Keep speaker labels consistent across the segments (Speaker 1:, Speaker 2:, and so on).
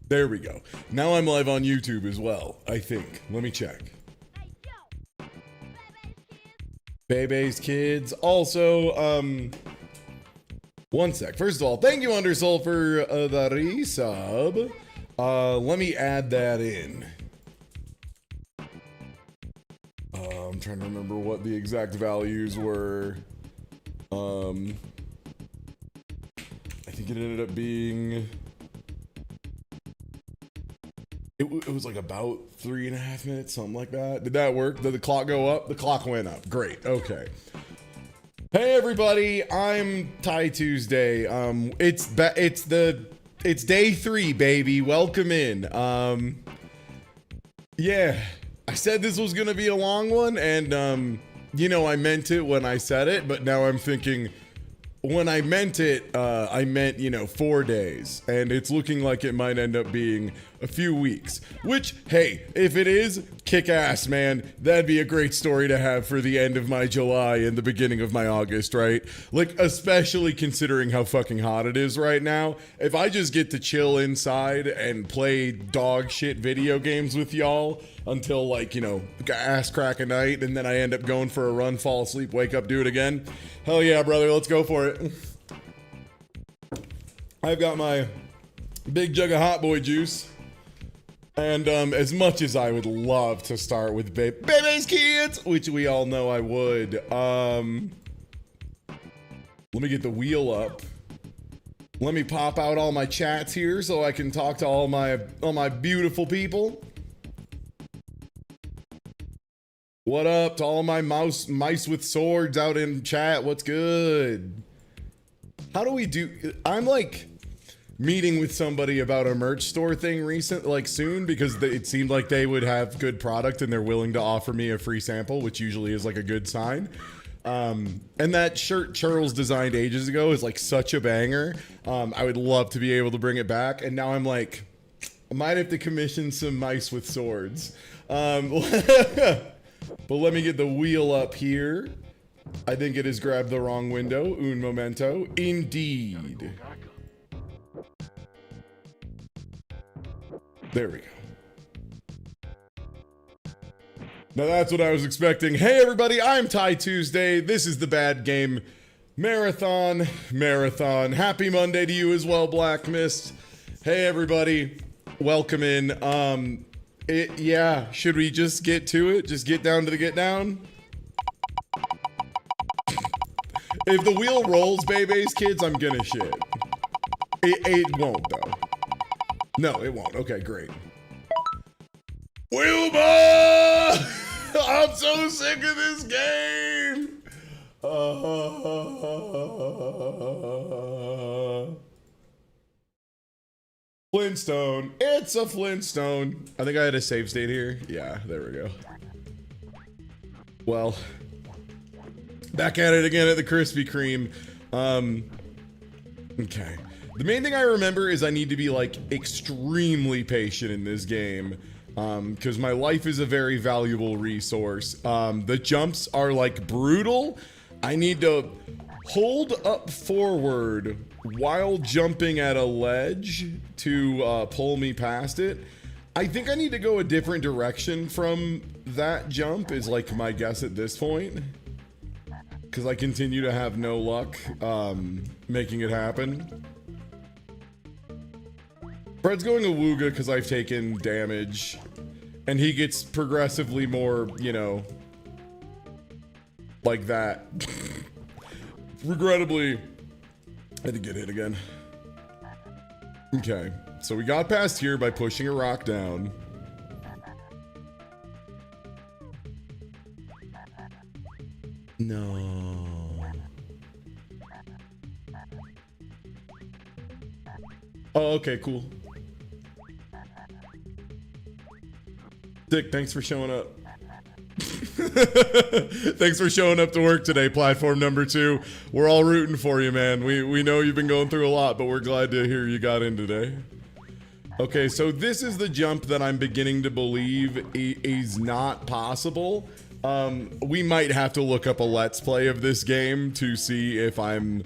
Speaker 1: There we go. Now I'm live on YouTube as well, I think. Let me check. Bebe's Kids. Also, one sec. First of all, thank you, Undersoul, for the resub. Let me add that in. I'm trying to remember what the exact values were. I think it ended up being... It was like about 3.5 minutes, something like that. Did that work? Did the clock go up? The clock went up. Great. Okay. Hey everybody, I'm Ty Tuesday. It's day 3, baby. Welcome in. Yeah, I said this was gonna be a long one, and you know, I meant it when I said it, but now I'm thinking, when I meant it, I meant, you know, 4 days, and it's looking like it might end up being a few weeks, which, hey, if it is, kick ass, man. That'd be a great story to have for the end of my July and the beginning of my August, right? Like, especially considering how fucking hot it is right now. If I just get to chill inside and play dog shit video games with y'all until, like, you know, ass crack a night, and then I end up going for a run, fall asleep, wake up, do it again. Hell yeah, brother, let's go for it. I've got my big jug of hot boy juice. And as much as I would love to start with Bebe's Kids, which we all know I would, let me get the wheel up. Let me pop out all my chats here so I can talk to all my beautiful people. What up to all my mice with swords out in chat? What's good? How do we do? I'm like meeting with somebody about a merch store thing soon, because it seemed like they would have good product and they're willing to offer me a free sample, which usually is like a good sign. And that shirt Charles designed ages ago is like such a banger. I would love to be able to bring it back. And now I'm like, I might have to commission some mice with swords. But let me get the wheel up here. I think it has grabbed the wrong window. Un momento. Indeed. There we go. Now that's what I was expecting. Hey everybody, I'm Ty Tuesday. This is the Bad Game Marathon. Happy Monday to you as well, Black Mist. Hey everybody, welcome in. Yeah, should we just get to it? Just get down to the get down? If the wheel rolls, Bebe's Kids, I'm gonna shit. It won't though. No, it won't. Okay, great. Wilma! I'm so sick of this game! Flintstone. It's a Flintstone. I think I had a save state here. Yeah, there we go. Well, back at it again at the Krispy Kreme. Okay. The main thing I remember is I need to be like extremely patient in this game, because my life is a very valuable resource. The jumps are like brutal. I need to hold up forward while jumping at a ledge to pull me past it. I think I need to go a different direction from that jump is like my guess at this point, because I continue to have no luck making it happen. Fred's going Awooga because I've taken damage, and he gets progressively more, you know, like that. Regrettably, I had to get hit again. Okay, so we got past here by pushing a rock down. No. Oh, okay, cool. Dick, thanks for showing up. Thanks for showing up to work today, platform number 2. We're all rooting for you, man. We know you've been going through a lot, but we're glad to hear you got in today. Okay, so this is the jump that I'm beginning to believe is not possible. We might have to look up a let's play of this game to see if I'm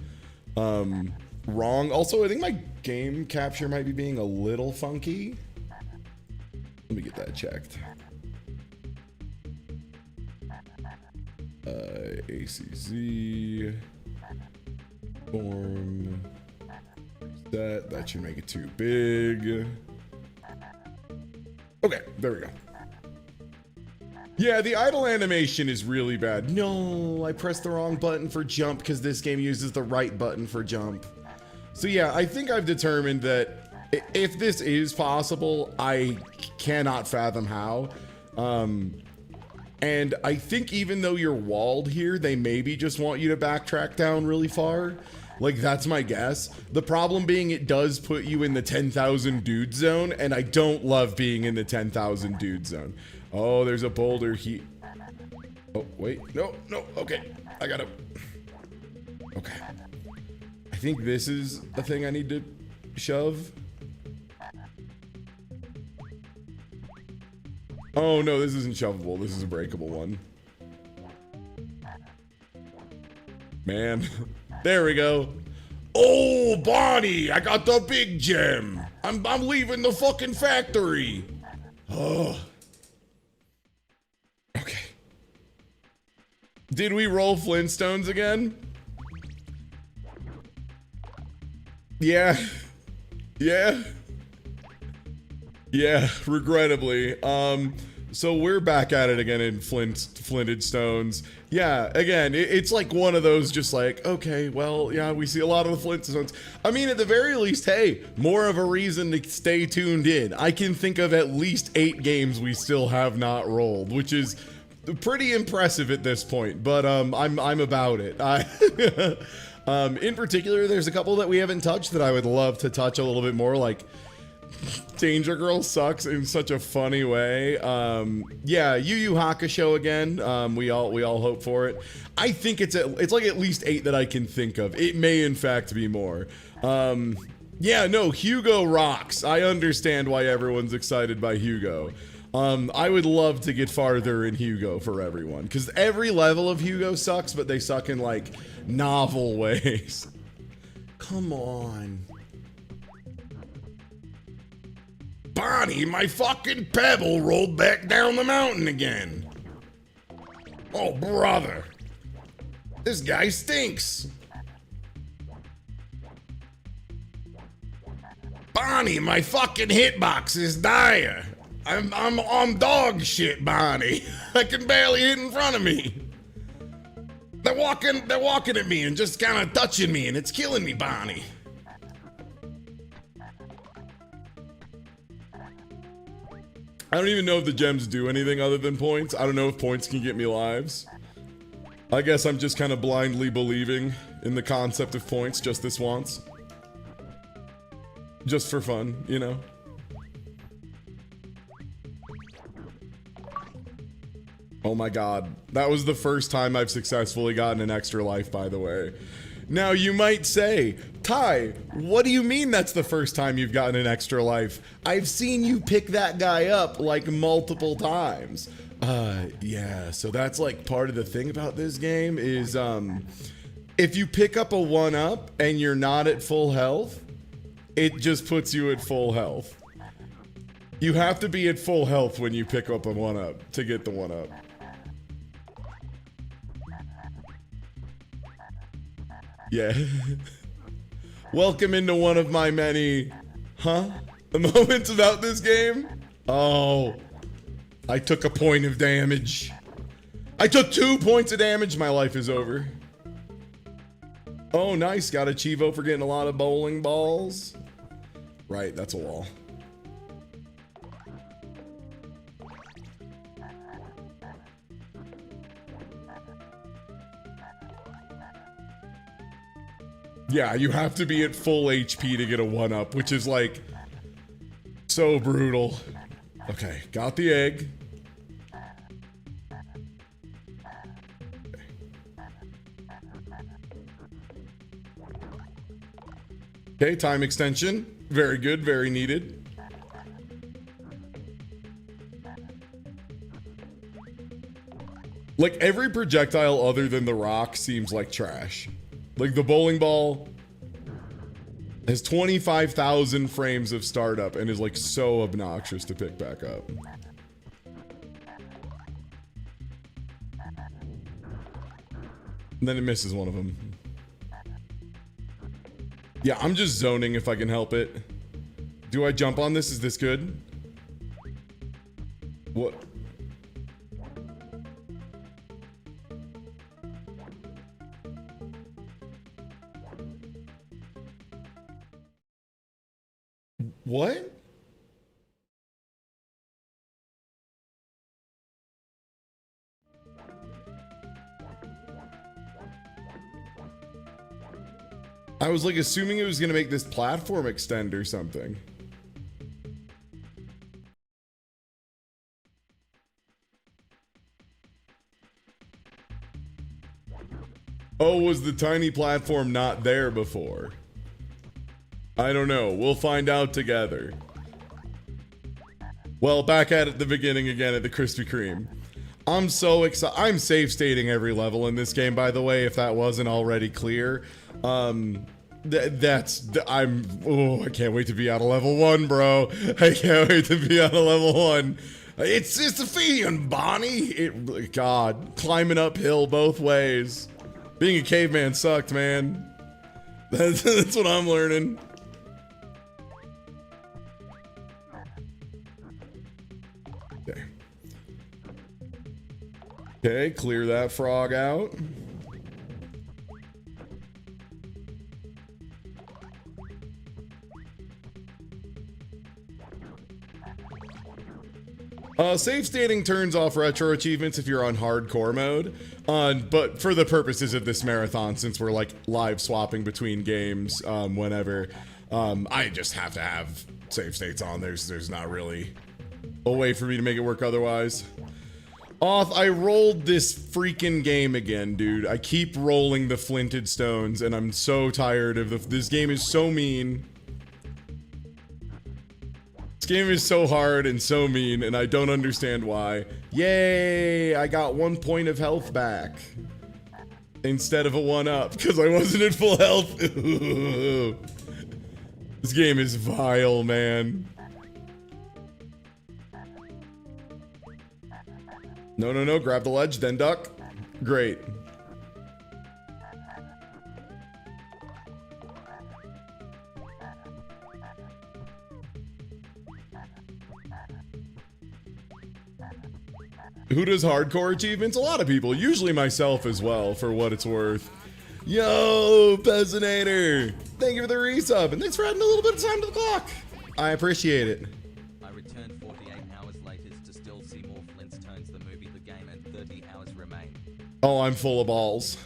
Speaker 1: wrong. Also, I think my game capture might be being a little funky. Let me get that checked. ACZ form that should make it too big. Okay, there we go. Yeah, the idle animation is really bad. No, I pressed the wrong button for jump because this game uses the right button for jump. So yeah, I think I've determined that if this is possible, I cannot fathom how. And I think even though you're walled here, they maybe just want you to backtrack down really far. Like, that's my guess. The problem being it does put you in the 10,000 dude zone, and I don't love being in the 10,000 dude zone. Oh, there's a boulder here. Oh, wait. No, okay. I gotta... Okay. I think this is a thing I need to shove. Oh, no, this isn't shovable. This is a breakable one. Man. There we go. Oh, Bonnie, I got the big gem. I'm leaving the fucking factory. Oh. Okay. Did we roll Flintstones again? Yeah. Yeah. Yeah, regrettably. So we're back at it again in Flinted Stones. Yeah, again, it's like one of those just like, okay, well, yeah, we see a lot of the Flintstones. I mean, at the very least, hey, more of a reason to stay tuned in. I can think of at least 8 games we still have not rolled, which is pretty impressive at this point, but I'm about it. In particular, there's a couple that we haven't touched that I would love to touch a little bit more, like Danger Girl sucks in such a funny way. Yeah, Yu Yu Hakusho again. We all hope for it. I think it's like at least 8 that I can think of. It may in fact be more. Yeah, no, Hugo rocks. I understand why everyone's excited by Hugo. I would love to get farther in Hugo for everyone, because every level of Hugo sucks, but they suck in like novel ways. Come on. Bonnie, my fucking pebble rolled back down the mountain again. Oh, brother. This guy stinks. Bonnie, my fucking hitbox is dire. I'm dog shit, Bonnie. I can barely hit in front of me. They're walking at me and just kind of touching me, and it's killing me, Bonnie. I don't even know if the gems do anything other than points. I don't know if points can get me lives. I guess I'm just kind of blindly believing in the concept of points just this once. Just for fun, you know? Oh my god. That was the first time I've successfully gotten an extra life, by the way. Now you might say, Ty, what do you mean that's the first time you've gotten an extra life? I've seen you pick that guy up like multiple times. Yeah, so that's like part of the thing about this game is, if you pick up a 1-up and you're not at full health, it just puts you at full health. You have to be at full health when you pick up a 1-up to get the 1-up. Yeah. Welcome into one of my many, the moments about this game. Oh, I took a point of damage. I took 2 points of damage. My life is over. Oh, nice. Got a Chivo for getting a lot of bowling balls. Right, that's a wall. Yeah, you have to be at full HP to get a 1-up, which is like so brutal. Okay, got the egg. Okay, time extension. Very good, very needed. Like every projectile other than the rock seems like trash. Like the bowling ball, Has 25,000 frames of startup and is like so obnoxious to pick back up. And then it misses one of them. Yeah, I'm just zoning if I can help it. Do I jump on this? Is this good? What? What? I was like assuming it was gonna make this platform extend or something. Oh, was the tiny platform not there before? I don't know. We'll find out together. Well, back at the beginning again at the Krispy Kreme. I'm so excited. I'm safe stating every level in this game, by the way, if that wasn't already clear. I can't wait to be out of level 1, bro. I can't wait to be out of level 1. It's a feeling, Bonnie. God, climbing uphill both ways. Being a caveman sucked, man. That's what I'm learning. Okay. Okay, clear that frog out. Save stating turns off retro achievements if you're on hardcore mode, but for the purposes of this marathon, since we're like live swapping between games whenever, I just have to have save states on. There's not really a way for me to make it work otherwise. I rolled this freaking game again, dude. I keep rolling the flinted stones, and I'm so tired of this game is so mean. This game is so hard and so mean, and I don't understand why. Yay! I got 1 point of health back. Instead of a 1-up, because I wasn't at full health. This game is vile, man. No, grab the ledge, then duck. Great. Who does hardcore achievements? A lot of people, usually myself as well, for what it's worth. Yo, Peasanator! Thank you for the resub, and thanks for adding a little bit of time to the clock. I appreciate it.
Speaker 2: I returned 48 hours later to still see more Flintstones, the movie, the game, and 30 hours remain.
Speaker 1: Oh, I'm full of balls.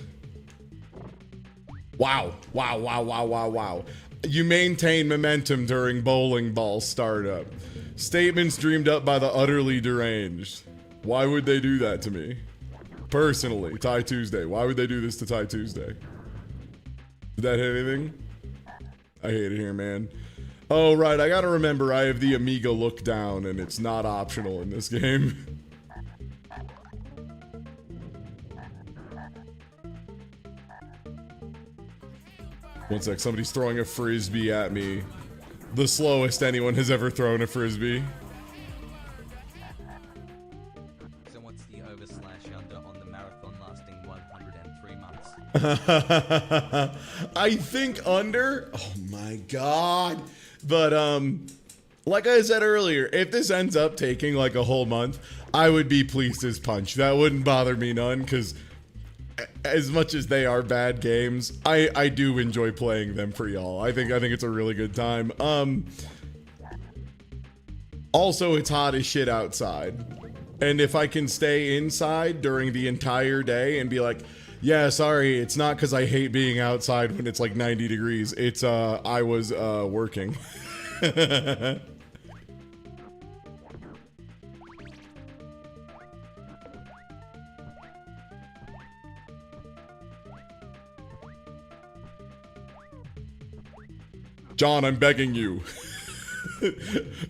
Speaker 1: Wow. You maintain momentum during bowling ball startup. Statements dreamed up by the utterly deranged. Why would they do that to me? Personally, Ty Tuesday. Why would they do this to Ty Tuesday? Did that hit anything? I hate it here, man. Oh, right. I gotta remember I have the Amiga look down, and it's not optional in this game. One sec. Somebody's throwing a frisbee at me. The slowest anyone has ever thrown a frisbee. I think under. Oh my god. But like I said earlier, if this ends up taking like a whole month, I would be pleased as punch. That wouldn't bother me none, because as much as they are bad games, I do enjoy playing them for y'all. I think it's a really good time. Also, it's hot as shit outside, and if I can stay inside during the entire day and be like, yeah, sorry, it's not because I hate being outside when it's like 90 degrees. It's, I was, working. John, I'm begging you.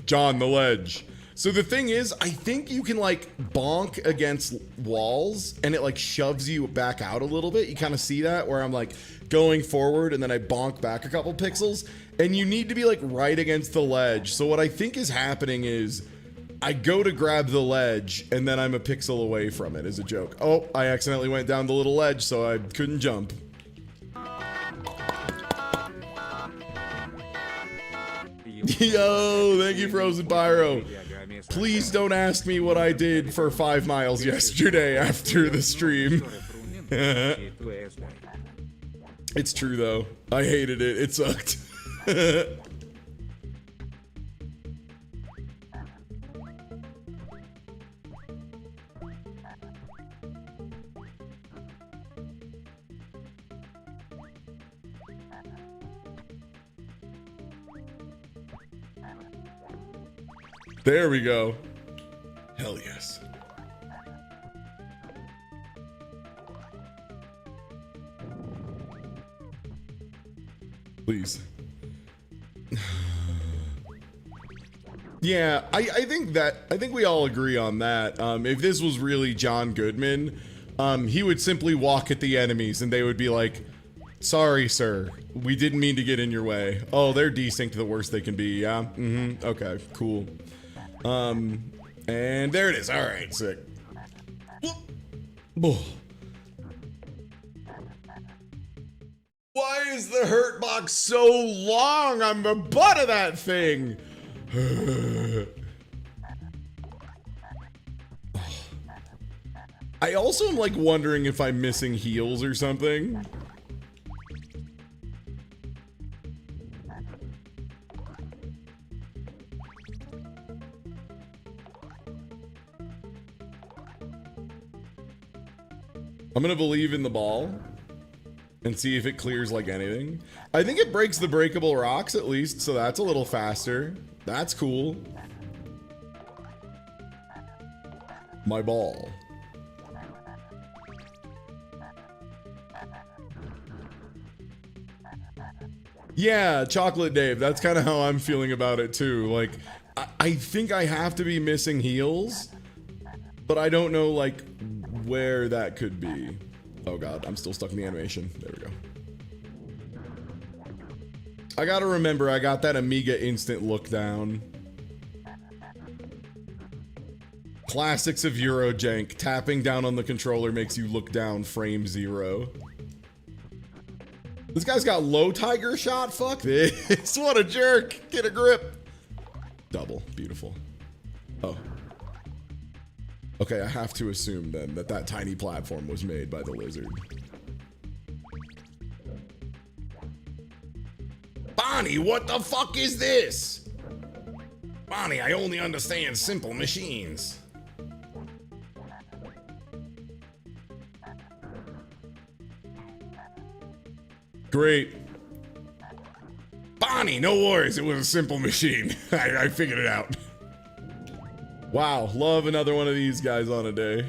Speaker 1: John, the ledge. So the thing is, I think you can like bonk against walls and it like shoves you back out a little bit. You kind of see that where I'm like going forward and then I bonk back a couple pixels, and you need to be like right against the ledge. So what I think is happening is I go to grab the ledge and then I'm a pixel away from it as a joke. Oh, I accidentally went down the little ledge, so I couldn't jump. Yo, thank you, Frozen Pyro. Please don't ask me what I did for 5 miles yesterday after the stream. It's true though. I hated it. It sucked. There we go. Hell yes. Please. Yeah, I think we all agree on that. If this was really John Goodman, he would simply walk at the enemies and they would be like, "Sorry, sir. We didn't mean to get in your way." Oh, they're desynced to the worst they can be, yeah? Mm-hmm. Okay, cool. And there it is. All right, sick. Why is the hurt box so long? I'm the butt of that thing. I also am like wondering if I'm missing heals or something. I'm gonna believe in the ball and see if it clears like anything. I think it breaks the breakable rocks at least, so that's a little faster. That's cool. My ball. Yeah, Chocolate Dave, that's kind of how I'm feeling about it too. Like, I think I have to be missing heals, but I don't know like where that could be. Oh god, I'm still stuck in the animation. There we go. I gotta remember, I got that Amiga instant look down. Classics of Eurojank. Tapping down on the controller makes you look down frame 0. This guy's got low tiger shot? Fuck this. What a jerk. Get a grip. Double. Beautiful. Oh. Okay, I have to assume then that that tiny platform was made by the lizard. Bonnie, what the fuck is this? Bonnie, I only understand simple machines. Great. Bonnie, no worries, it was a simple machine. I figured it out. Wow, love another one of these guys on a day.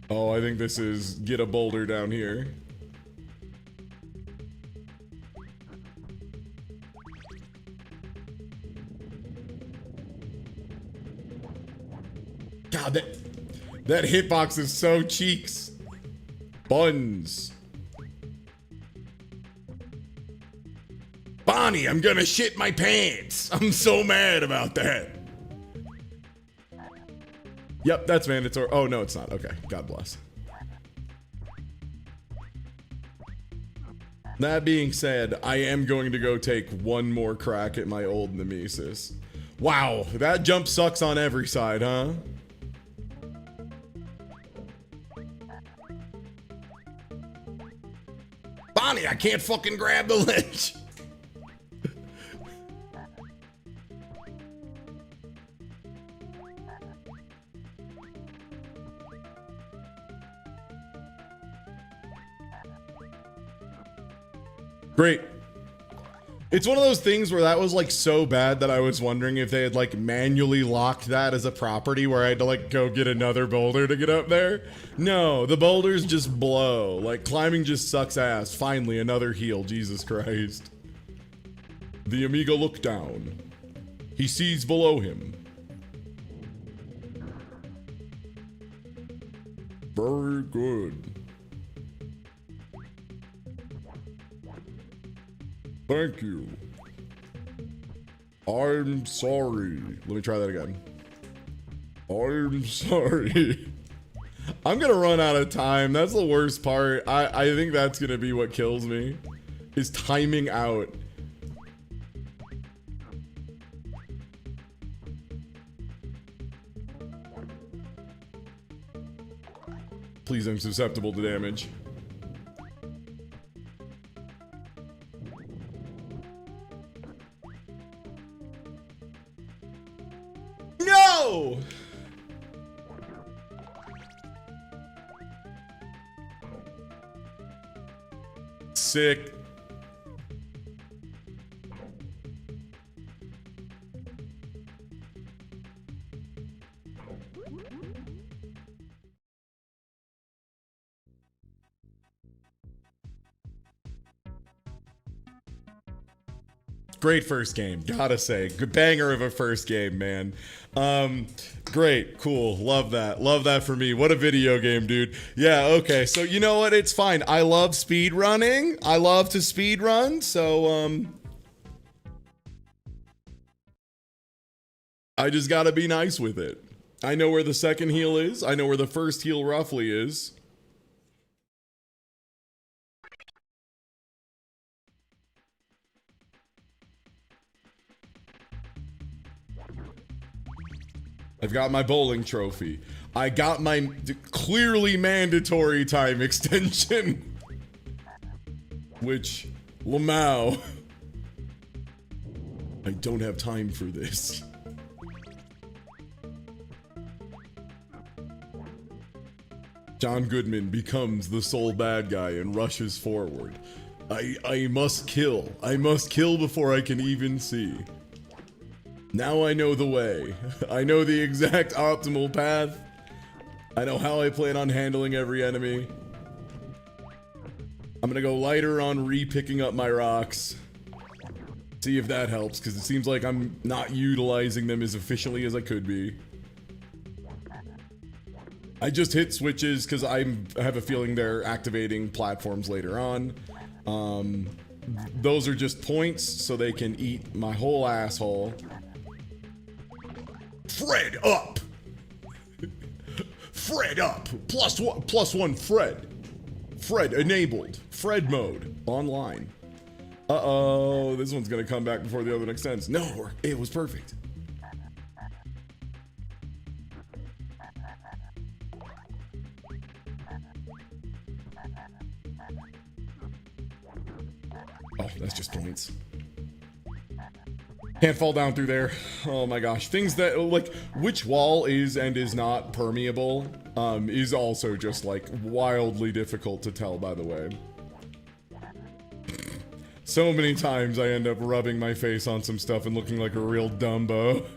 Speaker 1: Oh, I think this is get a boulder down here. God, that hitbox is so cheeks. Buns. Bonnie, I'm gonna shit my pants. I'm so mad about that. Yep, that's mandatory. Oh, no, it's not. Okay, God bless. That being said, I am going to go take one more crack at my old Nemesis. Wow, that jump sucks on every side, huh? Bonnie, I can't fucking grab the ledge. Great. It's one of those things where that was like so bad that I was wondering if they had like manually locked that as a property where I had to like go get another boulder to get up there. No, the boulders just blow. Like climbing just sucks ass. Finally, another heal. Jesus Christ. The Amigo looked down. He sees below him. Very good. Thank you. I'm sorry. Let me try that again. I'm sorry. I'm gonna run out of time. That's the worst part. I think that's gonna be what kills me. Is timing out. Please, I'm susceptible to damage. No! Sick. Great first game, gotta say. Good banger of a first game, man. Great, cool, love that for me. What a video game, dude. Yeah, okay, so you know what, it's fine. I love speed running. I love to speed run, so I just gotta be nice with it. I know where the second heal is. I know where the first heal roughly is. I've got my bowling trophy. I got my clearly mandatory time extension. Which, Lamau. I don't have time for this. John Goodman becomes the sole bad guy and rushes forward. I must kill. I must kill before I can even see. Now I know the way. I know the exact optimal path. I know how I plan on handling every enemy. I'm gonna go lighter on re-picking up my rocks. See if that helps, because it seems like I'm not utilizing them as efficiently as I could be. I just hit switches because I have a feeling they're activating platforms later on. Those are just points, so they can eat my whole asshole. Fred up! Fred up! Plus one Fred. Fred enabled. Fred mode. Online. Uh-oh, this one's gonna come back before the other one extends. No, it was perfect. Oh, that's just points. Can't fall down through there. Oh my gosh. Things that, like, which wall is and is not permeable, is also just, like, wildly difficult to tell, by the way. So many times I end up rubbing my face on some stuff and looking like a real Dumbo.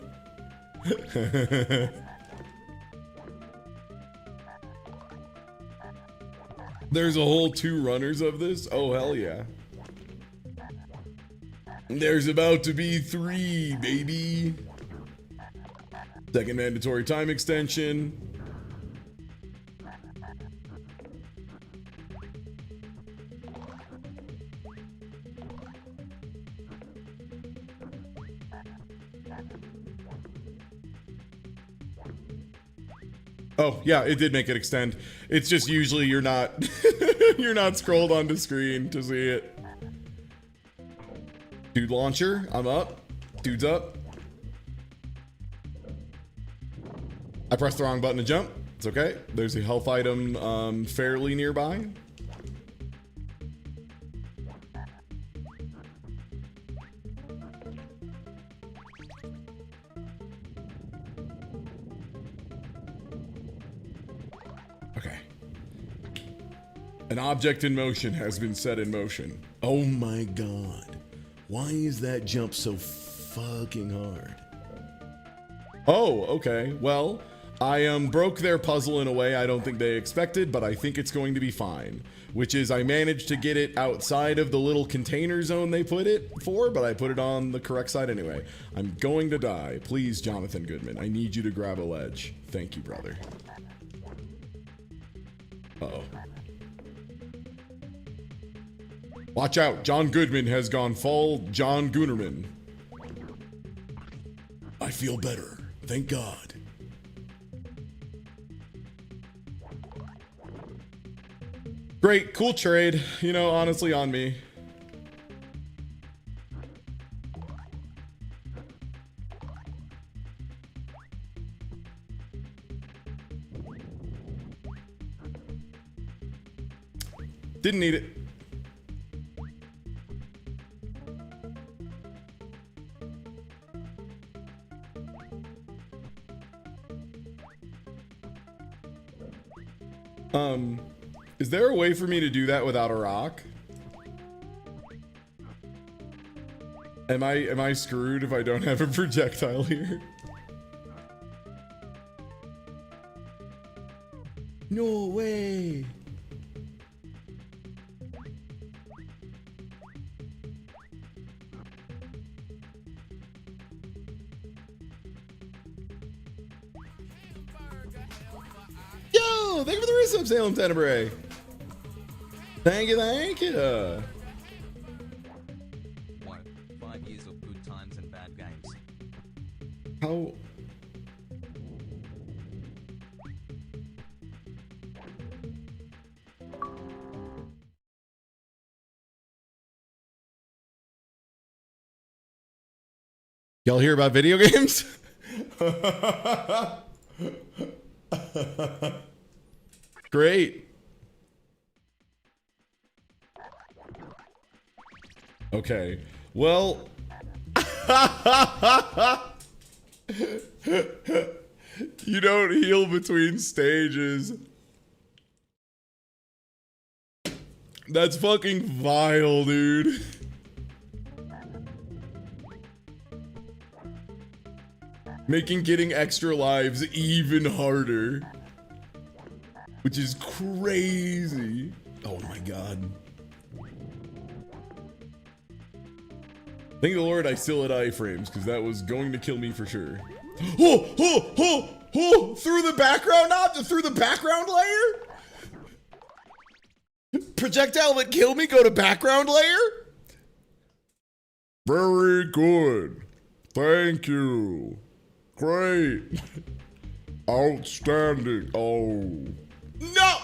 Speaker 1: There's a whole 2 runners of this? Oh, hell yeah. There's about to be 3, baby. Second mandatory time extension. Oh, yeah, it did make it extend. It's just usually you're not you're not scrolled onto screen to see it. Dude launcher, I'm up. Dude's up. I pressed the wrong button to jump. It's okay. There's a health item fairly nearby. Okay. An object in motion has been set in motion. Oh my god. Why is that jump so fucking hard? Oh, okay. Well, I broke their puzzle in a way I don't think they expected, but I think it's going to be fine. Which is I managed to get it outside of the little container zone they put it for, but I put it on the correct side anyway. I'm going to die. Please, Jonathan Goodman, I need you to grab a ledge. Thank you, brother. Uh-oh. Watch out, John Goodman has gone full John Goonerman. I feel better, thank God. Great, cool trade. You know, honestly, on me. Didn't need it. Is there a way for me to do that without a rock? Am I screwed if I don't have a projectile here? No way. Yo, thank you for the resub, Salem Tenebrae. Thank you, thank you.
Speaker 2: 5 years of good times and bad games.
Speaker 1: How? Y'all hear about video games? Great. Okay, well, you don't heal between stages. That's fucking vile, dude. Making getting extra lives even harder. Which is crazy. Oh my God. Thank the Lord I still had iframes, because that was going to kill me for sure. Oh, oh, oh, oh, through the background, not through the background layer? Projectile that killed me, go to background layer? Very good. Thank you. Great. Outstanding. Oh. No!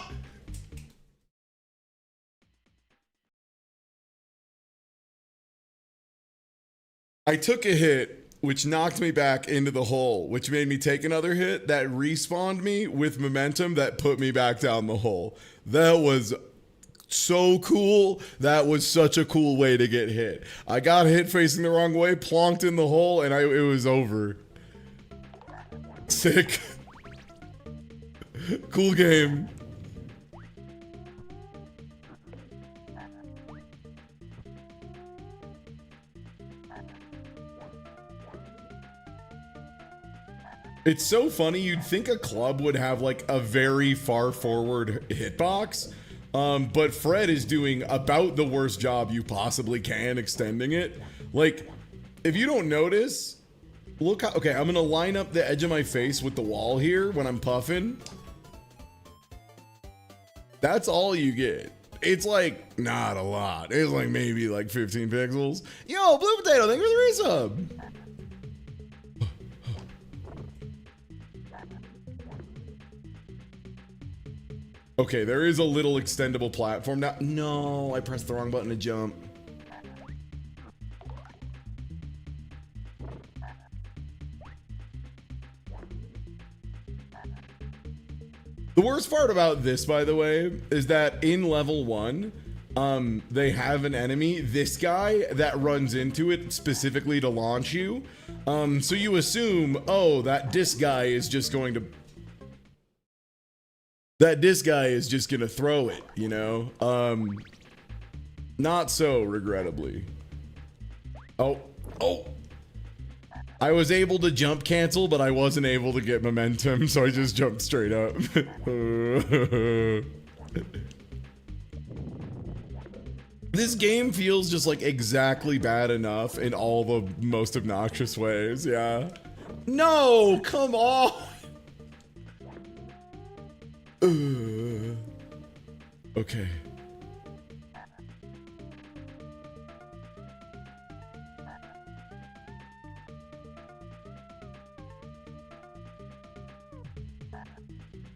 Speaker 1: I took a hit, which knocked me back into the hole, which made me take another hit that respawned me with momentum that put me back down the hole. That was so cool. That was such a cool way to get hit. I got hit facing the wrong way, plonked in the hole, and it was over. Sick. Cool game. It's so funny, you'd think a club would have like a very far forward hitbox, but Fred is doing about the worst job you possibly can extending it. Like, if you don't notice, look how, okay, I'm gonna line up the edge of my face with the wall here when I'm puffing. That's all you get. It's like, not a lot. It's like maybe like 15 pixels. Yo, Blue Potato, thank you for the resub. Okay, there is a little extendable platform now. No, I pressed the wrong button to jump. The worst part about this, by the way, is that in level 1, they have an enemy, this guy, that runs into it specifically to launch you. So you assume, oh, that disc guy is just going to... That disc guy is just gonna throw it, you know? Not so, regrettably. Oh, oh. I was able to jump cancel, but I wasn't able to get momentum, so I just jumped straight up. This game feels just like exactly bad enough in all the most obnoxious ways, yeah. No, come on! Okay.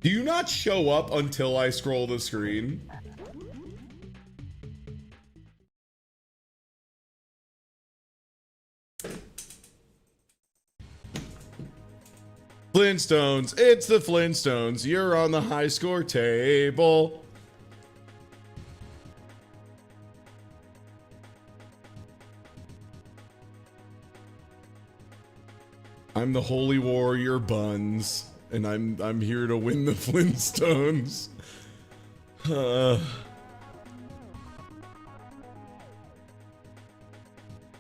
Speaker 1: Do you not show up until I scroll the screen? Flintstones, it's the Flintstones. You're on the high score table. I'm the holy warrior Buns, and I'm here to win the Flintstones.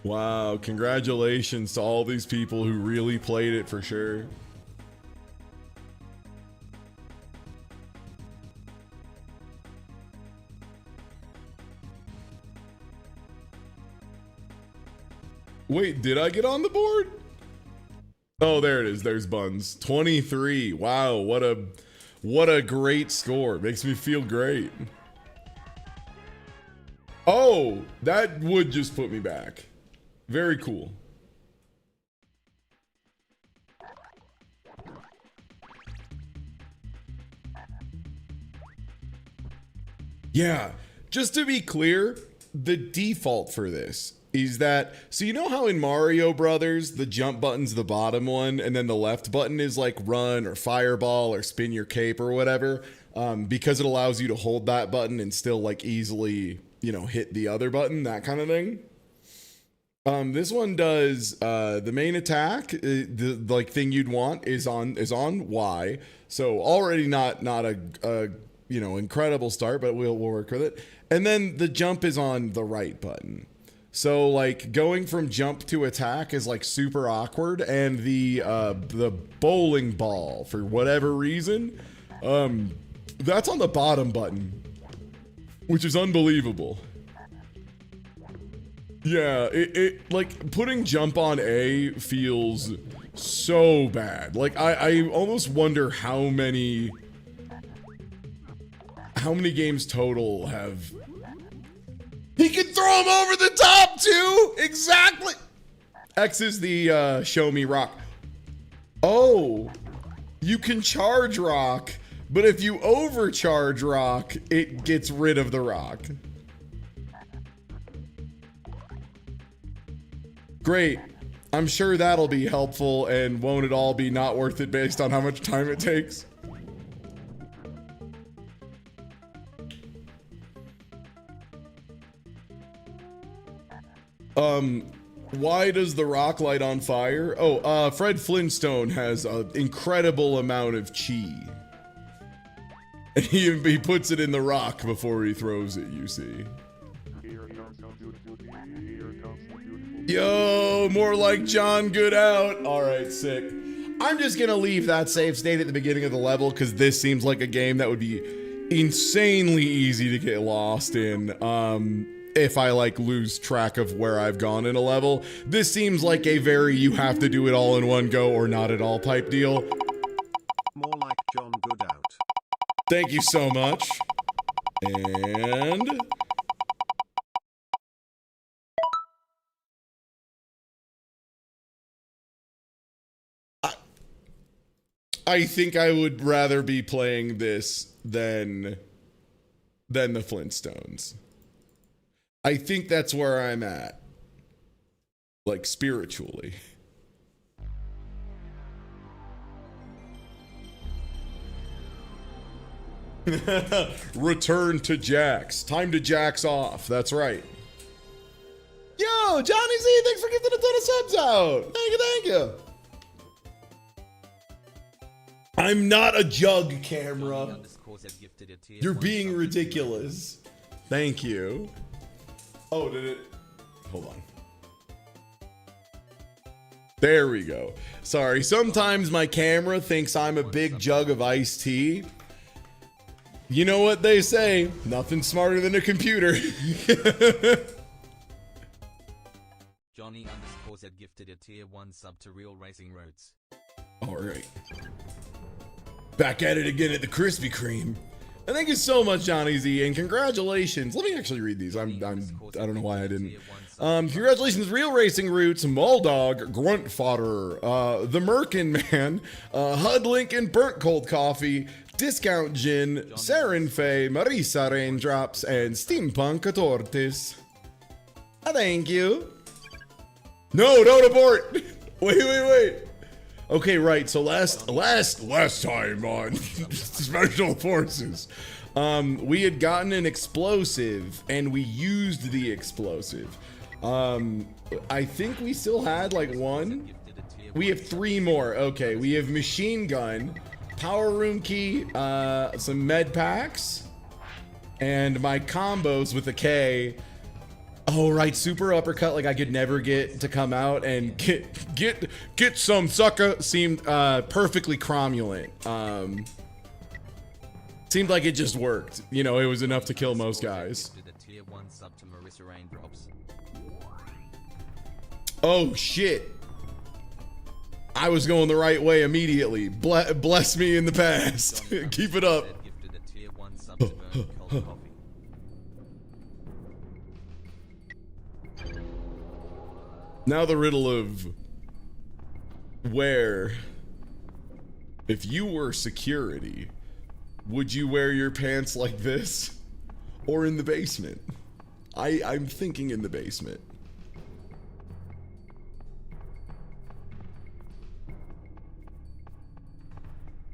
Speaker 1: Wow, congratulations to all these people who really played it for sure. Wait, did I get on the board? Oh, there it is. There's Buns. 23. Wow, what a great score. Makes me feel great. Oh, that would just put me back. Very cool. Yeah, just to be clear, the default for this is that, so you know how in Mario Brothers, the jump button's the bottom one, and then the left button is like run or fireball or spin your cape or whatever, because it allows you to hold that button and still like easily, you know, hit the other button, that kind of thing. This one does the main attack, the like thing you'd want is on Y, so already not a you know, incredible start, but we'll work with it. And then the jump is on the right button. So like going from jump to attack is like super awkward, and the bowling ball, for whatever reason, that's on the bottom button, which is unbelievable. Yeah, it like putting jump on A feels so bad. Like I almost wonder how many games total have. He can throw him over the top too! Exactly! X is the show me rock. Oh, you can charge rock, but if you overcharge rock, it gets rid of the rock. Great. I'm sure that'll be helpful, and won't it all be not worth it based on how much time it takes? Why does the rock light on fire? Oh, Fred Flintstone has an incredible amount of chi. And he puts it in the rock before he throws it, you see. Yo, more like John Good out. All right, sick. I'm just gonna leave that save state at the beginning of the level because this seems like a game that would be insanely easy to get lost in. If I like lose track of where I've gone in a level. This seems like a very you have to do it all in one go or not at all type deal.
Speaker 3: More like John Good out.
Speaker 1: Thank you so much. And I think I would rather be playing this than the Flintstones. I think that's where I'm at. Like, spiritually. Return to Jax. Time to Jax off. That's right. Yo, Johnny Z, thanks for giving a ton of subs out. Thank you. I'm not a jug camera. You're being ridiculous. Thank you. Oh, did it? Hold on. There we go. Sorry, sometimes my camera thinks I'm a big jug of iced tea. You know what they say, nothing smarter than a computer.
Speaker 2: Johnny _ had gifted a tier 1 sub to Real Racing Roads.
Speaker 1: All right. Back at it again at the Krispy Kreme. Thank you so much, Johnny Z, and congratulations. Let me actually read these. I don't know why I didn't. Congratulations, Real Racing Roots, Muldog, Grunt Fodder, The Merkin Man, Hud Lincoln, Burnt Cold Coffee, Discount Gin, Saren Faye, Marisa Raindrops, and Steampunk Atortis. Thank you. No, don't abort. Wait. Okay, right. So last time on Special Forces, we had gotten an explosive and we used the explosive. I think we still had like one. We have 3 more. Okay, we have machine gun, power room key, some med packs, and my combos with a K. Oh right, super uppercut. Like I could never get to come out and get some sucker. Seemed perfectly cromulent. Seemed like it just worked. You know, it was enough to kill most guys. Oh shit! I was going the right way immediately. Bless me in the past. Keep it up. Now the riddle of where, if you were security, would you wear your pants like this or in the basement? I'm thinking in the basement.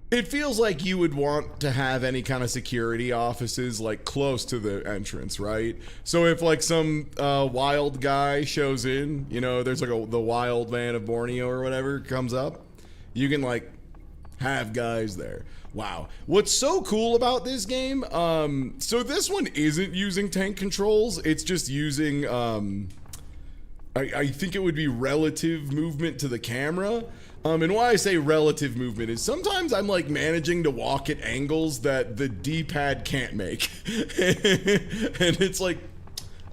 Speaker 1: It feels like you would want to have any kind of security offices like close to the entrance, right? So if like some wild guy shows in, you know, there's like the wild man of Borneo or whatever comes up, you can like have guys there. Wow. What's so cool about this game, so this one isn't using tank controls, it's just using, I think it would be relative movement to the camera. And why I say relative movement is sometimes I'm like managing to walk at angles that the D-pad can't make. And it's like,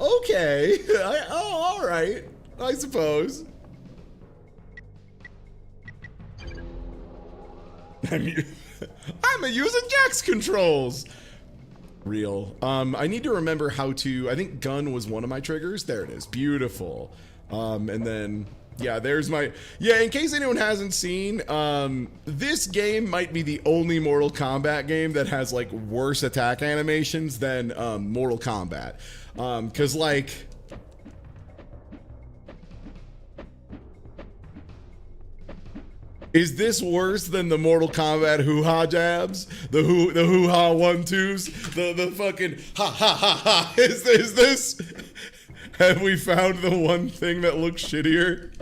Speaker 1: okay, all right, I suppose. I'm using Jack's controls. Real. I need to remember how to, I think gun was one of my triggers. There it is. Beautiful. And then, yeah, there's my, yeah, in case anyone hasn't seen, this game might be the only Mortal Kombat game that has like worse attack animations than Mortal Kombat. Cause like, is this worse than the Mortal Kombat hoo-ha jabs? The hoo-ha 1-2s? The fucking ha ha ha ha. Is this? Have we found the one thing that looks shittier?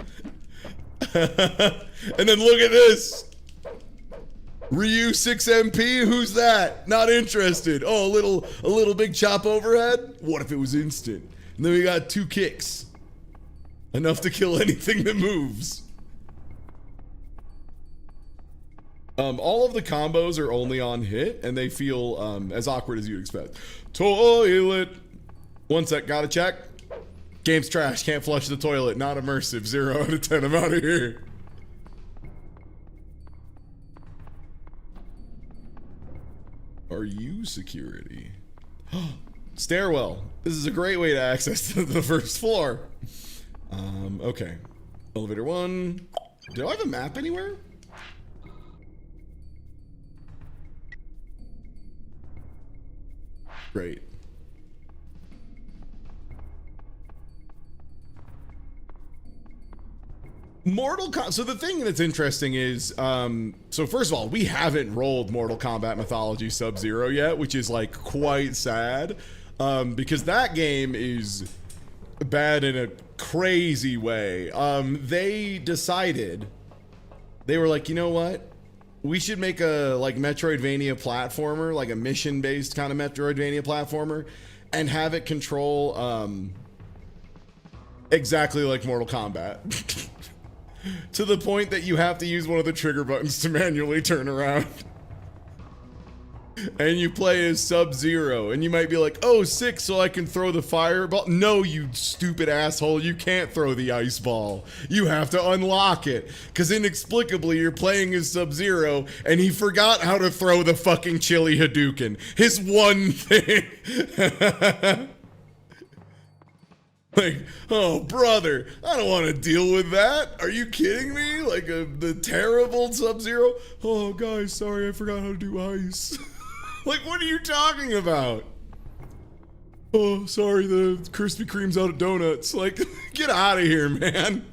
Speaker 1: And then look at this. Ryu 6MP, who's that? Not interested. Oh, a little big chop overhead? What if it was instant? And then we got 2 kicks. Enough to kill anything that moves. All of the combos are only on hit, and they feel as awkward as you'd expect. Toilet. One sec, gotta check. Game's trash, can't flush the toilet, not immersive, 0 out of 10, I'm out of here. Are you security? Stairwell. This is a great way to access the first floor. Okay. Elevator 1. Do I have a map anywhere? Great. Mortal Kombat. So the thing that's interesting is, so first of all, we haven't rolled Mortal Kombat Mythology Sub-Zero yet, which is like quite sad, because that game is bad in a crazy way. They decided, they were like, you know what? We should make a like Metroidvania platformer, like a mission-based kind of Metroidvania platformer, and have it control exactly like Mortal Kombat. To the point that you have to use one of the trigger buttons to manually turn around. And you play as Sub-Zero, and you might be like, oh, sick, so I can throw the fireball. No, you stupid asshole, you can't throw the ice ball. You have to unlock it. Because inexplicably, you're playing as Sub-Zero, and he forgot how to throw the fucking chili Hadouken. His one thing. Like, oh, brother, I don't want to deal with that. Are you kidding me? Like, the terrible Sub-Zero? Oh, guys, sorry, I forgot how to do ice. Like, what are you talking about? Oh, sorry, the Krispy Kreme's out of donuts. Like, get out of here, man.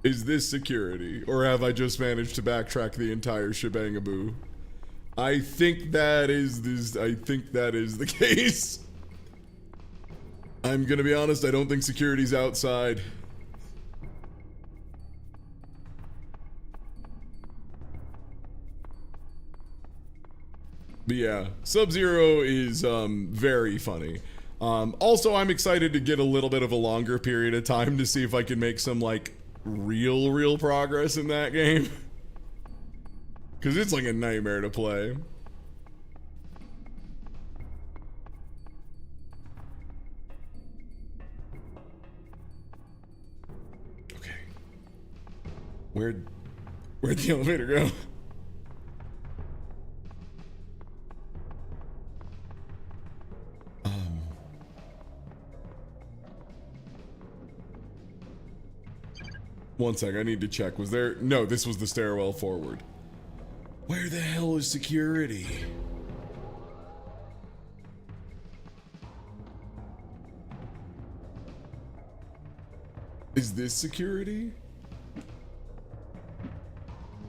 Speaker 1: Is this security? Or have I just managed to backtrack the entire shebangaboo? I think that is the case. I'm gonna be honest, I don't think security's outside. But yeah, Sub-Zero is very funny. Also, I'm excited to get a little bit of a longer period of time to see if I can make some like real progress in that game. Because it's like a nightmare to play. Okay. Where'd the elevator go? One sec, I need to check. Was there? No, this was the stairwell forward. Where the hell is security? Is this security?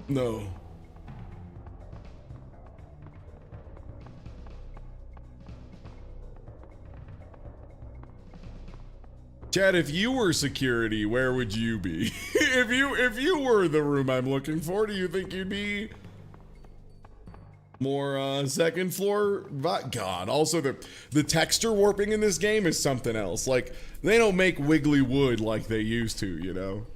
Speaker 1: No. Chad, if you were security, where would you be? if you were the room I'm looking for, do you think you'd be more second floor? God, also the texture warping in this game is something else. Like, they don't make wiggly wood like they used to, you know?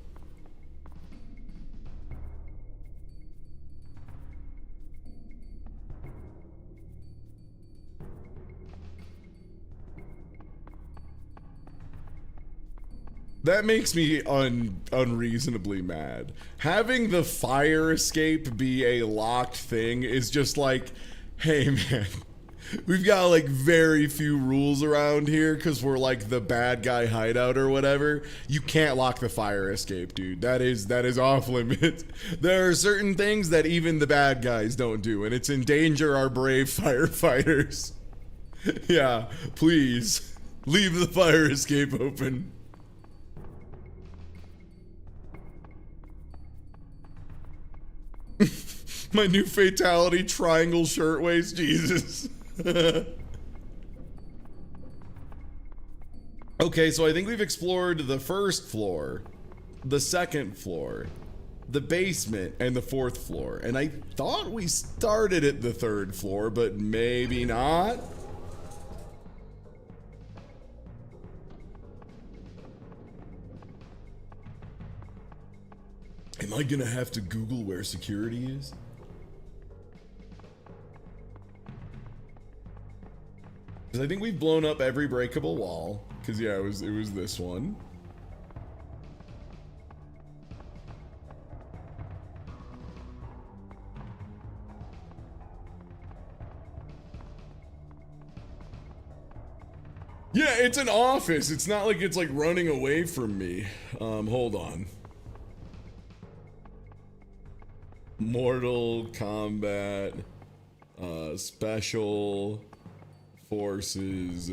Speaker 1: That makes me unreasonably mad. Having the fire escape be a locked thing is just like, hey man, we've got like very few rules around here because we're like the bad guy hideout or whatever. You can't lock the fire escape, dude. That is off limits. There are certain things that even the bad guys don't do, and it's endanger our brave firefighters. Yeah, please leave the fire escape open. My new fatality, triangle shirtwaist, Jesus. Okay, so I think we've explored the first floor, the second floor, the basement, and the fourth floor. And I thought we started at the third floor, but maybe not. Am I gonna have to Google where security is? Because I think we've blown up every breakable wall. Because yeah, it was this one. Yeah, it's an office. It's not like it's like running away from me. Hold on. Mortal Kombat, Special Forces,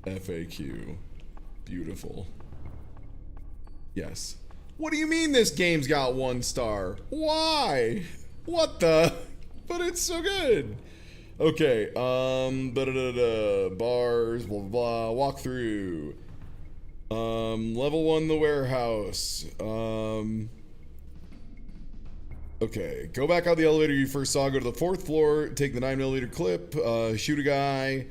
Speaker 1: FAQ. Beautiful. Yes. What do you mean this game's got 1 star? Why? What the? But it's so good. Okay, bars, blah, blah, blah, walk through. Level 1, the warehouse. Okay, go back out the elevator you first saw, go to the 4th floor, take the 9mm clip, shoot a guy.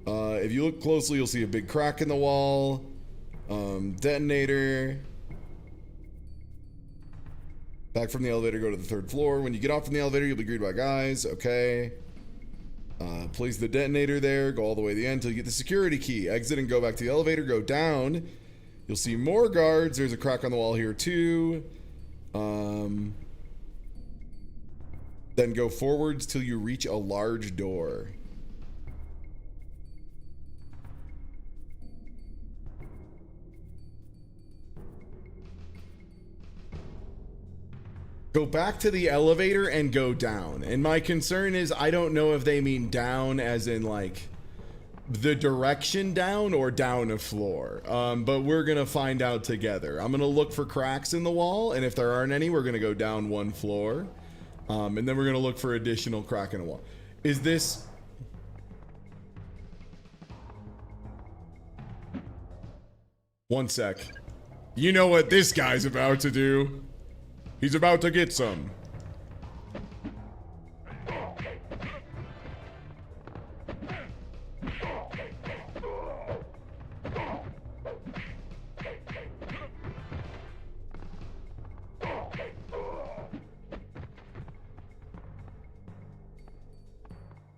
Speaker 1: If you look closely, you'll see a big crack in the wall. Detonator. Back from the elevator, go to the 3rd floor. When you get off from the elevator, you'll be greeted by guys. Okay. Place the detonator there. Go all the way to the end until you get the security key. Exit and go back to the elevator. Go down. You'll see more guards. There's a crack on the wall here too. Then go forwards till you reach a large door. Go back to the elevator and go down. And my concern is I don't know if they mean down as in like the direction down or down a floor. But we're gonna find out together. I'm gonna look for cracks in the wall, and if there aren't any, we're gonna go down 1 floor. And then we're gonna look for additional crack in the wall. Is this... One sec. You know what this guy's about to do. He's about to get some.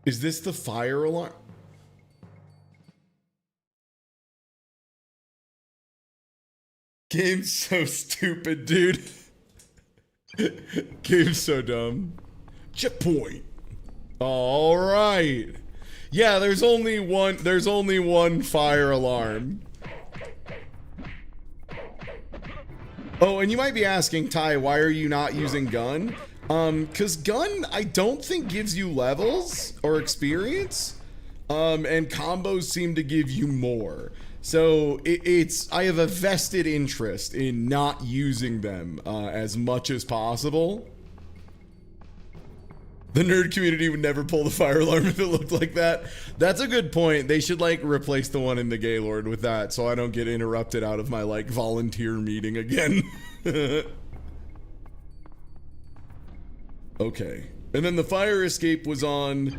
Speaker 1: Is this the fire alarm? Game's so stupid, dude. Game's so dumb. Checkpoint. All right. Yeah, there's only one fire alarm. Oh, and you might be asking, Ty, why are you not using gun? Cause gun I don't think gives you levels or experience. And combos seem to give you more. So I have a vested interest in not using them as much as possible. The nerd community would never pull the fire alarm if it looked like that. That's a good point. They should like replace the one in the Gaylord with that so I don't get interrupted out of my like volunteer meeting again. Okay. And then the fire escape was on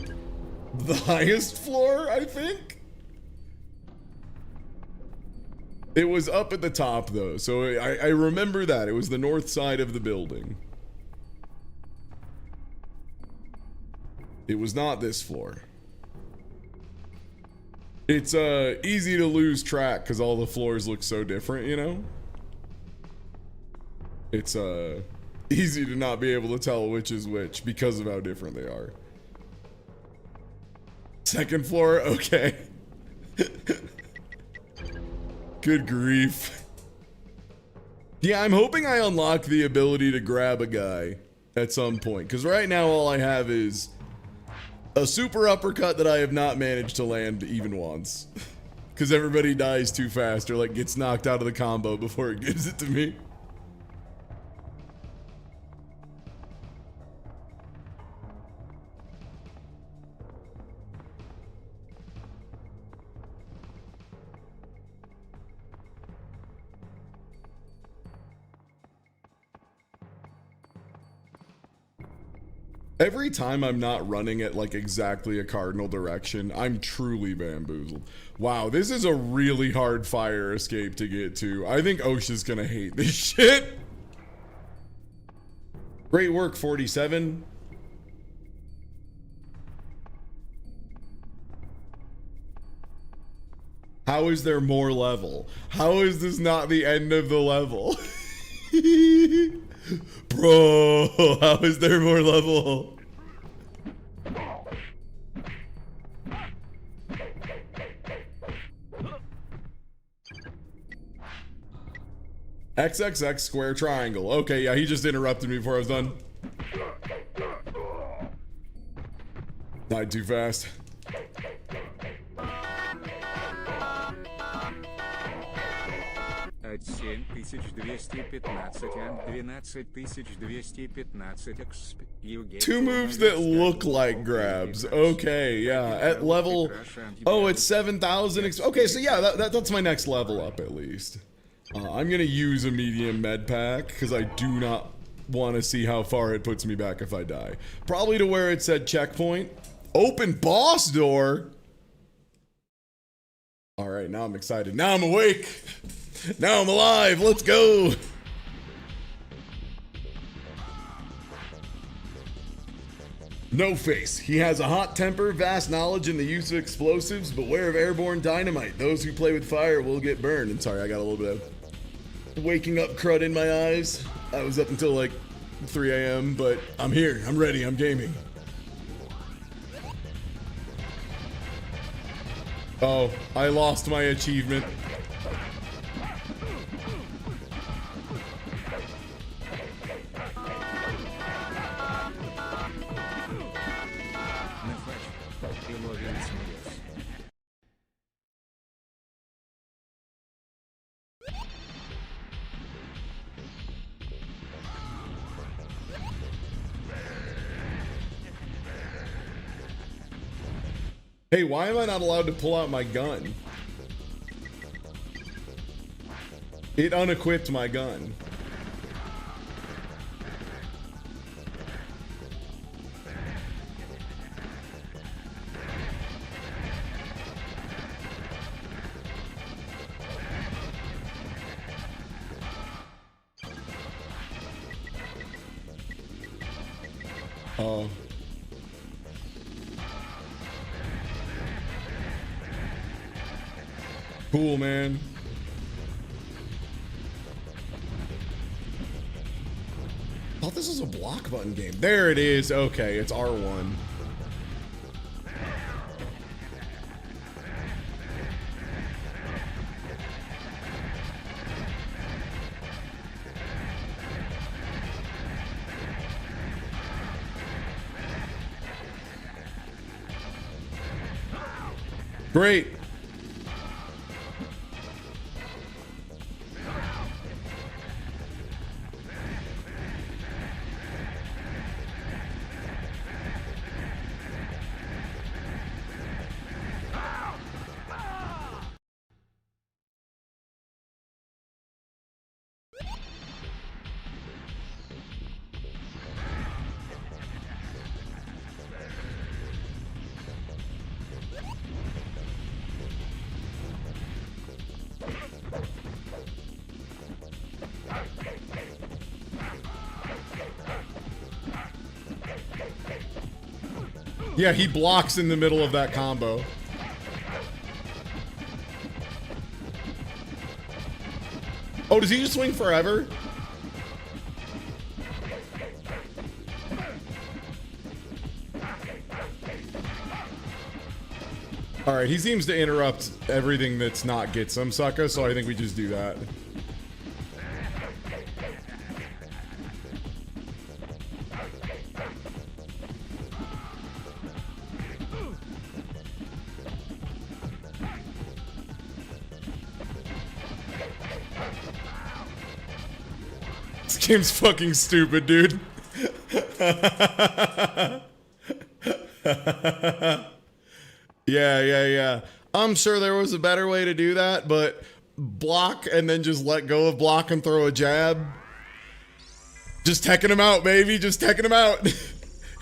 Speaker 1: the highest floor, I think? It was up at the top, though, so I remember that. It was the north side of the building. It was not this floor. It's easy to lose track because all the floors look so different, you know? It's easy to not be able to tell which is which because of how different they are. Second floor, okay. Good grief. Yeah, I'm hoping I unlock the ability to grab a guy at some point. Because right now all I have is a super uppercut that I have not managed to land even once. Because everybody dies too fast or like gets knocked out of the combo before it gives it to me. Every time I'm not running at like exactly a cardinal direction, I'm truly bamboozled. Wow, this is a really hard fire escape to get to. I think OSHA's gonna hate this shit. Great work, 47. How is there more level? How is this not the end of the level? Bro, how is there more level? XXX square triangle. Okay, yeah, he just interrupted me before I was done. Died too fast.
Speaker 4: От 7215 and 12215 XP.
Speaker 1: Two moves that look like grabs. Okay, yeah. At level... Oh, it's 7,000. Okay, so yeah, that's my next level up at least. I'm gonna use a medium med pack because I do not want to see how far it puts me back if I die. Probably to where it said checkpoint. Open boss door. All right, now I'm excited. Now I'm awake. Now I'm alive. Let's go. No face. He has a hot temper, vast knowledge in the use of explosives, beware of airborne dynamite. Those who play with fire will get burned. And sorry, I got a little bit of waking up crud in my eyes. I was up until like 3 a.m., but I'm here. I'm ready. I'm gaming. Oh, I lost my achievement. Hey, why am I not allowed to pull out my gun? It unequipped my gun. Oh. Cool, man. I thought this was a block button game. There it is. Okay, it's R1. Great. Yeah, he blocks in the middle of that combo. Oh, does he just swing forever? All right, he seems to interrupt everything that's not get some sucker, so I think we just do that. This game's fucking stupid, dude. Yeah. I'm sure there was a better way to do that, but block and then just let go of block and throw a jab. Just teching him out, baby. Just teching him out.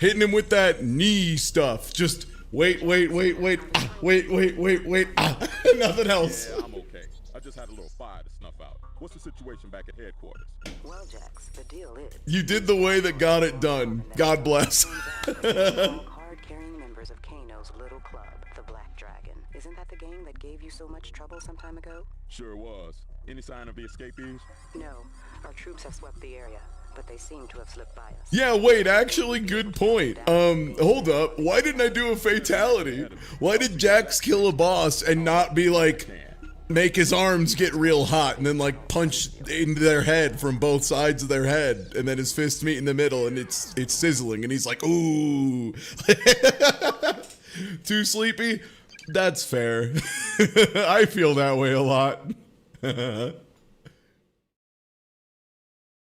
Speaker 1: Hitting him with that knee stuff. Just wait. Ah, wait. Ah. Nothing else.
Speaker 4: Yeah, I'm okay. I just had a little fire to snuff out. What's the situation back at headquarters?
Speaker 5: Well, Jax, the deal is...
Speaker 1: You did the way that got it done. God bless.
Speaker 5: Card-carrying members of Kano's little club, the Black Dragon. Isn't that the gang that gave you so much trouble some time ago?
Speaker 4: Sure was. Any sign of the escapees?
Speaker 5: No. Our troops have swept the area, but they seem to have slipped by us.
Speaker 1: Yeah, wait, actually, good point. Hold up. Why didn't I do a fatality? Why did Jax kill a boss and not be like, make his arms get real hot and then like punch into their head from both sides of their head and then his fists meet in the middle and it's sizzling and he's like, ooh. Too sleepy? That's fair. I feel that way a lot.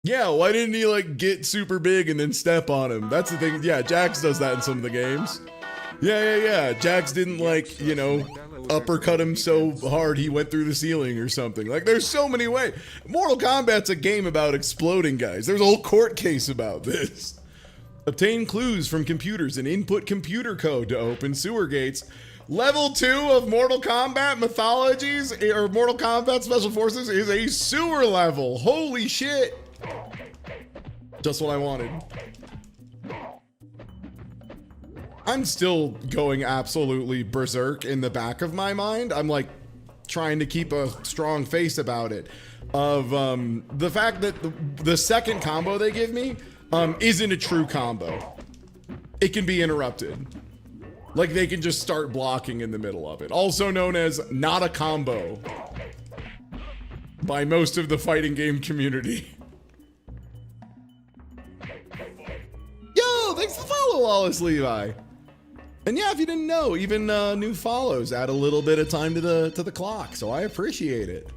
Speaker 1: Yeah, why didn't he like get super big and then step on him? That's the thing. Yeah, Jax does that in some of the games. Yeah. Jax didn't like, you know, uppercut him so hard he went through the ceiling or something. Like, there's so many ways. Mortal Kombat's a game about exploding guys. There's a whole court case about this. Obtain clues from computers and input computer code to open sewer gates. Level 2 of Mortal Kombat Mythologies, or Mortal Kombat Special Forces, is a sewer level. Holy shit. Just what I wanted. I'm still going absolutely berserk in the back of my mind. I'm like trying to keep a strong face about it. Of the fact that the second combo they give me isn't a true combo. It can be interrupted. Like they can just start blocking in the middle of it. Also known as not a combo by most of the fighting game community. Yo, thanks for the follow, Wallace Levi. And yeah, if you didn't know, even new follows add a little bit of time to the clock, so I appreciate it.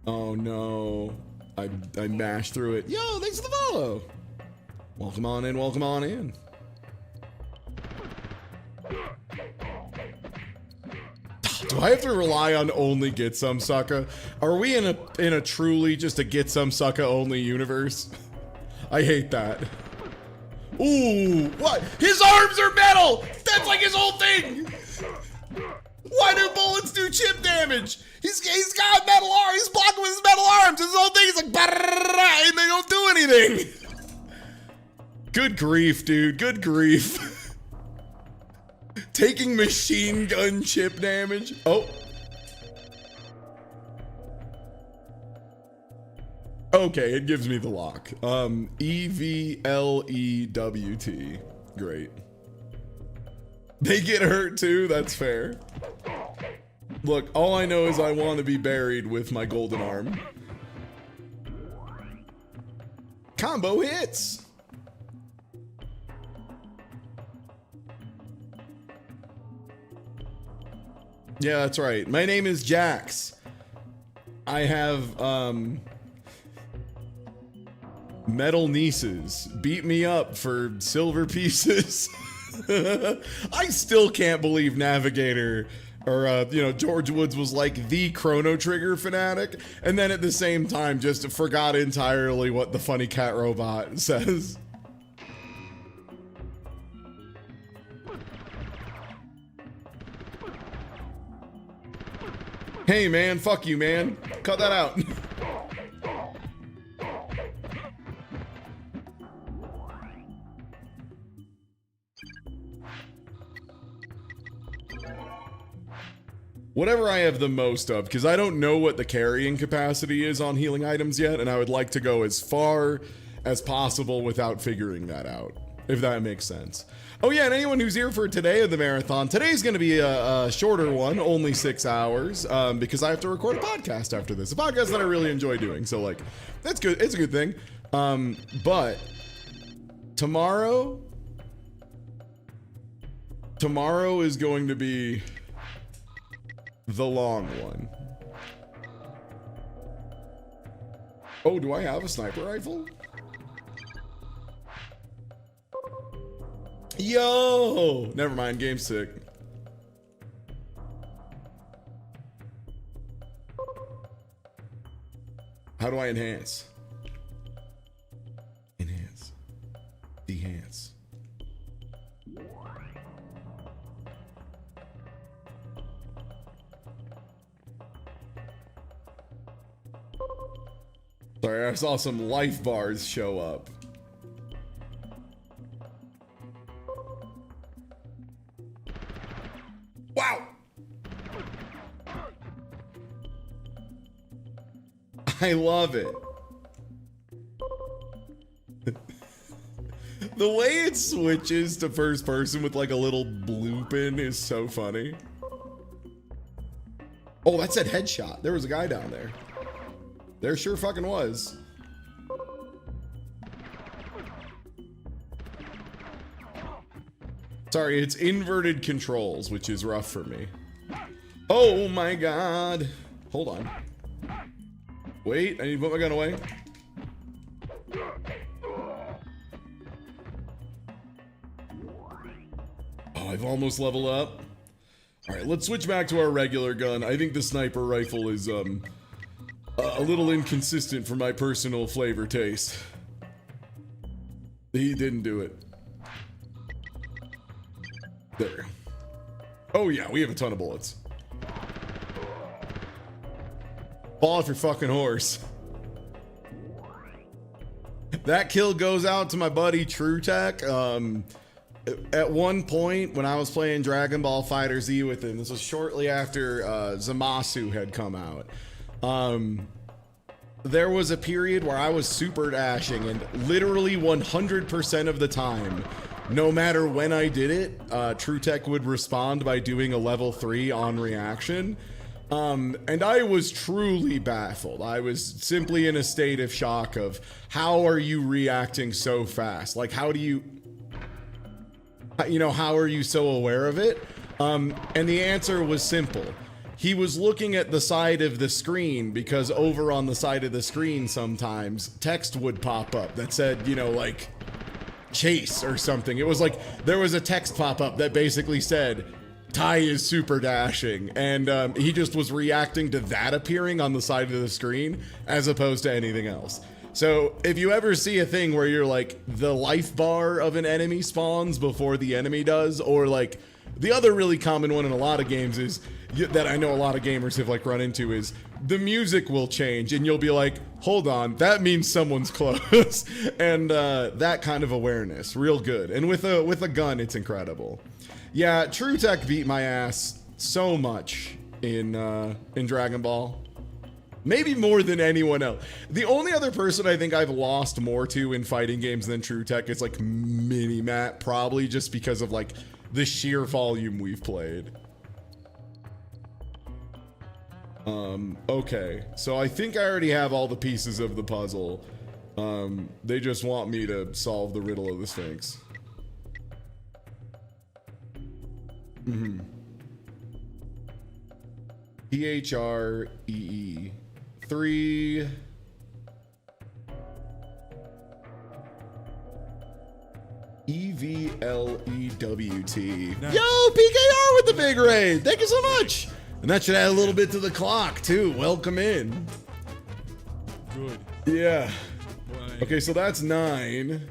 Speaker 1: Oh no, I mashed through it. Yo, thanks for the follow. Welcome on in, welcome on in. Do I have to rely on only get some sucka? Are we in a truly just a get some sucka only universe? I hate that. Ooh, what? His arms are metal! That's like his whole thing! Why do bullets do chip damage? He's got metal arms, he's blocking with his metal arms! His whole thing is like and they don't do anything! Good grief, dude, good grief. Taking machine gun chip damage. Oh. Okay, it gives me the lock. EVLEWT. Great. They get hurt too, that's fair. Look, all I know is I want to be buried with my golden arm. Combo hits! Yeah, that's right. My name is Jax. I have, metal nieces. Beat me up for silver pieces. I still can't believe Navigator or, George Woods was like the Chrono Trigger fanatic. And then at the same time, just forgot entirely what the funny cat robot says. Hey man, fuck you man. Cut that out. Whatever I have the most of, because I don't know what the carrying capacity is on healing items yet, and I would like to go as far as possible without figuring that out, if that makes sense. Oh yeah, and anyone who's here for today of the marathon, today's going to be a shorter one, only 6 hours, because I have to record a podcast after this. A podcast that I really enjoy doing, so like, that's good. It's a good thing. But tomorrow is going to be the long one. Oh, do I have a sniper rifle? Yo! Never mind, game's sick. How do I enhance? Enhance. Dehance. Sorry, I saw some life bars show up. Wow! I love it. The way it switches to first person with like a little bloop in is so funny. Oh, that said headshot. There was a guy down there. There sure fucking was. Sorry, it's inverted controls, which is rough for me. Oh my god. Hold on. Wait, I need to put my gun away. Oh, I've almost leveled up. Alright, let's switch back to our regular gun. I think the sniper rifle is, a little inconsistent for my personal flavor taste. He didn't do it. There. Oh yeah, we have a ton of bullets. Fall off your fucking horse. That kill goes out to my buddy True Tech. At one point when I was playing Dragon Ball FighterZ with him, this was shortly after Zamasu had come out. There was a period where I was super dashing, and literally 100% of the time, no matter when I did it, True Tech would respond by doing a level 3 on reaction. And I was truly baffled. I was simply in a state of shock of how are you reacting so fast? Like, how do you, how are you so aware of it? And the answer was simple. He was looking at the side of the screen because over on the side of the screen sometimes text would pop up that said, like chase or something. It was like there was a text pop up that basically said, Ty is super dashing, and he just was reacting to that appearing on the side of the screen as opposed to anything else. So if you ever see a thing where you're like the life bar of an enemy spawns before the enemy does, or like the other really common one in a lot of games is that I know a lot of gamers have like run into is the music will change and you'll be like, hold on, that means someone's close. And that kind of awareness, real good. And with a gun, it's incredible. Yeah, True Tech beat my ass so much in Dragon Ball. Maybe more than anyone else. The only other person I think I've lost more to in fighting games than True Tech is like Mini-Matt, probably just because of like the sheer volume we've played. Okay, so I think I already have all the pieces of the puzzle. They just want me to solve the riddle of the Sphinx. P-H-R-E-E 3 E-V-L-E-W-T. Nice. Yo, PKR with the big raid. Thank you so much. And that should add a little bit to the clock too. Welcome in.
Speaker 6: Good.
Speaker 1: Yeah.
Speaker 6: Right.
Speaker 1: Okay, so that's 9.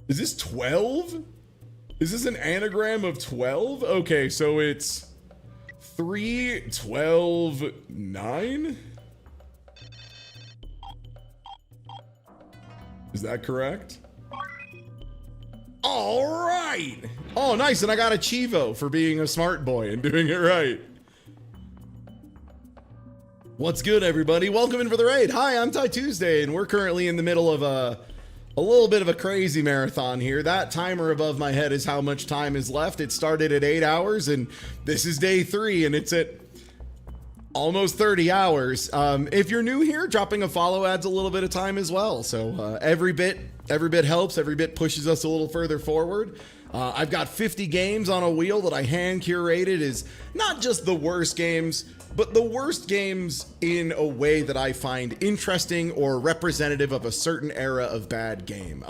Speaker 1: Is this 12? Is this an anagram of 12? Okay, so it's 3, 12, 9? Is that correct? All right. Oh, nice. And I got a Chivo for being a smart boy and doing it right. What's good, everybody? Welcome in for the raid. Hi, I'm Ty Tuesday, and we're currently in the middle of a little bit of a crazy marathon here. That timer above my head is how much time is left. It started at 8 hours, and this is day 3, and it's at almost 30 hours. If you're new here, dropping a follow adds a little bit of time as well. So every bit helps. Every bit pushes us a little further forward. I've got 50 games on a wheel that I hand curated is not just the worst games, but the worst games in a way that I find interesting or representative of a certain era of bad game.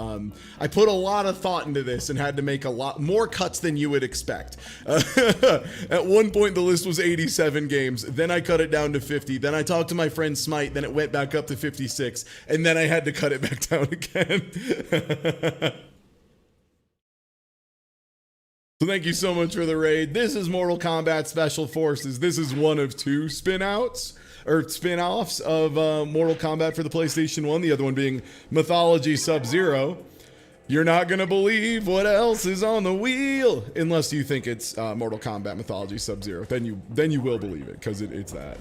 Speaker 1: I put a lot of thought into this and had to make a lot more cuts than you would expect. At one point, the list was 87 games. Then I cut it down to 50. Then I talked to my friend Smite. Then it went back up to 56. And then I had to cut it back down again. So thank you so much for the raid. This is Mortal Kombat Special Forces. This is one of 2 spin-offs of Mortal Kombat for the PlayStation 1. The other one being Mythology Sub-Zero. You're not going to believe what else is on the wheel. Unless you think it's Mortal Kombat Mythology Sub-Zero. Then you will believe it, because it's that.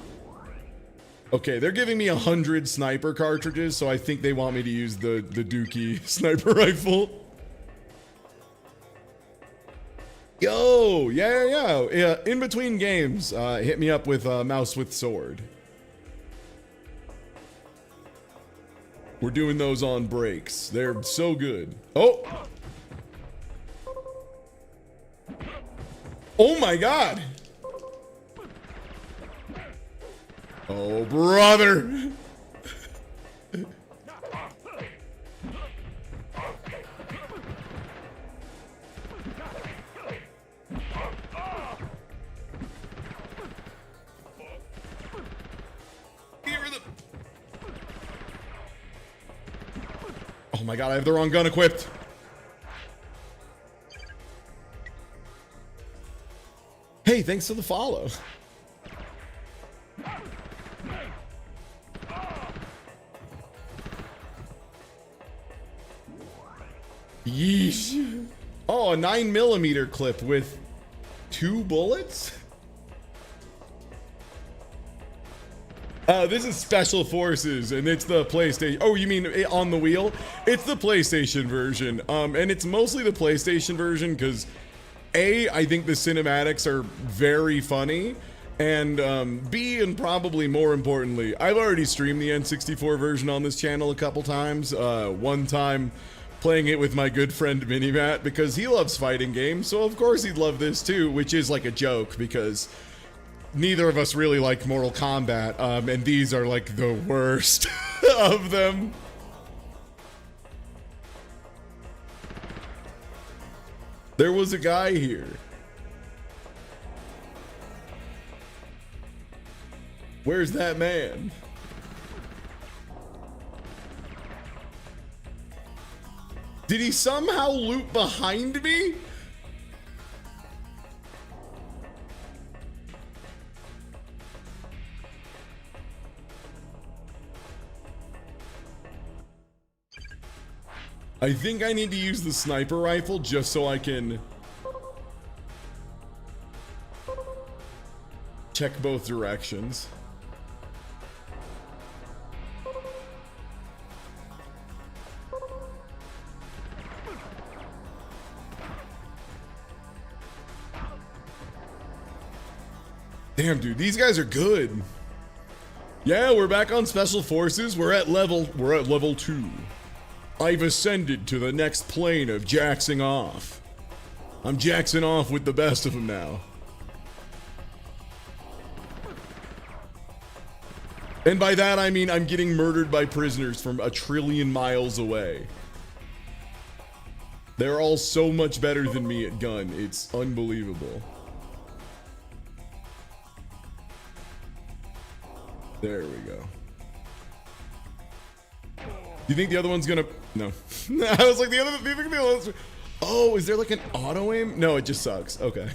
Speaker 1: Okay, they're giving me 100 sniper cartridges, so I think they want me to use the Dookie sniper rifle. Yo, yeah. In between games, hit me up with mouse with sword. We're doing those on breaks. They're so good. Oh my God. Oh, brother. Oh my god, I have the wrong gun equipped. Hey, thanks for the follow. Yeesh. Oh, a 9mm clip with 2 bullets? This is Special Forces, and it's the PlayStation. Oh, you mean on the wheel? It's the PlayStation version. And it's mostly the PlayStation version because A, I think the cinematics are very funny, and B, and probably more importantly, I've already streamed the N64 version on this channel a couple times. One time playing it with my good friend Minimat because he loves fighting games, so of course he'd love this too, which is like a joke because neither of us really like Mortal Kombat, and these are like the worst of them. There was a guy here. Where's that man? Did he somehow loop behind me? I think I need to use the sniper rifle just so I can check both directions. Damn, dude, these guys are good. Yeah, we're back on Special Forces. We're at level 2. I've ascended to the next plane of jacksing off. I'm jacksing off with the best of them now. And by that I mean I'm getting murdered by prisoners from 1 trillion miles away. They're all so much better than me at gun. It's unbelievable. There we go. Do you think the other one's gonna... No. I was like, the other... Oh, is there like an auto aim? No, it just sucks. Okay.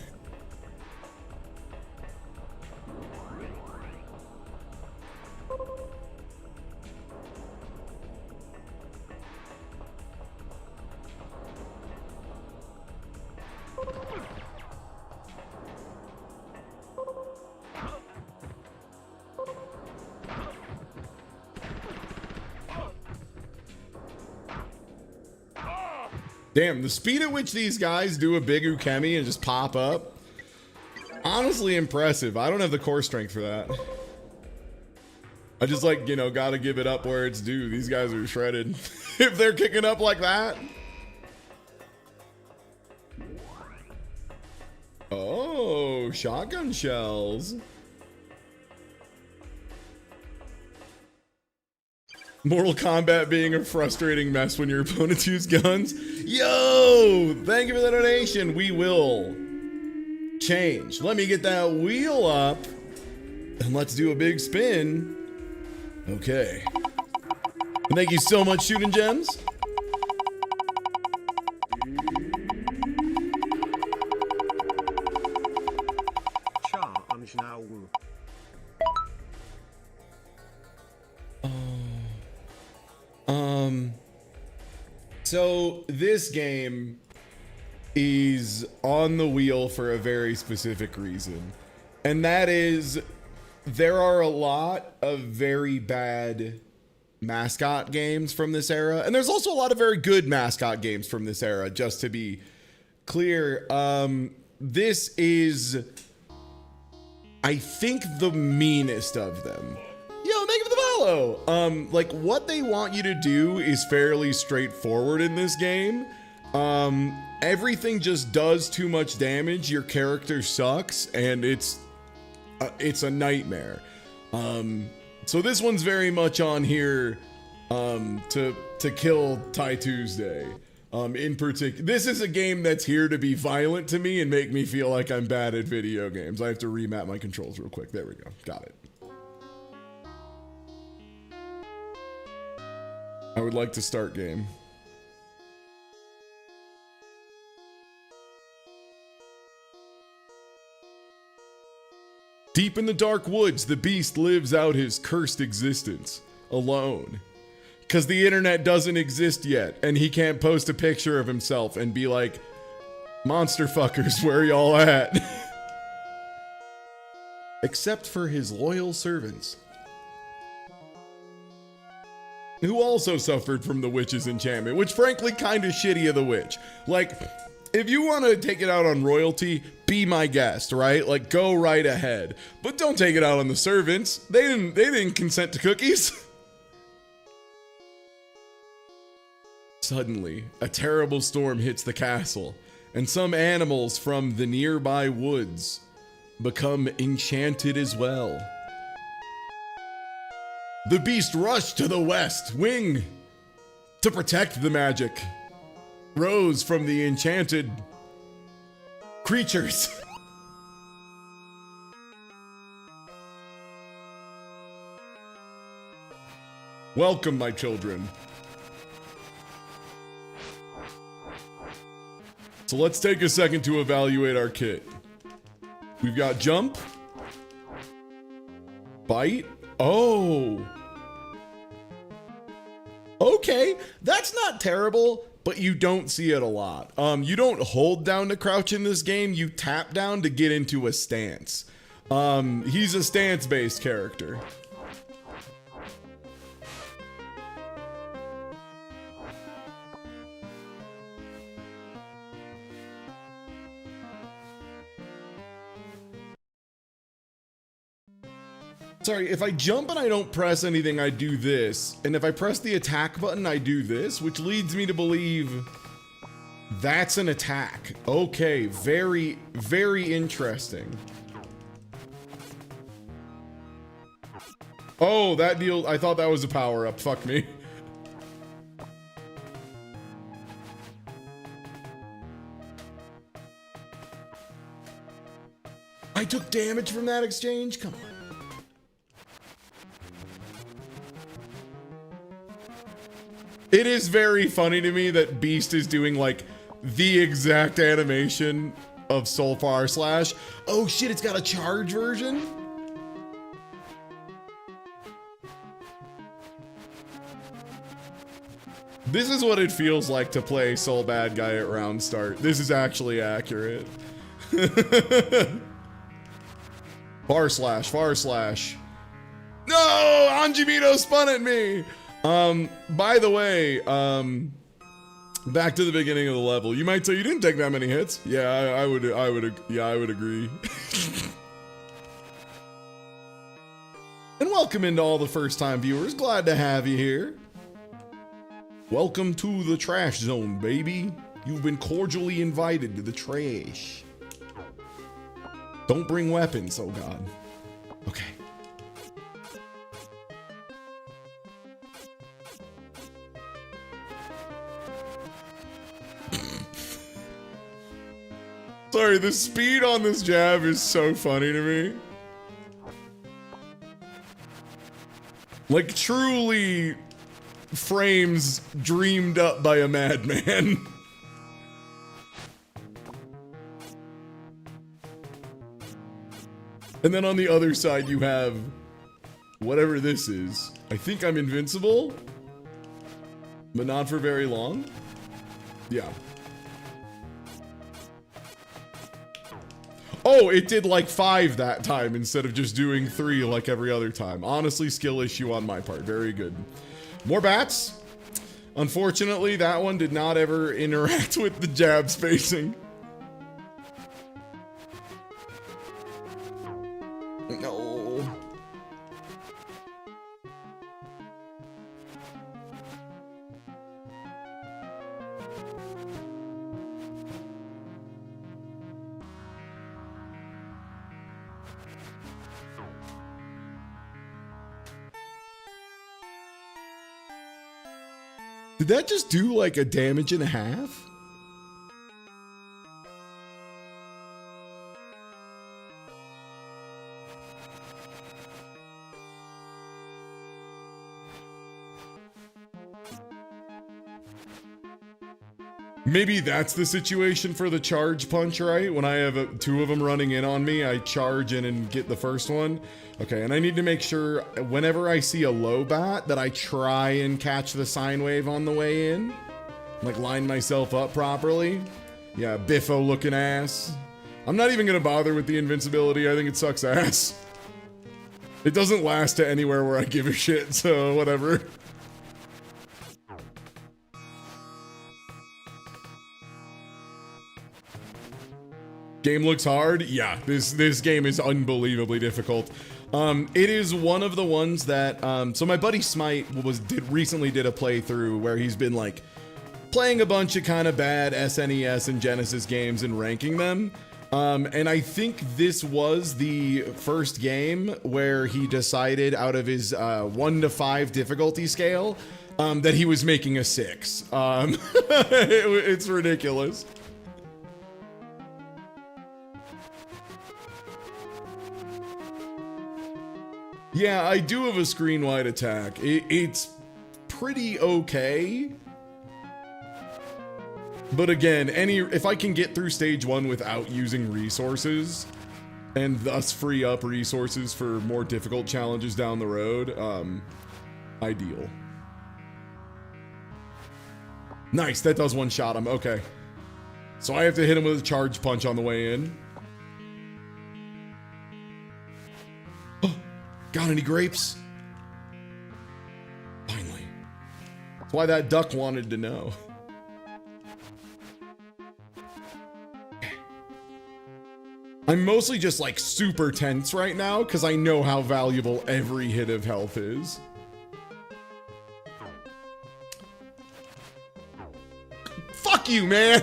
Speaker 1: Damn, the speed at which these guys do a big ukemi and just pop up, honestly impressive. I don't have the core strength for that. I just like, you know, gotta give it up where it's due. These guys are shredded. If they're kicking up like that. Oh, shotgun shells. Mortal Kombat being a frustrating mess when your opponents use guns. Yo, thank you for the donation. We will change. Let me get that wheel up and let's do a big spin. Okay. Thank you so much, Shooting Gems. So this game is on the wheel for a very specific reason, and that is there are a lot of very bad mascot games from this era, and there's also a lot of very good mascot games from this era, just to be clear. This is, I think, the meanest of them. Yo, thank you for the follow. Like, what they want you to do is fairly straightforward in this game. Everything just does too much damage. Your character sucks, and it's a nightmare. So this one's very much on here to kill Ty Tuesday. In particular, this is a game that's here to be violent to me and make me feel like I'm bad at video games. I have to remap my controls real quick. There we go. Got it. I would like to start game. Deep in the dark woods, the beast lives out his cursed existence alone. Because the internet doesn't exist yet, and he can't post a picture of himself and be like, monster fuckers, where y'all at? Except for his loyal servants, who also suffered from the witch's enchantment, which frankly kind of shitty of the witch. Like, if you want to take it out on royalty, be my guest, right? Like, go right ahead. But don't take it out on the servants. They didn't consent to cookies. Suddenly, a terrible storm hits the castle, and some animals from the nearby woods become enchanted as well. The beast rushed to the west wing to protect the magic. Rose from the enchanted creatures. Welcome, my children. So let's take a second to evaluate our kit. We've got jump, bite. Oh. Okay, that's not terrible, but you don't see it a lot. You don't hold down to crouch in this game, you tap down to get into a stance. He's a stance-based character. Sorry, if I jump and I don't press anything, I do this. And if I press the attack button, I do this, which leads me to believe that's an attack. Okay, very, very interesting. Oh, that deal, I thought that was a power-up. Fuck me. I took damage from that exchange? Come on. It is very funny to me that Beast is doing like the exact animation of Soulfire Slash. Oh shit, it's got a charge version? This is what it feels like to play Soul Bad Guy at round start. This is actually accurate. Far slash, far slash. No! Anjimito spun at me! By the way, back to the beginning of the level. You might say you didn't take that many hits. Yeah, I would agree. And welcome into all the first-time viewers. Glad to have you here. Welcome to the trash zone, baby. You've been cordially invited to the trash. Don't bring weapons, oh god. Okay. Sorry, the speed on this jab is so funny to me. Like, truly frames dreamed up by a madman. And then on the other side you have whatever this is. I think I'm invincible, but not for very long. Yeah. Oh, it did like 5 that time instead of just doing 3 like every other time. Honestly, skill issue on my part. Very good. More bats. Unfortunately, that one did not ever interact with the jab spacing. No. Did that just do like a damage and a half? Maybe that's the situation for the charge punch, right? When I have two of them running in on me, I charge in and get the first one. Okay, and I need to make sure whenever I see a low bat that I try and catch the sine wave on the way in. Like line myself up properly. Yeah, biffo looking ass. I'm not even gonna bother with the invincibility. I think it sucks ass. It doesn't last to anywhere where I give a shit, so whatever. Game looks hard. Yeah, this game is unbelievably difficult. It is one of the ones that so my buddy Smite recently did a playthrough where he's been like playing a bunch of kind of bad SNES and Genesis games and ranking them. And I think this was the first game where he decided out of his 1 to 5 difficulty scale that he was making a 6. It's ridiculous. Yeah, I do have a screen-wide attack. It's pretty okay. But again, if I can get through stage 1 without using resources, and thus free up resources for more difficult challenges down the road, ideal. Nice, that does one-shot him, okay. So I have to hit him with a charge punch on the way in. Got any grapes? Finally. That's why that duck wanted to know. I'm mostly just like super tense right now because I know how valuable every hit of health is. Fuck you, man!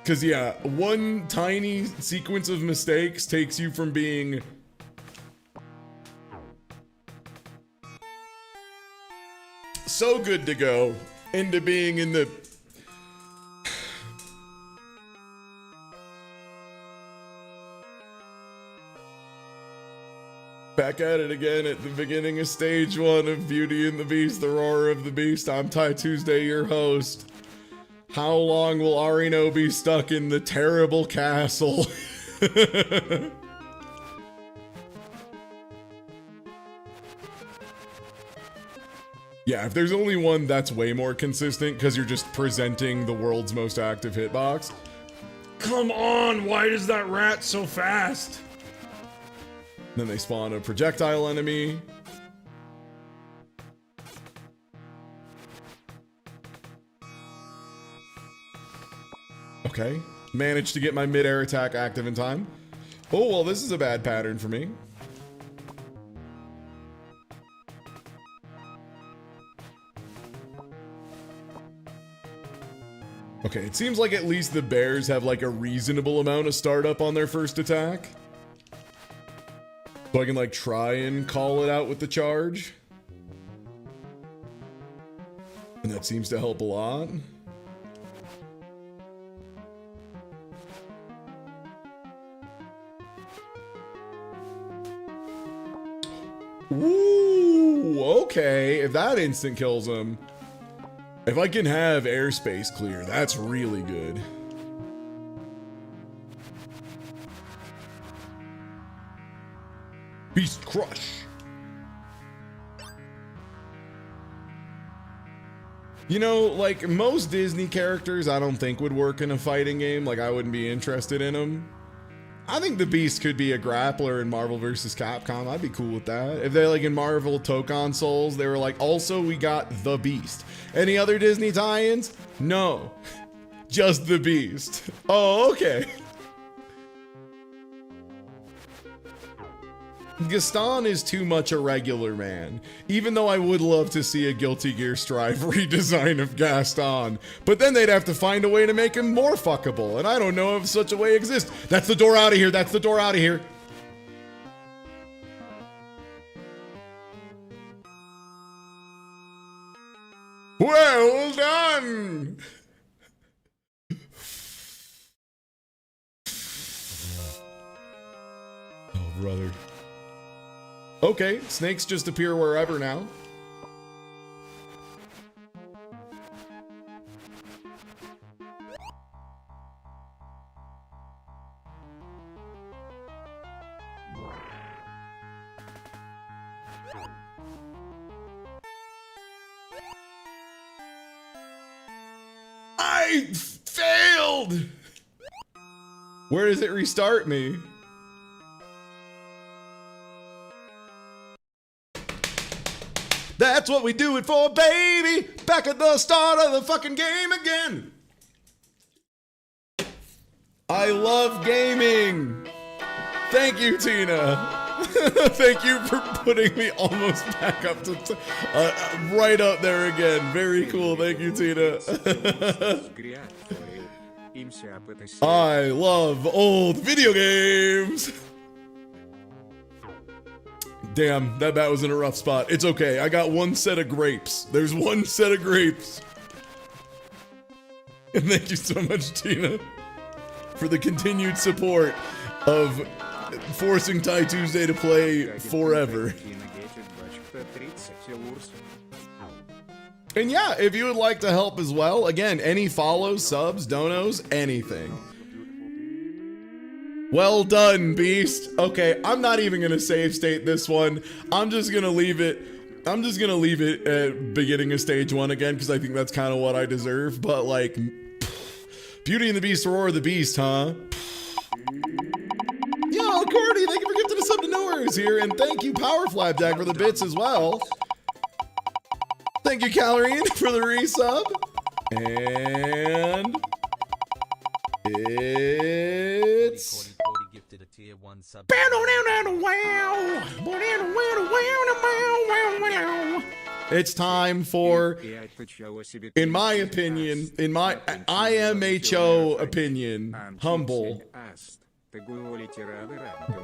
Speaker 1: Because, yeah, one tiny sequence of mistakes takes you from being so good to go into being in the... Back at it again at the beginning of stage 1 of Beauty and the Beast, the Roar of the Beast. I'm Ty Tuesday, your host. How long will Arino be stuck in the terrible castle? Yeah, if there's only one, that's way more consistent because you're just presenting the world's most active hitbox. Come on, why is that rat so fast? Then they spawn a projectile enemy. Okay, managed to get my mid-air attack active in time. Oh, well, this is a bad pattern for me. Okay, it seems like at least the bears have like a reasonable amount of startup on their first attack. So I can like try and call it out with the charge. And that seems to help a lot. Ooh, okay. If that instant kills him. If I can have airspace clear, that's really good. Beast Crush. You know, like most Disney characters I don't think would work in a fighting game. Like I wouldn't be interested in them. I think the Beast could be a grappler in Marvel vs. Capcom. I'd be cool with that. If they like in Marvel Tokon Souls, they were like, also we got the Beast. Any other Disney tie-ins? No. Just the Beast. Oh, okay. Gaston is too much a regular man, even though I would love to see a Guilty Gear Strive redesign of Gaston, but then they'd have to find a way to make him more fuckable, and I don't know if such a way exists. That's the door out of here, that's the door out of here. Well done! Oh, brother. Okay, snakes just appear wherever now. I failed! Where does it restart me? That's what we do it for, baby! Back at the start of the fucking game again! I love gaming! Thank you, Tina! Thank you for putting me almost back up to right up there again. Very cool. Thank you, Tina. I love old video games. Damn, that bat was in a rough spot. It's okay. I got one set of grapes. There's one set of grapes. And thank you so much, Tina, for the continued support of forcing Ty Tuesday to play forever. And yeah, if you would like to help as well, again, any follows, subs, donos, anything. Well done, Beast. Okay, I'm not even gonna save state this one. I'm just gonna leave it at beginning of stage 1 again, because I think that's kind of what I deserve. But like, Beauty and the Beast, Roar of the Beast, huh? Yo, Cordy, thank you for gifting a sub to Nowhere's here, and thank you, Power Flapjack, for the bits as well. Thank you, Calorine, for the resub. And it's
Speaker 2: gifted a tier 1 sub.
Speaker 1: It's time for, in my opinion, in my IMHO opinion, humble.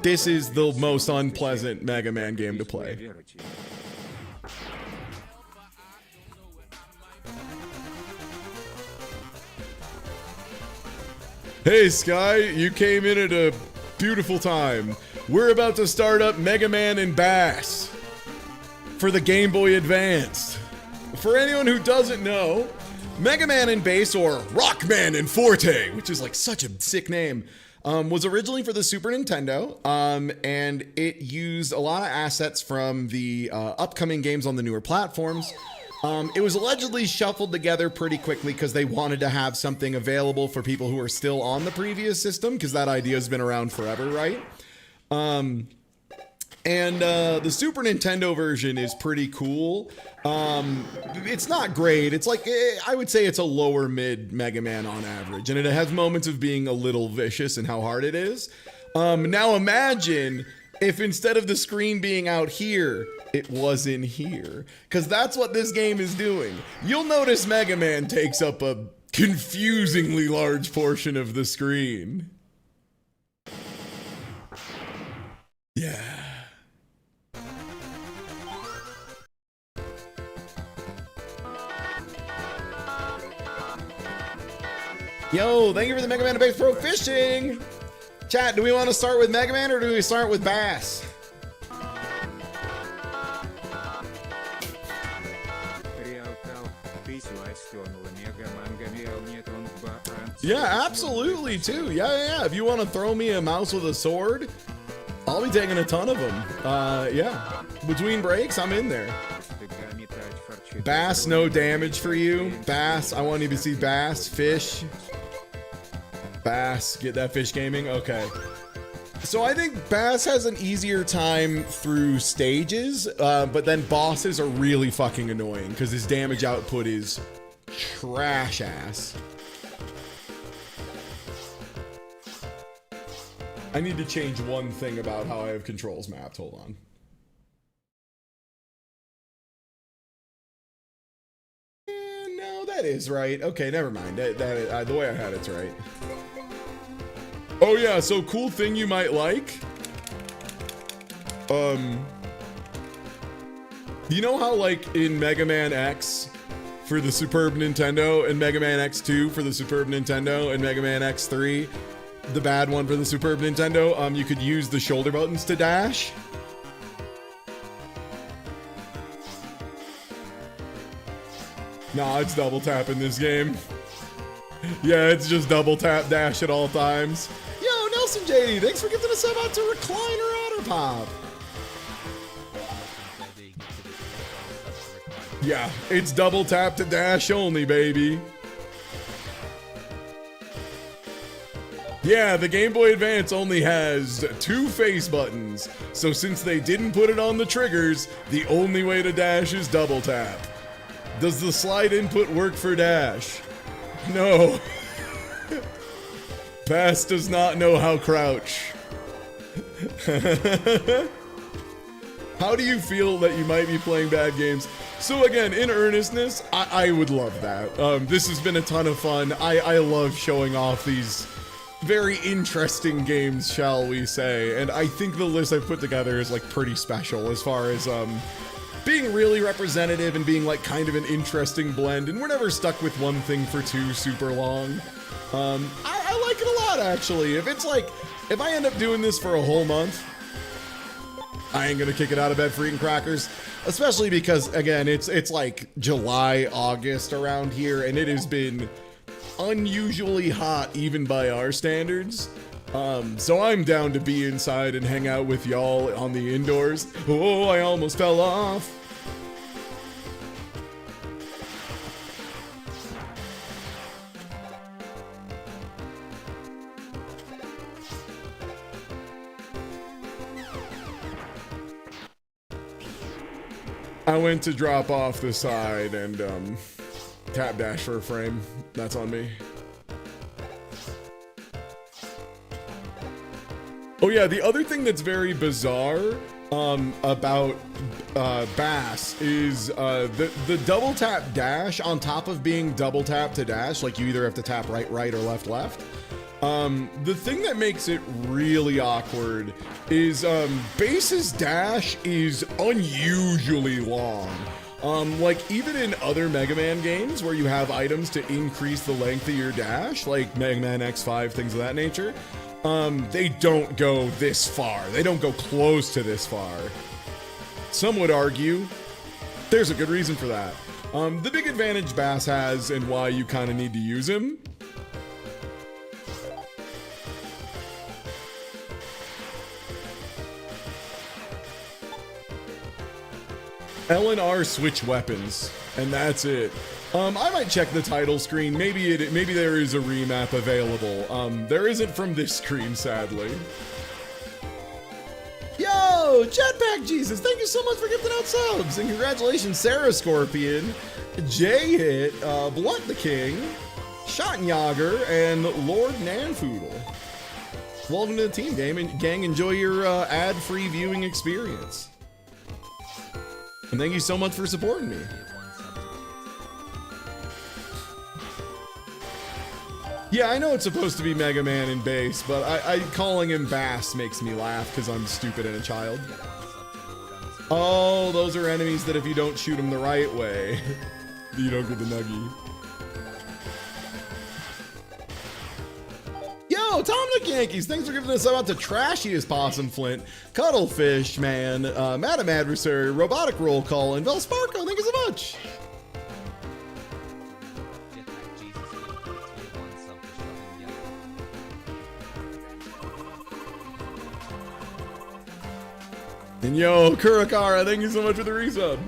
Speaker 1: This is the most unpleasant Mega Man game to play. Hey Sky, you came in at a beautiful time. We're about to start up Mega Man and Bass for the Game Boy Advance. For anyone who doesn't know, Mega Man and Bass, or Rockman and Forte, which is like such a sick name, was originally for the Super Nintendo, and it used a lot of assets from the upcoming games on the newer platforms. It was allegedly shuffled together pretty quickly because they wanted to have something available for people who are still on the previous system, because that idea has been around forever, right? The Super Nintendo version is pretty cool. It's not great. It's like, I would say it's a lower mid Mega Man on average, and it has moments of being a little vicious in how hard it is. Now imagine if instead of the screen being out here, it was in here, because that's what this game is doing. You'll notice Mega Man takes up a confusingly large portion of the screen. Yeah. Yo, thank you for the Mega Man and Bass Pro Fishing. Chat, do we want to start with Mega Man or do we start with Bass? Yeah, absolutely too. Yeah. If you want to throw me a mouse with a sword, I'll be taking a ton of them. Yeah. Between breaks, I'm in there. Bass, no damage for you. Bass, I want you to see Bass. Fish. Bass, get that fish gaming? Okay. So I think Bass has an easier time through stages, but then bosses are really fucking annoying because his damage output is trash ass. I need to change one thing about how I have controls mapped. Hold on. No, that is right. Okay, never mind. The way I had it's right. Oh yeah, so cool thing you might like. You know how like in Mega Man X for the Superb Nintendo and Mega Man X2 for the Superb Nintendo and Mega Man X3, the bad one for the Superb Nintendo, you could use the shoulder buttons to dash. Nah, it's double tap in this game. Yeah, it's just double tap dash at all times. Yo, Nelson JD, thanks for giving us sub out to Recliner Otter Pop. Yeah, it's double tap to dash only, baby. Yeah, the Game Boy Advance only has 2 face buttons, so since they didn't put it on the triggers, the only way to dash is double tap. Does the slide input work for dash? No. Bass does not know how crouch. How do you feel that you might be playing bad games? So again, in earnestness, I would love that. This has been a ton of fun. I love showing off these very interesting games, shall we say. And I think the list I've put together is like pretty special as far as being really representative and being like kind of an interesting blend. And we're never stuck with one thing for too super long. I like it a lot, actually. If it's like, if I end up doing this for a whole month, I ain't gonna kick it out of bed for eating crackers. Especially because, again, it's like July, August around here, and it has been unusually hot even by our standards. So I'm down to be inside and hang out with y'all on the indoors. Oh, I almost fell off. I went to drop off the side and tap dash for a frame. That's on me. Oh yeah, the other thing that's very bizarre about Bass is the double tap dash on top of being double tap to dash, like you either have to tap right, right, or left, left. The thing that makes it really awkward is Bass's dash is unusually long. Like even in other Mega Man games where you have items to increase the length of your dash, like Mega Man X5, things of that nature, they don't go this far. They don't go close to this far. Some would argue there's a good reason for that. The big advantage Bass has and why you kind of need to use him L and R switch weapons, and that's it. I might check the title screen. Maybe there is a remap available. There isn't from this screen, sadly. Yo, Jetpack Jesus, thank you so much for gifting out subs, and congratulations, Sarah Scorpion, J Hit, Blunt the King, Schottenjager, and Lord Nanfoodle. Welcome to the team, gang. Enjoy your ad-free viewing experience. And thank you so much for supporting me. Yeah, I know it's supposed to be Mega Man and Bass, but I calling him Bass makes me laugh because I'm stupid and a child. Oh, those are enemies that if you don't shoot them the right way, you don't get the nuggie. Yo, Dominic Yankees, thanks for giving us out to Trashiest Possum Flint, Cuddlefish Man, Madam Adversary, Robotic Roll Call, and Velsparko, thank you so much. And yo, Kurakara, thank you so much for the resub.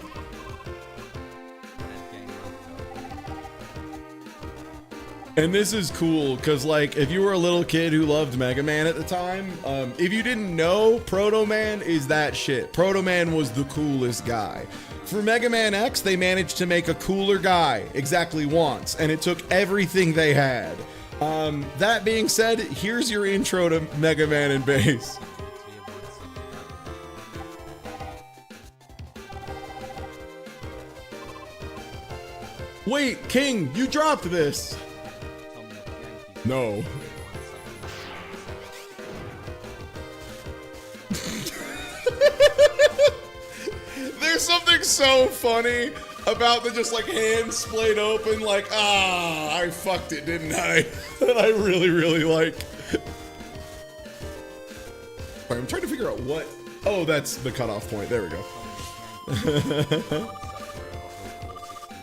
Speaker 1: And this is cool, because, like, if you were a little kid who loved Mega Man at the time, if you didn't know, Proto Man is that shit. Proto Man was the coolest guy. For Mega Man X, they managed to make a cooler guy exactly once, and it took everything they had. That being said, here's your intro to Mega Man and Bass. Wait, King, you dropped this. No. There's something so funny about the just like hands splayed open, like, I fucked it, didn't I? That I really, really like. Alright, I'm trying to figure out what. Oh, that's the cutoff point. There we go.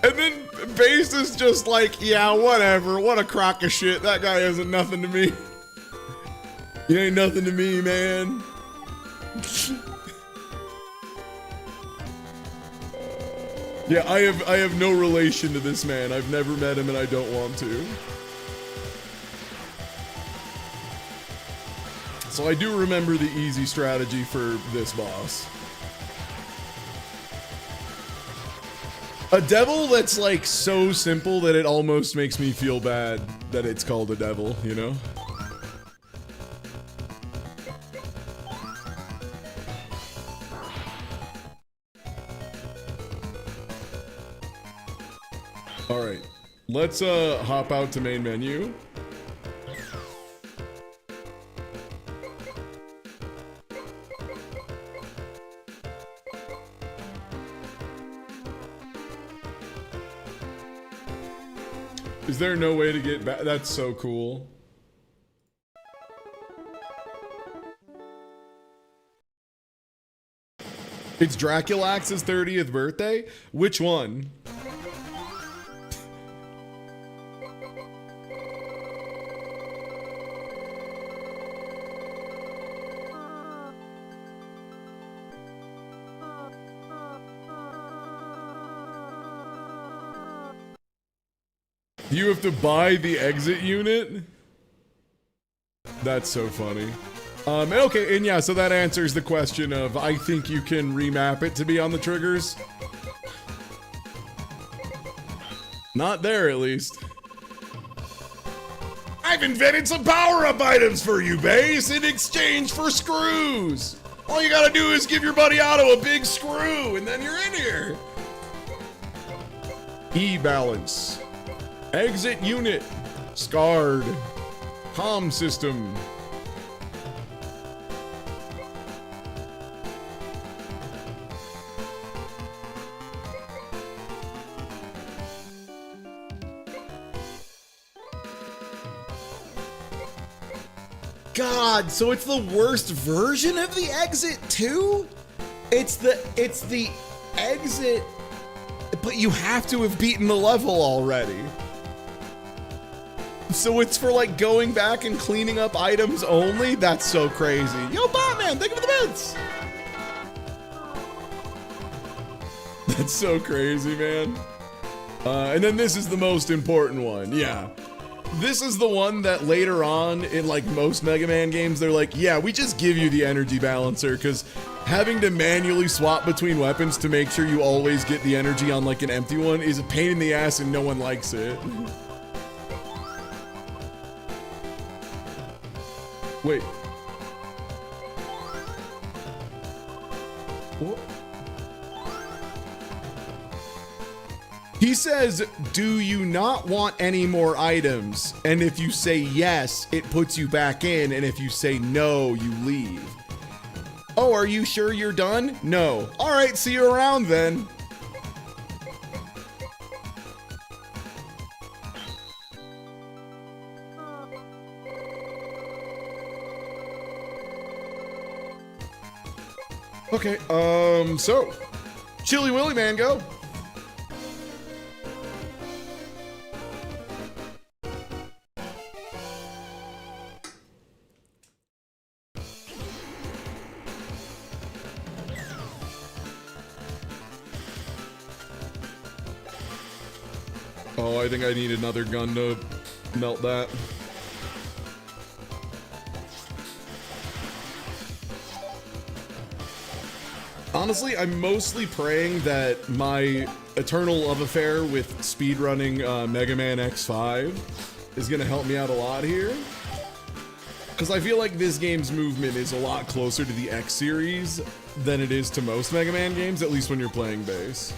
Speaker 1: And then Base is just like, yeah, whatever. What a crock of shit. That guy isn't nothing to me. He ain't nothing to me, man. Yeah, I have no relation to this man. I've never met him and I don't want to. So I do remember the easy strategy for this boss. A devil that's like so simple that it almost makes me feel bad that it's called a devil, you know? Alright, let's hop out to main menu. Is there no way to get back? That's so cool. It's Draculax's 30th birthday? Which one? You have to buy the exit unit? That's so funny. Okay, and yeah, so that answers the question of, I think you can remap it to be on the triggers. Not there, at least. I've invented some power-up items for you, Base, in exchange for screws. All you gotta do is give your buddy Otto a big screw, and then you're in here. E-balance. Exit unit. Scarred. Comm system. God, so it's the worst version of the exit too? It's the exit, but you have to have beaten the level already. So it's for like going back and cleaning up items only? That's so crazy. Yo, Batman, thank you for the bits! That's so crazy, man. And then this is the most important one, yeah. This is the one that later on in like most Mega Man games, they're like, yeah, we just give you the energy balancer because having to manually swap between weapons to make sure you always get the energy on like an empty one is a pain in the ass and no one likes it. Wait. What? He says, do you not want any more items? And if you say yes, it puts you back in. And if you say no, you leave. Oh, are you sure you're done? No. All right, see you around then. Okay, so Chili Willy Man, go. Oh, I think I need another gun to melt that. Honestly, I'm mostly praying that my eternal love affair with speedrunning Mega Man X5 is going to help me out a lot here. Because I feel like this game's movement is a lot closer to the X series than it is to most Mega Man games, at least when you're playing base.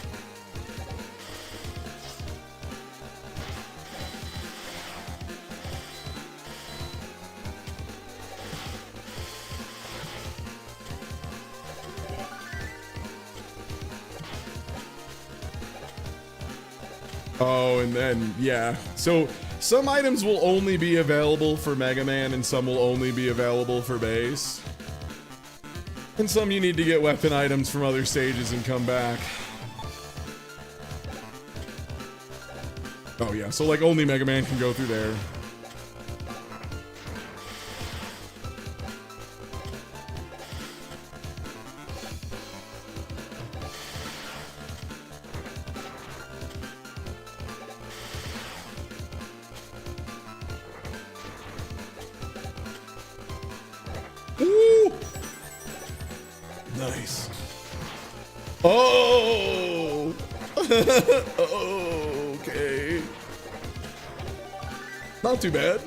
Speaker 1: Oh, and then, yeah. So, some items will only be available for Mega Man, and some will only be available for base. And some you need to get weapon items from other stages and come back. Oh yeah, so like only Mega Man can go through there. Ooh! Nice. Oh! Okay. Not too bad.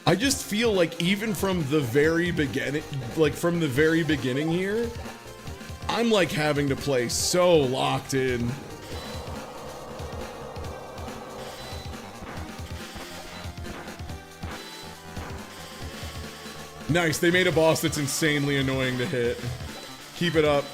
Speaker 1: I just feel like even from the very beginning, here, I'm like having to play so locked in. Nice, they made a boss that's insanely annoying to hit. Keep it up.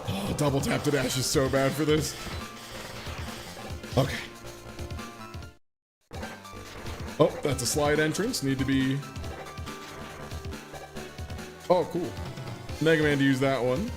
Speaker 1: Oh, double tap to dash is so bad for this. Okay. Oh, that's a slide entrance. Need to be... Oh, cool. Mega Man to use that one.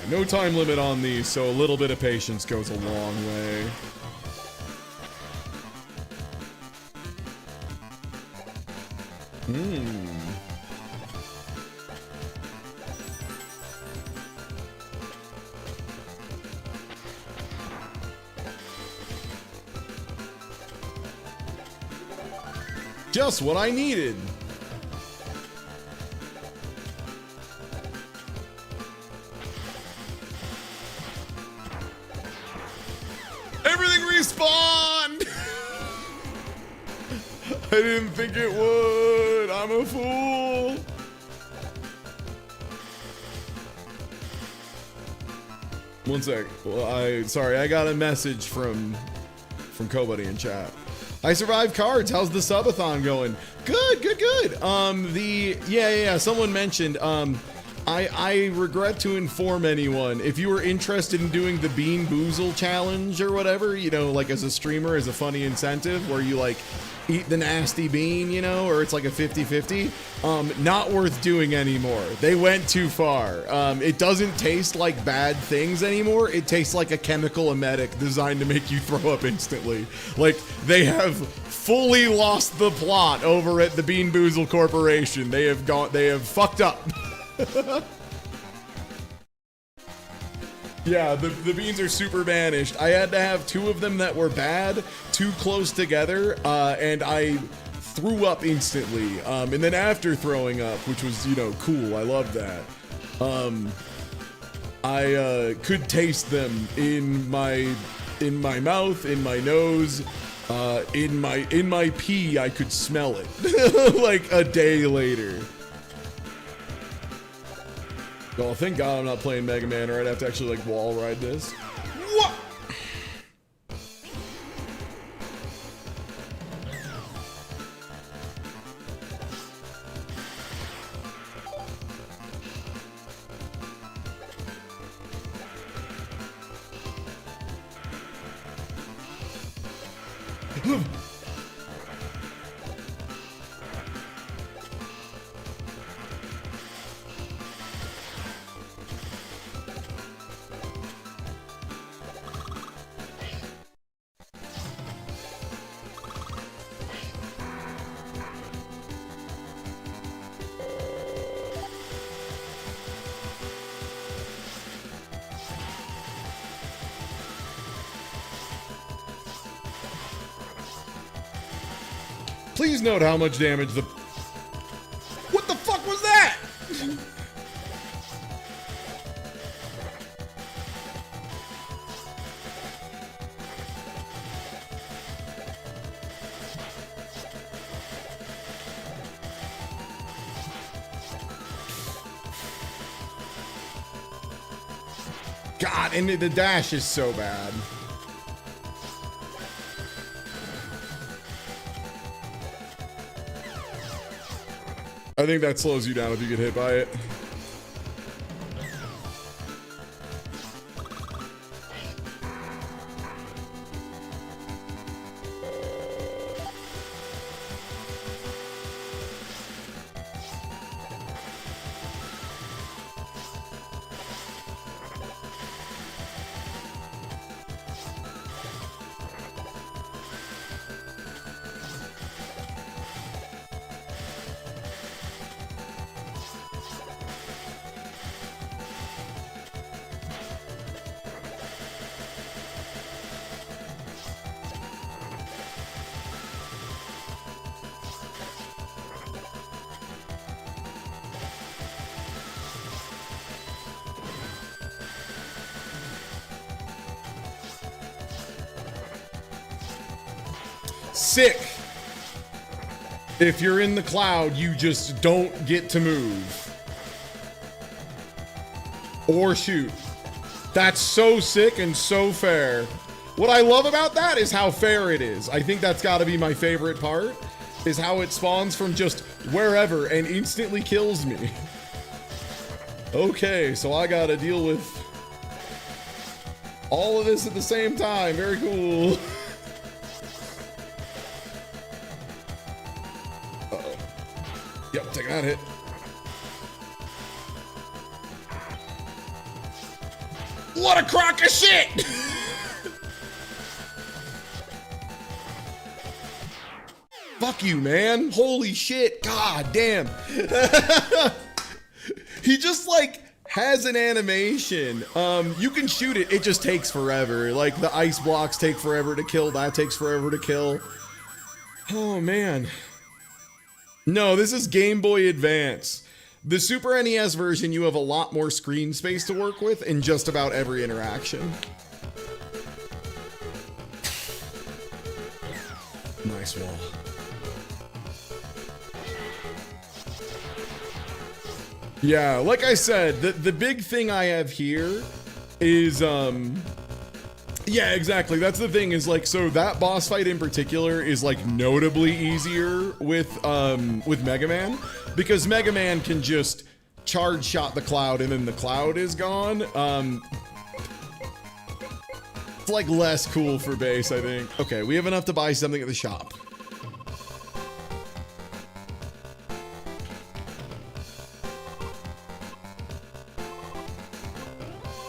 Speaker 1: No time limit on these, so a little bit of patience goes a long way. Just what I needed. Everything respawned! I didn't think it would. I'm a fool. One sec. Well, sorry, I got a message from Kombat in chat. I survived cards. How's the subathon going? Good, good, good. Yeah. Someone mentioned, I regret to inform anyone, if you were interested in doing the Bean Boozle challenge or whatever, you know, like as a streamer, as a funny incentive where you like eat the nasty bean, you know, or it's like a 50-50, not worth doing anymore. They went too far. It doesn't taste like bad things anymore. It tastes like a chemical emetic designed to make you throw up instantly. Like, they have fully lost the plot over at the Bean Boozle Corporation. They have fucked up. Yeah, the beans are super banished. I had to have 2 of them that were bad, too close together, and I threw up instantly. And then after throwing up, which was, you know, cool, I loved that. I could taste them in my mouth, in my nose, in my pee. I could smell it like a day later. Oh, thank God I'm not playing Mega Man, or I'd have to actually, like, wall ride this. What? Please note how much damage the... What the fuck was that? God, and the dash is so bad. I think that slows you down if you get hit by it. Sick. If you're in the cloud, you just don't get to move. Or shoot. That's so sick and so fair. What I love about that is how fair it is. I think that's got to be my favorite part, is how it spawns from just wherever and instantly kills me. Okay, so I got to deal with all of this at the same time. Very cool. Yep, taking that hit. What a crock of shit! Fuck you, man. Holy shit. God damn. He just like has an animation. You can shoot it. It just takes forever. Like the ice blocks take forever to kill. That takes forever to kill. Oh, man. No, this is Game Boy Advance. The Super NES version, you have a lot more screen space to work with in just about every interaction. Nice wall. Yeah, like I said, the big thing I have here is, yeah, exactly. That's the thing is like, so that boss fight in particular is like notably easier with Mega Man, because Mega Man can just charge shot the cloud and then the cloud is gone. It's like less cool for base, I think. Okay, we have enough to buy something at the shop.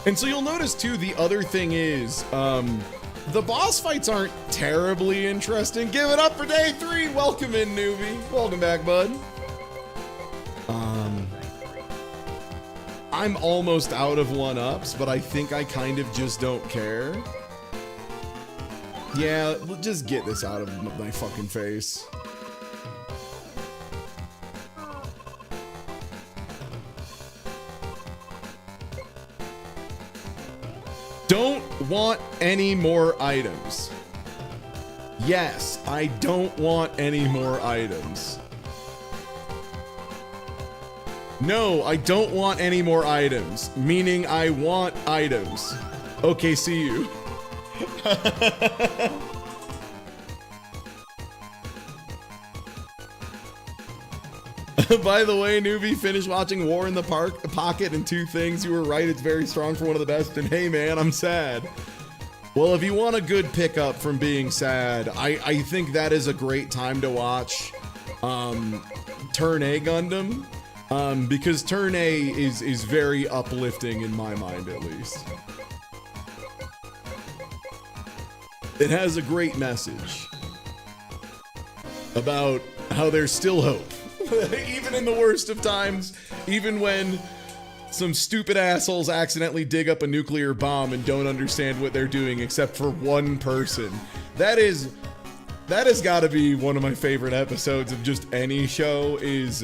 Speaker 1: And so you'll notice too, the other thing is, the boss fights aren't terribly interesting. Give it up for day 3. Welcome in, newbie. Welcome back, bud. I'm almost out of 1-ups, but I think I kind of just don't care. Yeah, just get this out of my fucking face. Don't want any more items. Yes, I don't want any more items. No, I don't want any more items. Meaning I want items. Okay, see you. By the way, newbie, finished watching War in the Pocket and 2 things. You were right, it's very strong for one of the best. And hey man, I'm sad. Well, if you want a good pickup from being sad, I think that is a great time to watch Turn A Gundam. Because Turn A is very uplifting in my mind, at least. It has a great message about how there's still hope. Even in the worst of times, even when some stupid assholes accidentally dig up a nuclear bomb and don't understand what they're doing except for one person. That has got to be one of my favorite episodes of just any show, is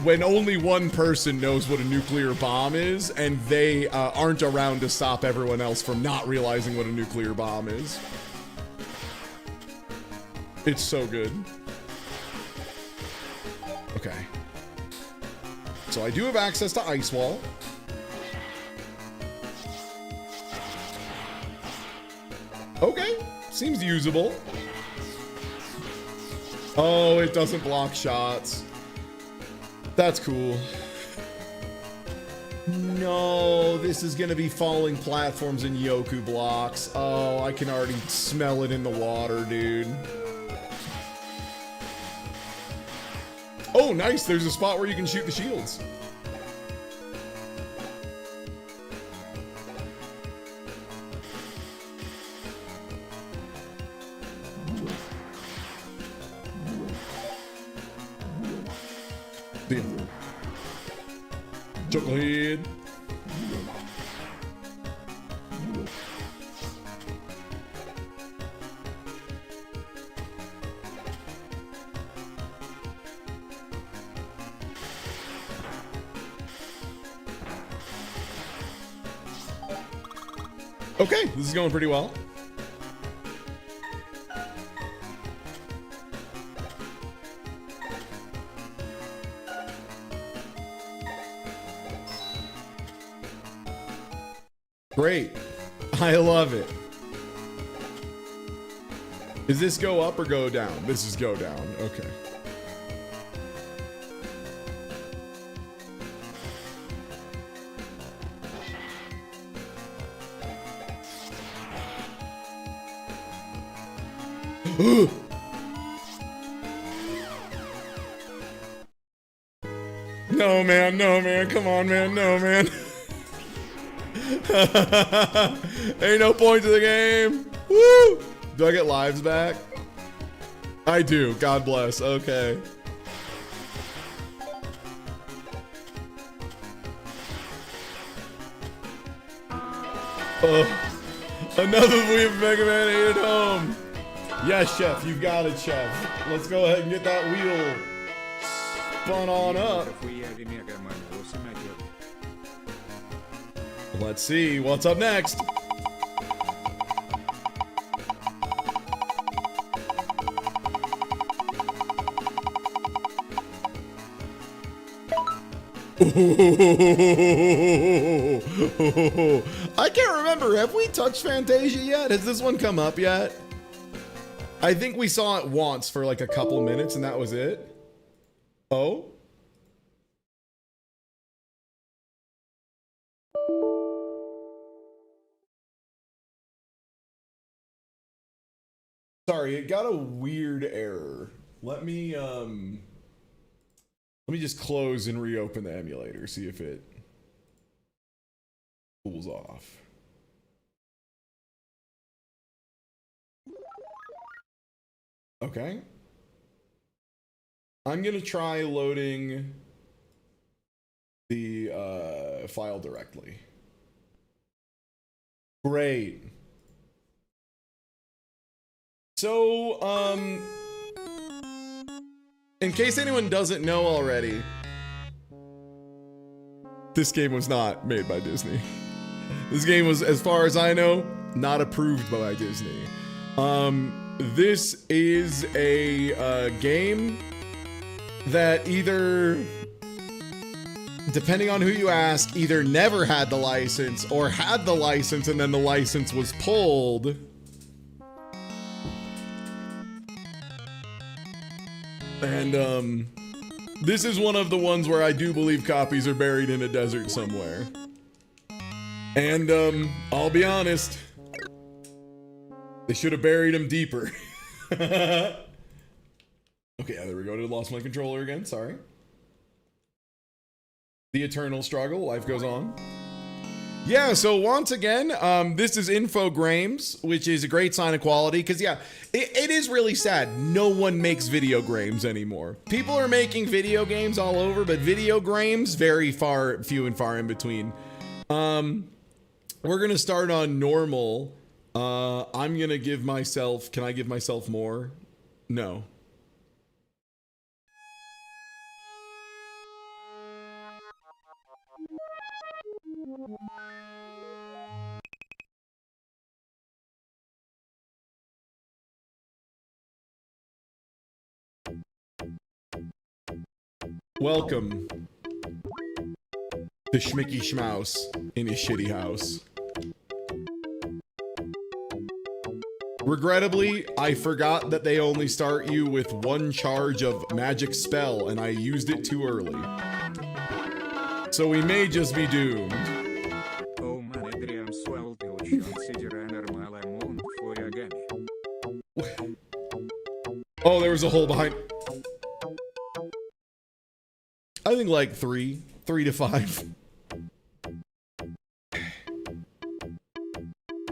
Speaker 1: when only one person knows what a nuclear bomb is and they aren't around to stop everyone else from not realizing what a nuclear bomb is. It's so good. Okay. So I do have access to Ice Wall. Okay, seems usable. Oh, it doesn't block shots. That's cool. No, this is gonna be falling platforms and Yoku blocks. Oh, I can already smell it in the water, dude. Oh, nice. There's a spot where you can shoot the shields. Chocolate. Okay, this is going pretty well. Great. I love it. Does this go up or go down? This is go down. Okay. No, man. No, man. Come on, man. No, man. Ain't no point to the game. Woo! Do I get lives back? I do. God bless. Okay. Another Wii of Mega Man 8 at home. Yes, Chef. You got it, Chef. Let's go ahead and get that wheel spun on up. Let's see what's up next. I can't remember. Have we touched Fantasia yet? Has this one come up yet? I think we saw it once for like a couple minutes and that was it. Oh? Sorry, it got a weird error. Let me just close and reopen the emulator, see if it cools off. Okay. I'm gonna try loading the file directly. Great. So, in case anyone doesn't know already, this game was not made by Disney. This game was, as far as I know, not approved by Disney. This is a game that either, depending on who you ask, either never had the license or had the license and then the license was pulled. And this is one of the ones where I do believe copies are buried in a desert somewhere. And I'll be honest, they should have buried them deeper. Okay, there we go. Lost my controller again. Sorry. The eternal struggle. Life goes on. Yeah, so once again, this is Infogrames, which is a great sign of quality, because yeah, it is really sad. No one makes video games anymore. People are making video games all over, but video games, very few and far in between. We're gonna start on normal. I'm gonna give myself, can I give myself more? No. Welcome to Schmicky Schmaus in his shitty house. Regrettably, I forgot that they only start you with 1 charge of magic spell, and I used it too early. So we may just be doomed. Oh, there was a hole behind. I think like 3 to 5.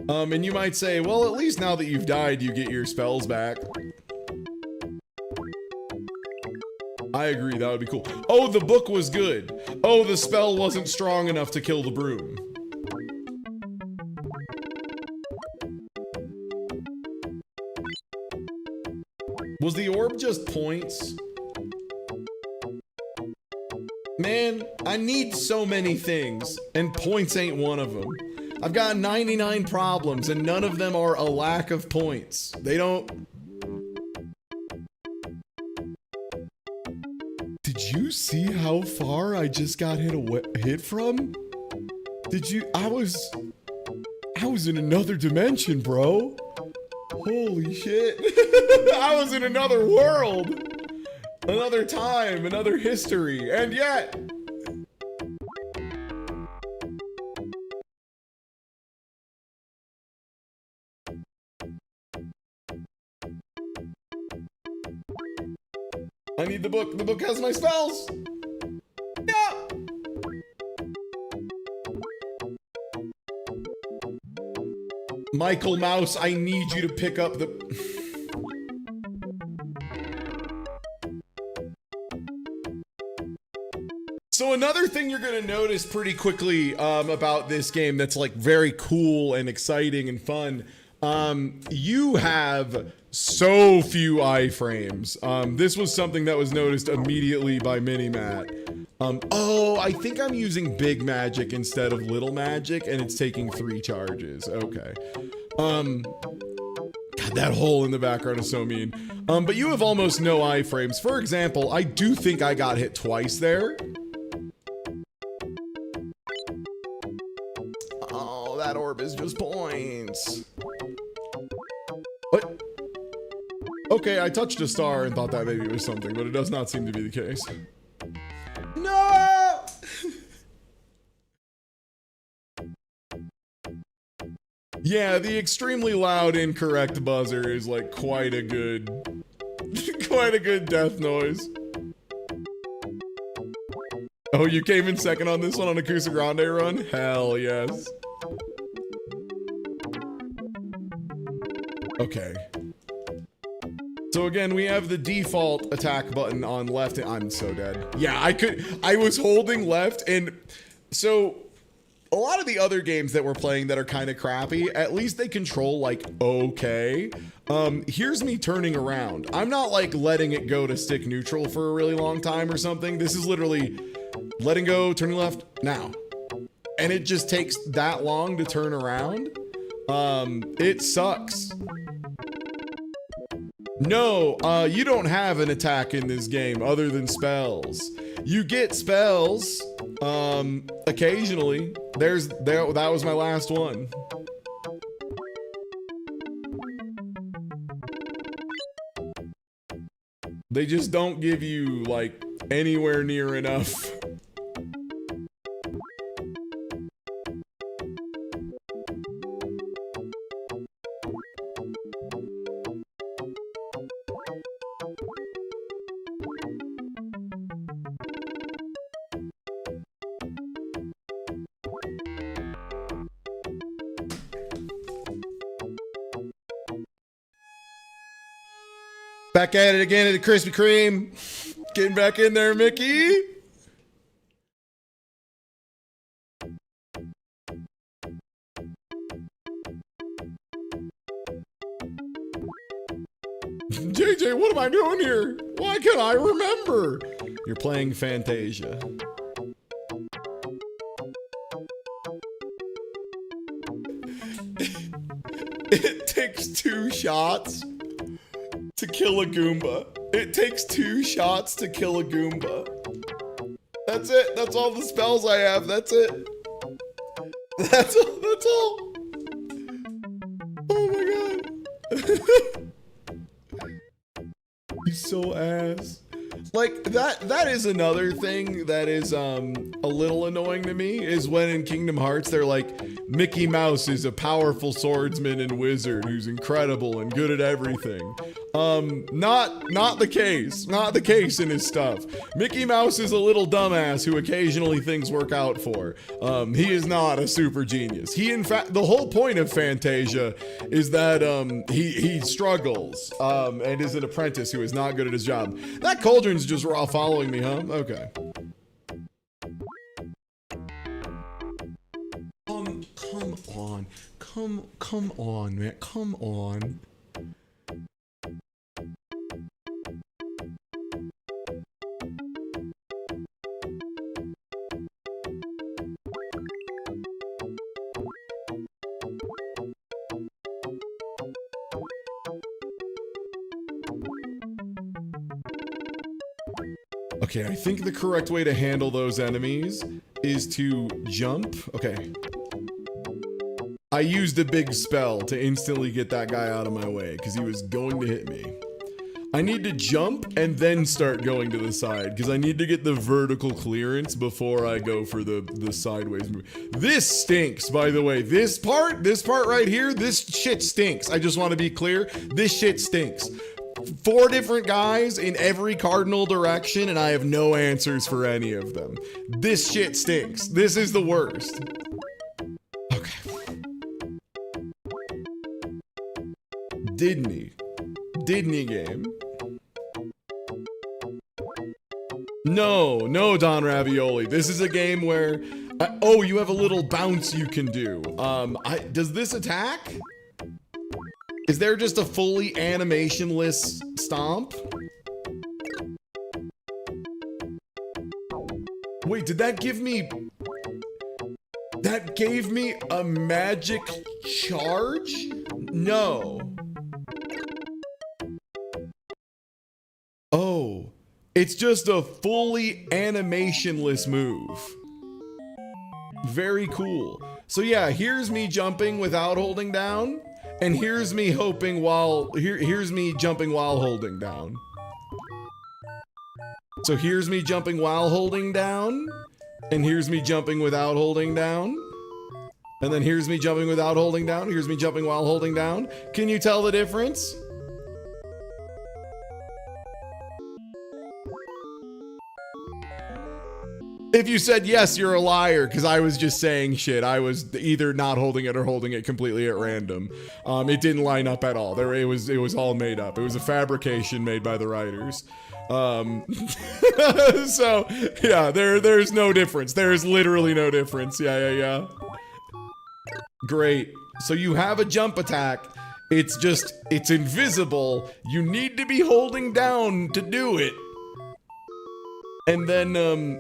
Speaker 1: And you might say, well, at least now that you've died, you get your spells back. I agree, that would be cool. Oh, the book was good. Oh, the spell wasn't strong enough to kill the broom. Was the orb just points? Man, I need so many things, and points ain't one of them. I've got 99 problems, and none of them are a lack of points. They don't... Did you see how far I just got hit from? Did you... I was in another dimension, bro. Holy shit. I was in another world. Another time, another history, and yet... I need the book. The book has my spells. Yeah. Michael Mouse, I need you to pick up the... So another thing you're gonna notice pretty quickly about this game that's like very cool and exciting and fun, you have so few iframes. This was something that was noticed immediately by Minimat. Oh, I think I'm using big magic instead of little magic, and it's taking 3 charges. Okay. God, that hole in the background is so mean. But you have almost no iframes. For example, I do think I got hit twice there. Oh, that orb is just points. What? Okay, I touched a star and thought that maybe it was something, but it does not seem to be the case. No! Yeah, the extremely loud incorrect buzzer is like quite a good death noise. Oh, you came in second on this one on a Cusa Grande run? Hell yes. Okay. So again, we have the default attack button on left. I'm so dead. Yeah, I was holding left, and so a lot of the other games that we're playing that are kind of crappy, at least they control like okay. Here's me turning around. I'm not like letting it go to stick neutral for a really long time or something. This is literally letting go, turning left, now. And it just takes that long to turn around. It sucks. No, you don't have an attack in this game other than spells. You get spells, occasionally. That was my last one. They just don't give you, like, anywhere near enough. Back at it again at the Krispy Kreme. Getting back in there, Mickey. JJ, what am I doing here? Why can't I remember? You're playing Fantasia. It takes 2 shots to kill a Goomba. It takes 2 shots to kill a Goomba. That's it. That's all the spells I have. That's it. That's all. Oh my god. He's so ass. Like, that is another thing that is a little annoying to me, is when in Kingdom Hearts they're like, Mickey Mouse is a powerful swordsman and wizard who's incredible and good at everything. Not the case. Not the case in his stuff. Mickey Mouse is a little dumbass who occasionally things work out for. He is not a super genius. He, in fact, the whole point of Fantasia is that he struggles and is an apprentice who is not good at his job. That cauldron's just raw following me, huh? Okay. Come on, man. Come on. Okay, I think the correct way to handle those enemies is to jump. Okay. I used a big spell to instantly get that guy out of my way because he was going to hit me. I need to jump and then start going to the side because I need to get the vertical clearance before I go for the sideways move. This stinks, by the way. This part right here, this shit stinks. I just want to be clear. This shit stinks. 4 different guys in every cardinal direction, and I have no answers for any of them. This shit stinks. This is the worst. Okay. Disney game. No, Don Ravioli. This is a game where, oh, you have a little bounce you can do. Does this attack? Is there just a fully animationless stomp? Wait, did that give me... That gave me a magic charge? No. Oh, it's just a fully animationless move. Very cool. So yeah, here's me jumping without holding down. And here's me hoping while, here's me jumping while holding down. So here's me jumping while holding down. And here's me jumping without holding down. And then here's me jumping without holding down. Here's me jumping while holding down. Can you tell the difference? If you said yes, you're a liar, because I was just saying shit. I was either not holding it or holding it completely at random. It didn't line up at all. It was all made up. It was a fabrication made by the writers. So yeah, there's no difference. There's literally no difference. Yeah. Great. So you have a jump attack. It's invisible. You need to be holding down to do it. And then,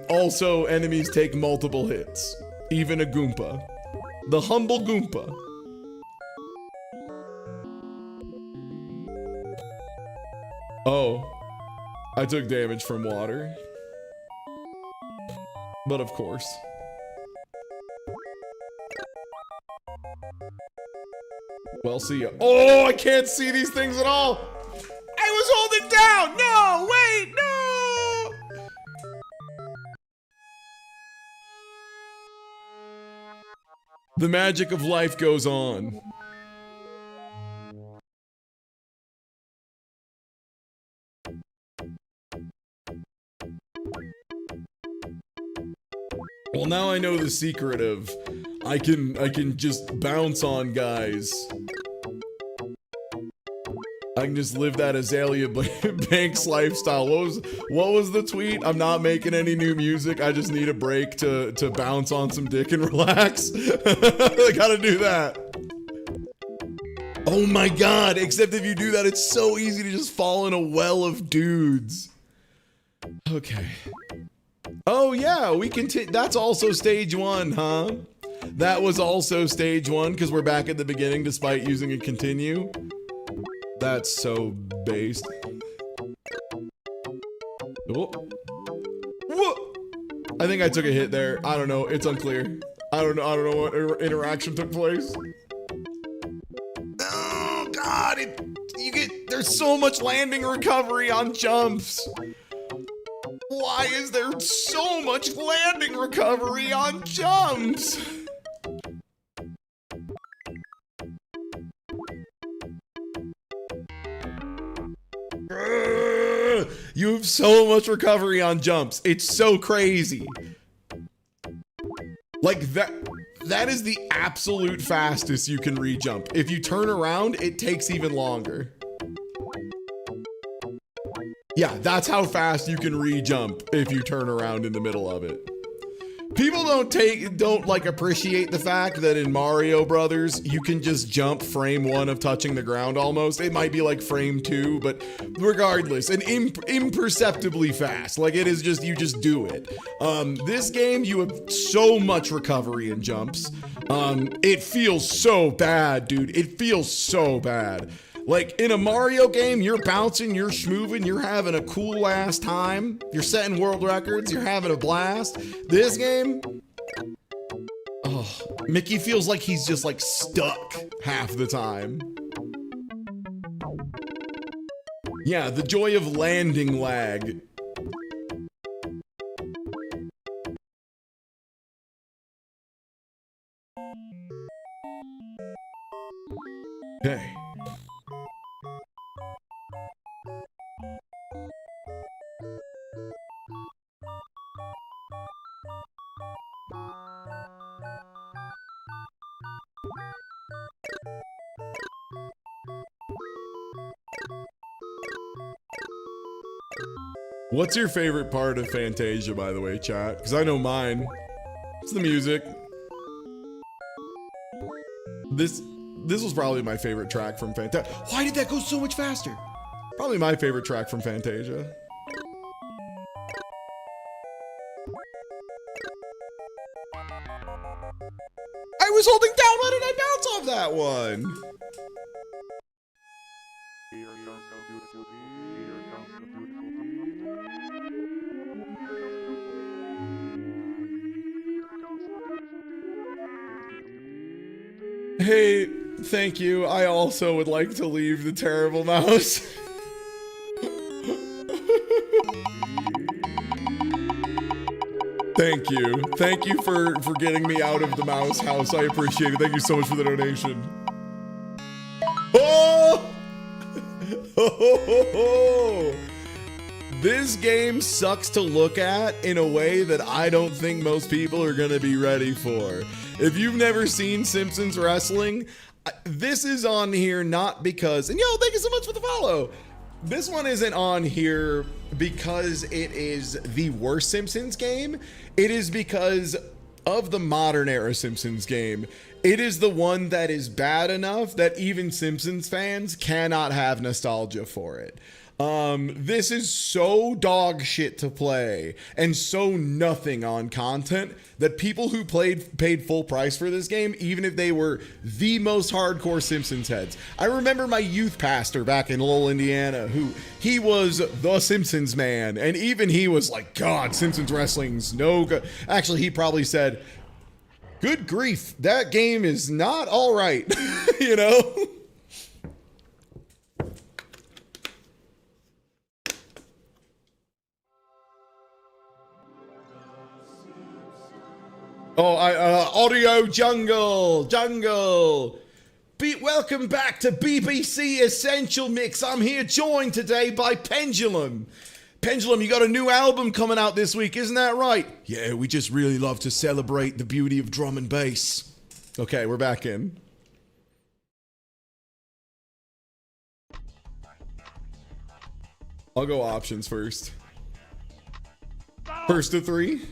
Speaker 1: also, enemies take multiple hits. Even a Goomba. The humble Goomba. Oh. I took damage from water. But of course. Well, see ya. Oh, I can't see these things at all! I was holding down! No! Wait! No! The magic of life goes on. Well, now I know the secret of I can just bounce on guys. I can just live that Azalea Banks lifestyle. What was the tweet? I'm not making any new music. I just need a break to bounce on some dick and relax. I gotta do that. Oh my god, except if you do that, it's so easy to just fall in a well of dudes. Okay. Oh yeah, we can that's also stage 1, huh? That was also stage 1, because we're back at the beginning despite using a continue. That's so based. Oh. Whoa. I think I took a hit there. I don't know. It's unclear. I don't know what interaction took place. Oh, God. God, there's so much landing recovery on jumps. Why is there so much landing recovery on jumps? You have so much recovery on jumps. It's so crazy. Like that is the absolute fastest you can re-jump. If you turn around, it takes even longer. Yeah, that's how fast you can re-jump if you turn around in the middle of it. People don't like appreciate the fact that in Mario Brothers, you can just jump frame 1 of touching the ground almost. It might be like frame 2, but regardless, and imperceptibly fast. Like it is just, you just do it. This game, you have so much recovery in jumps. It feels so bad, dude. It feels so bad. Like in a Mario game, you're bouncing, you're schmooving, you're having a cool ass time. You're setting world records, you're having a blast. This game, oh, Mickey feels like he's just like stuck half the time. Yeah, the joy of landing lag. Okay. What's your favorite part of Fantasia, by the way, chat? Because I know mine. It's the music. This was probably my favorite track from Fantasia. Why did that go so much faster? Probably my favorite track from Fantasia. I was holding down, why did I bounce off that one? Hey, thank you. I also would like to leave the terrible mouse. Thank you. Thank you for getting me out of the mouse house. I appreciate it. Thank you so much for the donation. Oh! This game sucks to look at in a way that I don't think most people are going to be ready for. If you've never seen Simpsons Wrestling, this is on here not because, and yo, thank you so much for the follow. This one isn't on here because it is the worst Simpsons game. It is because of the modern era Simpsons game. It is the one that is bad enough that even Simpsons fans cannot have nostalgia for it. This is so dog shit to play and so nothing on content that people who paid full price for this game, even if they were the most hardcore Simpsons heads. I remember my youth pastor back in Lowell, Indiana, he was the Simpsons man, and even he was like, God, Simpsons Wrestling's no good. Actually, he probably said, good grief, that game is not all right, you know? Oh, Audio Jungle. Welcome back to BBC Essential Mix. I'm here joined today by Pendulum. Pendulum, you got a new album coming out this week, isn't that right? Yeah, we just really love to celebrate the beauty of drum and bass. Okay, we're back in. I'll go options first. First to three.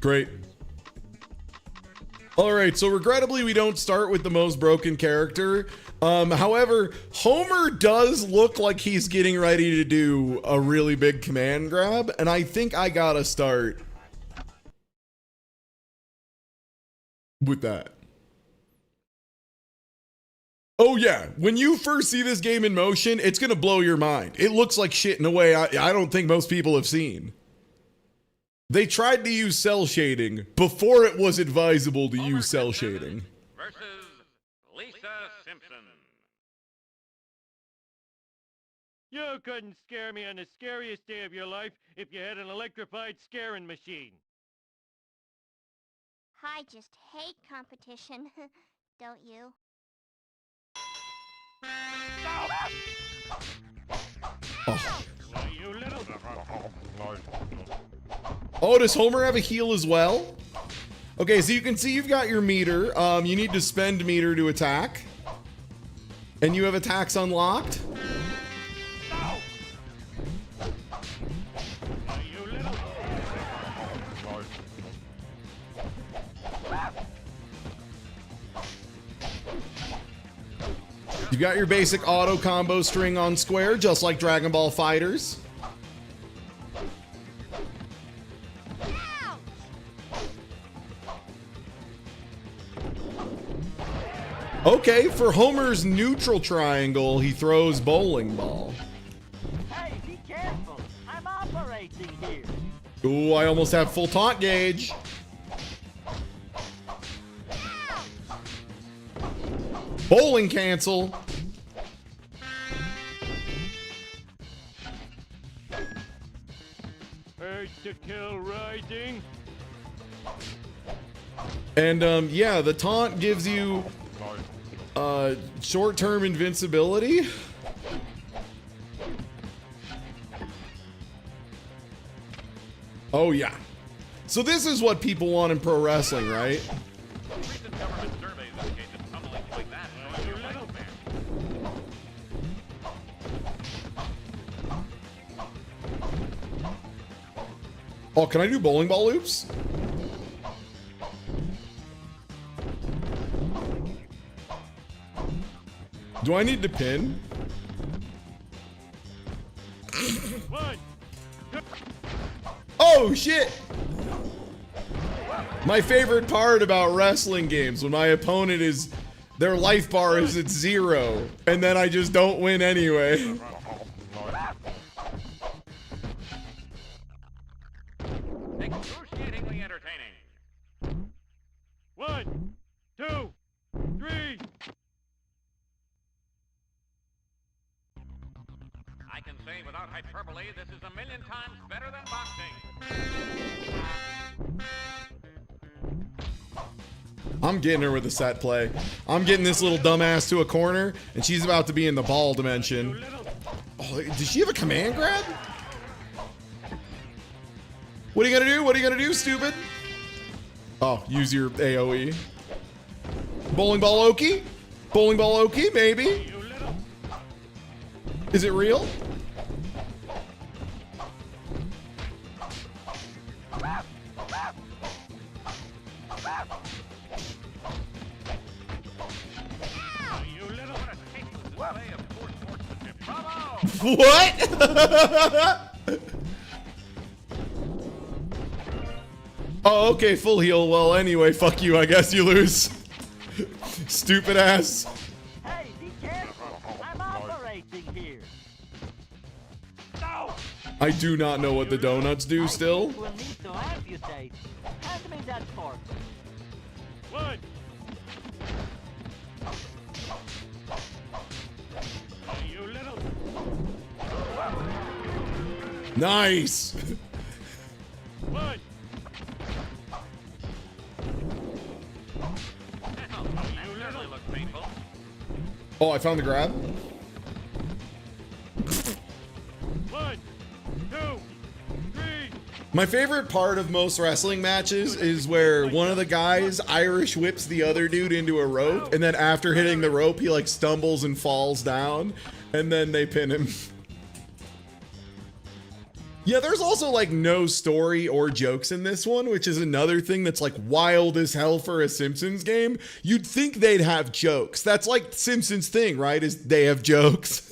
Speaker 1: Great. All right, so regrettably, we don't start with the most broken character. However, Homer does look like he's getting ready to do a really big command grab, and I think I gotta start with that. Oh yeah, when you first see this game in motion, it's gonna blow your mind. It looks like shit in a way I don't think most people have seen. They tried to use cell shading before it was advisable to use cell shading.
Speaker 7: Versus Lisa Simpson.
Speaker 8: You couldn't scare me on the scariest day of your life if you had an electrified scaring machine.
Speaker 9: I just hate competition, don't you?
Speaker 1: Oh.
Speaker 8: Why, you little...
Speaker 1: Oh, does Homer have a heal as well? Okay, so you can see you've got your meter. You need to spend meter to attack. And you have attacks unlocked.
Speaker 8: Why, you little...
Speaker 1: You've got your basic auto combo string on square, just like Dragon Ball Fighters. Okay, for Homer's neutral triangle, he throws bowling ball.
Speaker 10: Hey, be careful. I'm operating here.
Speaker 1: Ooh, I almost have full taunt gauge. Bowling cancel.
Speaker 8: Urge to kill rising.
Speaker 1: And yeah, the taunt gives you short-term invincibility. Oh yeah. So this is what people want in pro wrestling, right?
Speaker 7: Recent government surveys indicate that pummeling like that is your lifespan.
Speaker 1: Oh, can I do bowling ball loops? Do I need to pin?
Speaker 8: One.
Speaker 1: Oh shit! My favorite part about wrestling games, when my opponent is, their life bar is at 0, and then I just don't win anyway.
Speaker 7: Excruciatingly entertaining.
Speaker 8: 1, 2, 3.
Speaker 7: I can say without hyperbole, this is a million times better than boxing.
Speaker 1: I'm getting her with a set play. I'm getting this little dumbass to a corner, and she's about to be in the ball dimension. Oh, does she have a command grab? What are you gonna do? What are you gonna do, stupid? Oh, use your AoE. Bowling ball Oki? Bowling ball Oki, maybe? Is it real? What? Oh, okay, full heal. Well, anyway, fuck you. I guess you lose. Stupid ass.
Speaker 10: Hey, be careful. I'm operating here. No!
Speaker 1: I do not know what the donuts do still.
Speaker 10: We'll need to amputate. Hand me that fork.
Speaker 8: 1. You little...
Speaker 1: Nice.
Speaker 8: 1.
Speaker 7: That certainly looks painful.
Speaker 1: Oh, I found the grab.
Speaker 8: 1, 2, 3.
Speaker 1: My favorite part of most wrestling matches is where one of the guys Irish whips the other dude into a rope, and then after hitting the rope, he like stumbles and falls down, and then they pin him. Yeah, there's also like no story or jokes in this one, which is another thing that's like wild as hell for a Simpsons game. You'd think they'd have jokes. That's like Simpsons thing, right? Is they have jokes.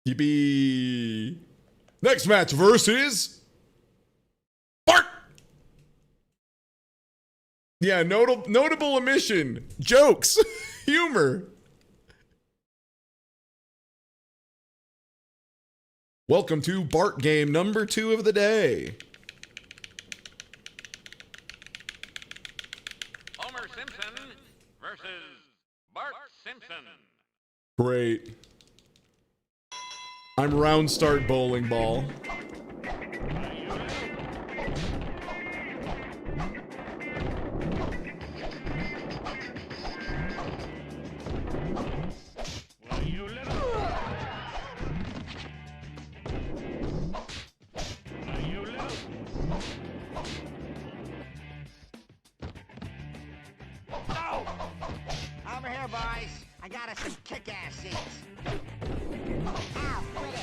Speaker 1: Yippee. Next match versus Bart. Yeah, notable omission. Jokes. Humor. Welcome to Bart game number 2 of the day.
Speaker 7: Homer Simpson versus Bart Simpson.
Speaker 1: Great. I'm round start bowling ball.
Speaker 10: Over here, boys. I got us some kick-ass seats. Ow, quit it.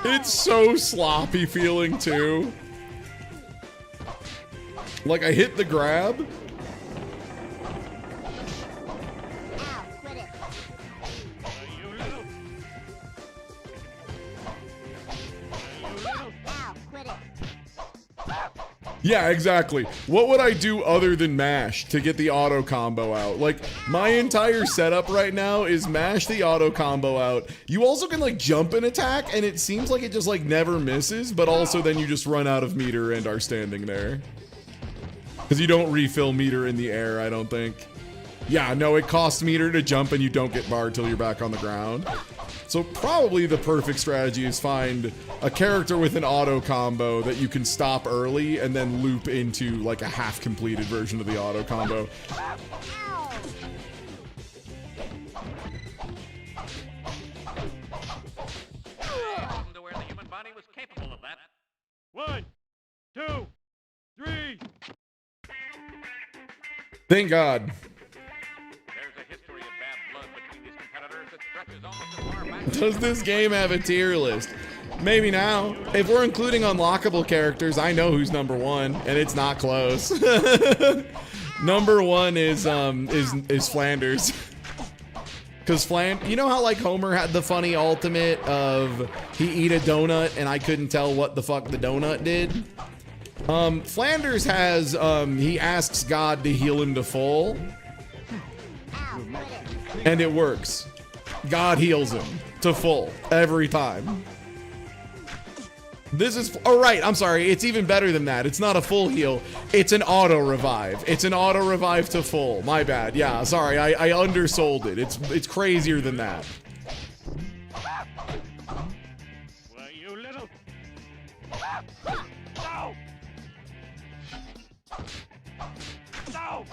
Speaker 1: It's so sloppy feeling too. Like I hit the grab.
Speaker 9: Ow, quit it. Ow, quit it.
Speaker 1: Yeah, exactly. What would I do other than mash to get the auto combo out? Like, my entire setup right now is mash the auto combo out. You also can, like, jump and attack, and it seems like it just, like, never misses, but also then you just run out of meter and are standing there. Because you don't refill meter in the air, I don't think. Yeah, no, it costs meter to jump, and you don't get barred till you're back on the ground. So probably the perfect strategy is find a character with an auto combo that you can stop early and then loop into like a half completed version of the auto combo.
Speaker 7: To where the human body was capable of that.
Speaker 8: 1, 2, 3.
Speaker 1: Thank God.
Speaker 7: There's a history of bad blood between these competitors that stretches almost as far back.
Speaker 1: Does this game have a tier list? Maybe now. If we're including unlockable characters, I know who's number 1, and it's not close. Number 1 is Flanders. Cause you know how like Homer had the funny ultimate of he eat a donut and I couldn't tell what the fuck the donut did? Flanders has he asks God to heal him to full. And it works. God heals him to full every time. This is, oh right, I'm sorry, it's even better than that. It's not a full heal, it's an auto revive. It's an auto revive to full, my bad. Yeah, sorry, I undersold it. It's crazier than that.
Speaker 8: Why, you little...
Speaker 10: No! No!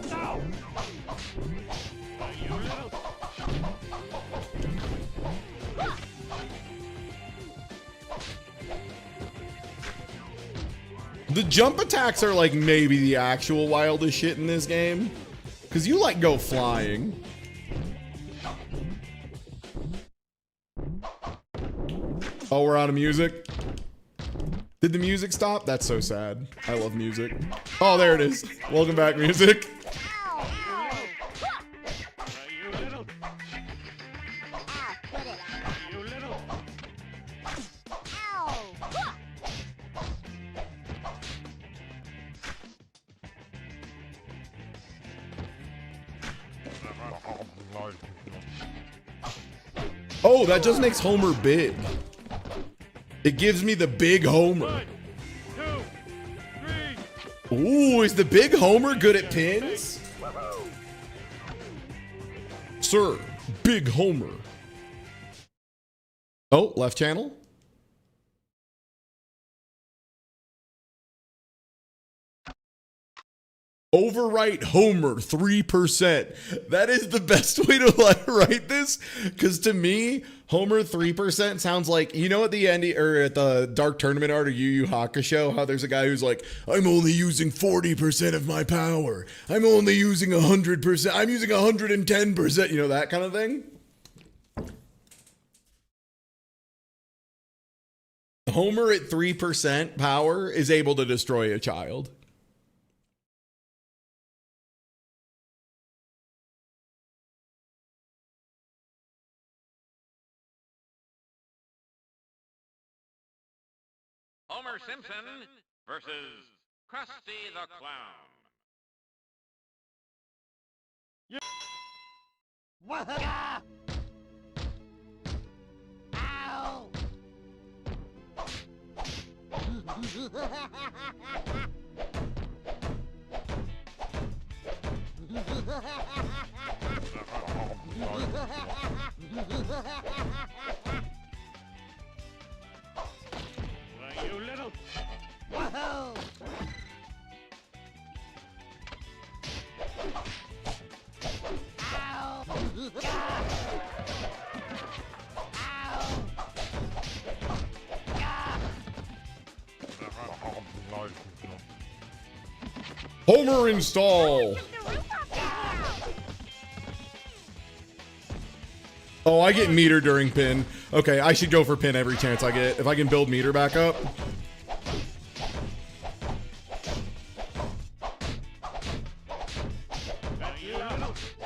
Speaker 10: No!
Speaker 8: Why, you little...
Speaker 1: The jump attacks are like maybe the actual wildest shit in this game. Cause you like go flying. Oh, we're out of music. Did the music stop? That's so sad. I love music. Oh, there it is. Welcome back, music.
Speaker 9: Ow, ow.
Speaker 8: Why, you little...
Speaker 9: Ow, quit it.
Speaker 8: You little...
Speaker 9: Ow.
Speaker 1: Oh, that just makes Homer big. It gives me the big Homer.
Speaker 8: 1, 2, 3.
Speaker 1: Ooh, is the big Homer good at pins? Sir, big Homer. Oh, left channel. Overwrite Homer 3%. That is the best way to write this, because to me, Homer 3% sounds like, you know, at the end or at the Dark Tournament art or Yu Yu Hakusho, how there's a guy who's like, I'm only using 40% of my power. I'm only using 100%. I'm using 110%. You know, that kind of thing. Homer at 3% power is able to destroy a child.
Speaker 7: Homer Simpson versus Krusty the Clown.
Speaker 10: Wah-ha! Ow!
Speaker 8: Why, you little...
Speaker 10: Whoa! Ow!
Speaker 1: Homer install. Oh, I get meter during pin. Okay, I should go for pin every chance I get. If I can build meter back up.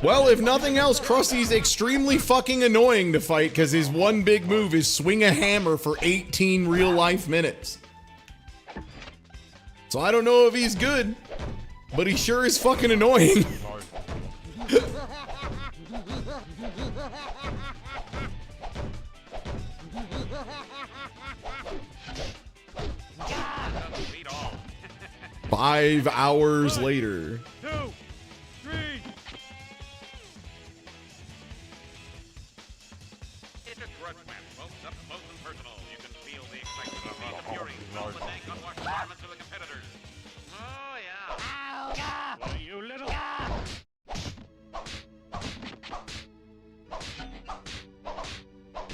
Speaker 1: Well, if nothing else, Krusty's extremely fucking annoying to fight because his one big move is swing a hammer for 18 real life minutes. So I don't know if he's good, but he sure is fucking annoying. Five hours later.
Speaker 8: 2, 3.
Speaker 7: It's a grudge match, folks, up close and personal. You can feel the excitement, the fury, smell the dank, unwashed garments of the competitors. Oh, yeah.
Speaker 10: Ow!
Speaker 8: Why, you little...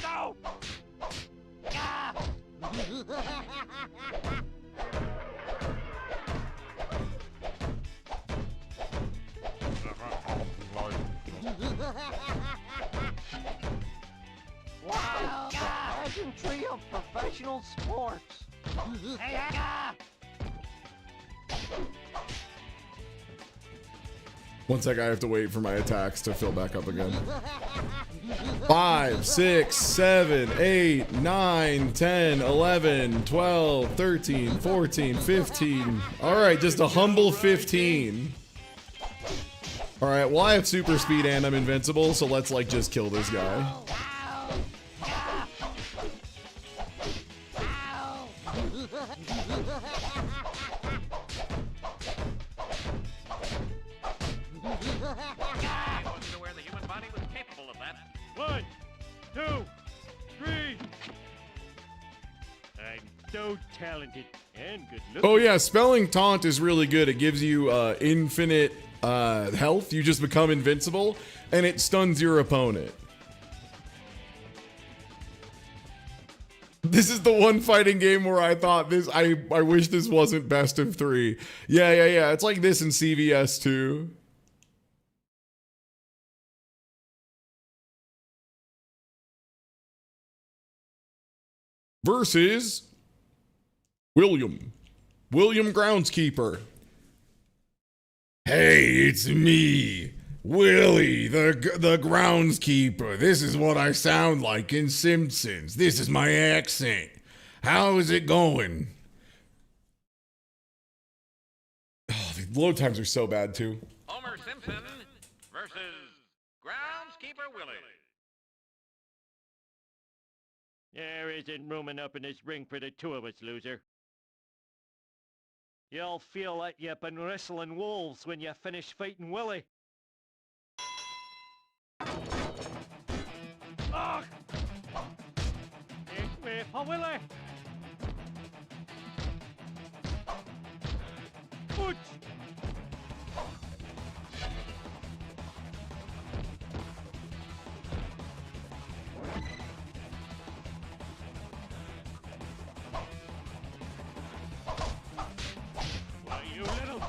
Speaker 10: No! Wow! Pageantry of professional sports.
Speaker 1: One sec, I have to wait for my attacks to fill back up again. 5, 6, 7, 8, 9, 10, 11, 12, 13, 14, 15. All right, just a humble 15. All right, well, I have super speed and I'm invincible, so let's like just kill this guy.
Speaker 7: Wasn't aware the human body was capable of that.
Speaker 8: 1, 2, 3. I'm so talented and good looking.
Speaker 1: Oh yeah, spelling taunt is really good. It gives you infinite health. You just become invincible, and it stuns your opponent. This is the one fighting game where I thought this. I wish this wasn't best of 3. Yeah. It's like this in CVS too. Versus William Groundskeeper. Hey, it's me, Willie, the groundskeeper. This is what I sound like in Simpsons. This is my accent. How is it going? Oh, the load times are so bad too.
Speaker 7: Homer Simpson versus Groundskeeper Willie.
Speaker 8: There isn't room enough in this ring for the two of us, loser. You'll feel like you've been wrestling wolves when you finish fighting Willie. Ugh! This way for Willie! Ouch! Why, you little...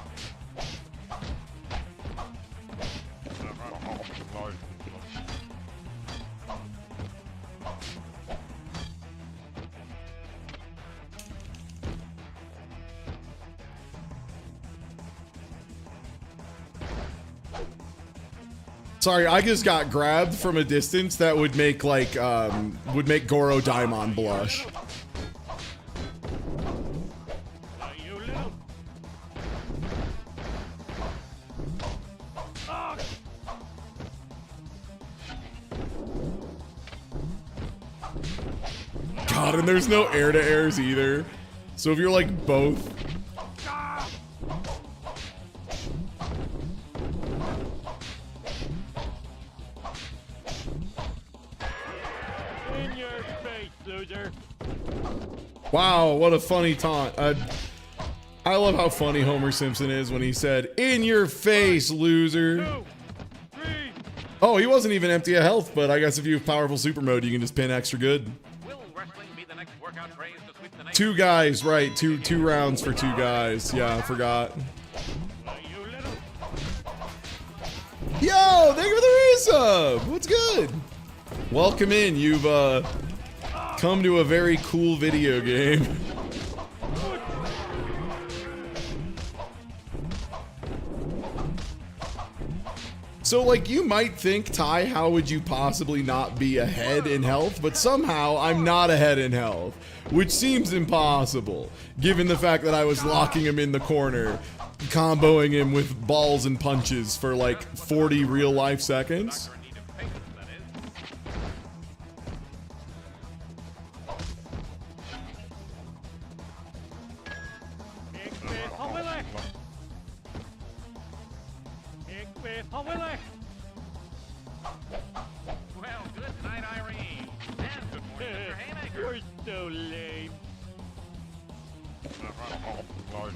Speaker 1: Sorry, I just got grabbed from a distance that would make like would make Goro Daimon blush.
Speaker 8: Why, you little...
Speaker 1: God, and there's no air to airs either. So if you're like both.
Speaker 8: In your face, loser.
Speaker 1: Wow, what a funny taunt. I love how funny Homer Simpson is when he said, "In your face, loser."
Speaker 8: 2, 3.
Speaker 1: Oh, he wasn't even empty of health, but I guess if you have powerful super mode, you can just pin extra good.
Speaker 7: Will wrestling be the next workout craze to sweep the nation?
Speaker 1: 2 guys, right. Two rounds for 2 guys. Yeah, I forgot.
Speaker 8: You little.
Speaker 1: Yo, thank you for the resub. What's good? Welcome in. You've come to a very cool video game. So, like, you might think, Ty, how would you possibly not be ahead in health? But somehow, I'm not ahead in health, which seems impossible, given the fact that I was locking him in the corner, comboing him with balls and punches for, like, 40 real-life seconds.
Speaker 7: Well, good night, Irene. And good morning, Mr. Haymaker.
Speaker 8: You're so lame. One.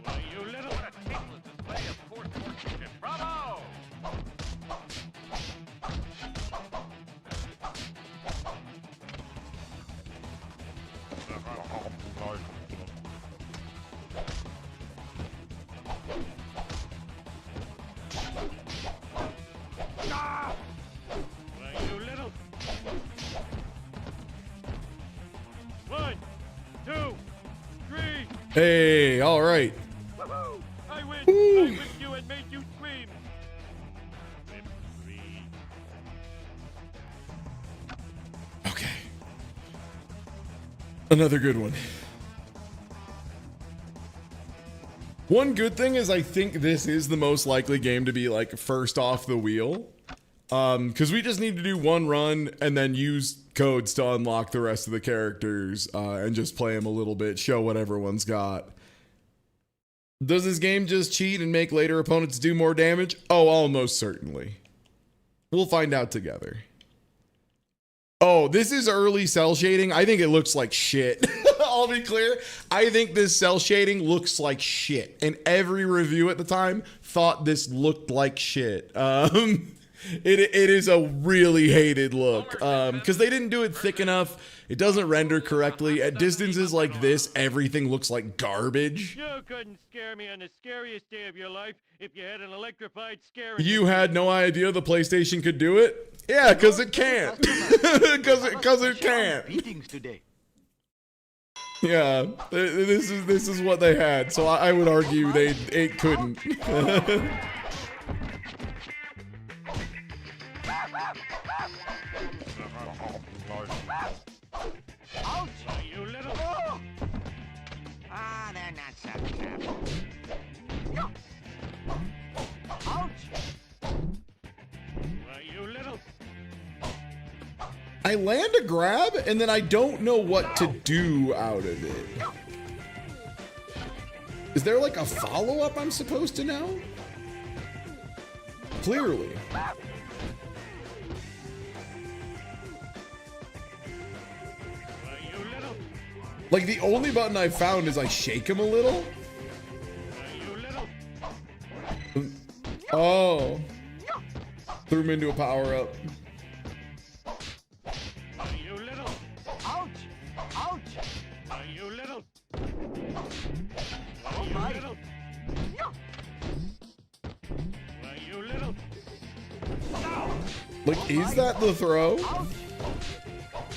Speaker 8: Why, you little.
Speaker 7: What a tasteless display of poor sportsmanship. Bravo!
Speaker 8: Why, you little. 1, 2, 3.
Speaker 1: Hey, all right.
Speaker 8: I win. I whipped you and made you scream. Victory.
Speaker 1: Okay. Another good one. One good thing is I think this is the most likely game to be like first off the wheel. Because we just need to do one run and then use codes to unlock the rest of the characters and just play them a little bit, show what everyone's got. Does this game just cheat and make later opponents do more damage? Oh, almost certainly. We'll find out together. Oh, this is early cell shading. I think it looks like shit. I'll be clear. I think this cell shading looks like shit. And every review at the time thought this looked like shit. It is a really hated look because they didn't do it thick enough. It doesn't render correctly. At distances like this, everything looks like garbage.
Speaker 8: You couldn't scare me on the scariest day of your life if you had an electrified scare.
Speaker 1: You had no idea the PlayStation could do it? Yeah, because it can't. Because it can't.
Speaker 10: Meetings today.
Speaker 1: Yeah, this is what they had. So I would argue it couldn't.
Speaker 10: Ouch!
Speaker 8: You little.
Speaker 10: Ah, they're not so tough. Ouch!
Speaker 8: Why, you little.
Speaker 1: I land a grab and then I don't know what to do out of it. Is there like a follow-up I'm supposed to know? Clearly. Like the only button I found is I shake him a little. Oh. Threw him into a power-up.
Speaker 8: You little.
Speaker 10: Ouch! Ouch!
Speaker 8: You little.
Speaker 10: Oh
Speaker 8: You
Speaker 10: my!
Speaker 8: little. You little.
Speaker 1: Like, is that the throw?
Speaker 10: Ouch!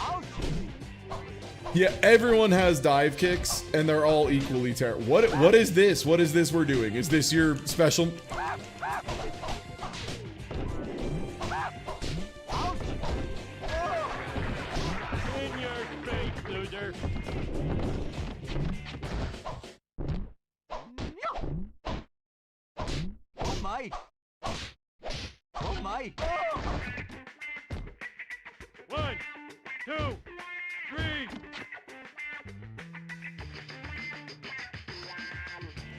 Speaker 10: Ouch!
Speaker 1: Yeah, everyone has dive kicks, and they're all equally terrible. What is this? What is this we're doing? Is this your special?
Speaker 10: my. Oh my.
Speaker 8: 1, 2, 3.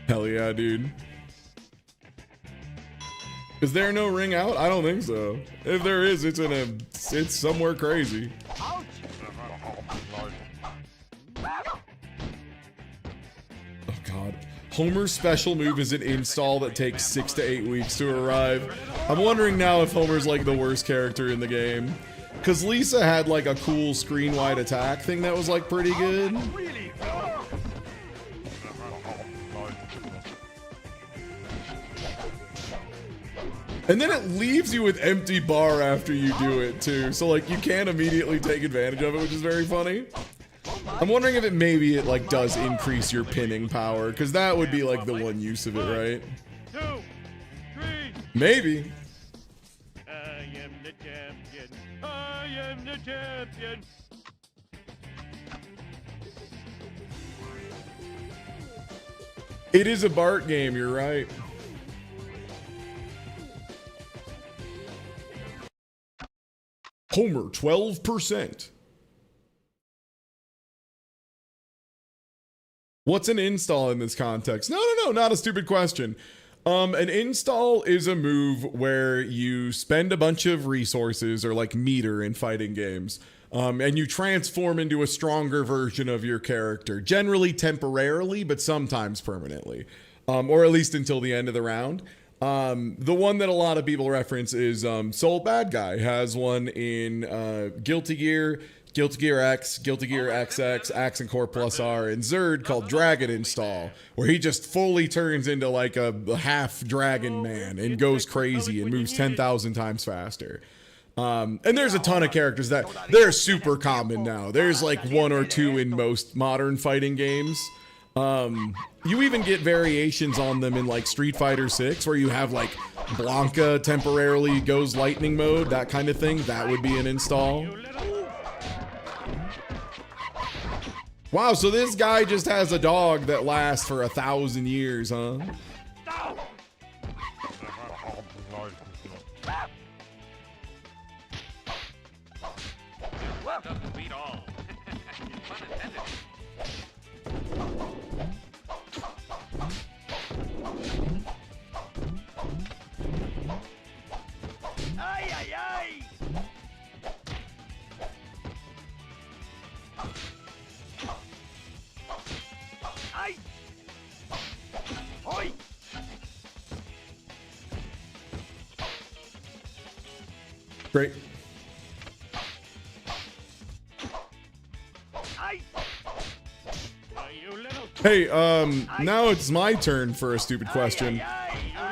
Speaker 1: Hell yeah, dude. Is there no ring out? I don't think so. If there is, it's somewhere crazy.
Speaker 10: Ouch.
Speaker 1: Oh god. Homer's special move is an install that takes 6 to 8 weeks to arrive. I'm wondering now if Homer's like the worst character in the game. Cause Lisa had like a cool screen-wide attack thing that was like pretty good. And then it leaves you with empty bar after you do it too. So like you can't immediately take advantage of it, which is very funny. I'm wondering if it like does increase your pinning power, because that would be like the one use of it, right?
Speaker 8: 2, 3.
Speaker 1: Maybe.
Speaker 8: I am the champion. I am the champion.
Speaker 1: It is a Bart game, you're right. Homer, 12%. What's an install in this context? No, not a stupid question. An install is a move where you spend a bunch of resources, or like meter in fighting games, and you transform into a stronger version of your character, generally temporarily, but sometimes permanently, or at least until the end of the round. The one that a lot of people reference is Soul Bad Guy has one in Guilty Gear, Guilty Gear X, Guilty Gear XX, Accent Core Plus R, and Zerd called Dragon Install, where he just fully turns into like a half dragon man and goes crazy and moves 10,000 times faster. And there's a ton of characters that they're super common now. There's like 1 or 2 in most modern fighting games. You even get variations on them in like Street Fighter 6, where you have like Blanca temporarily goes lightning mode, that kind of thing. That would be an install. Wow, so this guy just has a dog that lasts for 1,000 years, huh?
Speaker 7: Doesn't beat all. Pun intended.
Speaker 10: Ay, ay, ay. Ay. Oi.
Speaker 1: Great.
Speaker 10: Ay.
Speaker 1: Hey, now it's my turn for a stupid question.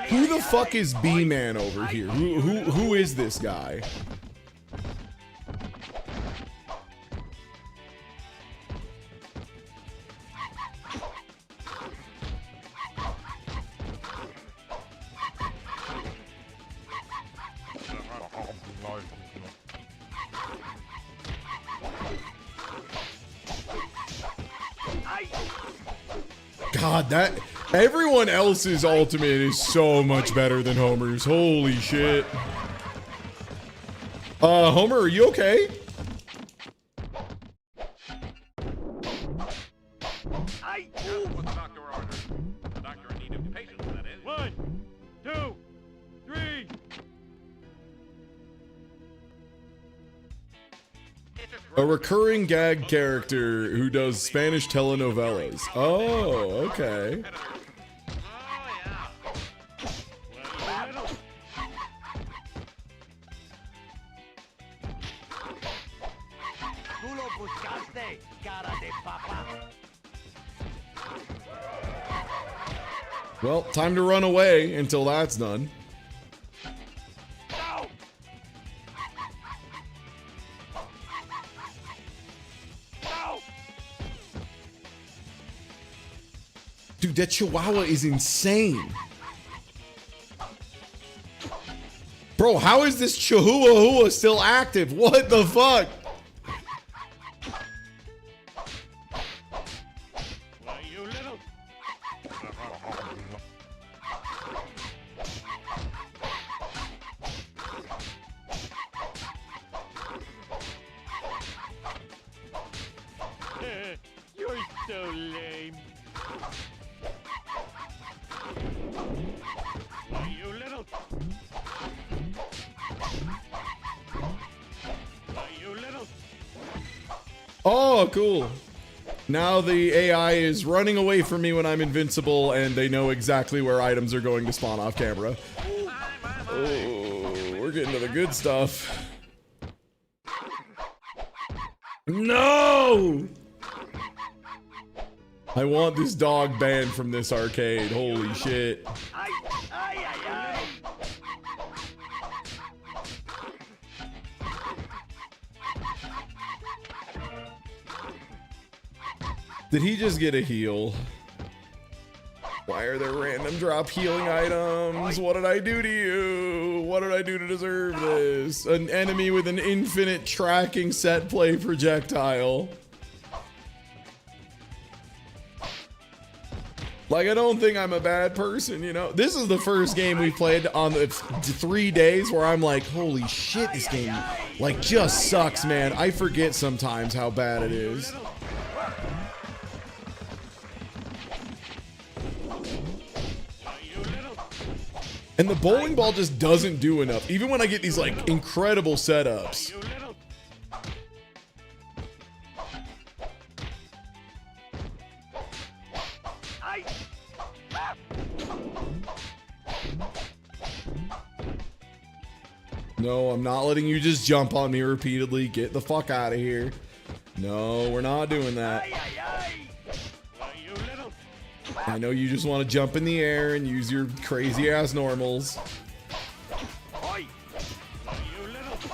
Speaker 1: Who the fuck is B-Man over here? Who is this guy? God, that everyone else's ultimate is so much better than Homer's. Holy shit. Homer, are you okay?
Speaker 7: What the doctor ordered. The doctor in need of patience, that is.
Speaker 8: 1, 2, 3.
Speaker 1: A recurring gag character who does Spanish telenovelas. Oh, okay.
Speaker 10: Tú lo buscaste, cara de papa.
Speaker 1: Well, time to run away until that's done.
Speaker 10: No. No.
Speaker 1: Dude, that Chihuahua is insane. Bro, how is this Chihuahua still active? What the fuck? Oh, cool. Now the AI is running away from me when I'm invincible, and they know exactly where items are going to spawn off camera. Oh, we're getting to the good stuff. No! I want this dog banned from this arcade. Holy shit. Did he just get a heal? Why are there random drop healing items? What did I do to you? What did I do to deserve this? An enemy with an infinite tracking set play projectile. Like, I don't think I'm a bad person, you know? This is the first game we played on the 3 days where I'm like, holy shit, this game, like, just sucks, man. I forget sometimes how bad it is. And the bowling ball just doesn't do enough, even when I get these, like, incredible setups. No, I'm not letting you just jump on me repeatedly. Get the fuck out of here. No, we're not doing that. I know you just want to jump in the air and use your crazy ass normals.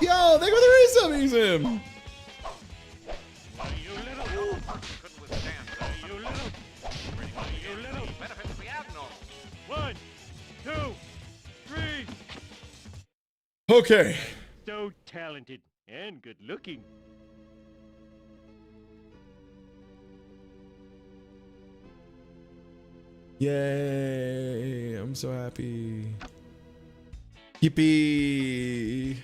Speaker 1: Yo, there is some. He's him.
Speaker 8: One, two, three.
Speaker 1: Okay.
Speaker 8: So talented and good looking.
Speaker 1: Yay, I'm so happy. Yippee.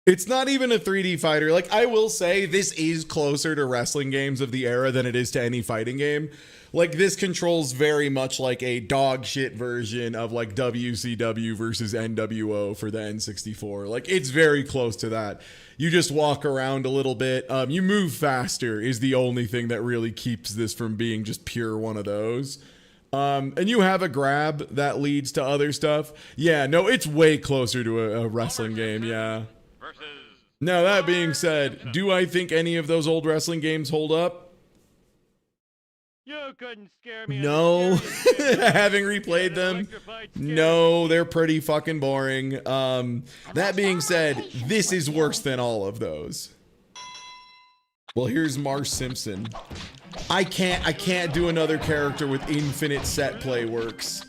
Speaker 1: It's not even a 3D fighter. Like, I will say this is closer to wrestling games of the era than it is to any fighting game. Like, this controls very much like a dog shit version of like WCW versus NWO for the N64. Like, it's very close to that. You just walk around a little bit. You move faster is the only thing that really keeps this from being just pure one of those. And you have a grab that leads to other stuff. Yeah, no, it's way closer to a wrestling game, yeah. Now, that being said, do I think any of those old wrestling games hold up?
Speaker 8: You couldn't scare me.
Speaker 1: No. Having replayed them, no, they're pretty fucking boring. That being said, this is worse than all of those. Well, here's Marsh Simpson. I can't do another character with infinite set play works.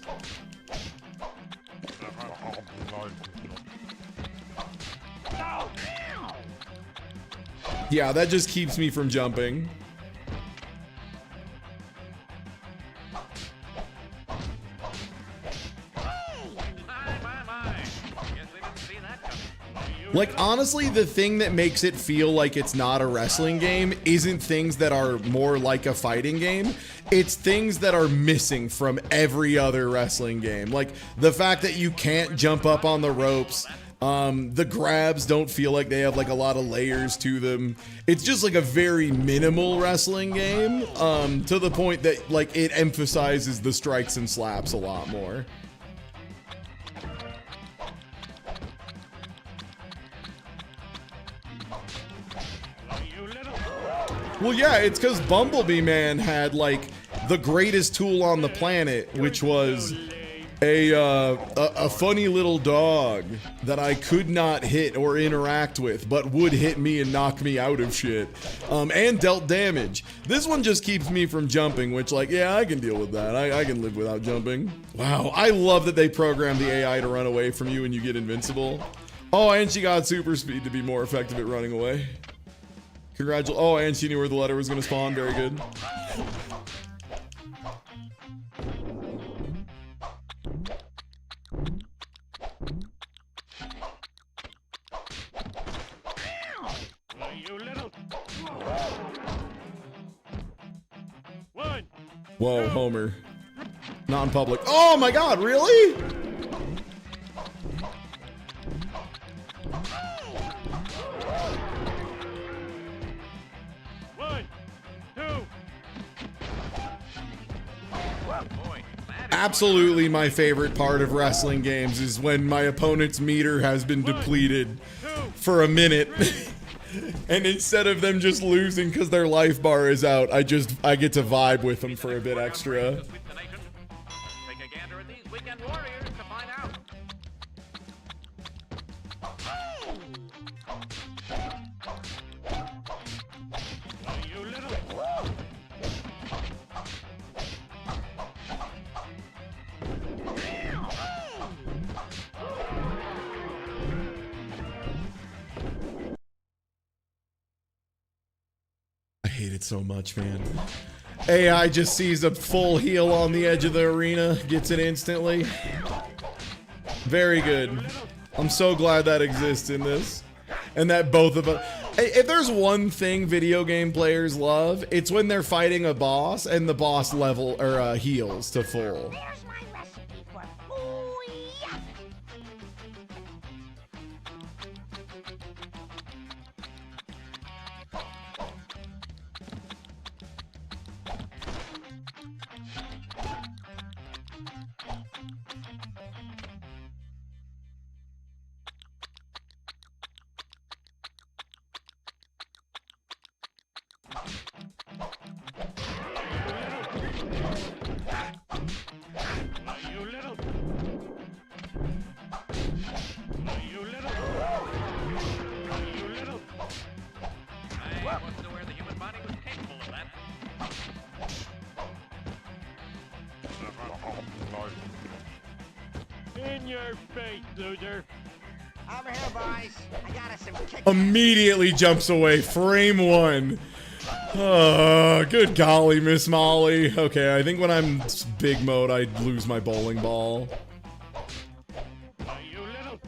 Speaker 1: Yeah, that just keeps me from jumping. Like, honestly, the thing that makes it feel like it's not a wrestling game isn't things that are more like a fighting game. It's things that are missing from every other wrestling game. Like, the fact that you can't jump up on the ropes. The grabs don't feel like they have like a lot of layers to them. It's just like a very minimal wrestling game, to the point that like it emphasizes the strikes and slaps a lot more. Well, yeah, it's because Bumblebee Man had like the greatest tool on the planet, which was a funny little dog that I could not hit or interact with, but would hit me and knock me out of shit, and dealt damage. This one just keeps me from jumping, which, like, yeah, I can deal with that. I can live without jumping. Wow, I love that they programmed the AI to run away from you and you get invincible. Oh, and she got super speed to be more effective at running away. Congratulations. Oh, and she knew where the letter was going to spawn. Very good. Whoa, Homer. Not in public. Oh my God, really? Absolutely my favorite part of wrestling games is when my opponent's meter has been depleted for a minute. And instead of them just losing because their life bar is out, I get to vibe with them for a bit extra.
Speaker 7: Take a gander at these weekend warriors to find out.
Speaker 8: You little...
Speaker 1: I hate it so much, man. AI just sees a full heel on the edge of the arena, gets it instantly. Very good. I'm so glad that exists in this. And that both of us... If there's one thing video game players love, it's when they're fighting a boss and the boss level or heals to full.
Speaker 9: Here's my recipe for booyah.
Speaker 8: You little... You little... You little...
Speaker 7: I wasn't aware the human body was capable of that.
Speaker 8: In your face, loser.
Speaker 10: Over here, boys. I got us some kick.
Speaker 1: Immediately jumps away. Frame one. Good golly, Miss Molly. Okay, I think when I'm big mode, I lose my bowling ball.
Speaker 8: You little...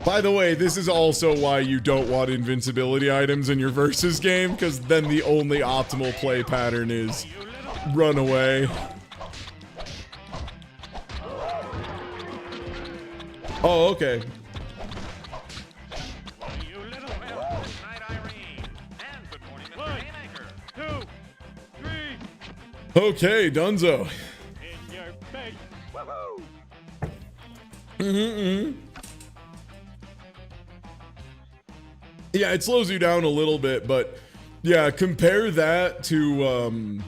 Speaker 1: By the way, this is also why you don't want invincibility items in your versus game, because then the only optimal play pattern is run away. Oh, okay.
Speaker 8: You little...
Speaker 7: Well, good night, Irene. And good morning, Mr. Haymaker.
Speaker 8: 2, 3...
Speaker 1: Okay, Dunzo.
Speaker 8: In your face.
Speaker 1: Yeah, it slows you down a little bit, but yeah, compare that to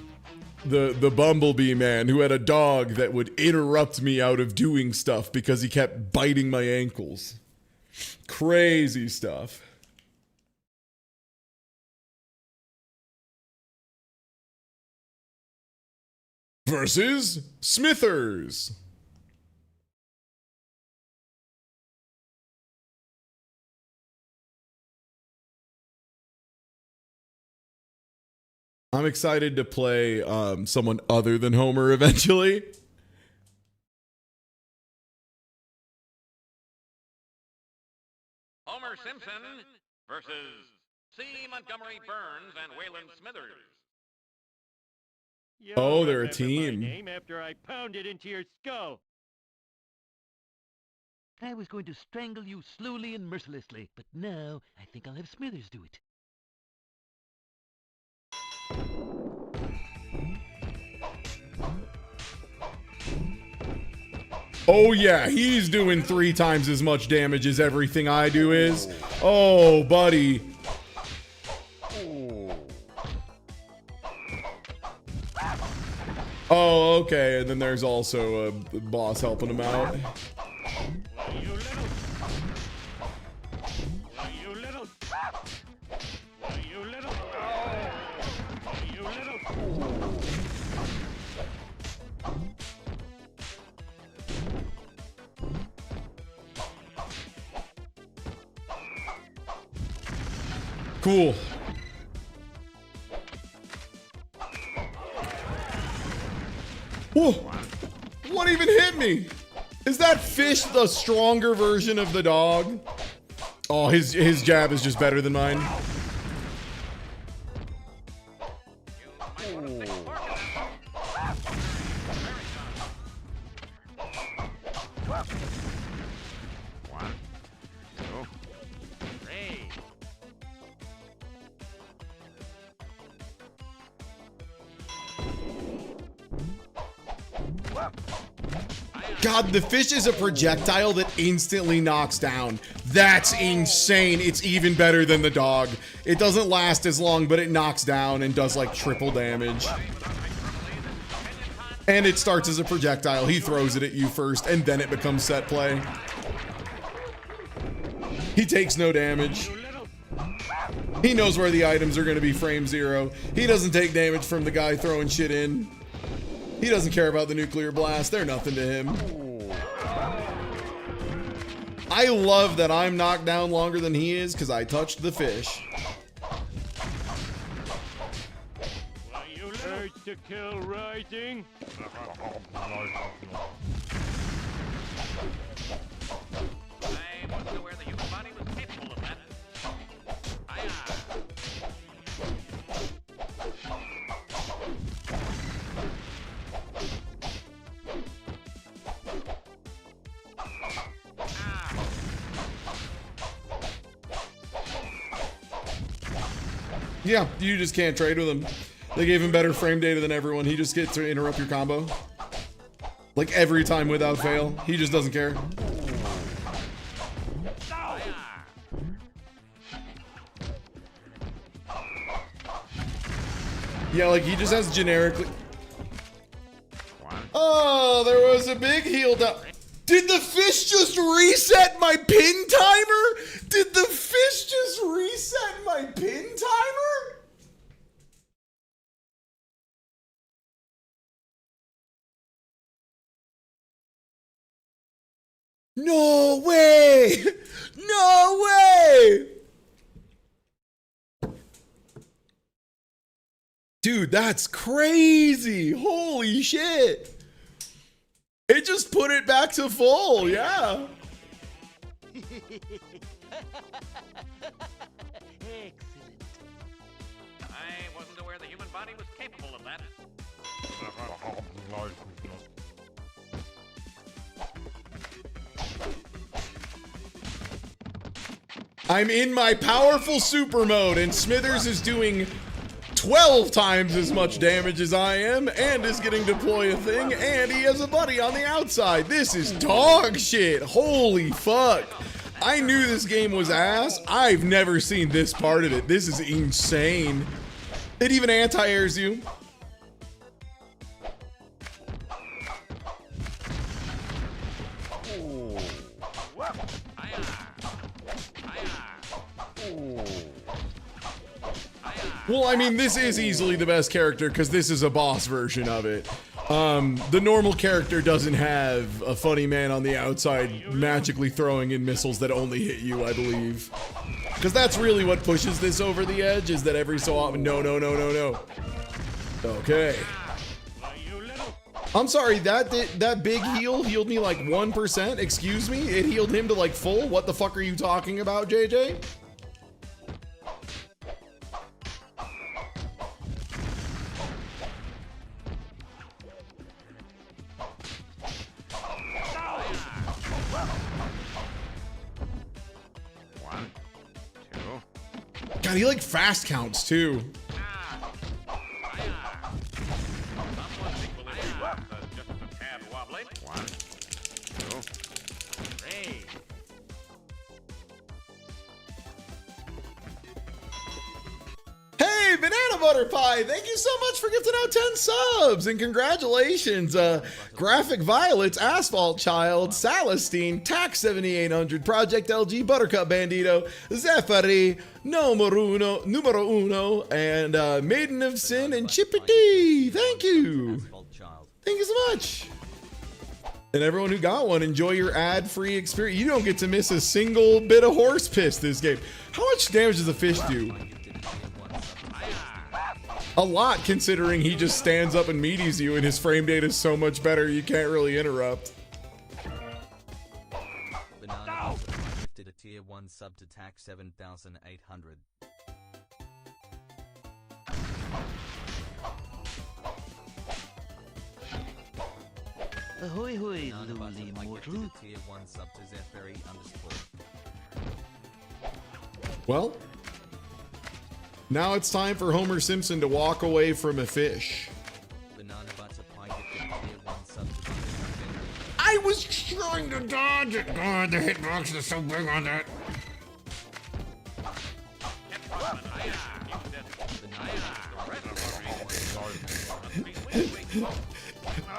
Speaker 1: the Bumblebee man who had a dog that would interrupt me out of doing stuff because he kept biting my ankles. Crazy stuff. Versus Smithers. I'm excited to play someone other than Homer eventually.
Speaker 7: Homer Simpson versus C. Montgomery Burns and Waylon Smithers.
Speaker 8: You'll
Speaker 1: Oh, they're a
Speaker 8: remember my
Speaker 1: team.
Speaker 8: name after I pound it into your skull.
Speaker 11: I was going to strangle you slowly and mercilessly, but now I think I'll have Smithers do it.
Speaker 1: Oh yeah, he's doing 3 times as much damage as everything I do is. Oh, buddy. Oh, okay, and then there's also a boss helping him out.
Speaker 8: You little... You little... You little... You little...
Speaker 1: Cool. Whoa! What even hit me? Is that fish the stronger version of the dog? Oh, his jab is just better than mine. God, the fish is a projectile that instantly knocks down. That's insane. It's even better than the dog. It doesn't last as long, but it knocks down and does like triple damage. And it starts as a projectile. He throws it at you first, and then it becomes set play. He takes no damage. He knows where the items are going to be frame 0. He doesn't take damage from the guy throwing shit in. He doesn't care about the nuclear blast. They're nothing to him. I love that I'm knocked down longer than he is because I touched the fish.
Speaker 8: Urge to kill rising.
Speaker 7: I wasn't aware the human body was capable of that.
Speaker 1: Yeah, you just can't trade with him. They gave him better frame data than everyone. He just gets to interrupt your combo. Like every time without fail. He just doesn't care. Yeah, like he just has generically... Oh, there was a big heal down. Did the fish just reset my pin timer? Did the fish just reset my pin timer? No way! No way! Dude, that's crazy. Holy shit. It just put it back to full, yeah.
Speaker 11: Excellent.
Speaker 7: I wasn't aware the human body was capable of that.
Speaker 1: I'm in my powerful super mode and Smithers is doing 12 times as much damage as I am and is getting to deploy a thing and he has a buddy on the outside. This is dog shit. Holy fuck. I knew this game was ass. I've never seen this part of it. This is insane. It even anti-airs you. Well, I mean, this is easily the best character because this is a boss version of it. The normal character doesn't have a funny man on the outside magically throwing in missiles that only hit you, I believe. Because that's really what pushes this over the edge, is that every so often, no. Okay. I'm sorry, that big heal healed me like 1%, excuse me? It healed him to like full? What the fuck are you talking about, JJ? God, he like fast counts too. Hey, Banana Butter Pie, thank you so much for gifting out 10 subs and congratulations. Graphic Violets, Asphalt Child, Celestine, Tax 7800, Project LG, Buttercup Bandito, Zephyri, Numero Uno, and Maiden of Sin and Chippity. Thank you. Thank you so much. And everyone who got one, enjoy your ad-free experience. You don't get to miss a single bit of horse piss this game. How much damage does a fish do? A lot, considering he just stands up and meaties you and his frame data is so much better you can't really interrupt.
Speaker 2: Banana gifted a tier 1 sub to tax 7,800.
Speaker 11: Ahoy hoy,
Speaker 2: Banana
Speaker 11: lowly
Speaker 2: Butterfly
Speaker 11: mortal.
Speaker 2: gifted a tier 1 sub to Zephyri _.
Speaker 1: Well, now it's time for Homer Simpson to walk away from a fish.
Speaker 2: Banana Butterfly gifted a tier 1 sub to
Speaker 1: I was trying to dodge it. God, the hitbox is so big on that.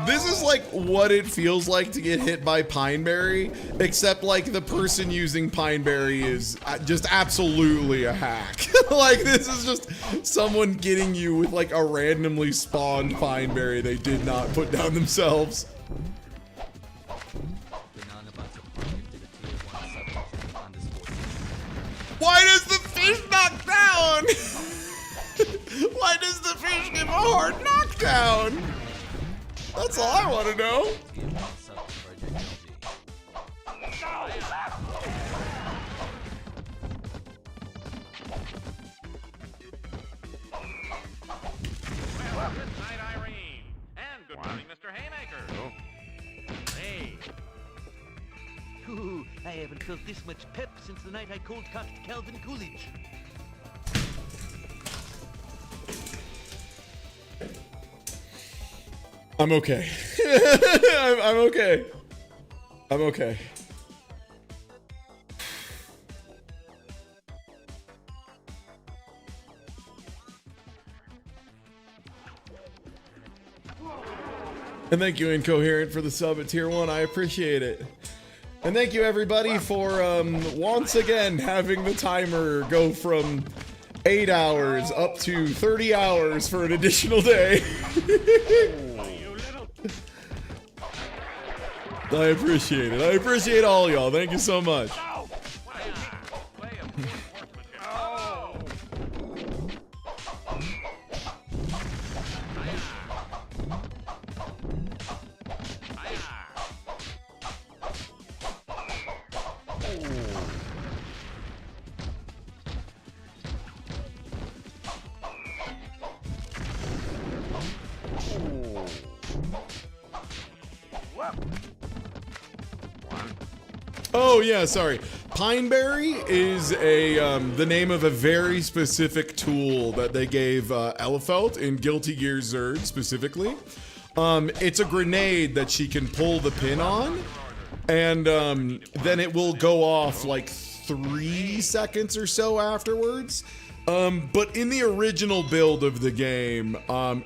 Speaker 1: This is like what it feels like to get hit by Pineberry, except like the person using Pineberry is just absolutely a hack. Like this is just someone getting you with like a randomly spawned Pineberry they did not put down themselves. Why does the fish knock down? Why does the fish give a hard knockdown? That's all I want to know.
Speaker 7: Well, good night, Irene. And good morning, Mr. Haymaker. Hey.
Speaker 11: Ooh, I haven't felt this much pep since the night I cold-cocked Calvin Coolidge.
Speaker 1: I'm okay. I'm okay. I'm okay. And thank you, Incoherent, for the sub at tier 1. I appreciate it. And thank you, everybody, for once again having the timer go from 8 hours up to 30 hours for an additional day. I appreciate it. I appreciate all y'all. Thank you so much. Oh yeah, sorry. Pineberry is a the name of a very specific tool that they gave Elefelt in Guilty Gear Zerd specifically. It's a grenade that she can pull the pin on, and then it will go off like 3 seconds or so afterwards. But in the original build of the game,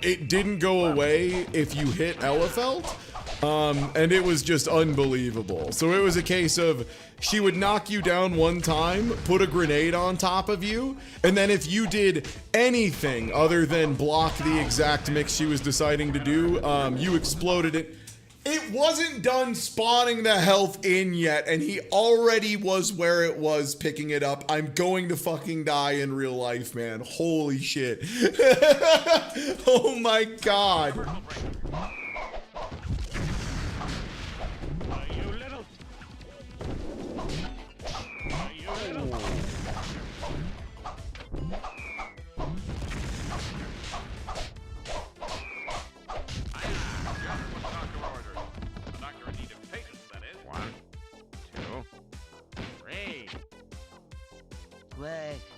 Speaker 1: it didn't go away if you hit Elefelt. And it was just unbelievable. So it was a case of she would knock you down one time, put a grenade on top of you, and then if you did anything other than block the exact mix she was deciding to do, you exploded it. It wasn't done spawning the health in yet, and he already was where it was picking it up. I'm going to fucking die in real life, man. Holy shit. Oh my god.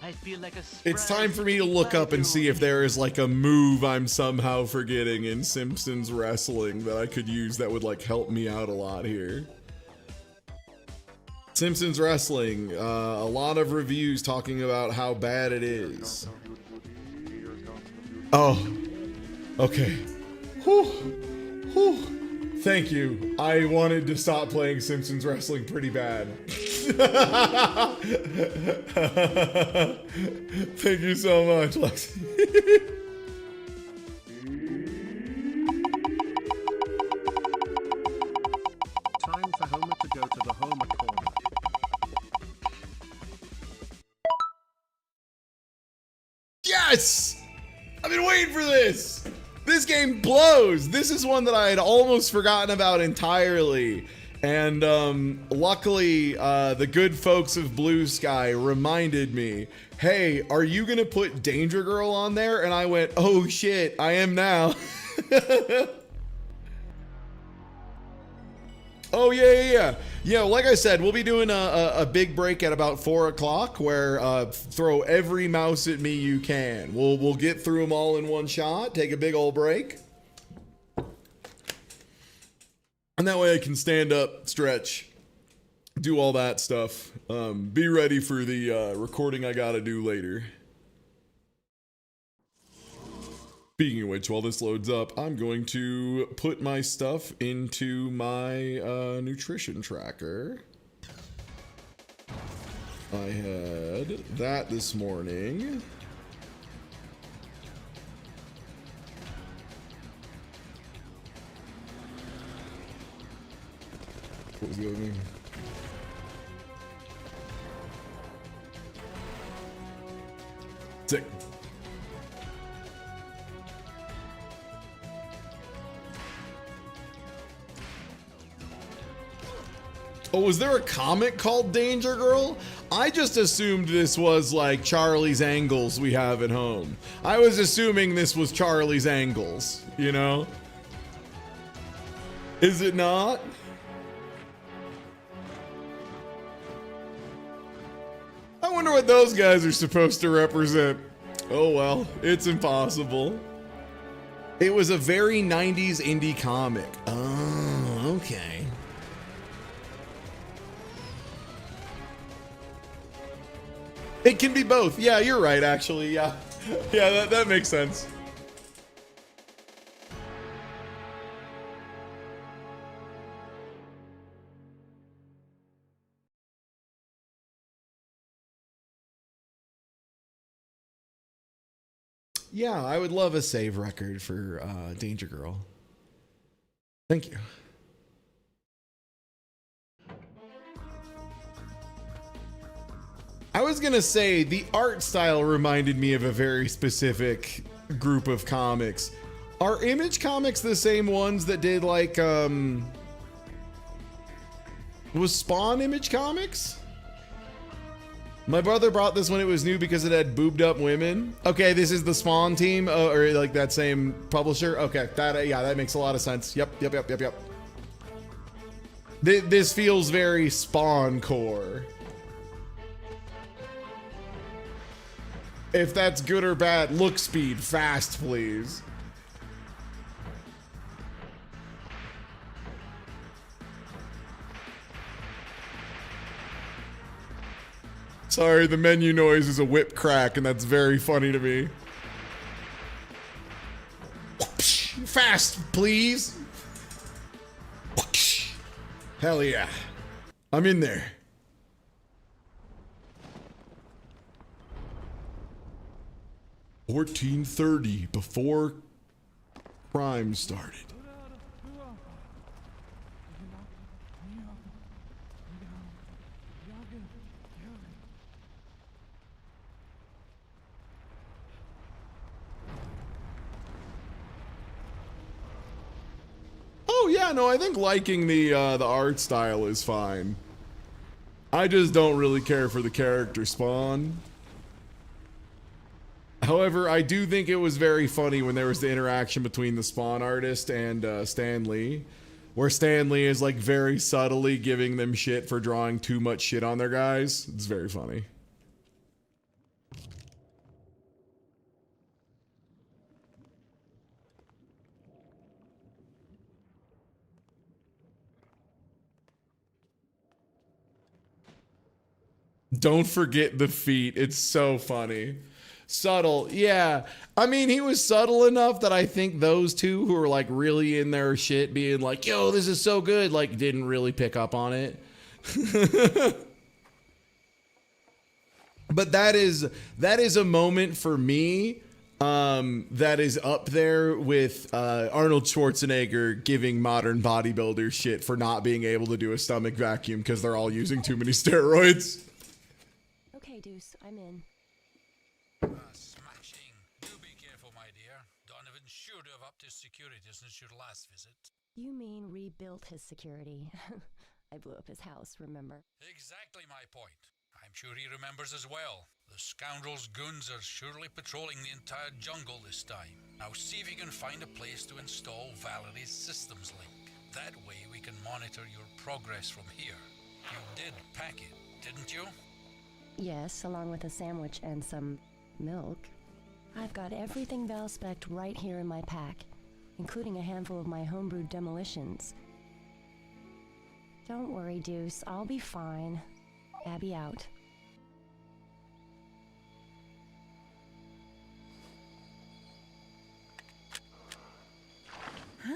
Speaker 11: I feel like a
Speaker 1: It's time for me to look up and see if there is like a move I'm somehow forgetting in Simpsons Wrestling that I could use that would like help me out a lot here. Simpsons Wrestling, a lot of reviews talking about how bad it is. Oh, okay. Whew. Whew. Thank you. I wanted to stop playing Simpsons Wrestling pretty bad. Thank you so much, Lexi.
Speaker 3: Time for Homer to go to the Homer corner.
Speaker 1: Yes! I've been waiting for this! This game blows! This is one that I had almost forgotten about entirely. And luckily, the good folks of Blue Sky reminded me, hey, are you gonna put Danger Girl on there? And I went, oh shit, I am now. Oh yeah. Yeah, like I said, we'll be doing a big break at about 4 o'clock where throw every mouse at me you can. We'll get through them all in one shot, take a big old break. And that way I can stand up, stretch, do all that stuff. Be ready for the recording I gotta do later. Speaking of which, while this loads up, I'm going to put my stuff into my nutrition tracker. I had that this morning. What was the other name? Sick. Oh, was there a comic called Danger Girl? I just assumed this was like Charlie's Angles we have at home. I was assuming this was Charlie's Angles, you know? Is it not? I wonder what those guys are supposed to represent. Oh well, it's impossible. It was a very 90s indie comic. Oh, okay. It can be both. Yeah, you're right, actually. Yeah. Yeah, that makes sense. Yeah, I would love a save record for Danger Girl. Thank you. I was gonna say the art style reminded me of a very specific group of comics. Are Image Comics the same ones that did like was Spawn Image Comics? My brother brought this when it was new because it had boobed up women. Okay, this is the Spawn team, or like that same publisher. Okay, that makes a lot of sense. Yep. This feels very Spawn core. If that's good or bad, look speed, fast, please. Sorry, the menu noise is a whip crack, and that's very funny to me. Fast, please. Hell yeah. I'm in there. $14:30 before crime started. Oh yeah, no, I think liking the art style is fine. I just don't really care for the character Spawn. However, I do think it was very funny when there was the interaction between the Spawn artist and Stan Lee, where Stan Lee is like very subtly giving them shit for drawing too much shit on their guys. It's very funny. Don't forget the feet. It's so funny. Subtle, yeah. I mean, he was subtle enough that I think those two who were like really in their shit being like, yo, this is so good, like didn't really pick up on it. But that is a moment for me that is up there with Arnold Schwarzenegger giving modern bodybuilders shit for not being able to do a stomach vacuum because they're all using too many steroids.
Speaker 12: Okay, Deuce, I'm in.
Speaker 13: Smashing. Do be careful, my dear. Donovan should have upped his security since your last visit.
Speaker 12: You mean rebuilt his security? I blew up his house, remember?
Speaker 13: Exactly my point. I'm sure he remembers as well. The scoundrel's goons are surely patrolling the entire jungle this time. Now see if you can find a place to install Valerie's systems link. That way we can monitor your progress from here. You did pack it, didn't you?
Speaker 12: Yes, along with a sandwich and some milk. I've got everything Val-spec'd right here in my pack, including a handful of my homebrewed demolitions. Don't worry, Deuce. I'll be fine. Abby out. Huh?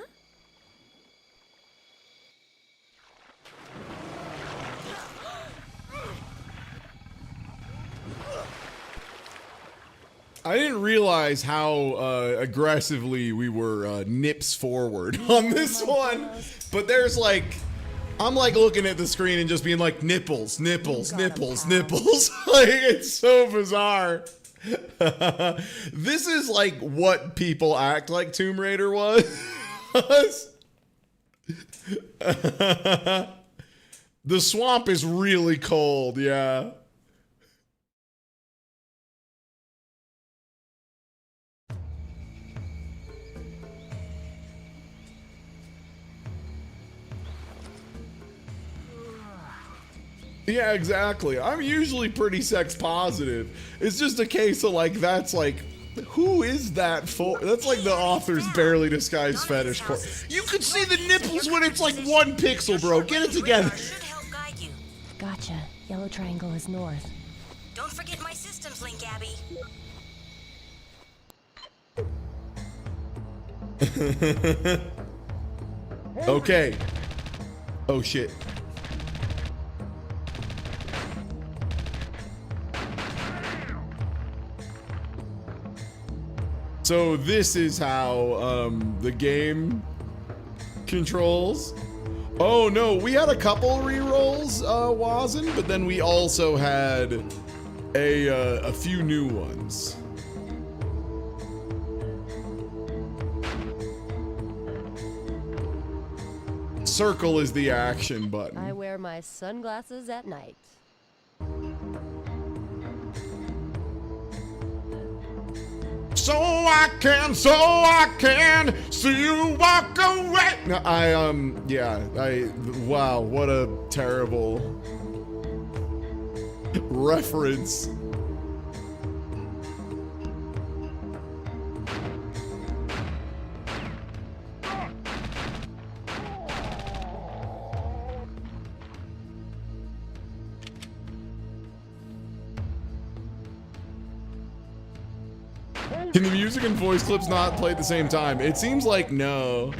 Speaker 1: I didn't realize how aggressively we were nips forward on this one, but there's like, I'm like looking at the screen and just being like, nipples, nipples, nipples, nipples. Like, it's so bizarre. This is like what people act like Tomb Raider was. The swamp is really cold, yeah. Yeah, exactly. I'm usually pretty sex positive. It's just a case of like, that's like, who is that for? That's like the author's barely disguised fetish core. You can see the nipples when it's like 1 pixel, bro. Get it together.
Speaker 12: Gotcha. Yellow triangle is north.
Speaker 14: Don't forget my systems link, Abby.
Speaker 1: Okay. Oh shit. So this is how the game controls. Oh no, we had a couple rerolls, Wazen, but then we also had a few new ones. Circle is the action button.
Speaker 15: I wear my sunglasses at night.
Speaker 1: So I can see you walk away. No, wow, what a terrible reference. Can the music and voice clips not play at the same time? It seems like no.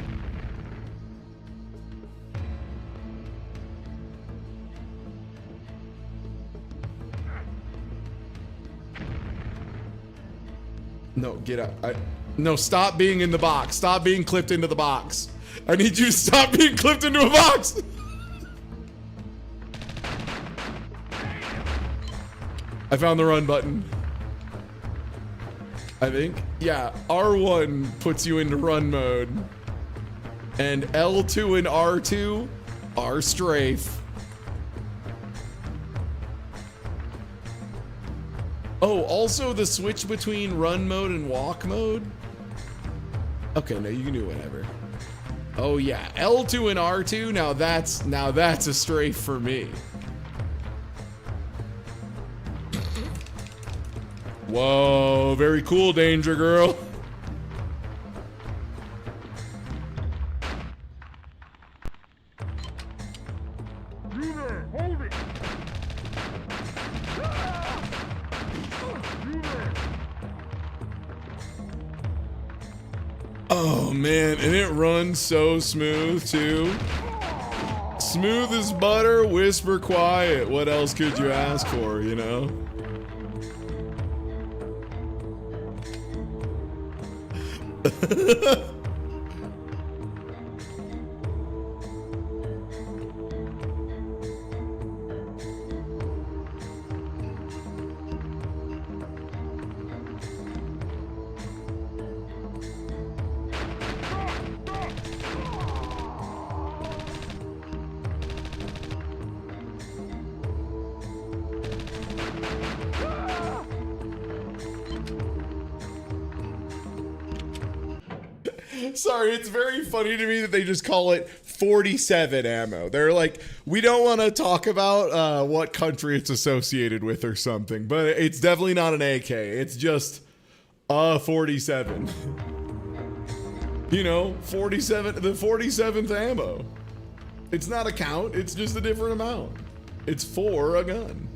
Speaker 1: No, get out. No, stop being in the box. Stop being clipped into the box. I need you to stop being clipped into a box. I found the run button. I think. Yeah, R1 puts you into run mode. And L2 and R2 are strafe. Oh, also the switch between run mode and walk mode? Okay, no, you can do whatever. Oh yeah, L2 and R2, now that's a strafe for me. Whoa, very cool, Danger Girl. Oh man, and it runs so smooth too. Smooth as butter, whisper quiet. What else could you ask for, you know? Sorry, it's very funny to me that they just call it 47 ammo. They're like, we don't want to talk about what country it's associated with or something, but it's definitely not an AK. It's just a 47. You know, 47, the 47th ammo. It's not a count, it's just a different amount. It's for a gun.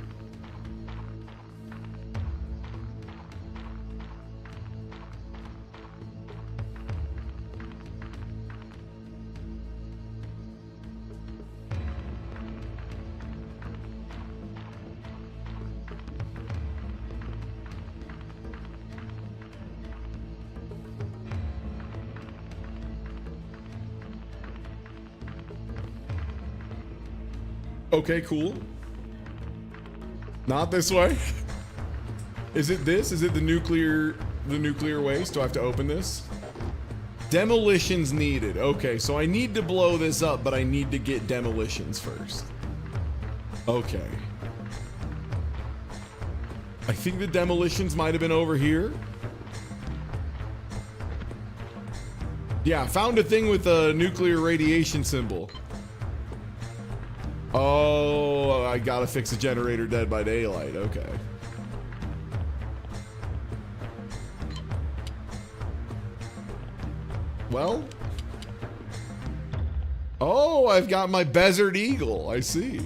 Speaker 1: Okay, cool. Not this way. Is it this? Is it the nuclear waste? Do I have to open this? Demolitions needed. Okay, so I need to blow this up, but I need to get demolitions first. Okay. I think the demolitions might have been over here. Yeah, found a thing with a nuclear radiation symbol. Oh, I gotta fix a generator Dead by Daylight. Okay. Well. Oh, I've got my Desert Eagle. I see.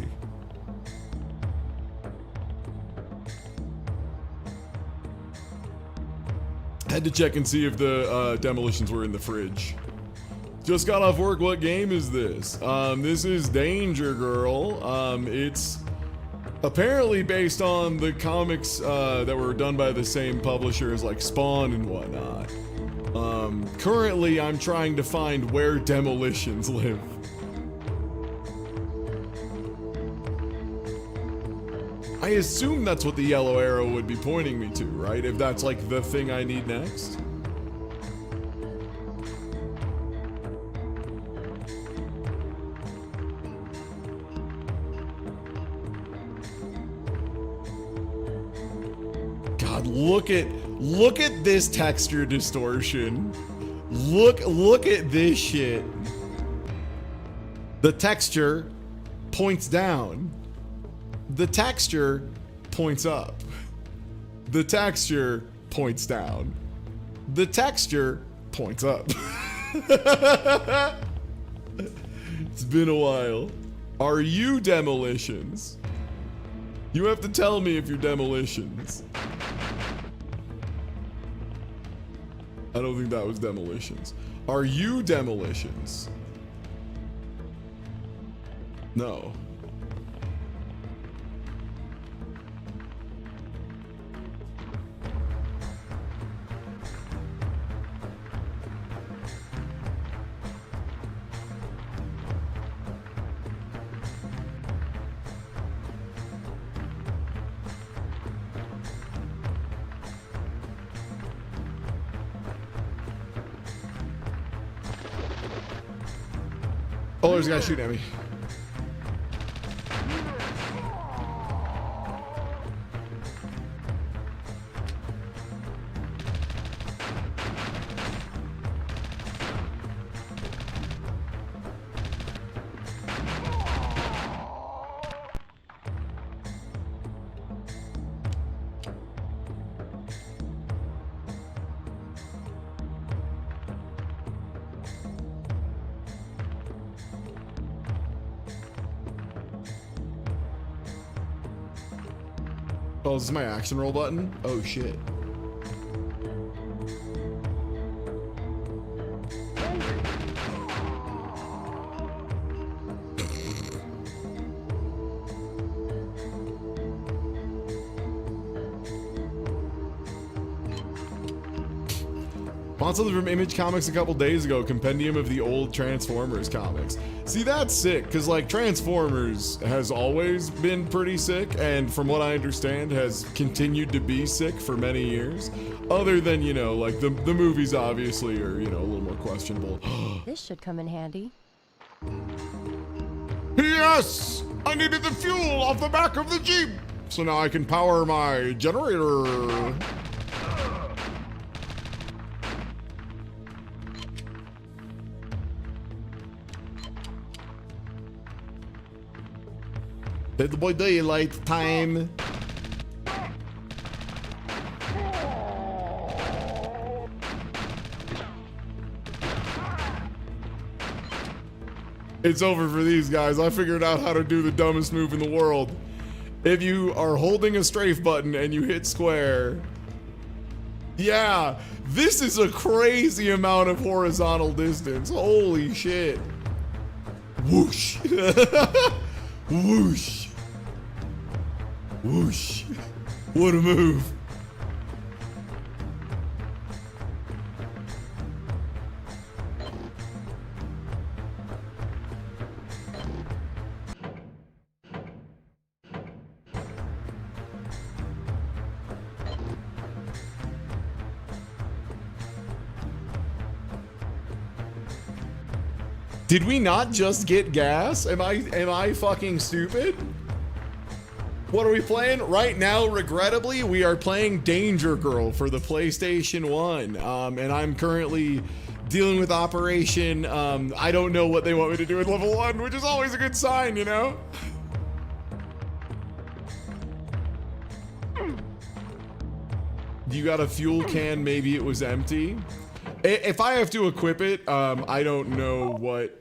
Speaker 1: Had to check and see if the demolitions were in the fridge. Just got off work. What game is this? This is Danger Girl. It's apparently based on the comics that were done by the same publisher as like Spawn and whatnot. Currently, I'm trying to find where demolitions live. I assume that's what the yellow arrow would be pointing me to, right? If that's like the thing I need next. God, look at this texture distortion. Look at this shit. The texture points down. The texture points up. The texture points down. The texture points up. It's been a while. Are you demolitions? You have to tell me if you're demolitions. I don't think that was demolitions. Are you demolitions? No. Oh, there's a guy shooting at me. Oh, this is my action roll button? Oh, shit. Bought something from Image Comics a couple days ago, compendium of the old Transformers comics. See, that's sick, because like Transformers has always been pretty sick, and from what I understand has continued to be sick for many years. Other than, you know, like the movies obviously are, you know, a little more questionable.
Speaker 12: This should come in handy.
Speaker 1: Yes! I needed the fuel off the back of the Jeep! So now I can power my generator. Dead by Daylight time. It's over for these guys. I figured out how to do the dumbest move in the world. If you are holding a strafe button and you hit square. Yeah, this is a crazy amount of horizontal distance. Holy shit. Whoosh. Whoosh. Whoosh. What a move. Did we not just get gas? Am I fucking stupid? What are we playing? Right now, regrettably, we are playing Danger Girl for the PlayStation 1. And I'm currently dealing with Operation, I don't know what they want me to do at level 1, which is always a good sign, you know? You got a fuel can, maybe it was empty. If I have to equip it, I don't know what...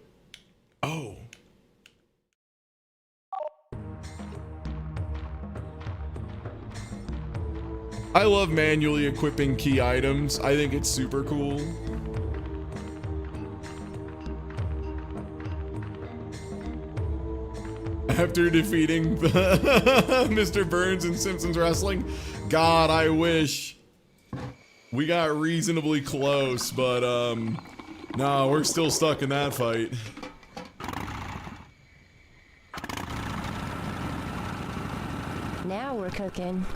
Speaker 1: Oh. I love manually equipping key items. I think it's super cool. After defeating Mr. Burns in Simpsons Wrestling, God, I wish we got reasonably close, but no, we're still stuck in that fight.
Speaker 12: Now we're cooking.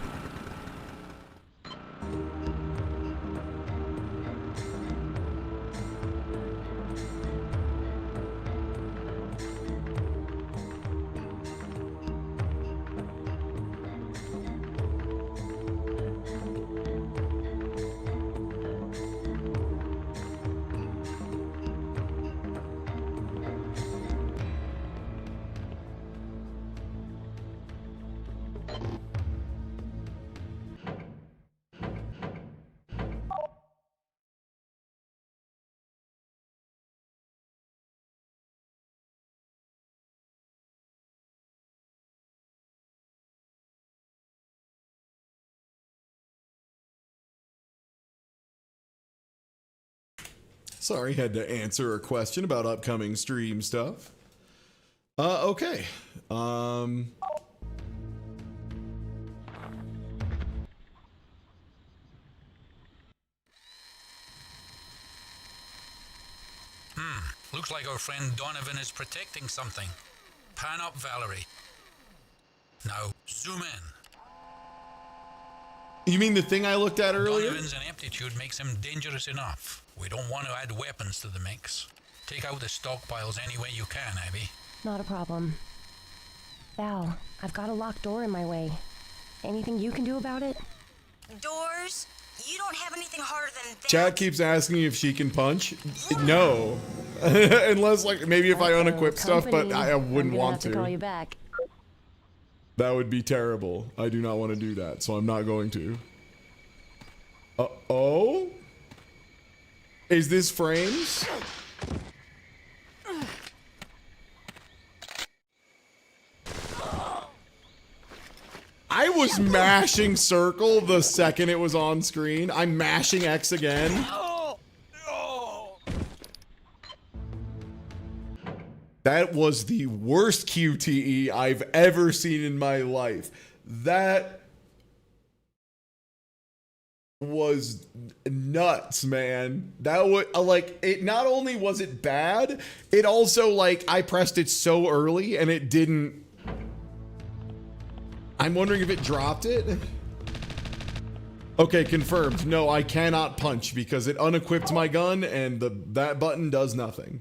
Speaker 1: Sorry, had to answer a question about upcoming stream stuff. Okay.
Speaker 13: Looks like our friend Donovan is protecting something. Pan up, Valerie. Now, zoom in.
Speaker 1: You mean the thing I looked at earlier?
Speaker 13: Donovan's ineptitude makes him dangerous enough. We don't want to add weapons to the mix. Take out the stockpiles any way you can, Abby.
Speaker 12: Not a problem. Val, I've got a locked door in my way. Anything you can do about it?
Speaker 14: Doors? You don't have anything harder than that.
Speaker 1: Chat keeps asking if she can punch. No. Unless, like, maybe if I unequip stuff, but I wouldn't want to.
Speaker 12: Call you back.
Speaker 1: That would be terrible. I do not want to do that, so I'm not going to. Oh? Is this frames? I was mashing circle the second it was on screen. I'm mashing X again. That was the worst QTE I've ever seen in my life. That was nuts, man. That was like, it not only was it bad, it also, like, I pressed it so early and it didn't. I'm wondering if it dropped it. Okay, confirmed. No, I cannot punch because it unequipped my gun and that button does nothing.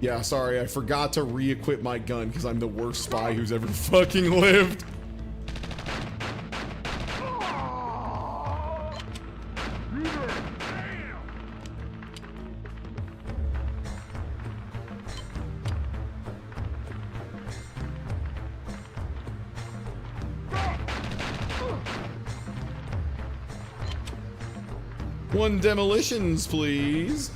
Speaker 1: Yeah, sorry, I forgot to re-equip my gun because I'm the worst spy who's ever fucking lived. 1 demolitions, please.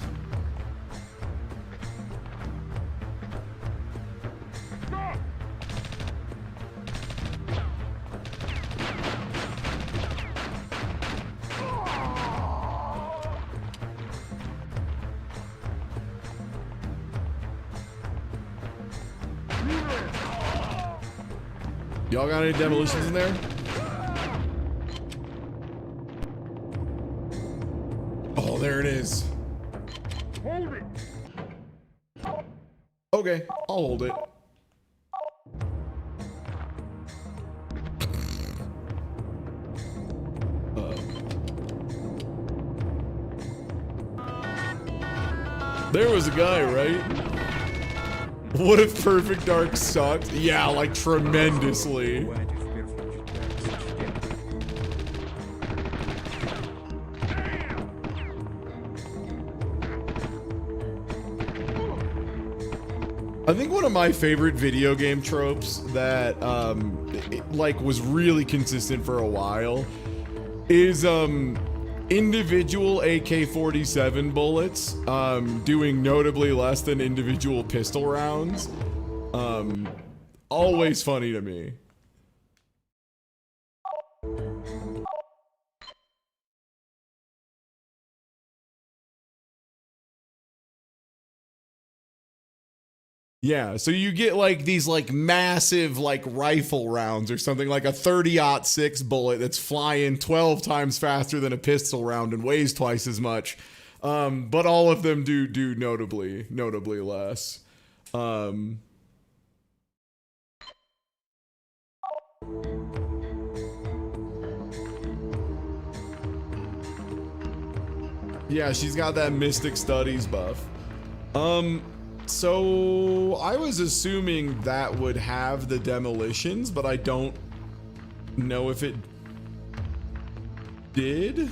Speaker 1: Y'all got any demolitions in there? Oh, there it is.
Speaker 16: Hold it.
Speaker 1: Okay, I'll hold it. There was a guy, right? What if Perfect Dark sucked? Yeah, like tremendously. I think one of my favorite video game tropes that like was really consistent for a while is individual AK-47 bullets doing notably less than individual pistol rounds. Always funny to me. Yeah, so you get like these like massive like rifle rounds or something, like a 30-06 bullet that's flying 12 times faster than a pistol round and weighs twice as much. But all of them do notably less. Yeah, she's got that Mystic Studies buff. So I was assuming that would have the demolitions, but I don't know if it did.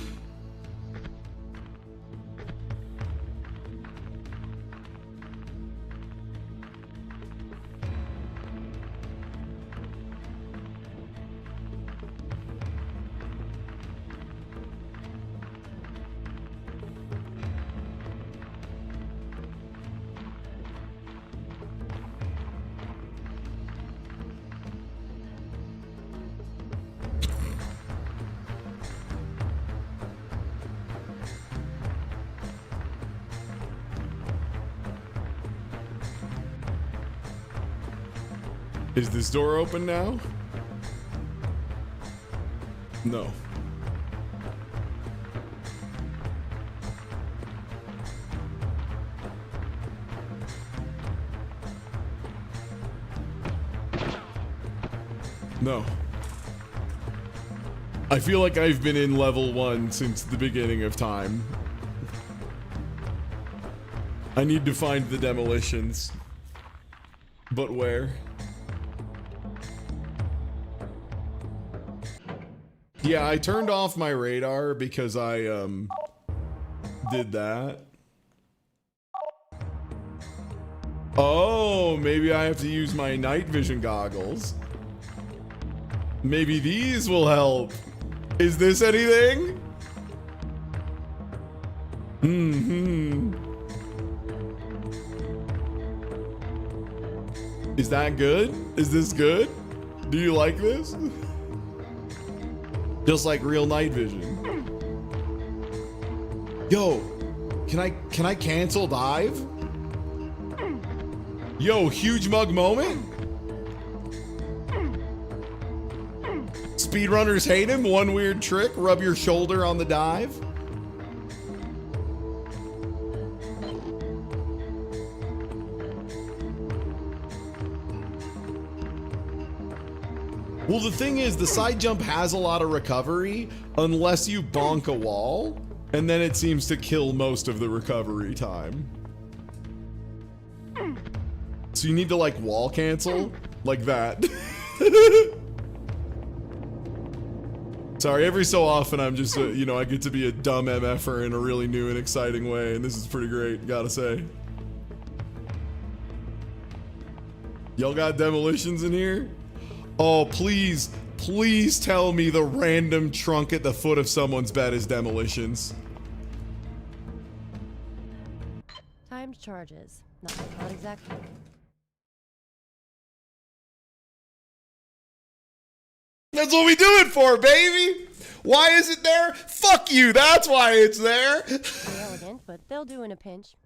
Speaker 1: Is this door open now? No. No. I feel like I've been in level 1 since the beginning of time. I need to find the demolitions. But where? Yeah, I turned off my radar because I did that. Oh, maybe I have to use my night vision goggles. Maybe these will help. Is this anything? Is that good? Is this good? Do you like this? Just like real night vision. Yo, can I cancel dive? Yo, huge mug moment? Speedrunners hate him. One weird trick, rub your shoulder on the dive. Well, the thing is, the side jump has a lot of recovery unless you bonk a wall, and then it seems to kill most of the recovery time. So you need to like wall cancel like that. Sorry, every so often I'm just, you know, I get to be a dumb MFer in a really new and exciting way, and this is pretty great, gotta say. Y'all got demolitions in here? Oh, please, please tell me the random trunk at the foot of someone's bed is demolitions.
Speaker 15: times charges. Not exactly.
Speaker 1: That's what we do it for, baby. Why is it there? Fuck you. That's why it's there.
Speaker 15: Pretty elegant, but they'll do in a pinch.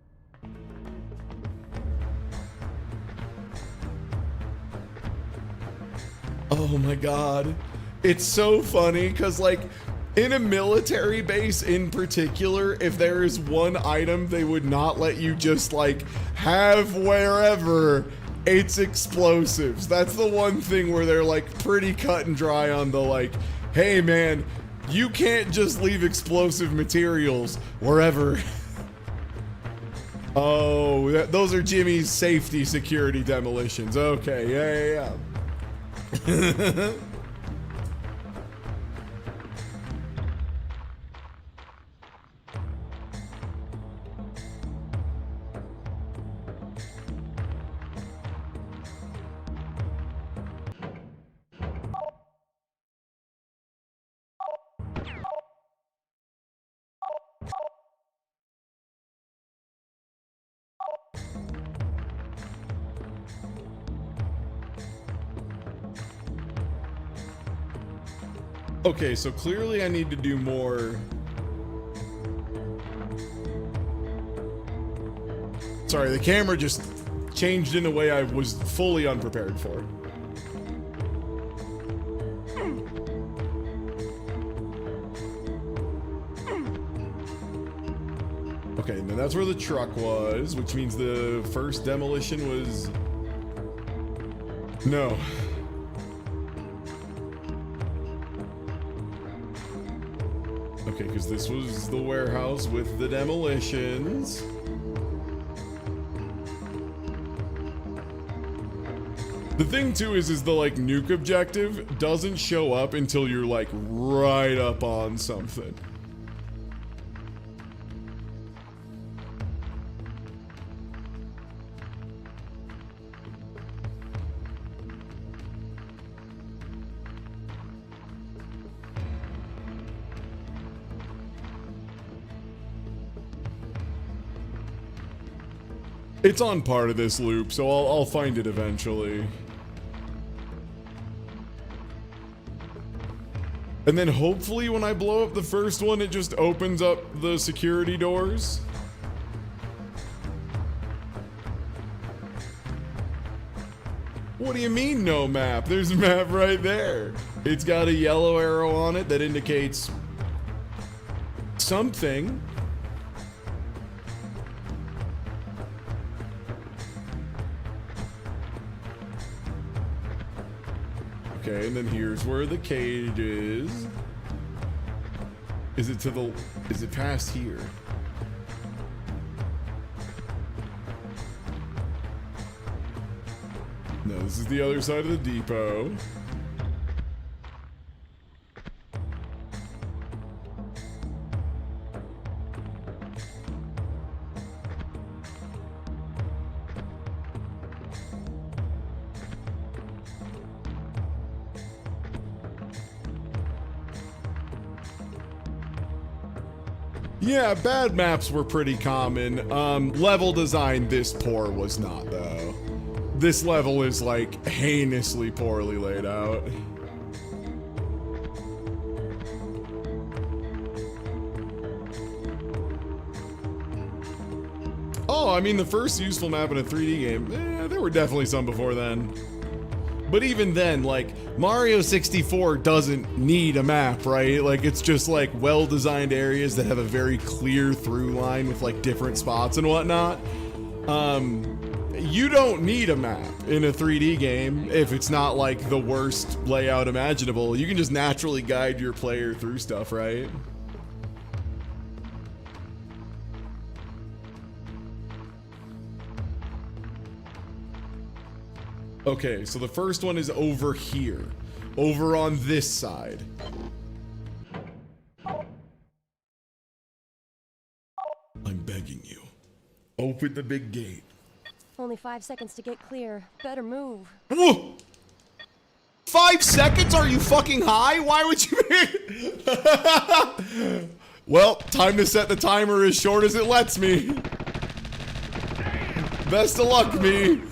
Speaker 1: Oh my god. It's so funny because, like, in a military base in particular, if there is one item they would not let you just, like, have wherever, it's explosives. That's the one thing where they're, like, pretty cut and dry on the, like, hey man, you can't just leave explosive materials wherever. Oh, those are Jimmy's safety security demolitions. Okay, yeah. Okay, so clearly I need to do more. Sorry, the camera just changed in a way I was fully unprepared for. Okay, now that's where the truck was, which means the first demolition was... No. Okay, because this was the warehouse with the demolitions. The thing too is the like nuke objective doesn't show up until you're like right up on something. It's on part of this loop, so I'll find it eventually. And then hopefully when I blow up the first one, it just opens up the security doors. What do you mean no map? There's a map right there. It's got a yellow arrow on it that indicates something. Okay, and then here's where the cage is. Is it past here? No, this is the other side of the depot. Yeah, bad maps were pretty common. Level design this poor was not, though. This level is, like, heinously poorly laid out. Oh, I mean, the first useful map in a 3D game, there were definitely some before then. But even then, like, Mario 64 doesn't need a map, right? Like, it's just, like, well-designed areas that have a very clear through line with, like, different spots and whatnot. You don't need a map in a 3D game if it's not, like, the worst layout imaginable. You can just naturally guide your player through stuff, right? Okay, so the first one is over here. Over on this side. I'm begging you. Open the big gate.
Speaker 15: Only 5 seconds to get clear. Better move.
Speaker 1: Whoa! 5 seconds? Are you fucking high? Why would you... Well, time to set the timer as short as it lets me. Best of luck, me.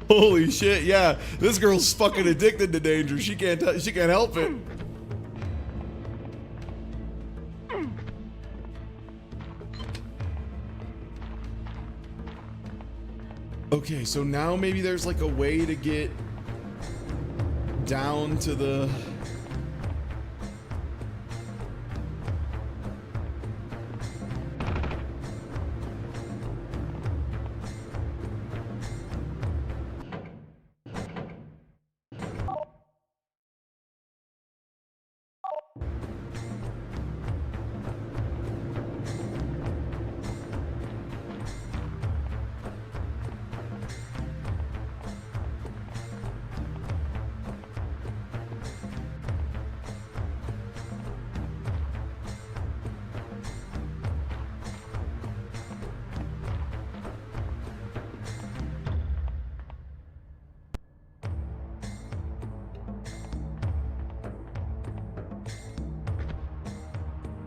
Speaker 1: Holy shit, yeah. This girl's fucking addicted to danger. She can't help it. Okay, so now maybe there's like a way to get down to the...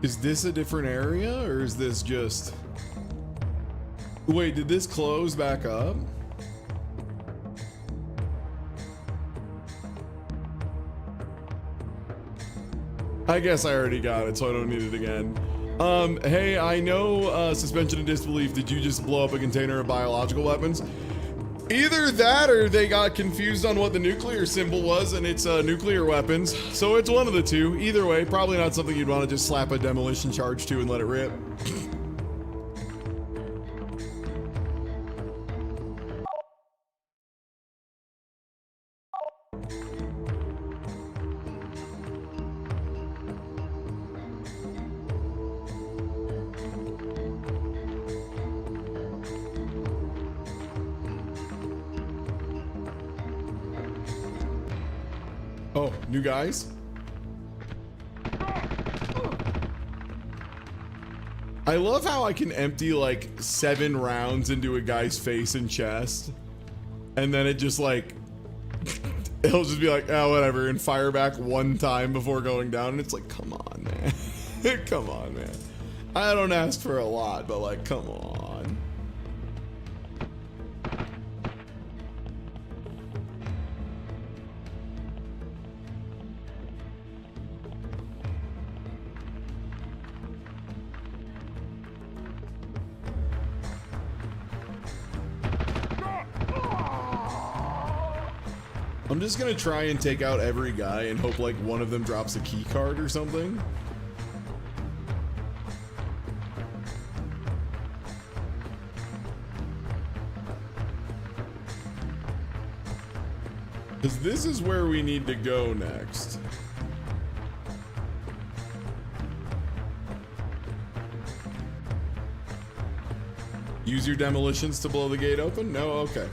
Speaker 1: Is this a different area, or is this just... Wait, did this close back up? I guess I already got it, so I don't need it again. Hey, I know suspension of disbelief. Did you just blow up a container of biological weapons? Either that or they got confused on what the nuclear symbol was and it's nuclear weapons. So it's one of the two. Either way, probably not something you'd want to just slap a demolition charge to and let it rip. Oh, new guys? I love how I can empty like 7 rounds into a guy's face and chest. And then it just like, it'll just be like, oh, whatever, and fire back 1 time before going down. And it's like, come on, man. Come on, man. I don't ask for a lot, but like, come on. I'm just gonna try and take out every guy and hope like one of them drops a key card or something. Because this is where we need to go next. Use your demolitions to blow the gate open? No? Okay.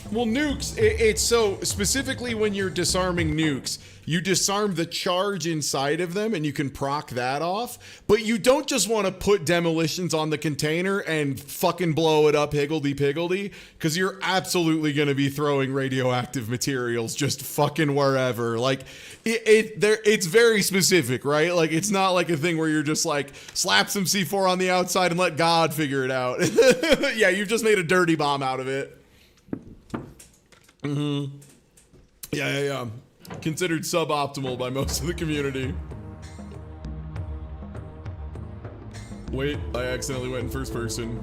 Speaker 1: Well, nukes, it's so specifically when you're disarming nukes, you disarm the charge inside of them and you can proc that off, but you don't just want to put demolitions on the container and fucking blow it up higgledy-piggledy, because you're absolutely going to be throwing radioactive materials just fucking wherever. Like, it's very specific, right? Like, it's not like a thing where you're just like, slap some C4 on the outside and let God figure it out. Yeah, you've just made a dirty bomb out of it. Mm-hmm. Yeah. Considered suboptimal by most of the community. Wait, I accidentally went in first person.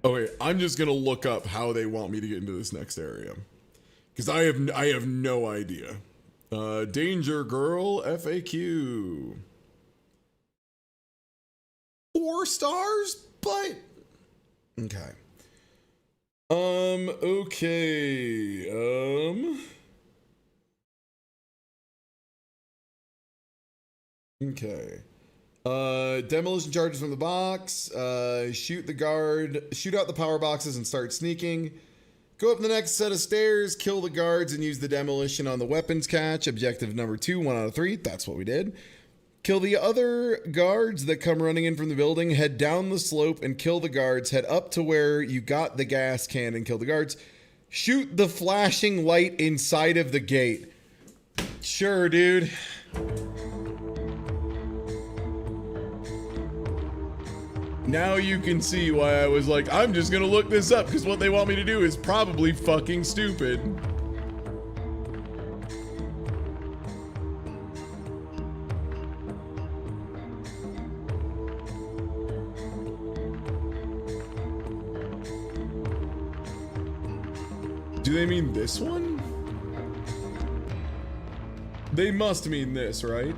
Speaker 1: Oh wait, I'm just gonna look up how they want me to get into this next area, because I have no idea. Danger girl FAQ. 4 stars, but okay. Okay. Demolition charges from the box. Shoot the guard. Shoot out the power boxes and start sneaking. Go up the next set of stairs, kill the guards, and use the demolition on the weapons cache. Objective number 2, 1 out of 3. That's what we did. Kill the other guards that come running in from the building. Head down the slope and kill the guards. Head up to where you got the gas can and kill the guards. Shoot the flashing light inside of the gate. Sure, dude. Now you can see why I was like, I'm just gonna look this up, because what they want me to do is probably fucking stupid. Do they mean this one? They must mean this, right?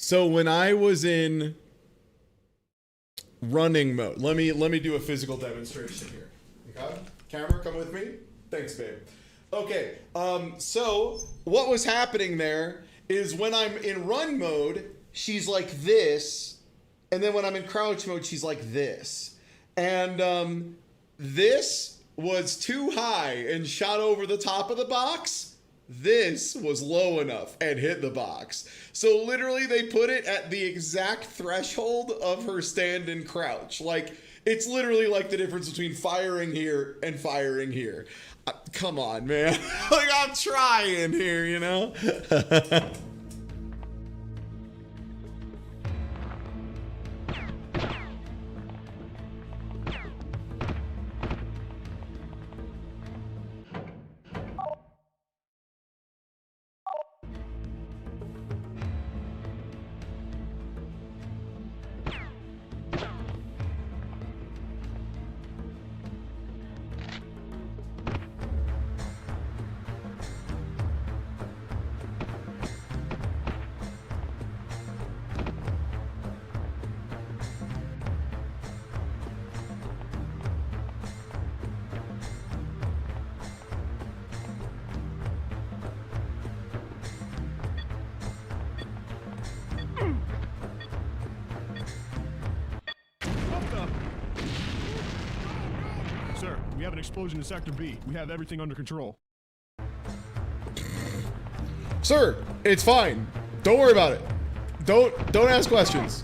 Speaker 1: So when I was in running mode, let me do a physical demonstration here. Okay? Camera, come with me. Thanks, babe. Okay, so what was happening there is when I'm in run mode, she's like this, and then when I'm in crouch mode, she's like this. And this was too high and shot over the top of the box. This was low enough and hit the box. So literally they put it at the exact threshold of her stand and crouch. Like, it's literally like the difference between firing here and firing here. Come on, man. Like, I'm trying here, you know?
Speaker 17: Sir, we have an explosion in Sector B. We have everything under control.
Speaker 1: Sir, it's fine. Don't worry about it. Don't ask questions.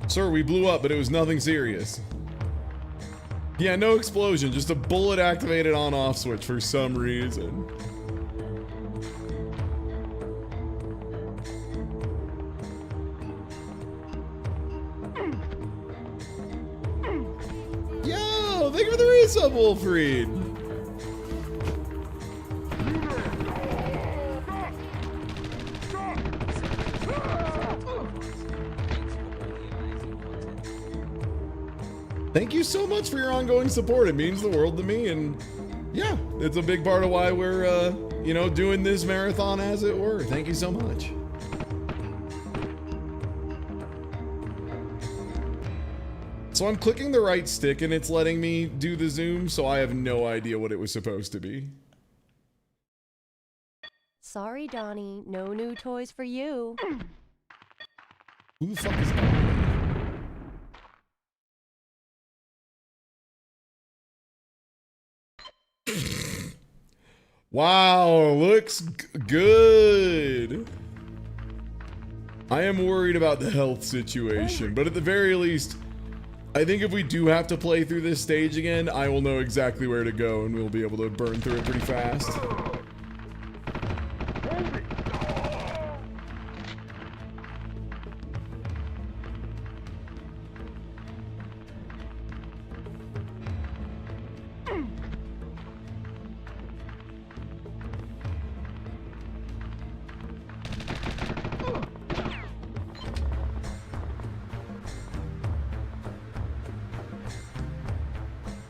Speaker 1: Sir, we blew up, but it was nothing serious. Yeah, no explosion, just a bullet activated on-off switch for some reason. Yo, thank you for the resub, Wolfried. Thank you so much for your ongoing support. It means the world to me, and yeah, it's a big part of why we're, you know, doing this marathon, as it were. Thank you so much. So I'm clicking the right stick, and it's letting me do the zoom, so I have no idea what it was supposed to be.
Speaker 15: Sorry, Donnie. No new toys for you.
Speaker 1: Who the fuck is that? Wow, looks good. I am worried about the health situation, but at the very least, I think if we do have to play through this stage again, I will know exactly where to go and we'll be able to burn through it pretty fast.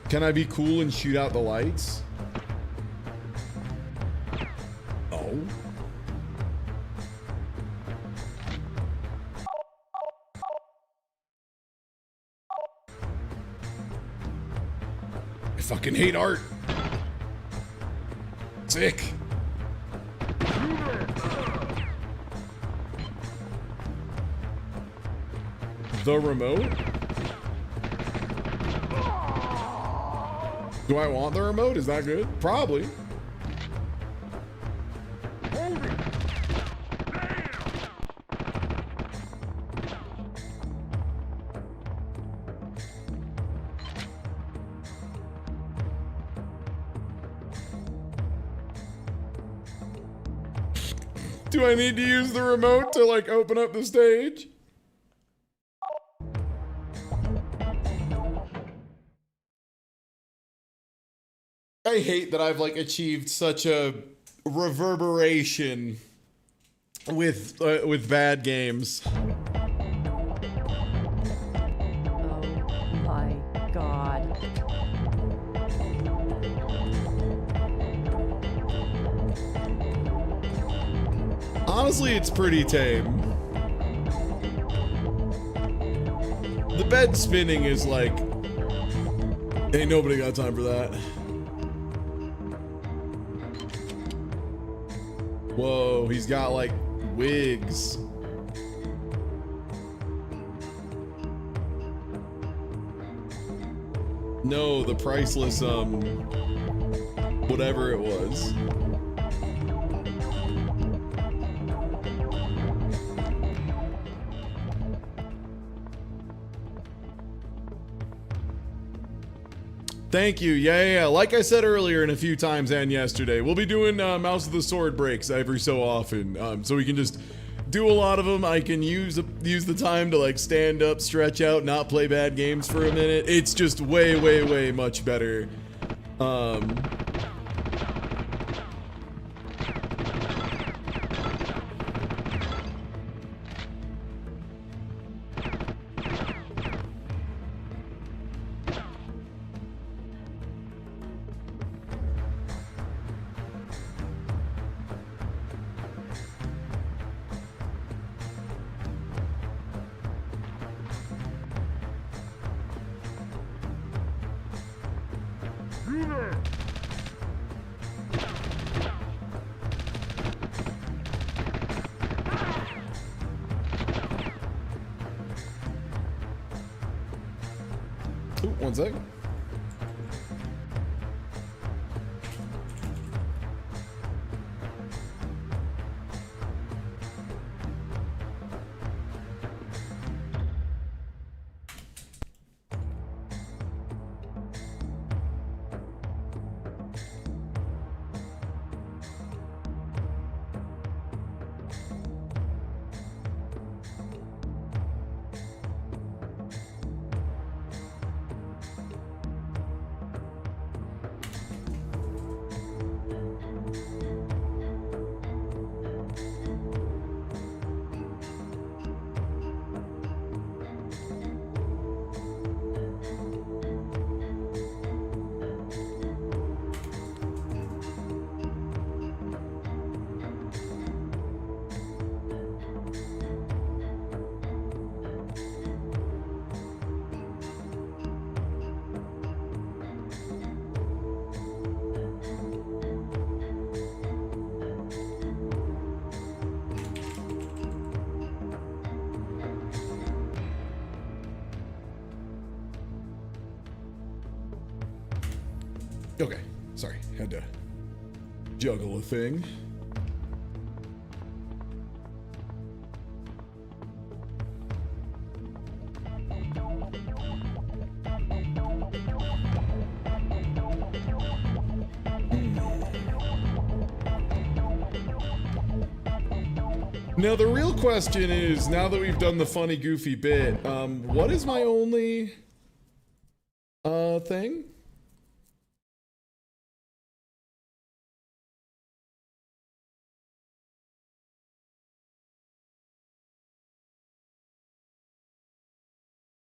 Speaker 1: Can I be cool and shoot out the lights? Oh. I fucking hate art. Sick. The remote? Do I want the remote? Is that good? Probably. Do I need to use the remote to like open up the stage? I hate that I've like achieved such a reverberation with bad games.
Speaker 15: Oh my god.
Speaker 1: Honestly, it's pretty tame. The bed spinning is like, ain't nobody got time for that. Whoa, he's got like wigs. No, the priceless, whatever it was. Thank you. Yeah. Like I said earlier and a few times and yesterday, we'll be doing Mouse of the Sword breaks every so often. So we can just do a lot of them. I can use the time to like stand up, stretch out, not play bad games for a minute. It's just way much better. Ooh, one sec. Okay, sorry, had to juggle a thing. Now the real question is, now that we've done the funny goofy bit, what is my only thing?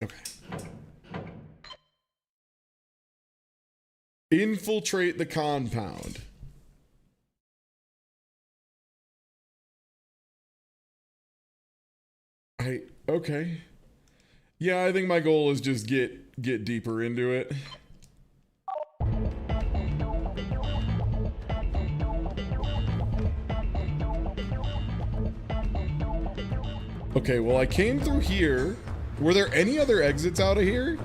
Speaker 1: Okay. Infiltrate the compound. Okay. Yeah, I think my goal is just get deeper into it. Okay, well, I came through here. Were there any other exits out of here?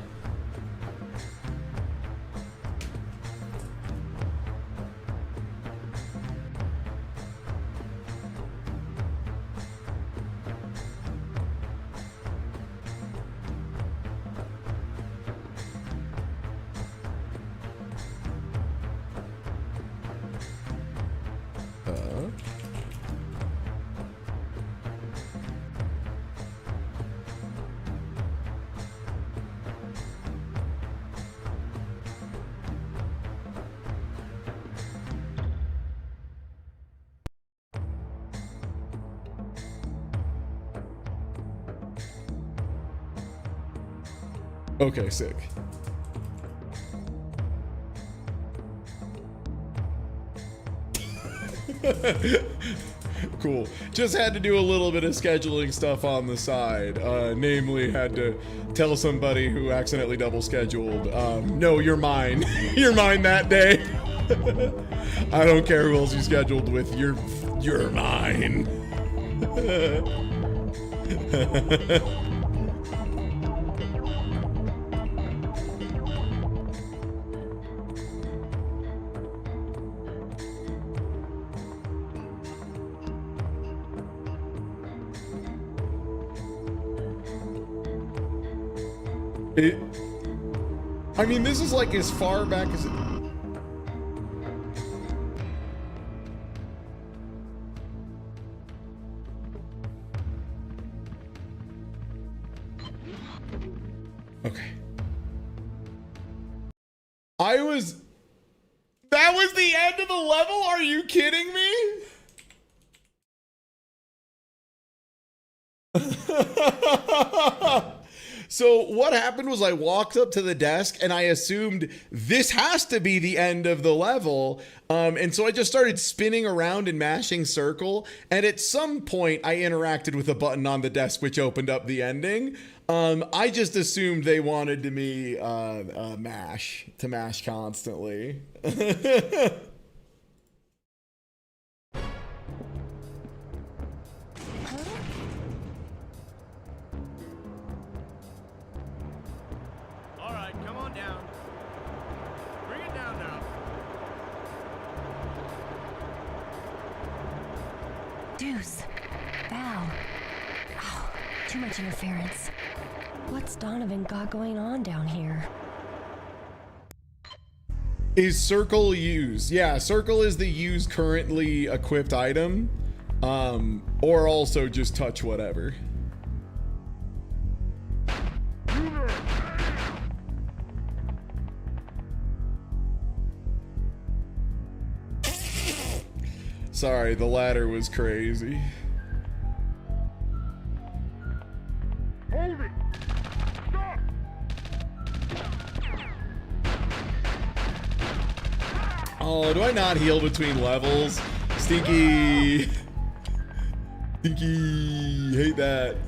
Speaker 1: Okay, sick. Cool. Just had to do a little bit of scheduling stuff on the side. Namely, had to tell somebody who accidentally double scheduled, no, you're mine. You're mine that day. I don't care who else you scheduled with. You're mine. I mean, this is like as far back as it... Okay. That was the end of the level? Are you kidding me? So what happened was I walked up to the desk and I assumed this has to be the end of the level. And so I just started spinning around and mashing circle. And at some point I interacted with a button on the desk, which opened up the ending. I just assumed they wanted me to mash constantly.
Speaker 12: Deuce. Val. Oh, too much interference. What's Donovan got going on down here?
Speaker 1: Is circle used? Yeah, circle is the used currently equipped item. Or also just touch whatever. Sorry, the ladder was crazy.
Speaker 16: Hold it! Stop!
Speaker 1: Oh, do I not heal between levels? Stinky. Stinky. Hate that.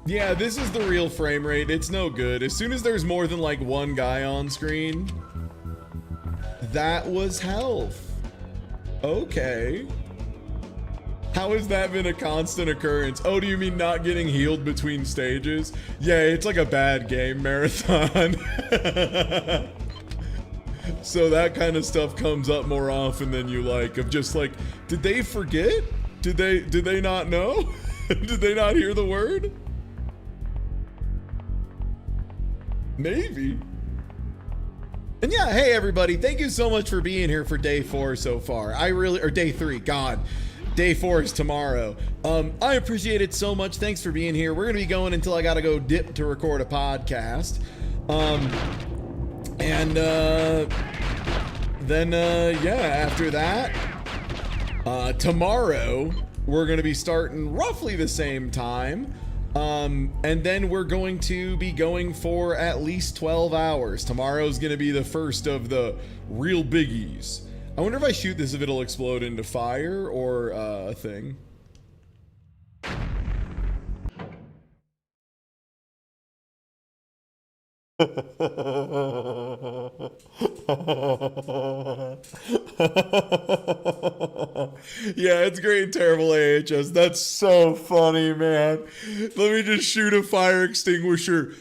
Speaker 1: Yeah, this is the real frame rate. It's no good. As soon as there's more than like one guy on screen, that was health. Okay. How has that been a constant occurrence? Oh, do you mean not getting healed between stages? Yeah, it's like a bad game marathon. So that kind of stuff comes up more often than you like, of just like, did they forget? Did they not know? Did they not hear the word? Maybe. And yeah, hey everybody, thank you so much for being here for day 4 so far. Or day 3, God. Day 4 is tomorrow. I appreciate it so much. Thanks for being here. We're gonna be going until I gotta go dip to record a podcast. Then yeah, after that, Tomorrow, we're going to be starting roughly the same time. And then we're going to be going for at least 12 hours. Tomorrow's going to be the first of the real biggies. I wonder if I shoot this if it'll explode into fire or a thing. Yeah, it's great and terrible AHS. That's so funny, man. Let me just shoot a fire extinguisher.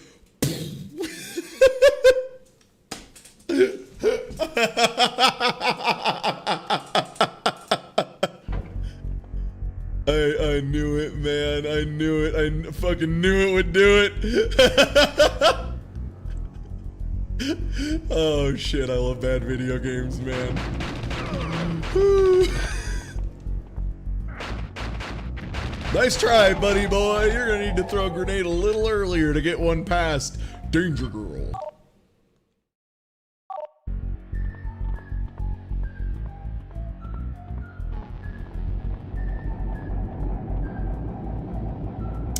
Speaker 1: I knew it, man. I knew it. I fucking knew it would do it. Oh shit, I love bad video games, man. Nice try, buddy boy. You're gonna need to throw a grenade a little earlier to get one past Danger Girl.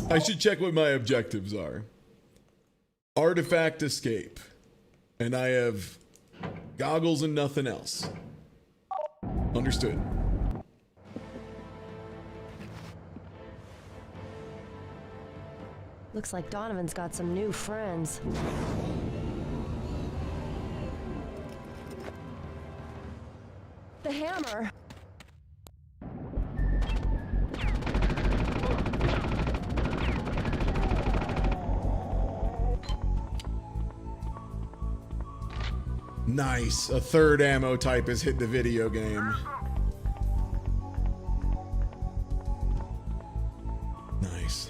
Speaker 1: I should check what my objectives are. Artifact escape. And I have goggles and nothing else. Understood.
Speaker 12: Looks like Donovan's got some new friends. The hammer!
Speaker 1: Nice. A third ammo type has hit the video game. Nice.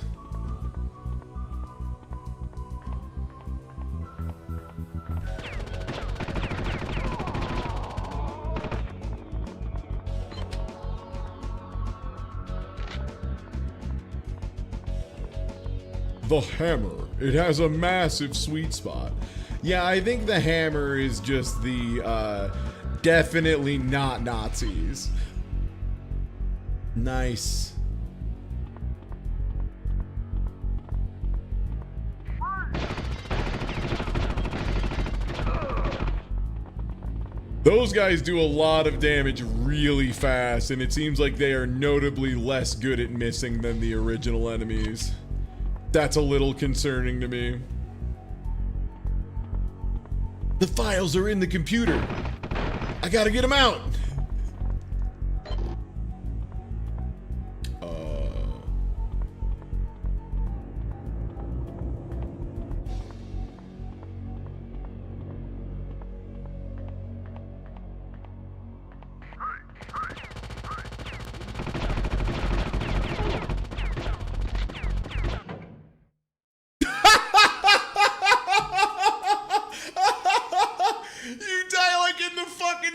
Speaker 1: The hammer. It has a massive sweet spot. Yeah, I think the hammer is just the, definitely not Nazis. Nice. Those guys do a lot of damage really fast, and it seems like they are notably less good at missing than the original enemies. That's a little concerning to me. The files are in the computer. I gotta get them out.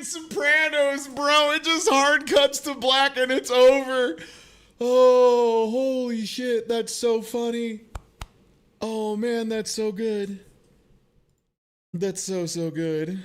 Speaker 1: Sopranos, bro. It just hard cuts to black and it's over. Oh, holy shit. That's so funny. Oh, man, that's so good. That's so good.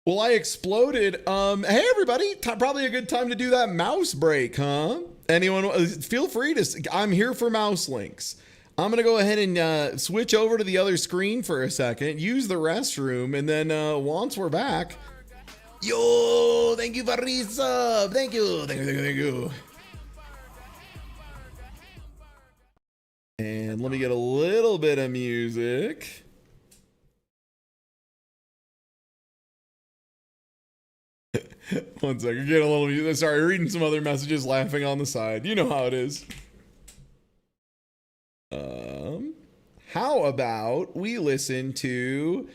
Speaker 1: Well, I exploded. Hey everybody, probably a good time to do that mouse break, huh? Anyone, feel free to, I'm here for mouse links. I'm gonna go ahead and switch over to the other screen for a second, use the restroom, and then once we're back, yo, thank you for the sub. Thank you. And let me get a little bit of music. One second, get a little music. Sorry, reading some other messages, laughing on the side. You know how it is. How about we listen to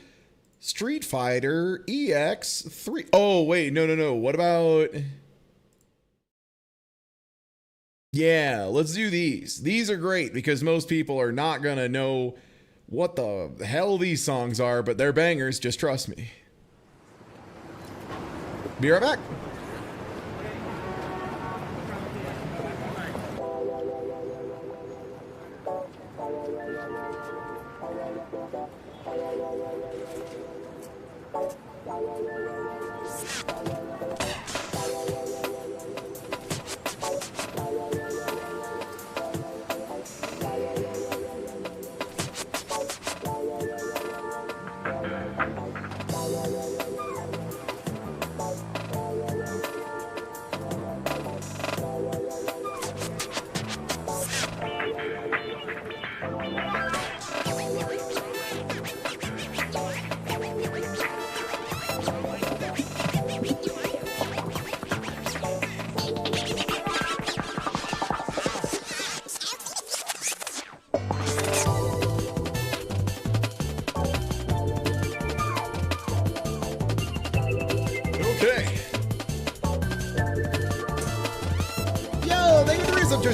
Speaker 1: Street Fighter EX3? Oh, wait, no. What about... Yeah, let's do these. These are great because most people are not gonna know what the hell these songs are, but they're bangers, just trust me. Be right back.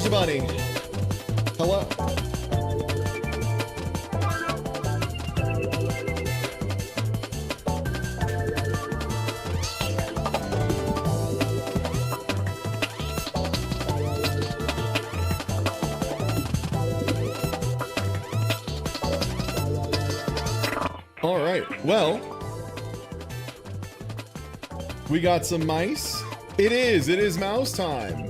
Speaker 1: Bunny. Hello. All right. Well, we got some mice. It is mouse time.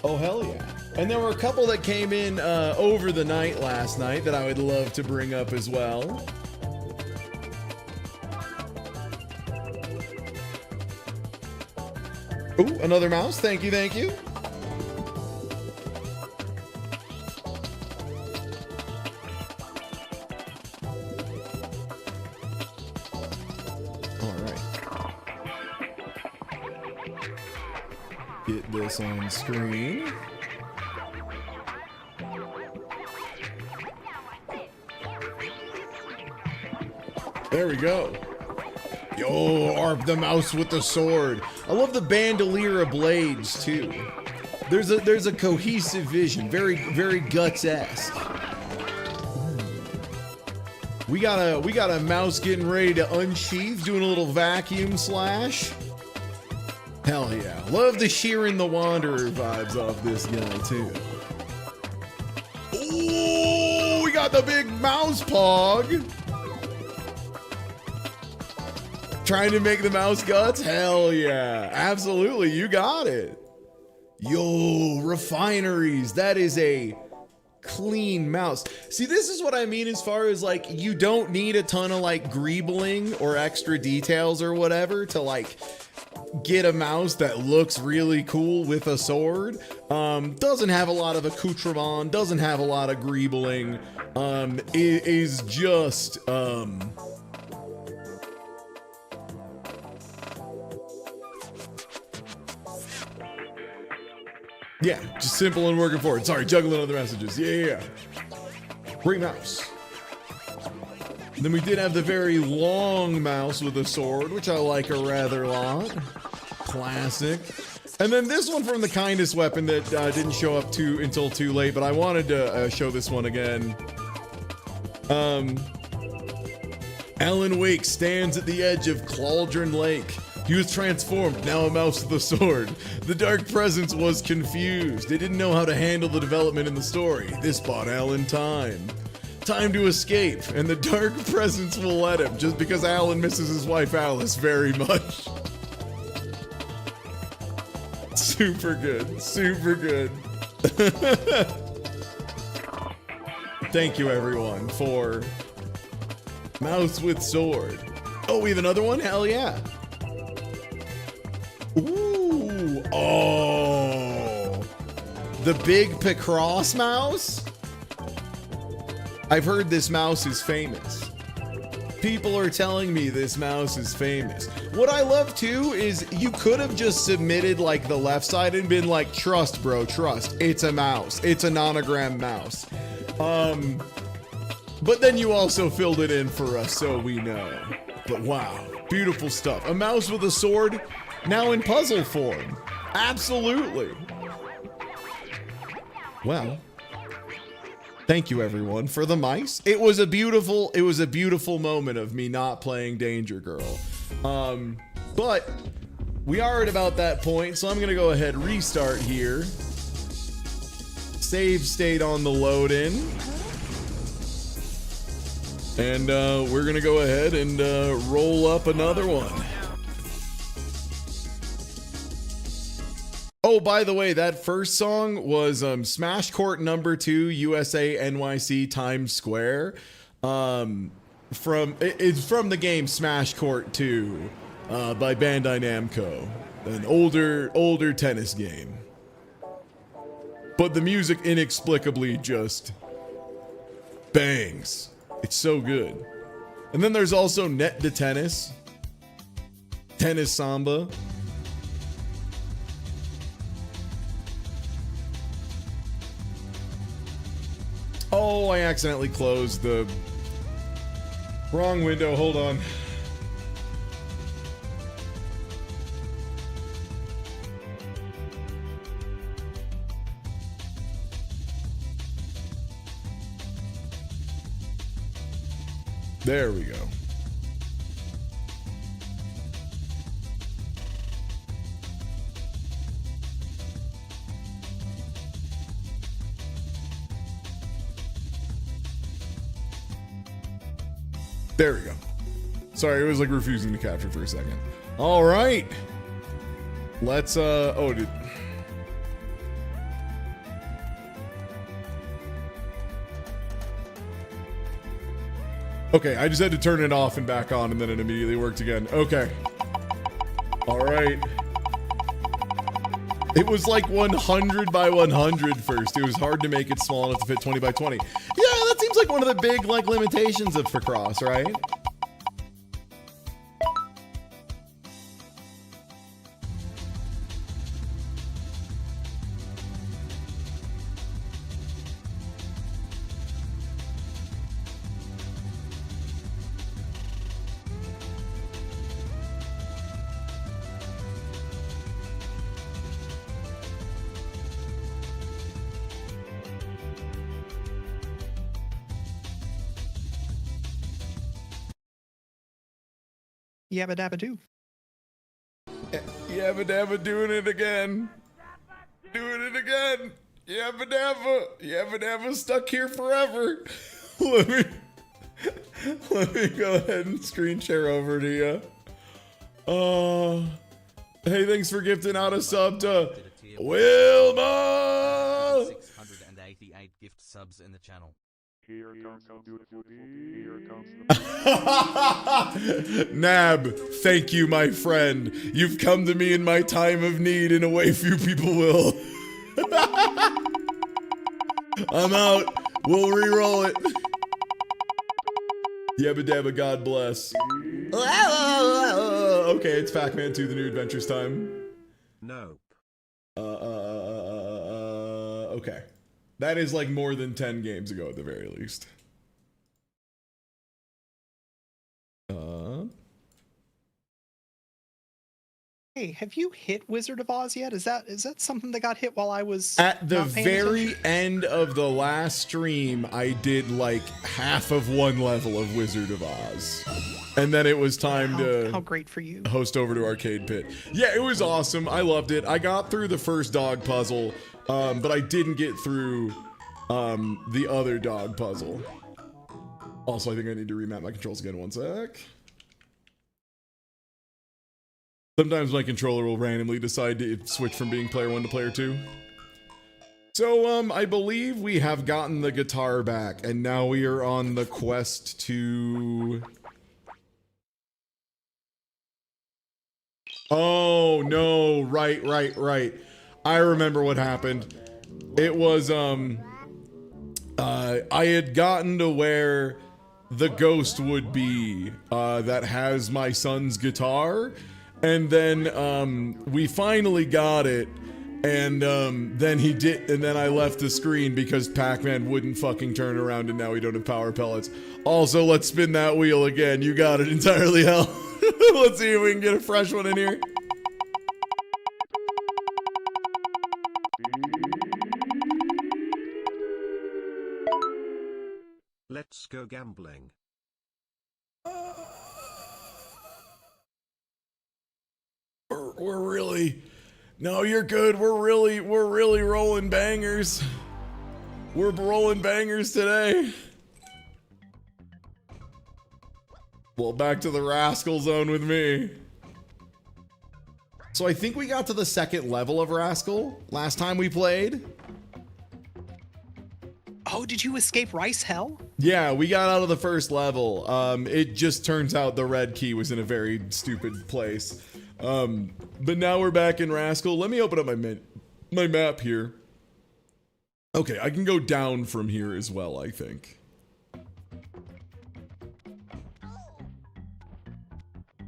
Speaker 1: Oh, hell yeah. And there were a couple that came in over the night last night that I would love to bring up as well. Ooh, another mouse. Thank you, thank you. All right. Get this on screen. There we go. Yo, Arp the mouse with the sword. I love the bandolier of blades too. There's a cohesive vision, very guts-esque. We got a mouse getting ready to unsheath, doing a little vacuum slash. Hell yeah. Love the Sheeran the Wanderer vibes off this guy too. Ooh, we got the big mouse pog. Trying to make the mouse guts? Hell yeah. Absolutely, you got it. Yo, refineries. That is a clean mouse. See, this is what I mean as far as like, you don't need a ton of like greebling or extra details or whatever to like get a mouse that looks really cool with a sword. Doesn't have a lot of accoutrement, doesn't have a lot of greebling, is just yeah, just simple and working forward. Sorry, juggling other messages. Yeah. Great mouse. Then we did have the very long mouse with a sword, which I like a rather lot. Classic. And then this one from the kindest weapon that didn't show up until too late, but I wanted to show this one again. Alan Wake stands at the edge of Cauldron Lake. He was transformed, now a mouse with a sword. The Dark Presence was confused. They didn't know how to handle the development in the story. This bought Alan time. Time to escape, and the Dark Presence will let him, just because Alan misses his wife Alice very much. Super good, super good. Thank you everyone for mouse with sword. Oh, we have another one? Hell yeah. Ooh, oh, the big Picross mouse? I've heard this mouse is famous. People are telling me this mouse is famous. What I love too is you could have just submitted like the left side and been like, trust bro, trust, it's a mouse. It's a nonogram mouse. But then you also filled it in for us so we know. But wow, beautiful stuff. A mouse with a sword, now in puzzle form. Absolutely. Well, thank you everyone for the mice. It was a beautiful moment of me not playing Danger Girl. But we are at about that point, so I'm gonna go ahead restart here. Save state on the load in. And we're gonna go ahead and roll up another one. Oh, by the way, that first song was Smash Court number 2, USA NYC Times Square. It's from the game Smash Court 2 by Bandai Namco, an older tennis game. But the music inexplicably just bangs. It's so good. And then there's also Net de Tennis, Tennis Samba. Oh, I accidentally closed the wrong window. Hold on. There we go. There we go. Sorry, it was like refusing to capture for a second. All right. Let's, oh, dude. Okay, I just had to turn it off and back on, and then it immediately worked again. Okay. All right. It was like 100 by 100 first. It was hard to make it small enough to fit 20 by 20. Yeah, that seems like one of the big like limitations of Picross, right?
Speaker 18: Yabba dabba doo.
Speaker 1: Yabba dabba doing it again. Doing it again. Yabba dabba. Yabba dabba stuck here forever. Let me go ahead and screen share over to you. Hey, thanks for gifting out a sub to Wilma.
Speaker 2: 688 gift subs in the channel.
Speaker 4: Here comes the beautiful tea. Here comes the
Speaker 1: Nab, thank you, my friend. You've come to me in my time of need in a way few people will. I'm out. We'll re-roll it. Yabba dabba, God bless. Okay, it's Pac-Man 2, The New Adventures time.
Speaker 3: Nope.
Speaker 1: Okay. That is like more than 10 games ago at the very least.
Speaker 18: Hey, have you hit Wizard of Oz yet? Is that something that got hit while I was
Speaker 1: at the
Speaker 18: not paying
Speaker 1: very
Speaker 18: attention?
Speaker 1: end of the last stream? I did like half of one level of Wizard of Oz, and then it was time to
Speaker 18: how great for you
Speaker 1: host over to Arcade Pit. Yeah, it was awesome. I loved it. I got through the first dog puzzle, but I didn't get through the other dog puzzle. Also, I think I need to remap my controls again. One sec. Sometimes my controller will randomly decide to switch from being player 1 to player 2. So, I believe we have gotten the guitar back, and now we are on the quest to... Oh, no, right. I remember what happened. It was, I had gotten to where the ghost would be, that has my son's guitar, and then, we finally got it, and, then he did, and then I left the screen because Pac-Man wouldn't fucking turn around, and now we don't have power pellets. Also, let's spin that wheel again. You got it entirely, Hell. Let's see if we can get a fresh one in here.
Speaker 3: Let's go gambling.
Speaker 1: We're really... No, you're good. We're really rolling bangers. We're rolling bangers today. Well, back to the Rascal zone with me. So I think we got to the second level of Rascal last time we played.
Speaker 18: Oh, did you escape Rice Hell?
Speaker 1: Yeah, we got out of the first level. It just turns out the red key was in a very stupid place. But now we're back in Rascal. Let me open up my map here. Okay, I can go down from here as well, I think.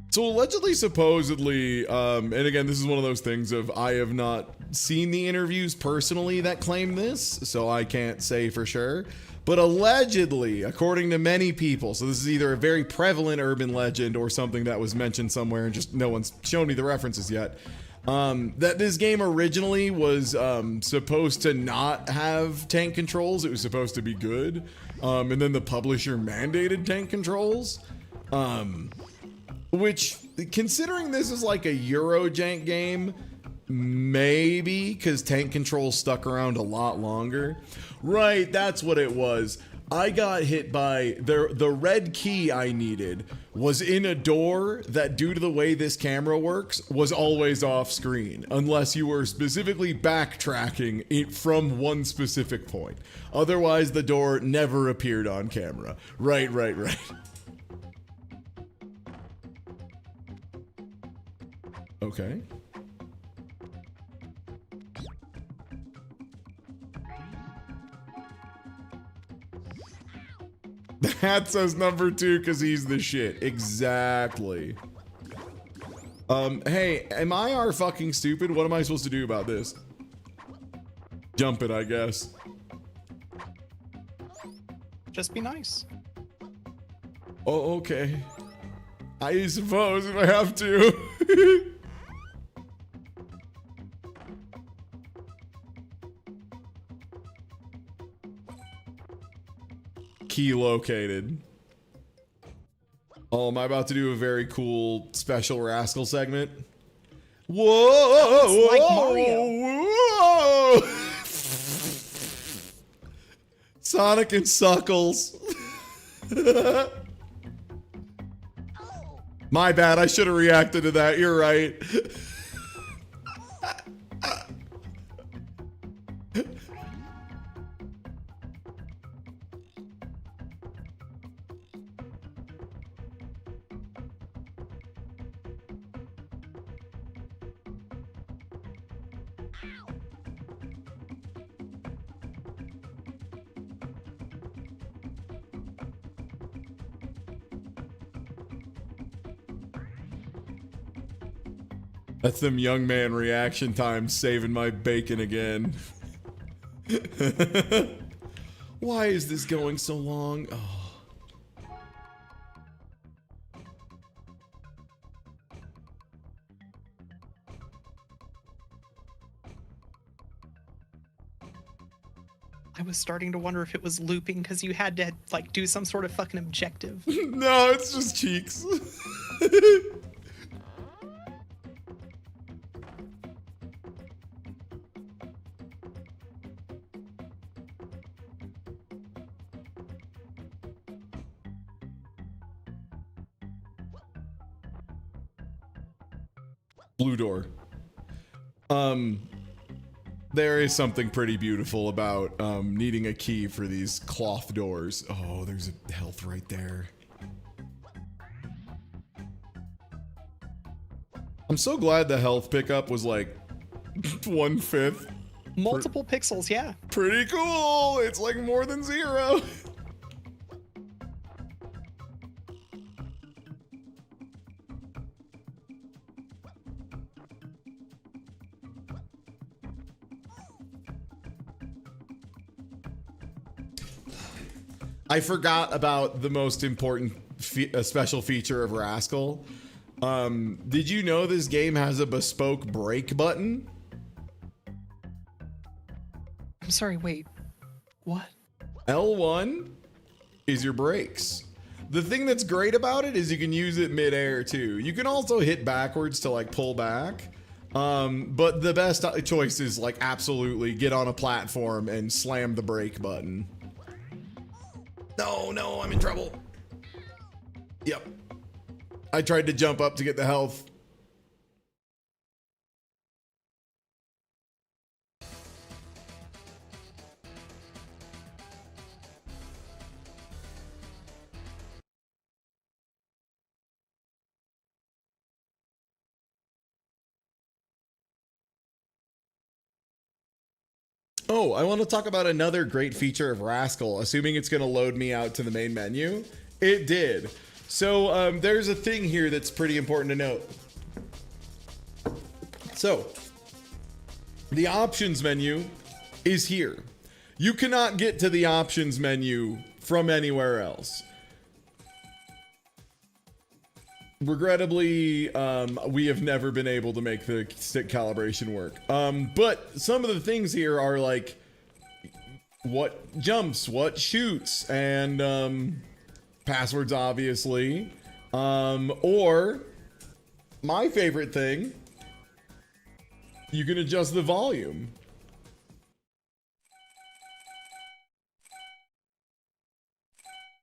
Speaker 1: So allegedly, supposedly, and again, this is one of those things of I have not seen the interviews personally that claim this, so I can't say for sure. But allegedly, according to many people, so this is either a very prevalent urban legend or something that was mentioned somewhere and just no one's shown me the references yet, that this game originally was supposed to not have tank controls. It was supposed to be good. And then the publisher mandated tank controls. Which, considering this is like a Eurojank game, maybe, because tank controls stuck around a lot longer. Right, that's what it was. I got hit by the red key I needed was in a door that, due to the way this camera works, was always off screen unless you were specifically backtracking it from one specific point. Otherwise, the door never appeared on camera. Right. Okay. The hat says number 2 because he's the shit. Exactly. Hey, am I our fucking stupid? What am I supposed to do about this? Jump it, I guess.
Speaker 18: Just be nice.
Speaker 1: Oh, okay. I suppose if I have to. Key located. Oh, am I about to do a very cool special Rascal segment? Whoa!
Speaker 18: Like Mario.
Speaker 1: Whoa! Sonic and Suckles. My bad, I should have reacted to that. You're right. That's them young man reaction times saving my bacon again. Why is this going so long? Oh.
Speaker 18: I was starting to wonder if it was looping because you had to like do some sort of fucking objective.
Speaker 1: No, it's just cheeks. Blue door. There is something pretty beautiful about needing a key for these cloth doors. Oh, there's a health right there. I'm so glad the health pickup was like 1/5.
Speaker 18: Multiple pixels, yeah.
Speaker 1: Pretty cool. It's like more than 0. I forgot about the most important special feature of Rascal. Did you know this game has a bespoke break button?
Speaker 18: I'm sorry, wait. What?
Speaker 1: L1 is your brakes. The thing that's great about it is you can use it mid-air too. You can also hit backwards to like pull back. But the best choice is like absolutely get on a platform and slam the brake button. No, I'm in trouble. Yep. I tried to jump up to get the health. Oh, I want to talk about another great feature of Rascal, assuming it's going to load me out to the main menu. It did. So there's a thing here that's pretty important to note. So the options menu is here. You cannot get to the options menu from anywhere else. Regrettably, we have never been able to make the stick calibration work. But some of the things here are like what jumps, what shoots, and passwords, obviously. Or my favorite thing, you can adjust the volume.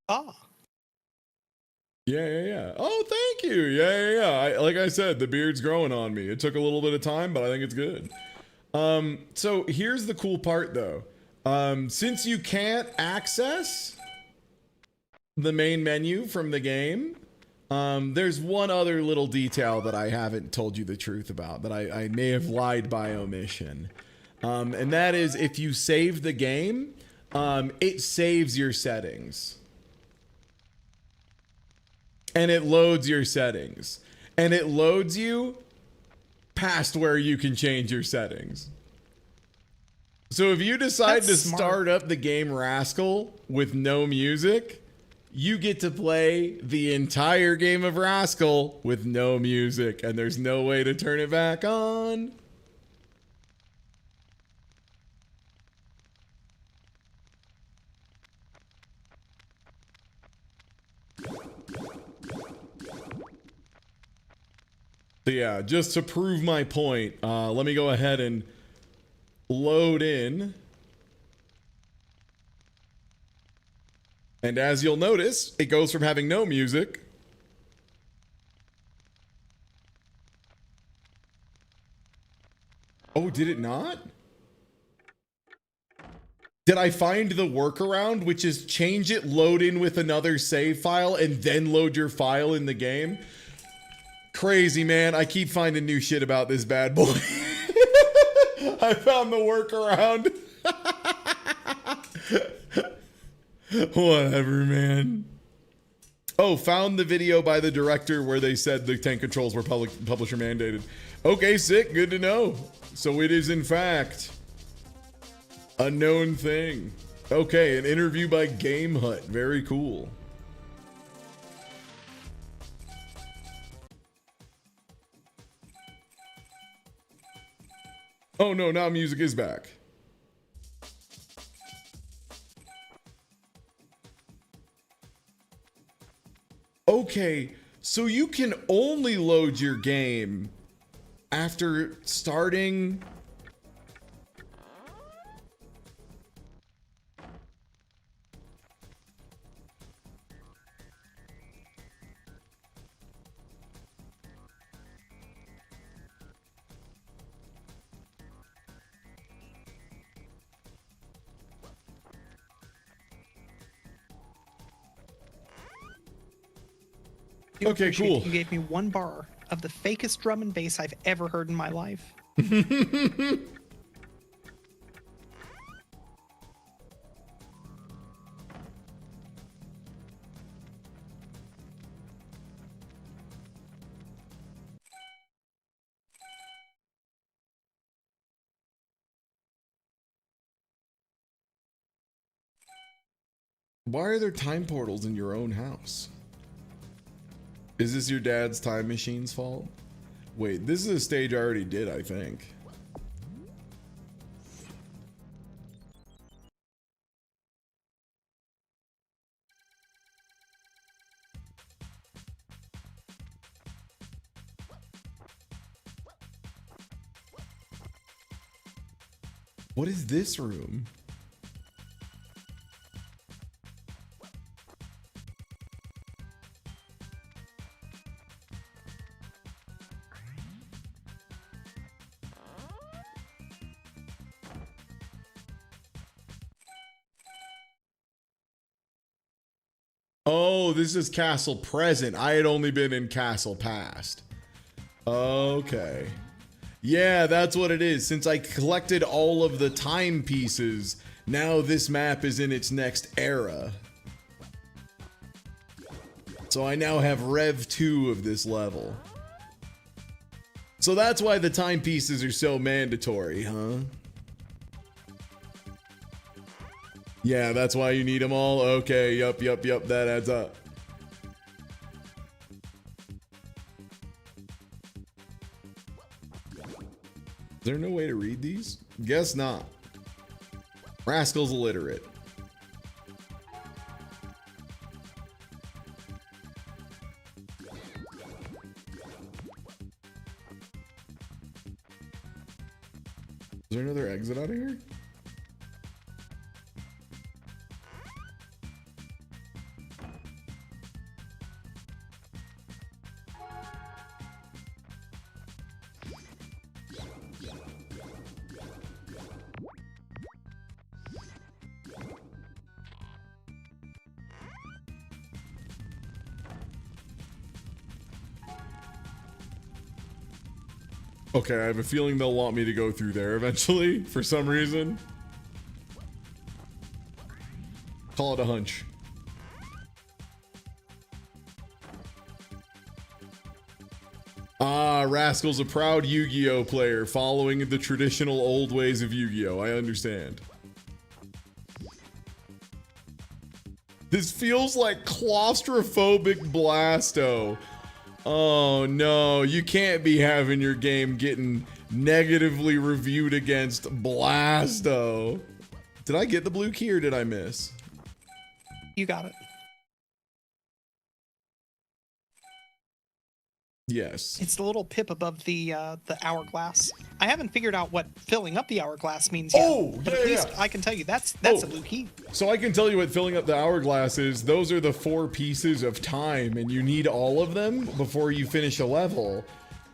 Speaker 18: Ah.
Speaker 1: Yeah. Oh, thank you. Yeah. Like I said, the beard's growing on me. It took a little bit of time, but I think it's good. So here's the cool part though. Since you can't access the main menu from the game, there's one other little detail that I haven't told you the truth about, that I may have lied by omission. And that is if you save the game, it saves your settings. And it loads your settings. And it loads you past where you can change your settings. So if you decide to start up the game Rascal with no music, you get to play the entire game of Rascal with no music. And there's no way to turn it back on. So yeah, just to prove my point, let me go ahead and load in. And as you'll notice, it goes from having no music Oh, did it not? Did I find the workaround, which is change it, load in with another save file, and then load your file in the game? Crazy, man. I keep finding new shit about this bad boy. I found the workaround. Whatever, man. Oh, found the video by the director where they said the tank controls were publisher mandated. Okay, sick. Good to know. So it is, in fact, a known thing. Okay, an interview by Game Hut. Very cool. Oh no, now music is back. Okay, so you can only load your game after starting. Okay, cool.
Speaker 18: You gave me one bar of the fakest drum and bass I've ever heard in my life.
Speaker 1: Why are there time portals in your own house? Is this your dad's time machine's fault? Wait, this is a stage I already did, I think. What is this room? Oh, this is Castle Present. I had only been in Castle Past. Okay. Yeah, that's what it is. Since I collected all of the timepieces, now this map is in its next era. So I now have Rev 2 of this level. So that's why the timepieces are so mandatory, huh? Yeah, that's why you need them all. Okay, yup, that adds up. Is there no way to read these? Guess not. Rascal's illiterate. Is there another exit out of here? Okay, I have a feeling they'll want me to go through there eventually, for some reason. Call it a hunch. Ah, Rascal's a proud Yu-Gi-Oh player, following the traditional old ways of Yu-Gi-Oh! I understand. This feels like claustrophobic Blasto. Oh no, you can't be having your game getting negatively reviewed against Blasto. Did I get the blue key or did I miss?
Speaker 18: You got it.
Speaker 1: Yes.
Speaker 18: It's the little pip above the hourglass. I haven't figured out what filling up the hourglass means yet.
Speaker 1: Oh,
Speaker 18: but at least I can tell you that's a blue key.
Speaker 1: So I can tell you what filling up the hourglass is. Those are the 4 pieces of time, and you need all of them before you finish a level,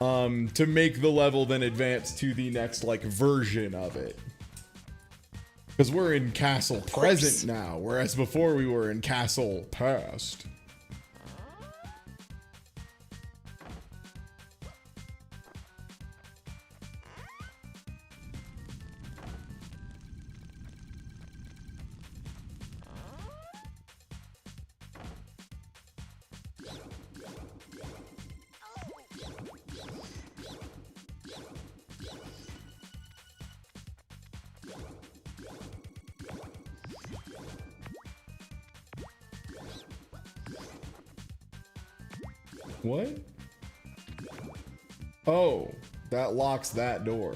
Speaker 1: to make the level then advance to the next like version of it. Because we're in Castle Present now, whereas before we were in Castle Past. What? Oh, that locks that door.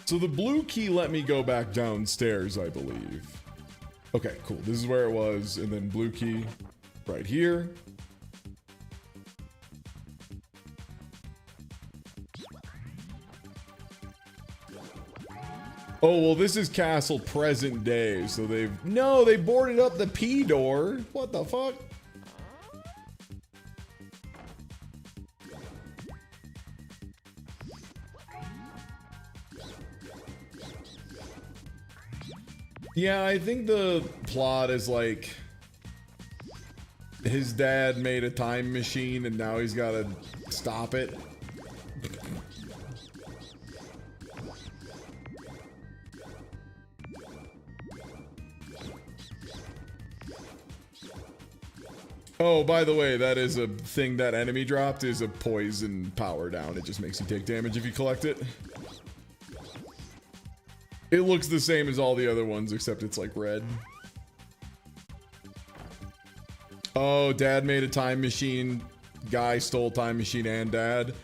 Speaker 1: So the blue key let me go back downstairs, I believe. Okay, cool. This is where it was, and then blue key right here. Oh, well, this is Castle Present Day, so they boarded up the P door. What the fuck? Yeah, I think the plot is like his dad made a time machine and now he's got to stop it. Oh, by the way, that is a thing that enemy dropped, is a poison power down. It just makes you take damage if you collect it. It looks the same as all the other ones, except it's like red. Oh, Dad made a time machine guy stole Time Machine and Dad.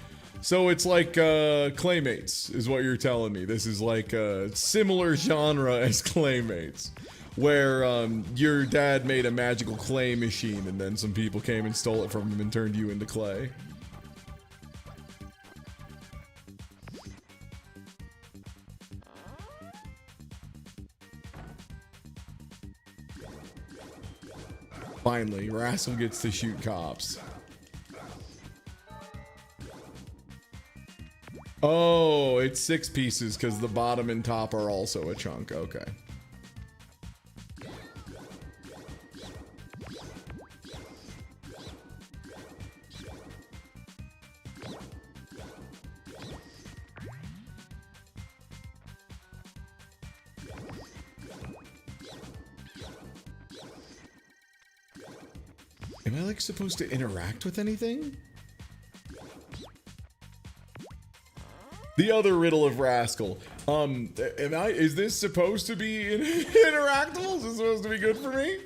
Speaker 1: So it's like Claymates is what you're telling me. This is like a similar genre as Claymates, where your dad made a magical clay machine and then some people came and stole it from him and turned you into clay. Finally, Rascal gets to shoot cops. Oh, it's 6 pieces because the bottom and top are also a chunk. Okay. Am I like supposed to interact with anything? The other riddle of Rascal. Is this supposed to be interactable? Is this supposed to be good for me?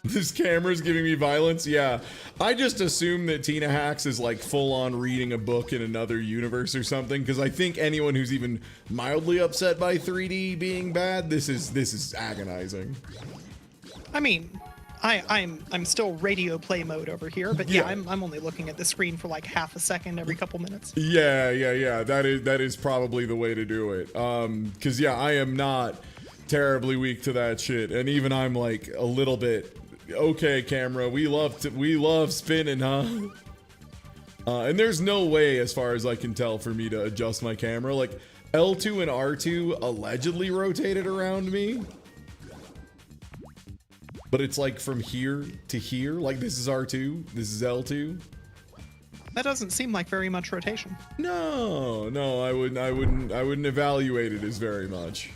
Speaker 1: This camera's giving me violence. Yeah, I just assume that Tina Hacks is like full on reading a book in another universe or something, because I think anyone who's even mildly upset by 3D being bad, this is agonizing.
Speaker 18: I mean, I'm still radio play mode over here, but yeah, I'm only looking at the screen for like half a second every couple minutes.
Speaker 1: Yeah. That is probably the way to do it. Because yeah, I am not terribly weak to that shit, and even I'm like a little bit. Okay, camera, we love spinning, huh? And there's no way, as far as I can tell, for me to adjust my camera. Like, L2 and R2 allegedly rotated around me. But it's like from here to here. Like, this is R2, this is L2.
Speaker 18: That doesn't seem like very much rotation.
Speaker 1: No, I wouldn't evaluate it as very much.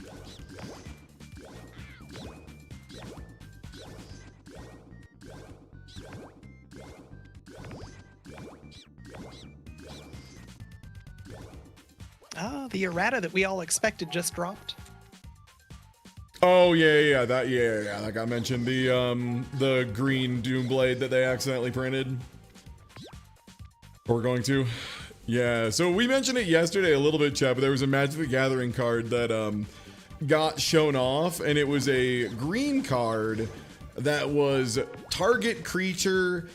Speaker 18: The errata that we all expected just dropped.
Speaker 1: Oh yeah, that got mentioned. The green Doomblade that they accidentally printed. We're going to, yeah. So we mentioned it yesterday a little bit, chat, but there was a Magic the Gathering card that got shown off, and it was a green card that was target creature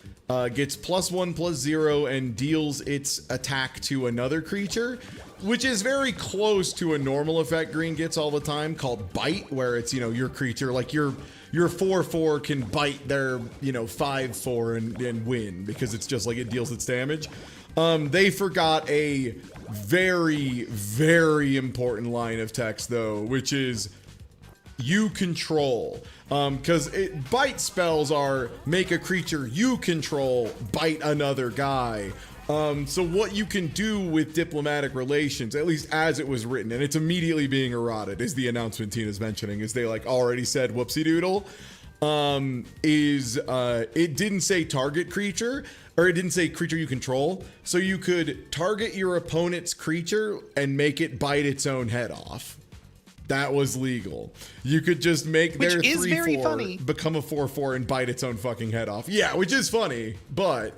Speaker 1: gets +1/+0 and deals its attack to another creature, which is very close to a normal effect green gets all the time called Bite, where it's, your creature, like your 4/4 can bite their, 5/4 and win, because it's just like it deals its damage. They forgot a very, very important line of text though, which is you control. Because bite spells are make a creature you control bite another guy. So what you can do with diplomatic relations, at least as it was written, and it's immediately being eroded, is the announcement Tina's mentioning, is they like already said whoopsie doodle, it didn't say target creature, or it didn't say creature you control, so you could target your opponent's creature and make it bite its own head off. That was legal. You could just make their 3/4 become a 4/4 and bite its own fucking head off. Yeah, which is funny, but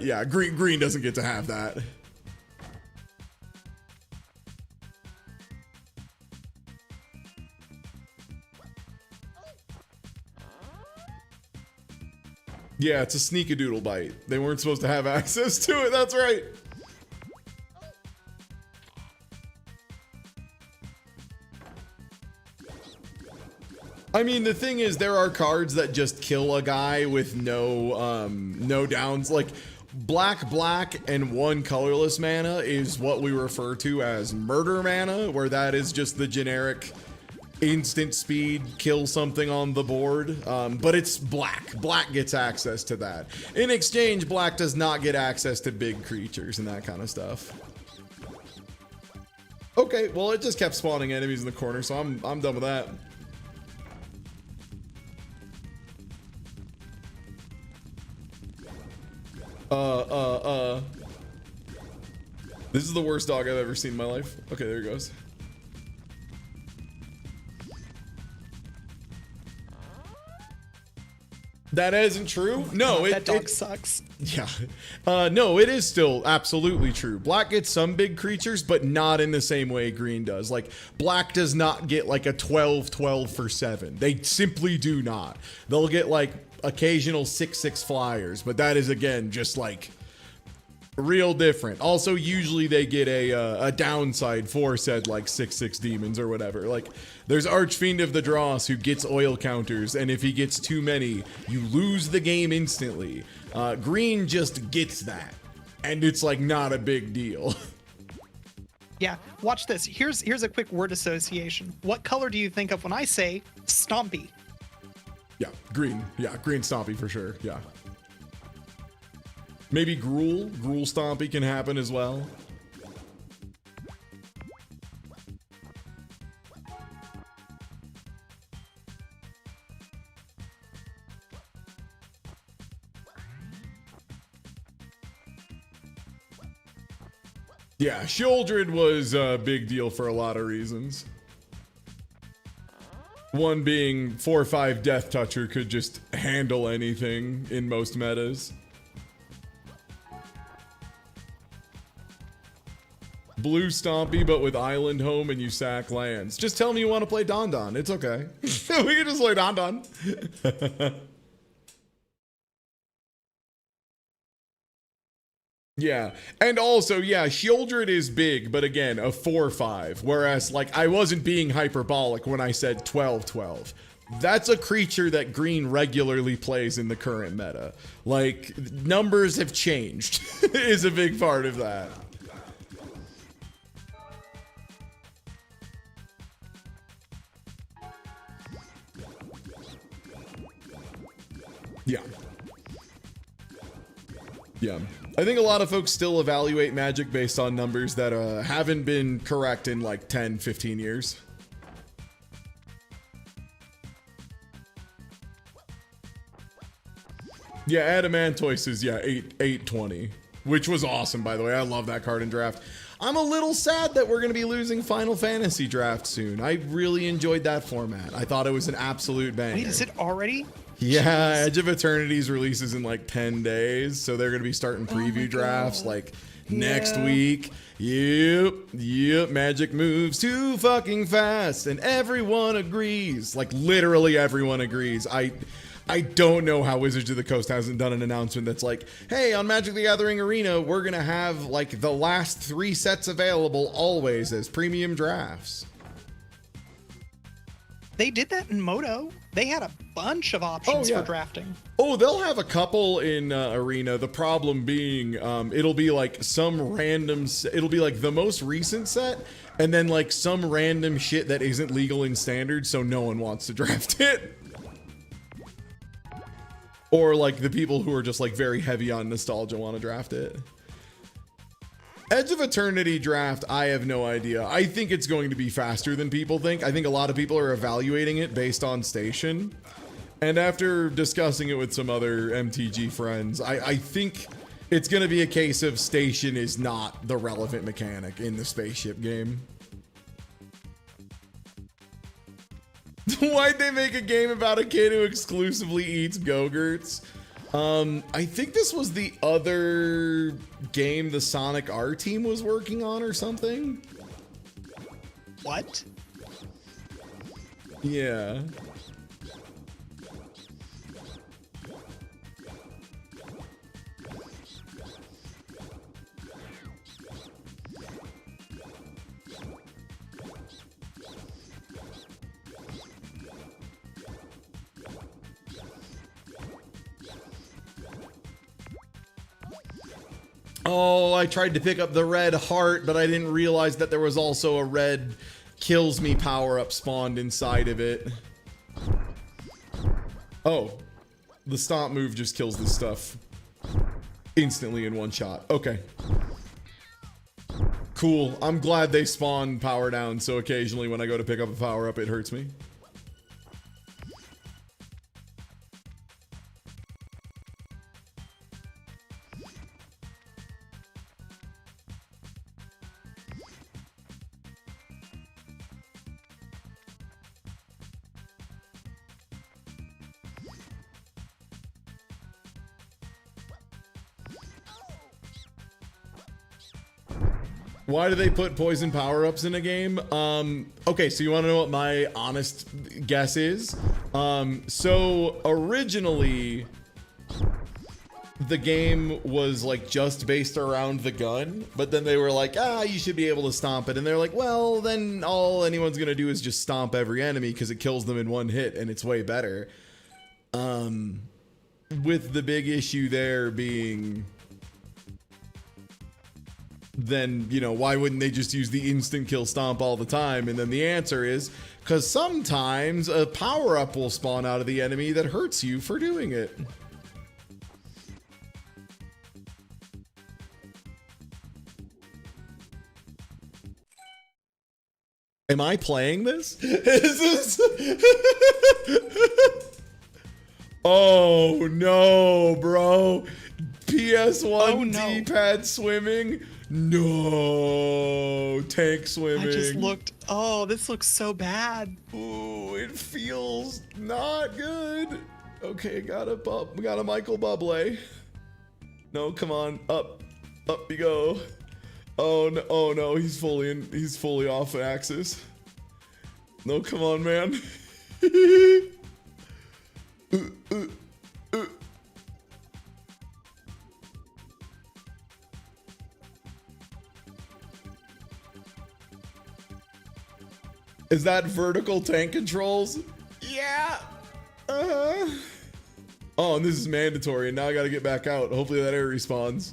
Speaker 1: yeah, green doesn't get to have that. Yeah, it's a sneak-a-doodle bite. They weren't supposed to have access to it, that's right. I mean, the thing is, there are cards that just kill a guy with no downs. Like, black, and 1 colorless mana is what we refer to as murder mana, where that is just the generic instant speed, kill something on the board. But it's black. Black gets access to that. In exchange, black does not get access to big creatures and that kind of stuff. Okay, well, it just kept spawning enemies in the corner, so I'm done with that. This is the worst dog I've ever seen in my life. Okay, there he goes. That isn't true? No,
Speaker 18: that dog sucks.
Speaker 1: Yeah. No, it is still absolutely true. Black gets some big creatures, but not in the same way green does. Like, black does not get like a 12-12 for 7. They simply do not. They'll get like occasional 6-6 flyers, but that is, again, just like real different. Also, usually they get a downside for said like 6-6 demons or whatever. Like, there's Archfiend of the Dross who gets oil counters, and if he gets too many, you lose the game instantly. Green just gets that, and it's like not a big deal.
Speaker 18: Yeah, watch this. Here's a quick word association. What color do you think of when I say Stompy?
Speaker 1: Yeah, green. Yeah, green Stompy for sure. Yeah. Maybe Gruul. Gruul Stompy can happen as well. Yeah, Shieldred was a big deal for a lot of reasons. One being 4/5 Death Toucher could just handle anything in most metas. Blue Stompy, but with Island Home and you sack lands. Just tell me you want to play Donothon. It's okay. We can just play Donothon. Yeah, and also, yeah, Shieldred is big, but again, a 4/5. Whereas, like, I wasn't being hyperbolic when I said 12/12. That's a creature that green regularly plays in the current meta. Like, numbers have changed is a big part of that. Yeah. Yeah. I think a lot of folks still evaluate Magic based on numbers that haven't been correct in like 10, 15 years. Yeah, Adamantoise is, yeah, 820, which was awesome, by the way. I love that card in draft. I'm a little sad that we're going to be losing Final Fantasy draft soon. I really enjoyed that format. I thought it was an absolute banger.
Speaker 18: Wait, is it already?
Speaker 1: Yeah, Edge of Eternity's releases in like 10 days, so they're going to be starting preview drafts like next week. Yep, Magic moves too fucking fast, and everyone agrees. Like, literally everyone agrees. I don't know how Wizards of the Coast hasn't done an announcement that's like, hey, on Magic the Gathering Arena, we're going to have like the last 3 sets available always as premium drafts.
Speaker 18: They did that in Moto. They had a bunch of options for drafting.
Speaker 1: Oh, they'll have a couple in Arena. The problem being, it'll be like some random, it'll be like the most recent set, and then like some random shit that isn't legal in Standard, so no one wants to draft it. Or like the people who are just like very heavy on nostalgia want to draft it. Edge of Eternity draft, I have no idea. I think it's going to be faster than people think. I think a lot of people are evaluating it based on station. And after discussing it with some other MTG friends, I think it's going to be a case of station is not the relevant mechanic in the spaceship game. Why'd they make a game about a kid who exclusively eats Go-Gurts? I think this was the other game the Sonic R team was working on or something.
Speaker 18: What?
Speaker 1: Yeah. Oh, I tried to pick up the red heart, but I didn't realize that there was also a red kills me power-up spawned inside of it. Oh, the stomp move just kills this stuff instantly in one shot. Okay. Cool. I'm glad they spawn power down, so occasionally when I go to pick up a power up, it hurts me. Why do they put poison power-ups in a game? Okay, so you want to know what my honest guess is? So originally, the game was like just based around the gun, but then they were like, you should be able to stomp it. And they're like, well, then all anyone's gonna do is just stomp every enemy because it kills them in one hit and it's way better. With the big issue there being, then, you know, why wouldn't they just use the instant kill stomp all the time? And then the answer is, because sometimes a power-up will spawn out of the enemy that hurts you for doing it. Am I playing this? Is this... Oh no, bro. PS1 D-pad swimming? No, tank swimming.
Speaker 18: I just looked. Oh, this looks so bad.
Speaker 1: Ooh, it feels not good. Okay, got a Michael Bublé. No, come on, up you go. Oh no, he's fully off axis. No, come on, man. Is that vertical tank controls? Yeah. Oh, and this is mandatory, and now I gotta get back out. Hopefully that air respawns.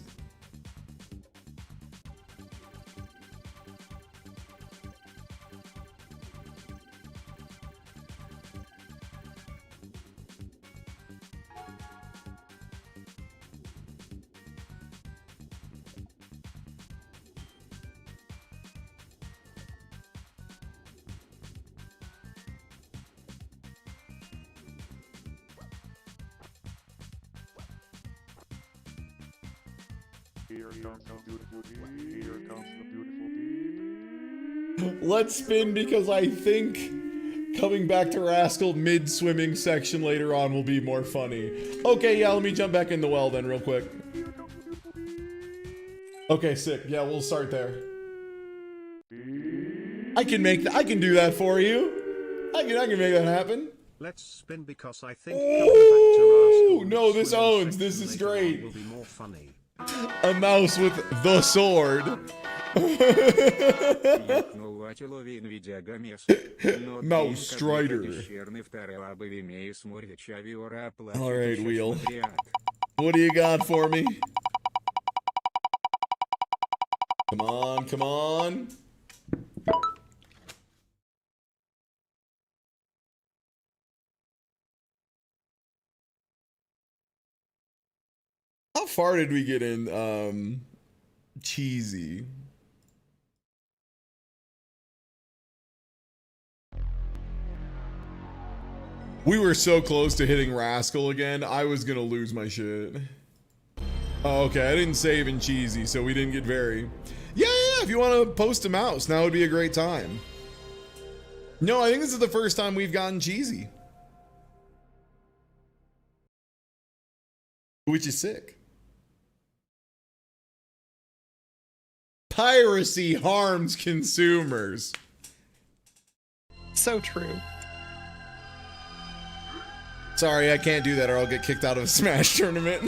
Speaker 1: Let's spin because I think coming back to Rascal mid-swimming section later on will be more funny. Okay, yeah, let me jump back in the well then real quick. Okay, sick. Yeah, we'll start there. I can do that for you. I can make that happen.
Speaker 3: Let's spin because I think
Speaker 1: oh no, this owns. This is great.
Speaker 3: Will be more funny.
Speaker 1: A mouse with the sword. Mouse Strider. Alright, Wheel. What do you got for me? Come on, come on. How far did we get in cheesy? We were so close to hitting Rascal again, I was gonna lose my shit. Oh, okay, I didn't save in cheesy, so we didn't get very. Yeah, if you want to post a mouse, now would be a great time. No, I think this is the first time we've gotten cheesy. Which is sick. Piracy harms consumers.
Speaker 18: So true.
Speaker 1: Sorry, I can't do that or I'll get kicked out of a Smash tournament.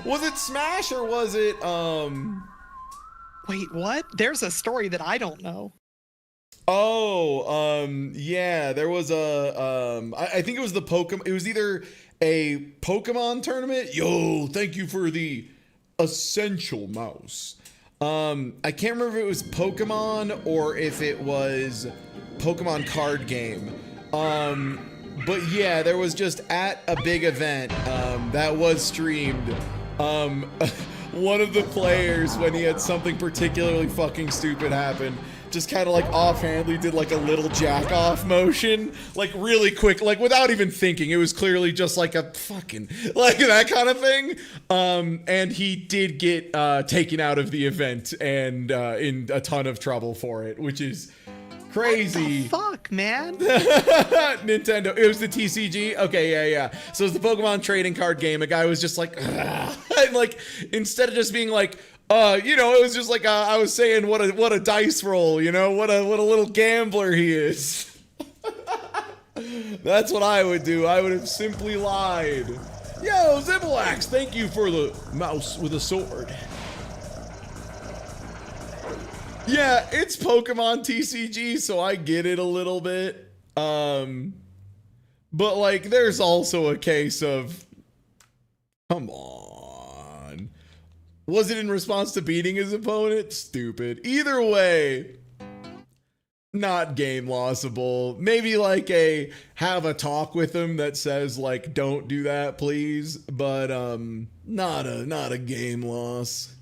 Speaker 1: Was it Smash or was it,
Speaker 18: Wait, what? There's a story that I don't know.
Speaker 1: Oh, yeah, there was a, I think it was the Pokemon, it was either a Pokemon tournament. Yo, thank you for the essential mouse. I can't remember if it was Pokemon or if it was Pokemon card game. But yeah, there was just at a big event that was streamed. one of the players, when he had something particularly fucking stupid happen, just kind of like offhandedly did like a little jack off motion, like really quick, like without even thinking. It was clearly just like a fucking, like that kind of thing. And he did get taken out of the event and in a ton of trouble for it, which is crazy.
Speaker 18: What the fuck, man?
Speaker 1: Nintendo. It was the TCG. Okay, yeah. So it's the Pokemon trading card game. A guy was just like, and like instead of just being like, it was just like I was saying, what a dice roll, what a little gambler he is. That's what I would do. I would have simply lied. Yo, Zibbleax, thank you for the mouse with a sword. Yeah, it's Pokemon TCG, so I get it a little bit. But like, there's also a case of, come on. Was it in response to beating his opponent? Stupid. Either way, not game lossable. Maybe like have a talk with him that says like, don't do that, please. But not a game loss.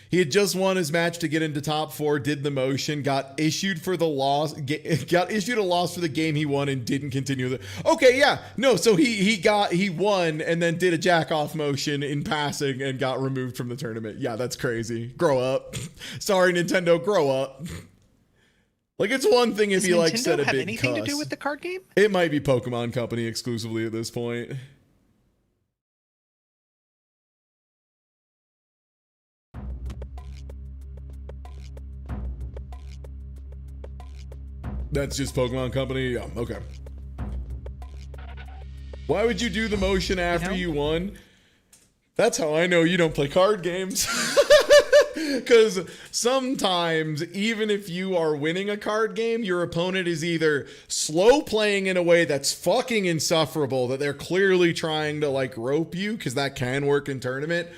Speaker 1: He had just won his match to get into top 4, did the motion, got issued a loss for the game he won and didn't continue okay, yeah. No, so he won and then did a jack off motion in passing and got removed from the tournament. Yeah, that's crazy. Grow up. Sorry, Nintendo, grow up. Like, it's one thing if you like said a big cuss. Does Nintendo have anything to do with
Speaker 18: the card game?
Speaker 1: It might be Pokemon Company exclusively at this point. That's just Pokemon Company? Yeah, okay. Why would you do the motion after you won? That's how I know you don't play card games. Because sometimes, even if you are winning a card game, your opponent is either slow playing in a way that's fucking insufferable, that they're clearly trying to like rope you, because that can work in tournament,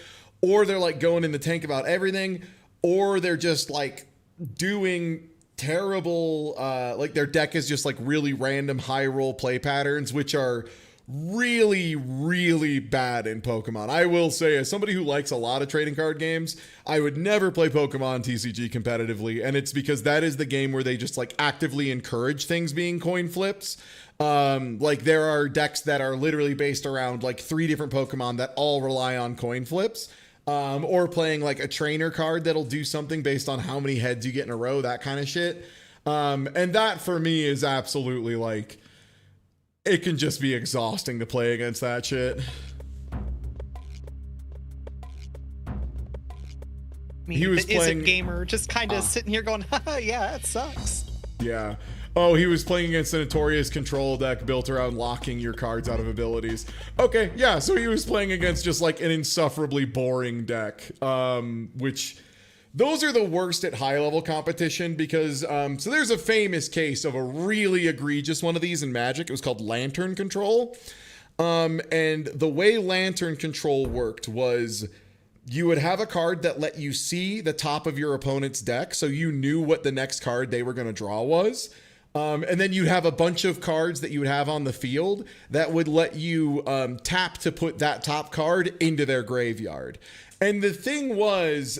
Speaker 1: or they're like going in the tank about everything, or they're just like doing terrible, like their deck is just like really random high roll play patterns, which are really, really bad in Pokemon. I will say, as somebody who likes a lot of trading card games, I would never play Pokemon TCG competitively, and it's because that is the game where they just like actively encourage things being coin flips. Like there are decks that are literally based around like 3 different Pokemon that all rely on coin flips. Or playing like a trainer card that'll do something based on how many heads you get in a row, that kind of shit. And that for me is absolutely like, it can just be exhausting to play against that shit.
Speaker 18: He was playing gamer, just kind of sitting here going, haha, yeah, that sucks.
Speaker 1: Yeah. Oh, he was playing against a notorious control deck built around locking your cards out of abilities. Okay, yeah, so he was playing against just like an insufferably boring deck, which those are the worst at high level competition because, so there's a famous case of a really egregious one of these in Magic. It was called Lantern Control. And the way Lantern Control worked was you would have a card that let you see the top of your opponent's deck, so you knew what the next card they were going to draw was. And then you'd have a bunch of cards that you would have on the field that would let you tap to put that top card into their graveyard. And the thing was,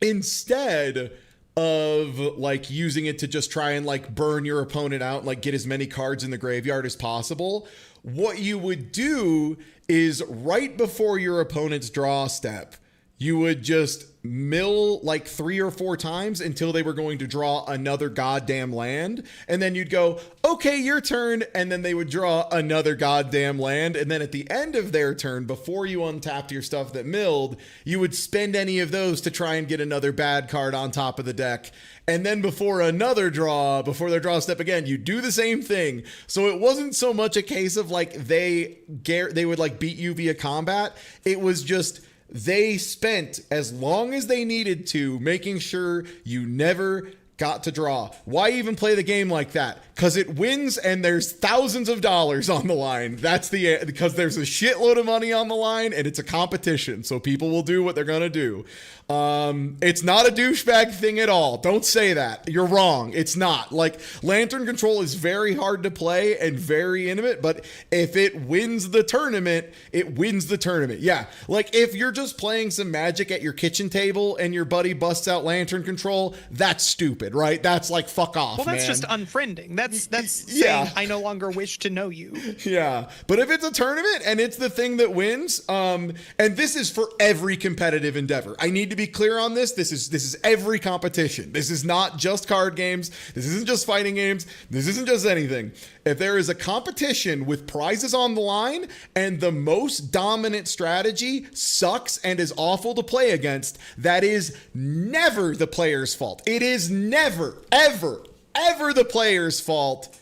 Speaker 1: instead of like using it to just try and like burn your opponent out, like get as many cards in the graveyard as possible, what you would do is right before your opponent's draw step, you would just mill like 3 or 4 times until they were going to draw another goddamn land. And then you'd go, okay, your turn. And then they would draw another goddamn land. And then at the end of their turn, before you untapped your stuff that milled, you would spend any of those to try and get another bad card on top of the deck. And then before another draw, before their draw step again, you do the same thing. So it wasn't so much a case of like they would like beat you via combat. It was just they spent as long as they needed to making sure you never got to draw. Why even play the game like that? because it wins and there's thousands of dollars on the line. That's because there's a shitload of money on the line and it's a competition. So people will do what they're going to do. It's not a douchebag thing at all. Don't say that. You're wrong. It's not. Like, Lantern Control is very hard to play and very intimate, but if it wins the tournament, it wins the tournament. Yeah. Like, if you're just playing some Magic at your kitchen table and your buddy busts out Lantern Control, that's stupid, right? That's like, fuck off,
Speaker 18: well, that's
Speaker 1: man.
Speaker 18: just unfriending. That's saying, I no longer wish to know you.
Speaker 1: Yeah. But if it's a tournament and it's the thing that wins, and this is for every competitive endeavor. I need to be clear on this. This is every competition. This is not just card games. This isn't just fighting games. This isn't just anything. If there is a competition with prizes on the line and the most dominant strategy sucks and is awful to play against, that is never the player's fault. It is never, ever, ever the player's fault.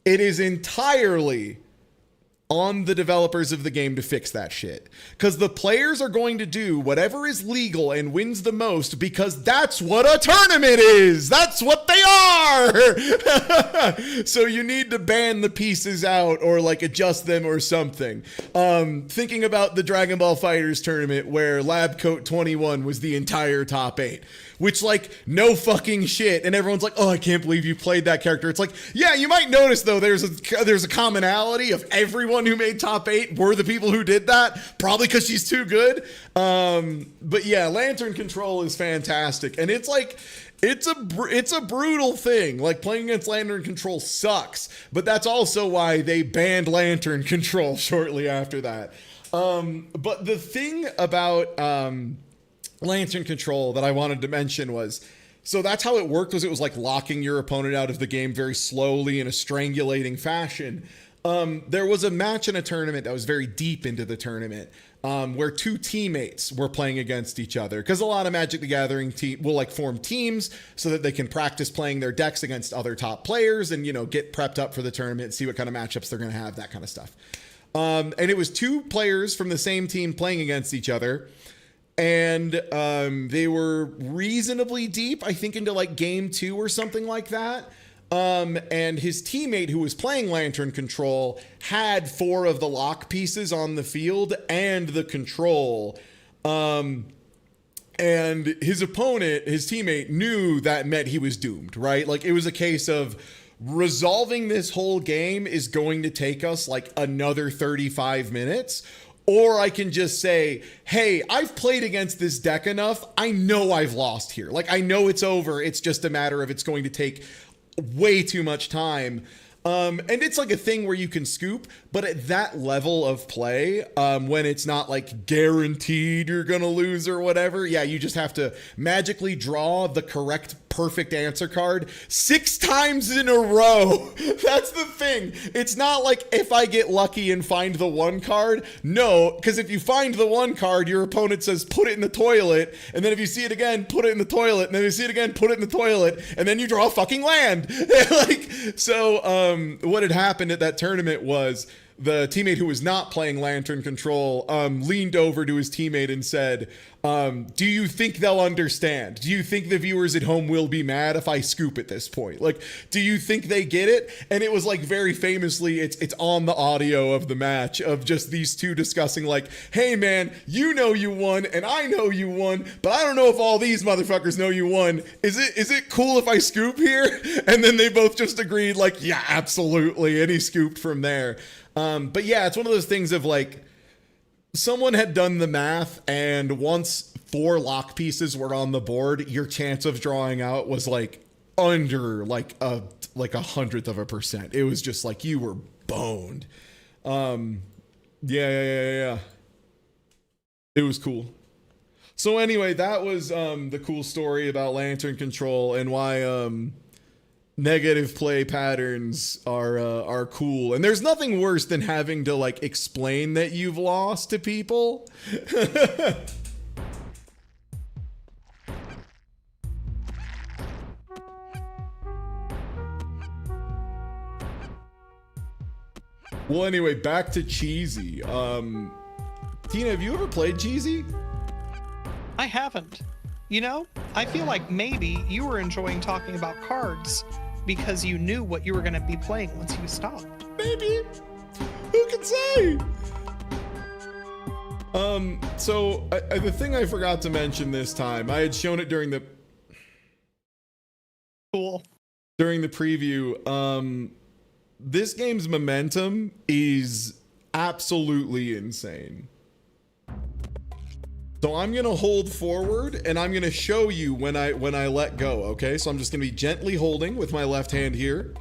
Speaker 1: It is entirely on the developers of the game to fix that shit. Because the players are going to do whatever is legal and wins the most because that's what a tournament is. That's what they are. So you need to ban the pieces out or like adjust them or something. Thinking about the Dragon Ball FighterZ tournament where Lab Coat 21 was the entire top 8. Which, like, no fucking shit. And everyone's like, oh, I can't believe you played that character. It's like, yeah, you might notice, though, there's a commonality of everyone who made top 8 were the people who did that. Probably because she's too good. But yeah, Lantern Control is fantastic. And it's like, it's a brutal thing. Like, playing against Lantern Control sucks. But that's also why they banned Lantern Control shortly after that. But the thing about Lantern Control that I wanted to mention was, so that's how it worked, was it was like locking your opponent out of the game very slowly in a strangulating fashion. There was a match in a tournament that was very deep into the tournament where two teammates were playing against each other, because a lot of Magic the Gathering will like form teams so that they can practice playing their decks against other top players and, you know, get prepped up for the tournament, see what kind of matchups they're going to have, that kind of stuff. And it was two players from the same team playing against each other. And they were reasonably deep, I think into like game 2 or something like that. And his teammate who was playing Lantern Control had 4 of the lock pieces on the field and the control. And his opponent, his teammate, knew that meant he was doomed, right? Like, it was a case of resolving this whole game is going to take us like another 35 minutes. Or I can just say, hey, I've played against this deck enough. I know I've lost here. Like, I know it's over. It's just a matter of it's going to take way too much time. And it's like a thing where you can scoop, but at that level of play, when it's not like guaranteed you're going to lose or whatever, yeah, you just have to magically draw the correct perfect answer card 6 times in a row. That's the thing. It's not like if I get lucky and find the one card. No, because if you find the one card, your opponent says, put it in the toilet. And then if you see it again, put it in the toilet. And then if you see it again, put it in the toilet. And then you draw a fucking land. What had happened at that tournament was the teammate who was not playing Lantern Control leaned over to his teammate and said, do you think they'll understand? Do you think the viewers at home will be mad if I scoop at this point? Like, do you think they get it? And it was like very famously, it's on the audio of the match of just these two discussing like, hey man, you know you won and I know you won, but I don't know if all these motherfuckers know you won. Is it cool if I scoop here? And then they both just agreed like, yeah, absolutely. And he scooped from there. But yeah, it's one of those things of like, someone had done the math and once 4 lock pieces were on the board, your chance of drawing out was like under like a 100%. It was just like you were boned. Yeah. It was cool. So anyway, that was the cool story about Lantern Control and why negative play patterns are cool. And there's nothing worse than having to like explain that you've lost to people. Well, anyway, back to Cheesy. Tina, have you ever played Cheesy?
Speaker 18: I haven't. You know, I feel like maybe you were enjoying talking about cards because you knew what you were going to be playing once you stopped.
Speaker 1: Maybe. Who can say? So the thing I forgot to mention this time, I had shown it during the preview. This game's momentum is absolutely insane. So I'm gonna hold forward and I'm gonna show you when I let go. Okay, so I'm just gonna be gently holding with my left hand here.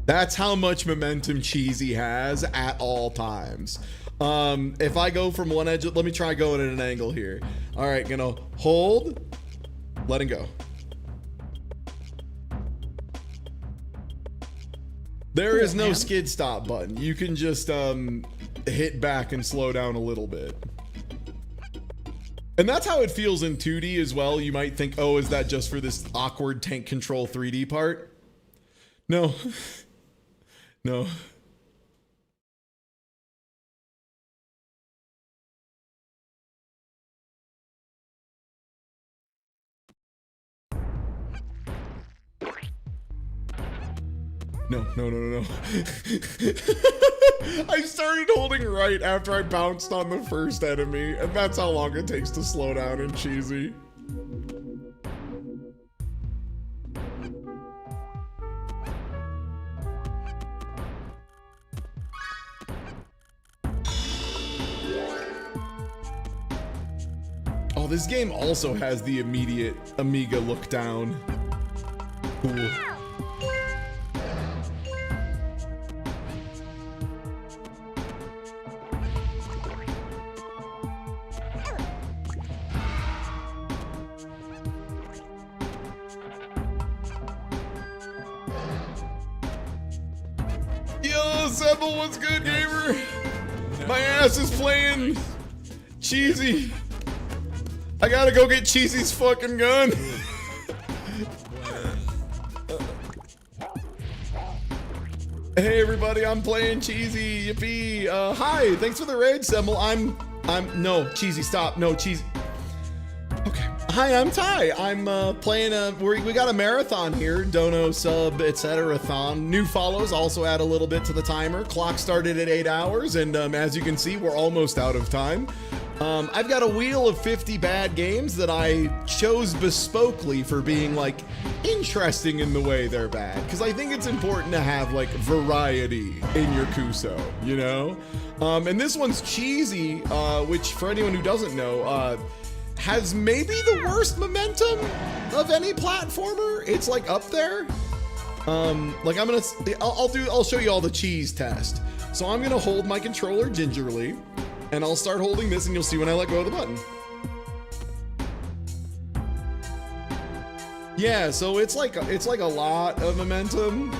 Speaker 1: That's how much momentum Cheesy has at all times. If I go from one edge, let me try going at an angle here. All right, gonna hold, letting go. There is no skid stop button. You can just hit back and slow down a little bit. And that's how it feels in 2D as well. You might think, oh, is that just for this awkward tank control 3D part? No. No. No. I started holding right after I bounced on the first enemy, and that's how long it takes to slow down in Cheesy. Oh, this game also has the immediate Amiga look down. Cool. Yo, Sebel, what's good, gamer? My ass is playing Cheesy. I gotta go get Cheesy's fucking gun. Hey everybody, I'm playing Cheesy. Yippee. Hi, thanks for the raid, Semmel. No, Cheesy, stop. No, Cheesy. Okay. Hi, I'm Ty. I'm playing we got a marathon here. Dono, sub, etc.thon. New follows also add a little bit to the timer. Clock started at 8 hours, and as you can see, we're almost out of time. I've got a wheel of 50 bad games that I chose bespokely for being like interesting in the way they're bad, because I think it's important to have like variety in your Kuso, you know? And this one's Cheesy, which for anyone who doesn't know, has maybe the worst momentum of any platformer. It's like up there. Like I'll show you all the cheese test. So I'm gonna hold my controller gingerly, and I'll start holding this, and you'll see when I let go of the button. Yeah, so it's like a lot of momentum.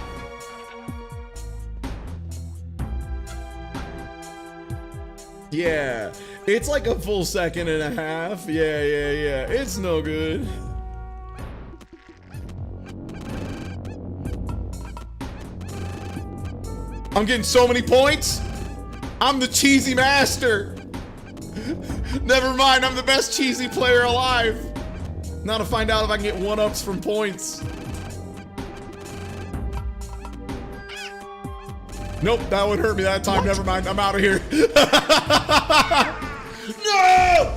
Speaker 1: Yeah, it's like a full second and a half. Yeah. It's no good. I'm getting so many points. I'm the cheesy master. Never mind, I'm the best cheesy player alive. Now to find out if I can get 1-ups from points. Nope, that would hurt me that time. What? Never mind, I'm out of here. No!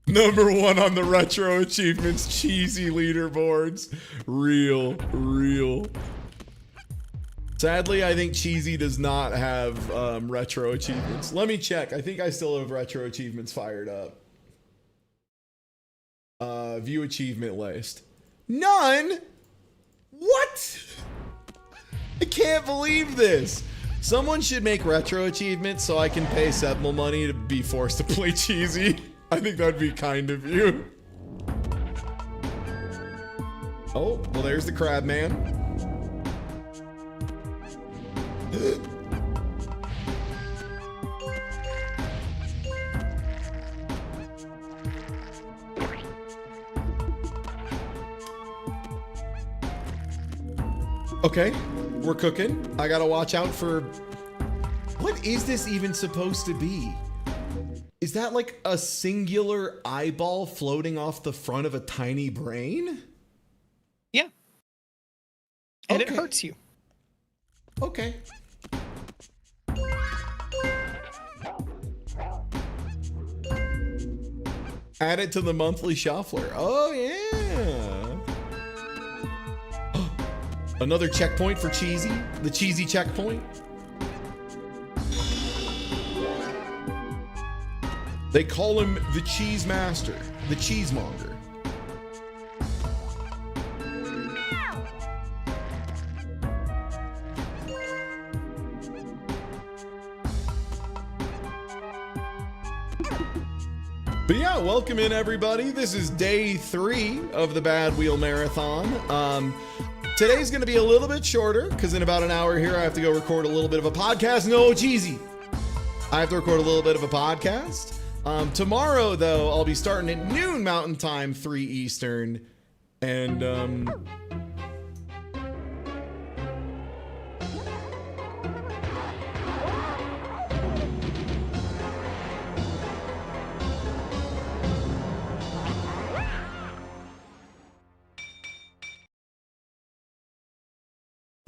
Speaker 1: Number 1 on the retro achievements, cheesy leaderboards. Real. Sadly, I think Cheesy does not have retro achievements. Let me check. I think I still have retro achievements fired up. View achievement list. None? What? I can't believe this. Someone should make retro achievements so I can pay Sebel money to be forced to play Cheesy. I think that'd be kind of you. Oh, well, there's the crab man. Okay, we're cooking. I gotta watch out for... What is this even supposed to be? Is that like a singular eyeball floating off the front of a tiny brain?
Speaker 18: Yeah. And
Speaker 1: Okay.
Speaker 18: it hurts you.
Speaker 1: Okay. Add it to the monthly shuffler. Oh, yeah. Another checkpoint for Cheesy. The Cheesy checkpoint. They call him the Cheese Master, the Cheesemonger. But yeah, welcome in everybody. This is day 3 of the Bad Wheel Marathon. Today's gonna be a little bit shorter because in about an hour here I have to go record a little bit of a podcast. No, Cheesy. I have to record a little bit of a podcast. Tomorrow though, I'll be starting at noon Mountain Time, 3 Eastern, and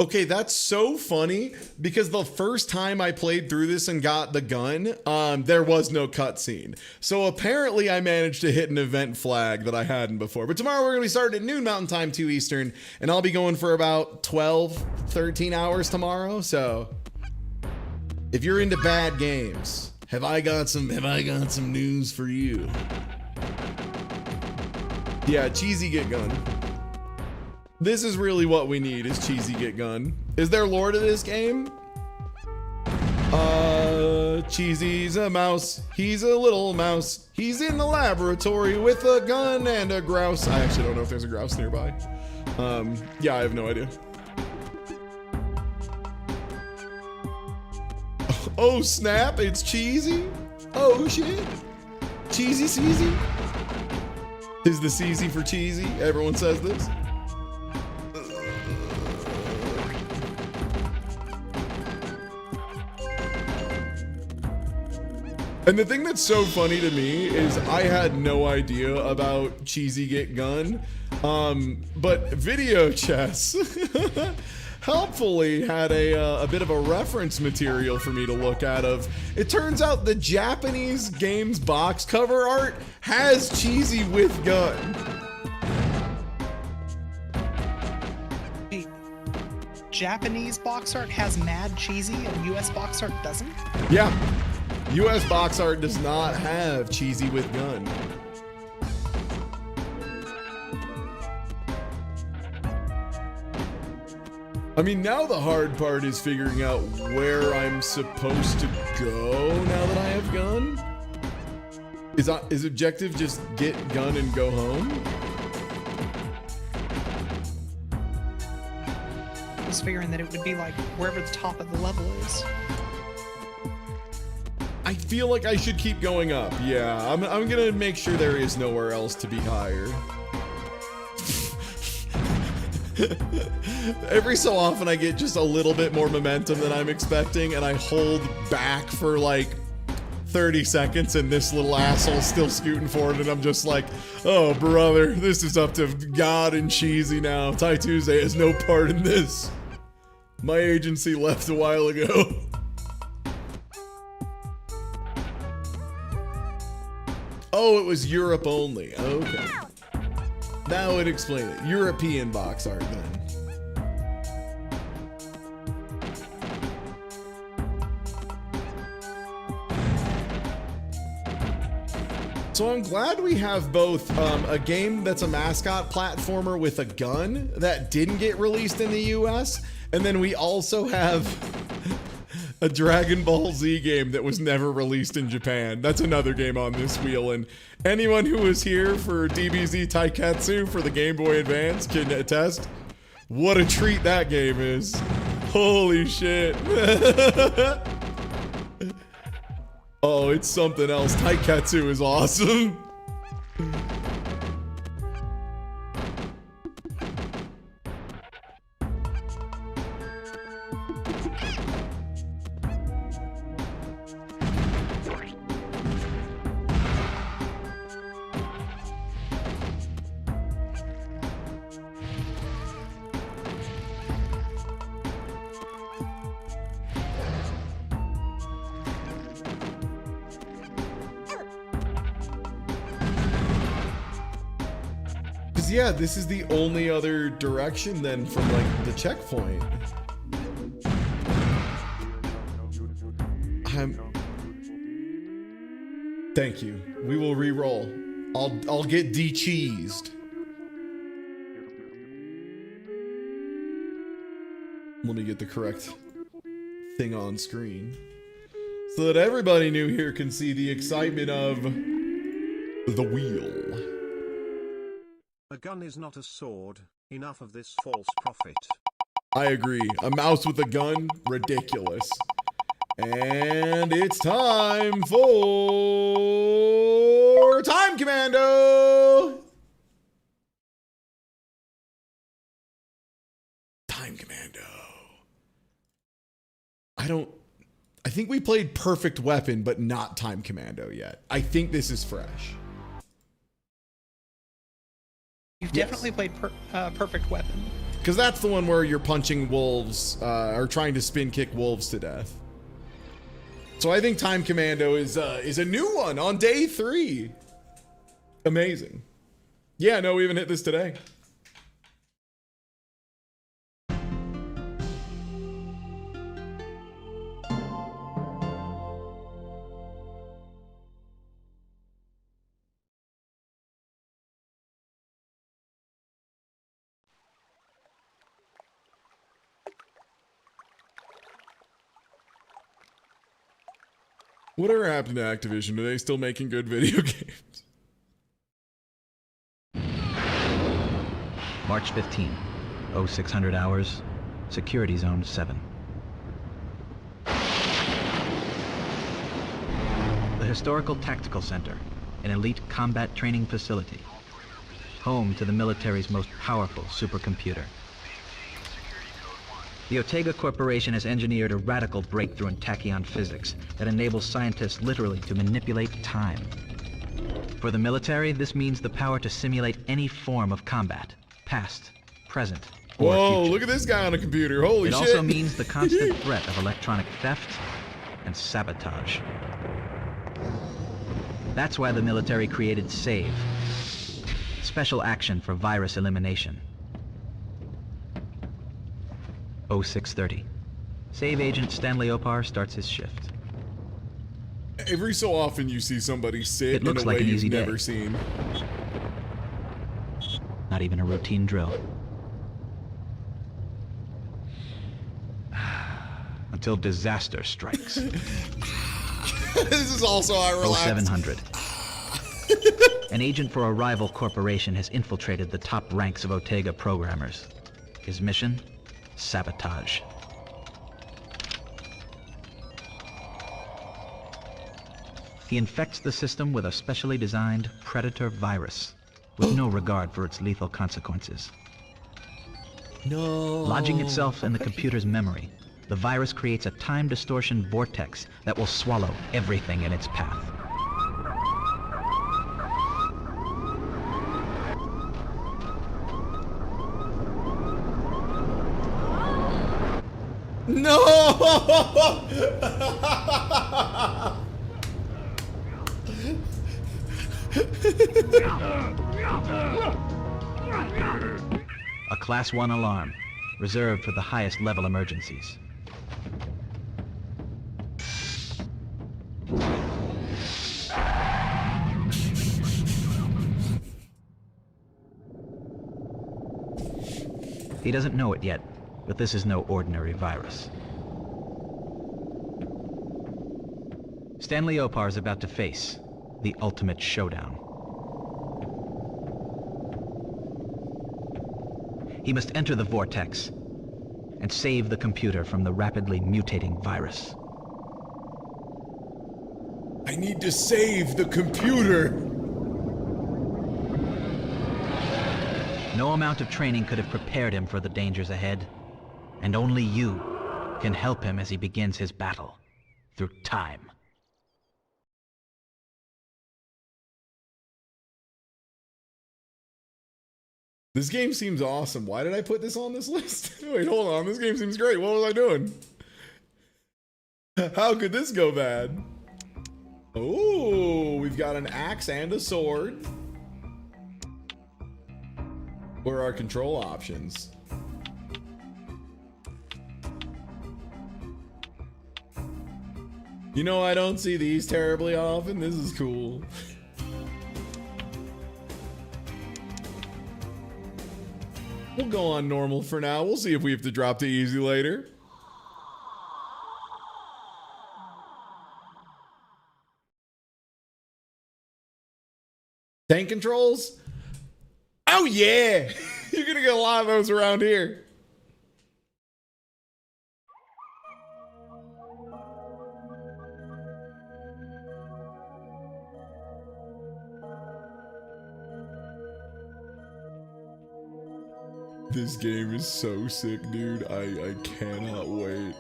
Speaker 1: okay, that's so funny because the first time I played through this and got the gun, there was no cutscene. So apparently I managed to hit an event flag that I hadn't before. But tomorrow we're going to be starting at noon Mountain Time, 2 Eastern, and I'll be going for about 12, 13 hours tomorrow. So if you're into bad games, have I got some news for you? Yeah, Cheesy get gun. This is really what we need, is Cheesy get gun. Is there lore to this game? Cheesy's a mouse. He's a little mouse. He's in the laboratory with a gun and a grouse. I actually don't know if there's a grouse nearby. Yeah, I have no idea. Oh snap, it's Cheesy. Oh shit. Cheesy Ceasy. Is the Ceasy for Cheesy? Everyone says this. And the thing that's so funny to me is I had no idea about Cheesy Get Gun, but Video Chess helpfully had a bit of a reference material for me to look at of, it turns out the Japanese game's box cover art has Cheesy with gun.
Speaker 18: Wait, Japanese box art has Mad Cheesy and US box art doesn't?
Speaker 1: Yeah. US box art does not have Cheesy with gun. I mean, now the hard part is figuring out where I'm supposed to go now that I have gun. Is objective just get gun and go home?
Speaker 18: I was figuring that it would be like wherever the top of the level is.
Speaker 1: I feel like I should keep going up. Yeah, I'm gonna make sure there is nowhere else to be higher. Every so often I get just a little bit more momentum than I'm expecting and I hold back for like 30 seconds and this little asshole's still scooting forward and I'm just like, oh brother, this is up to God and Cheesy now. Ty Tuesday has no part in this. My agency left a while ago. Oh, it was Europe only. Okay. That would explain it. European box art then. So I'm glad we have both a game that's a mascot platformer with a gun that didn't get released in the US, and then we also have a Dragon Ball Z game that was never released in Japan. That's another game on this wheel, and anyone who was here for DBZ Taiketsu for the Game Boy Advance can attest what a treat that game is. Holy shit. Oh, it's something else. Taiketsu is awesome. is, yeah, this is the only other direction then from like the checkpoint. Thank you. We will re-roll. I'll get de-cheesed. Let me get the correct thing on screen so that everybody new here can see the excitement of the wheel.
Speaker 3: A gun is not a sword. Enough of this false prophet.
Speaker 1: I agree. A mouse with a gun? Ridiculous. And it's time for Time Commando! Time Commando. I think we played Perfect Weapon, but not Time Commando yet. I think this is fresh.
Speaker 18: You've definitely played Perfect Weapon.
Speaker 1: Because that's the one where you're punching wolves, or trying to spin kick wolves to death. So I think Time Commando is a new one on day 3. Amazing. Yeah, no, we even hit this today. Whatever happened to Activision? Are they still making good video games?
Speaker 19: March 15, 0600 hours, Security Zone 7. The Historical Tactical Center, an elite combat training facility, home to the military's most powerful supercomputer. The Ortega Corporation has engineered a radical breakthrough in tachyon physics that enables scientists literally to manipulate time. For the military, this means the power to simulate any form of combat, past, present, or
Speaker 1: Whoa,
Speaker 19: future.
Speaker 1: look at this guy on a computer. Holy shit.
Speaker 19: It also means the constant threat of electronic theft and sabotage. That's why the military created SAVE, Special Action for Virus Elimination. 0630. SAVE agent Stanley Opar starts his shift.
Speaker 1: Every so often you see somebody sit
Speaker 19: It looks
Speaker 1: in a
Speaker 19: like
Speaker 1: way
Speaker 19: an
Speaker 1: you've
Speaker 19: easy
Speaker 1: never
Speaker 19: day.
Speaker 1: seen.
Speaker 19: Not even a routine drill. Until disaster strikes.
Speaker 1: This is also how I relax.
Speaker 19: 0700. An agent for a rival corporation has infiltrated the top ranks of Ortega programmers. His mission? Sabotage. He infects the system with a specially designed predator virus with no regard for its lethal consequences.
Speaker 1: No.
Speaker 19: Lodging itself in the computer's memory, the virus creates a time distortion vortex that will swallow everything in its path.
Speaker 1: No!
Speaker 19: A Class 1 alarm, reserved for the highest level emergencies. He doesn't know it yet, but this is no ordinary virus. Stanley Opar is about to face the ultimate showdown. He must enter the vortex and save the computer from the rapidly mutating virus.
Speaker 1: I need to save the computer.
Speaker 19: No amount of training could have prepared him for the dangers ahead, and only you can help him as he begins his battle through time.
Speaker 1: This game seems awesome. Why did I put this on this list? Wait, hold on. This game seems great. What was I doing? How could this go bad? Oh, we've got an axe and a sword. Where are our control options? You know, I don't see these terribly often. This is cool. We'll go on normal for now. We'll see if we have to drop to easy later. Tank controls? Oh yeah! You're gonna get a lot of those around here. This game is so sick, dude. I cannot wait.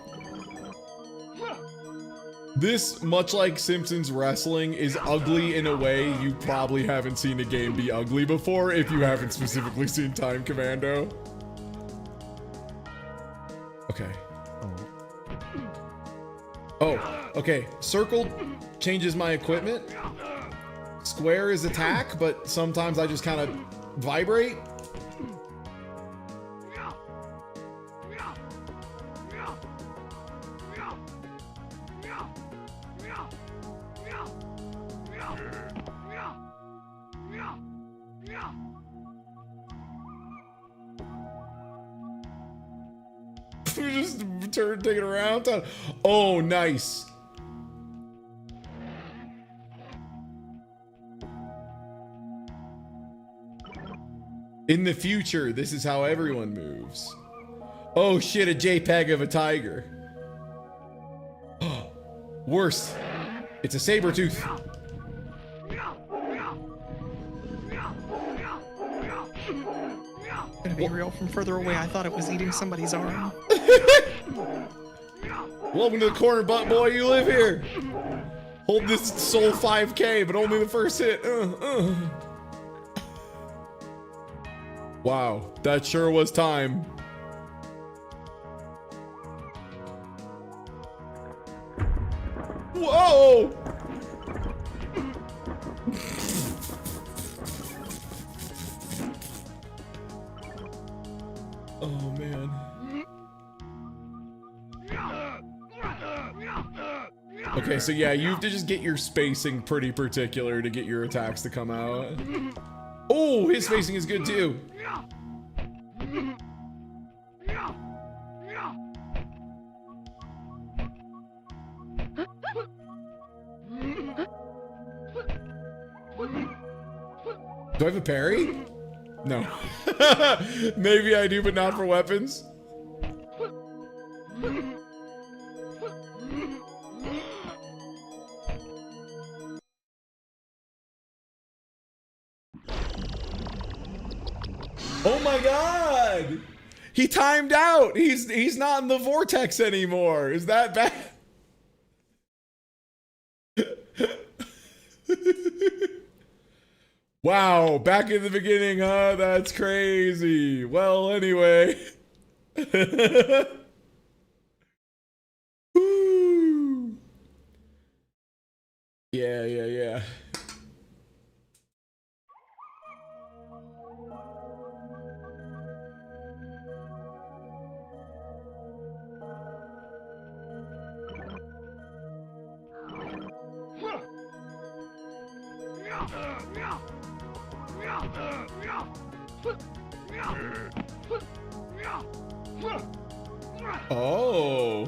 Speaker 1: This, much like Simpsons Wrestling, is ugly in a way you probably haven't seen a game be ugly before if you haven't specifically seen Time Commando. Okay. Oh, okay. Circle changes my equipment. Square is attack, but sometimes I just kind of vibrate. Just turn, take it around. Oh, nice. In the future, this is how everyone moves. Oh shit, a JPEG of a tiger. Worse, it's a saber tooth.
Speaker 18: Gonna be real, from further away, I thought it was eating somebody's arm.
Speaker 1: Welcome to the corner, butt boy. You live here. Hold this soul 5K, but only the first hit. Wow, that sure was time. Whoa! Oh man. Okay, so yeah, you have to just get your spacing pretty particular to get your attacks to come out. Oh, his spacing is good too. Do I have a parry? No. Maybe I do, but not for weapons. Oh my god! He timed out! He's not in the vortex anymore! Is that bad? Wow, back in the beginning, huh? That's crazy. Well, anyway. Woo. Yeah. Oh.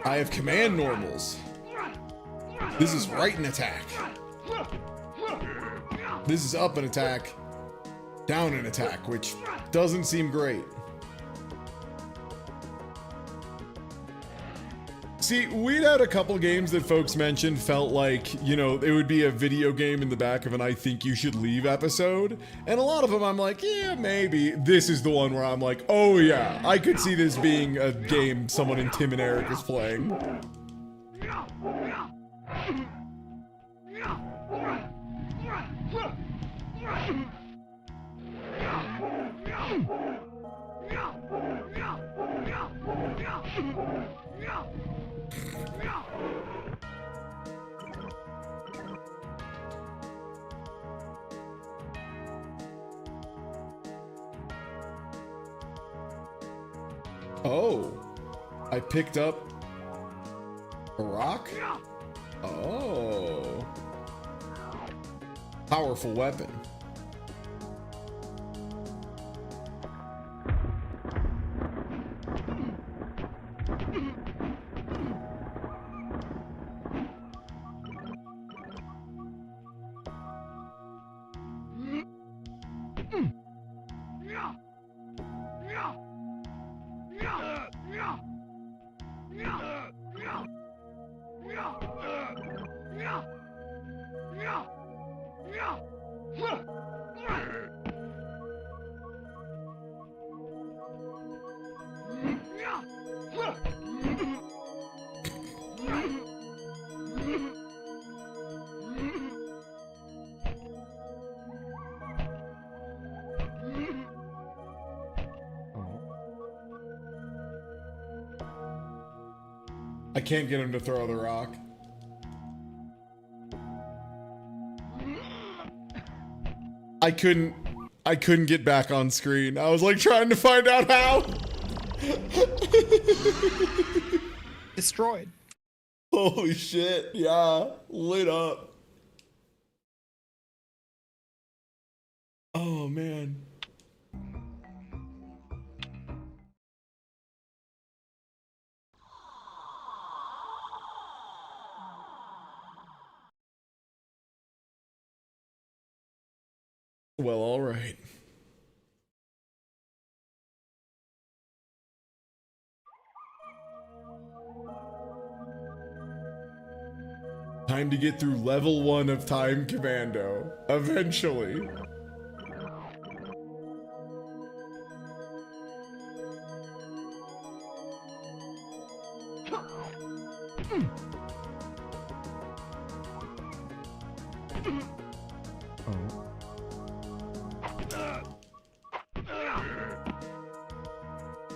Speaker 1: I have command normals. This is right an attack. This is up an attack, down an attack, which doesn't seem great. See, we'd had a couple games that folks mentioned felt like, you know, it would be a video game in the back of an I think you should leave episode. And a lot of them I'm like, yeah, maybe. This is the one where I'm like, oh yeah, I could see this being a game someone in Tim and Eric is playing. Oh, I picked up a rock? Oh. Powerful weapon. I can't get him to throw the rock. I couldn't get back on screen. I was like trying to find out how.
Speaker 18: Destroyed.
Speaker 1: Holy shit. Yeah. Lit up. Oh man. Well, all right. Time to get through level 1 of Time Commando. Eventually.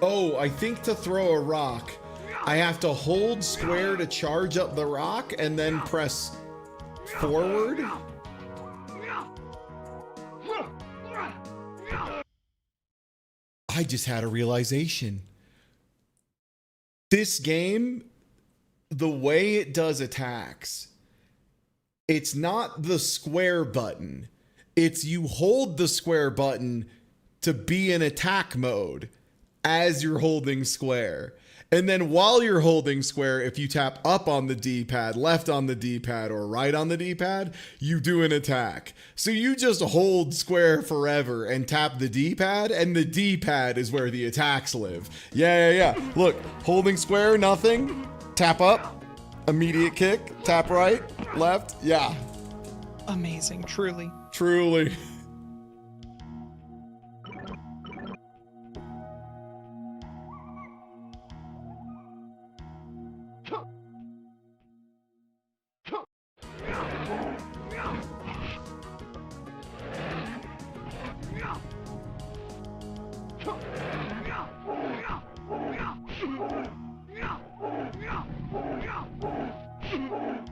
Speaker 1: Oh, I think to throw a rock, I have to hold square to charge up the rock and then press forward. I just had a realization. This game, the way it does attacks, it's not the square button. It's you hold the square button to be in attack mode as you're holding square. And then while you're holding square, if you tap up on the D-pad, left on the D-pad, or right on the D-pad, you do an attack. So you just hold square forever and tap the D-pad, and the D-pad is where the attacks live. Yeah. Look, holding square, nothing. Tap up, immediate kick, tap right, left, yeah.
Speaker 18: Amazing, truly.
Speaker 1: Truly.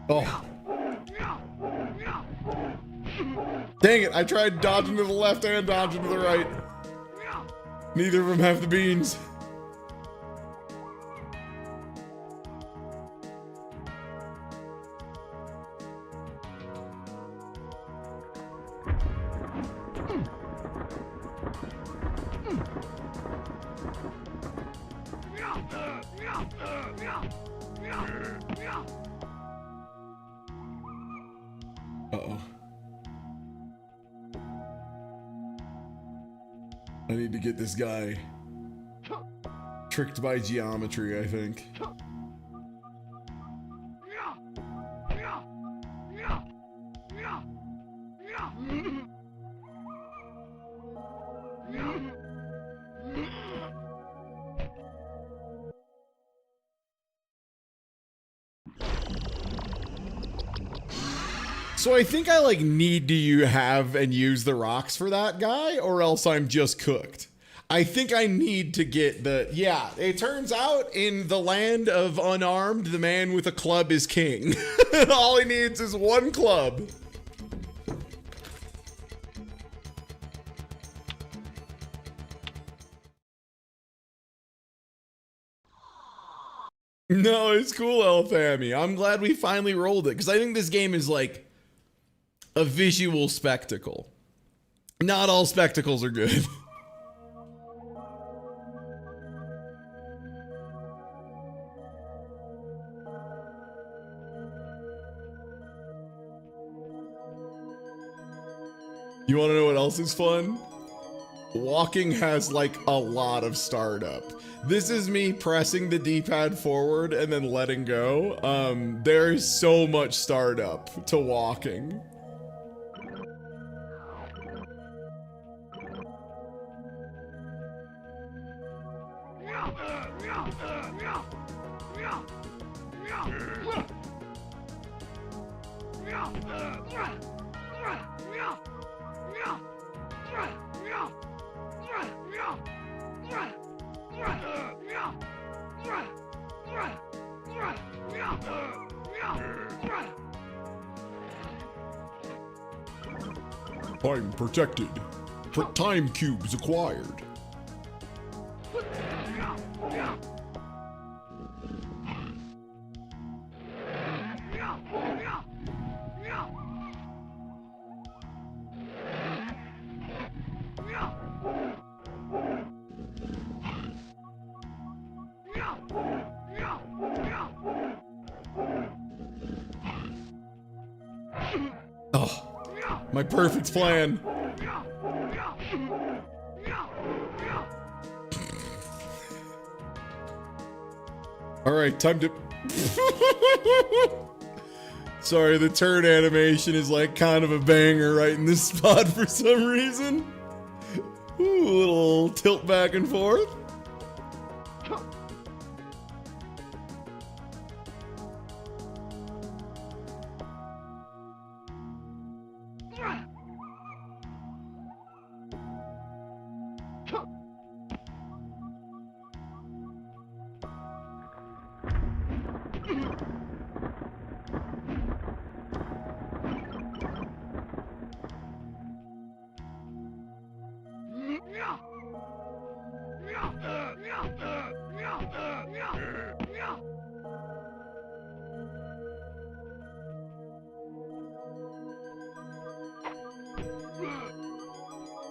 Speaker 1: Oh. Dang it, I tried dodging to the left and dodging to the right. Neither of them have the beans. Uh-oh. I need to get this guy tricked by geometry, I think. So I think I like need to have and use the rocks for that guy, or else I'm just cooked. I think I need to get the, yeah, it turns out in the land of unarmed, the man with a club is king. All he needs is one club. No, it's cool, Elfamy. I'm glad we finally rolled it because I think this game is like a visual spectacle. Not all spectacles are good. You want to know what else is fun? Walking has like a lot of startup. This is me pressing the D-pad forward and then letting go. There is so much startup to walking. Time protected. Time cubes acquired. Oh, my perfect plan. All right, time to... Sorry, the turn animation is like kind of a banger right in this spot for some reason. Ooh, a little tilt back and forth.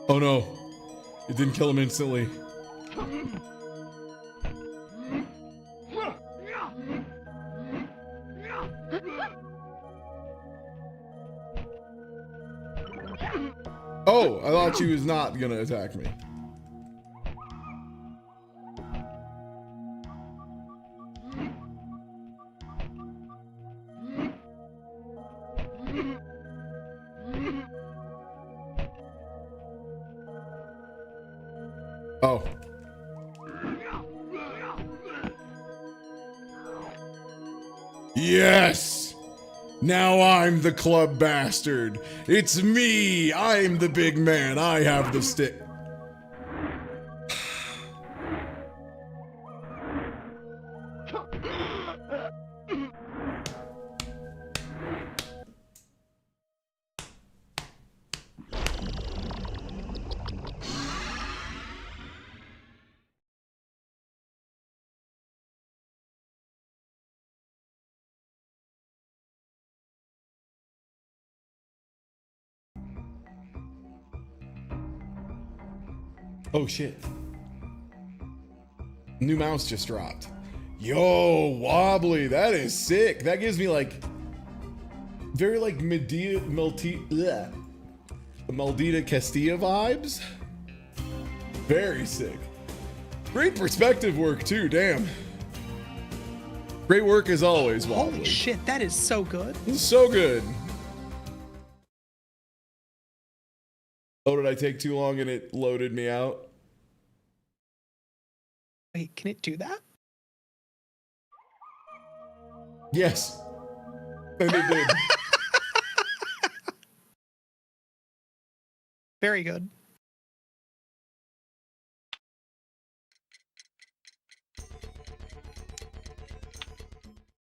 Speaker 1: Oh no, it didn't kill him instantly. Oh, I thought she was not gonna attack me. Oh. Yes! Now I'm the club bastard. It's me. I'm the big man. I have the stick. Oh shit. New mouse just dropped. Yo, wobbly. That is sick. That gives me like very like Maldita Castilla vibes. Very sick. Great perspective work too, damn. Great work as always, wobbly.
Speaker 18: Holy shit, that is so good.
Speaker 1: So good. Oh, did I take too long and it loaded me out?
Speaker 18: Wait, can it do that?
Speaker 1: Yes. And it did.
Speaker 18: Very good.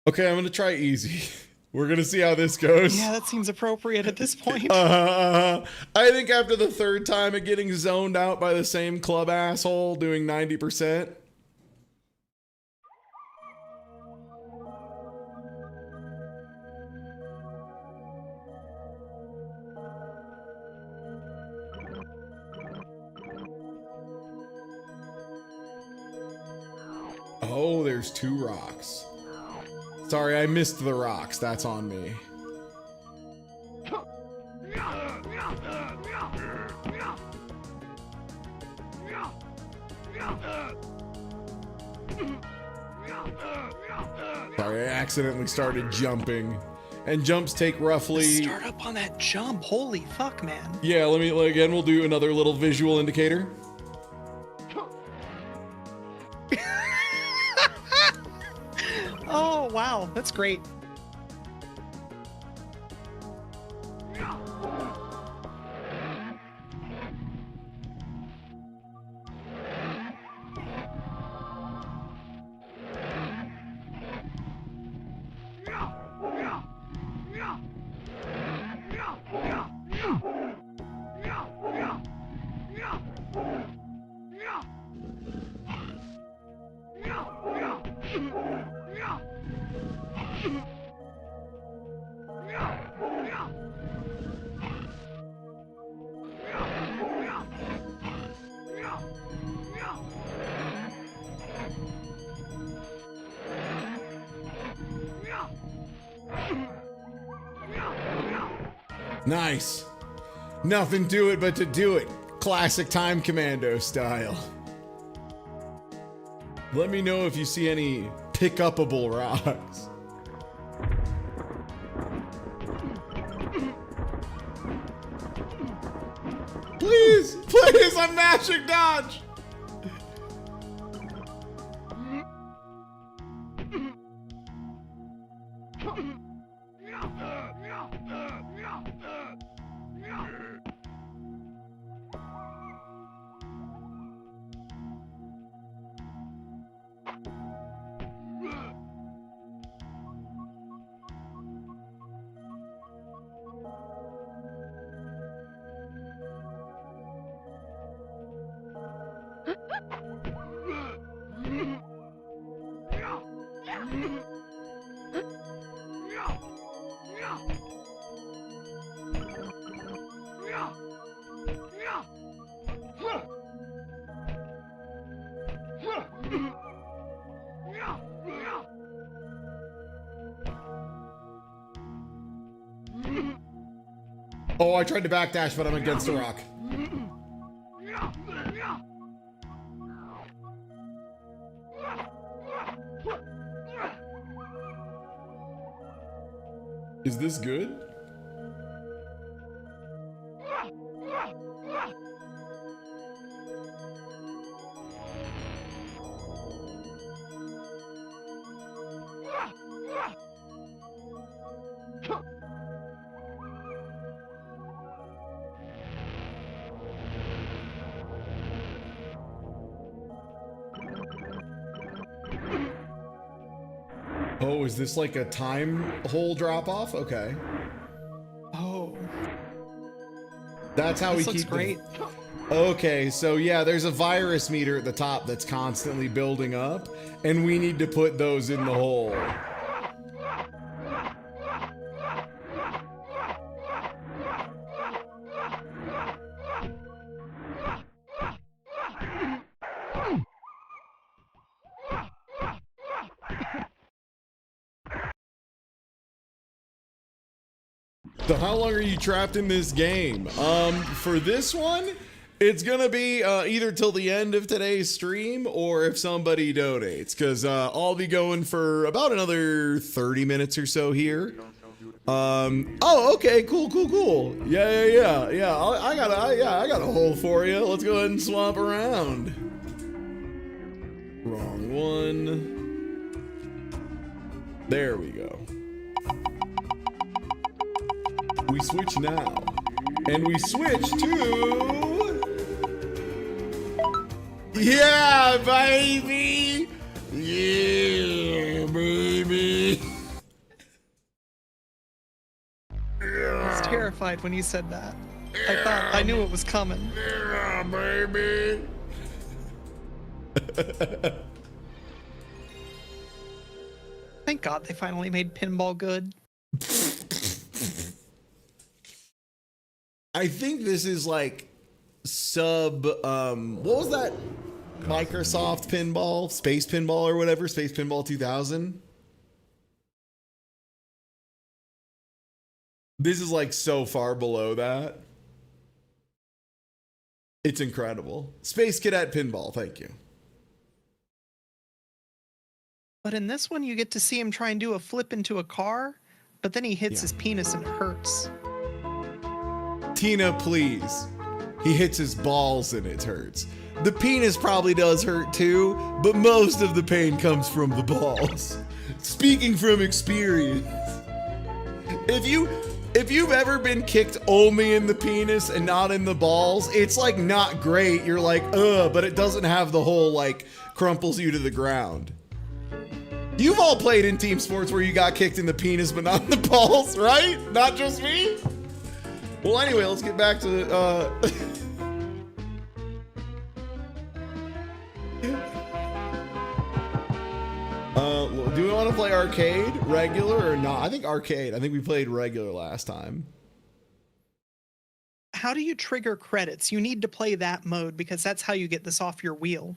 Speaker 1: Okay, I'm gonna try easy. We're gonna see how this goes.
Speaker 18: Yeah, that seems appropriate at this point.
Speaker 1: I think after the third time of getting zoned out by the same club asshole doing 90%. Oh, there's 2 rocks. Sorry, I missed the rocks. That's on me. Sorry, I accidentally started jumping. And jumps take roughly...
Speaker 18: Start up on that jump. Holy fuck, man.
Speaker 1: Yeah, again, we'll do another little visual indicator.
Speaker 18: Oh, wow. That's great.
Speaker 1: Nice. Nothing to it but to do it. Classic Time Commando style. Let me know if you see any pick-upable rocks. Please, please, I'm mashing dodge. Oh, I tried to backdash, but I'm against the rock. Is this good? Oh, is this like a time hole drop off? Okay.
Speaker 18: Oh.
Speaker 1: That's how
Speaker 18: This
Speaker 1: we
Speaker 18: looks
Speaker 1: keep
Speaker 18: great.
Speaker 1: Okay, so yeah, there's a virus meter at the top that's constantly building up, and we need to put those in the hole. So how long are you trapped in this game? For this one, it's gonna be either till the end of today's stream or if somebody donates, because I'll be going for about another 30 minutes or so here. Oh, okay, cool. Yeah. I got a hole for you. Let's go ahead and swap around. Wrong one. There we go. We switch now. And we switch to... Yeah, baby! Yeah, baby!
Speaker 18: I was terrified when you said that. I knew it was coming.
Speaker 1: Yeah, baby!
Speaker 18: Thank God they finally made pinball good.
Speaker 1: I think this is like sub, what was that Microsoft Pinball, Space Pinball or whatever, Space Pinball 2000. This is like so far below that. It's incredible. Space Cadet Pinball, thank you.
Speaker 18: But in this one, you get to see him try and do a flip into a car, but then he hits his penis and it hurts.
Speaker 1: Tina, please. He hits his balls and it hurts. The penis probably does hurt too, but most of the pain comes from the balls. Speaking from experience. If you've ever been kicked only in the penis and not in the balls, it's like not great. You're like, ugh, but it doesn't have the whole like crumples you to the ground. You've all played in team sports where you got kicked in the penis but not in the balls, right? Not just me? Well, anyway, let's get back to do we want to play arcade, regular, or not? I think arcade. I think we played regular last time.
Speaker 18: How do you trigger credits? You need to play that mode because that's how you get this off your wheel.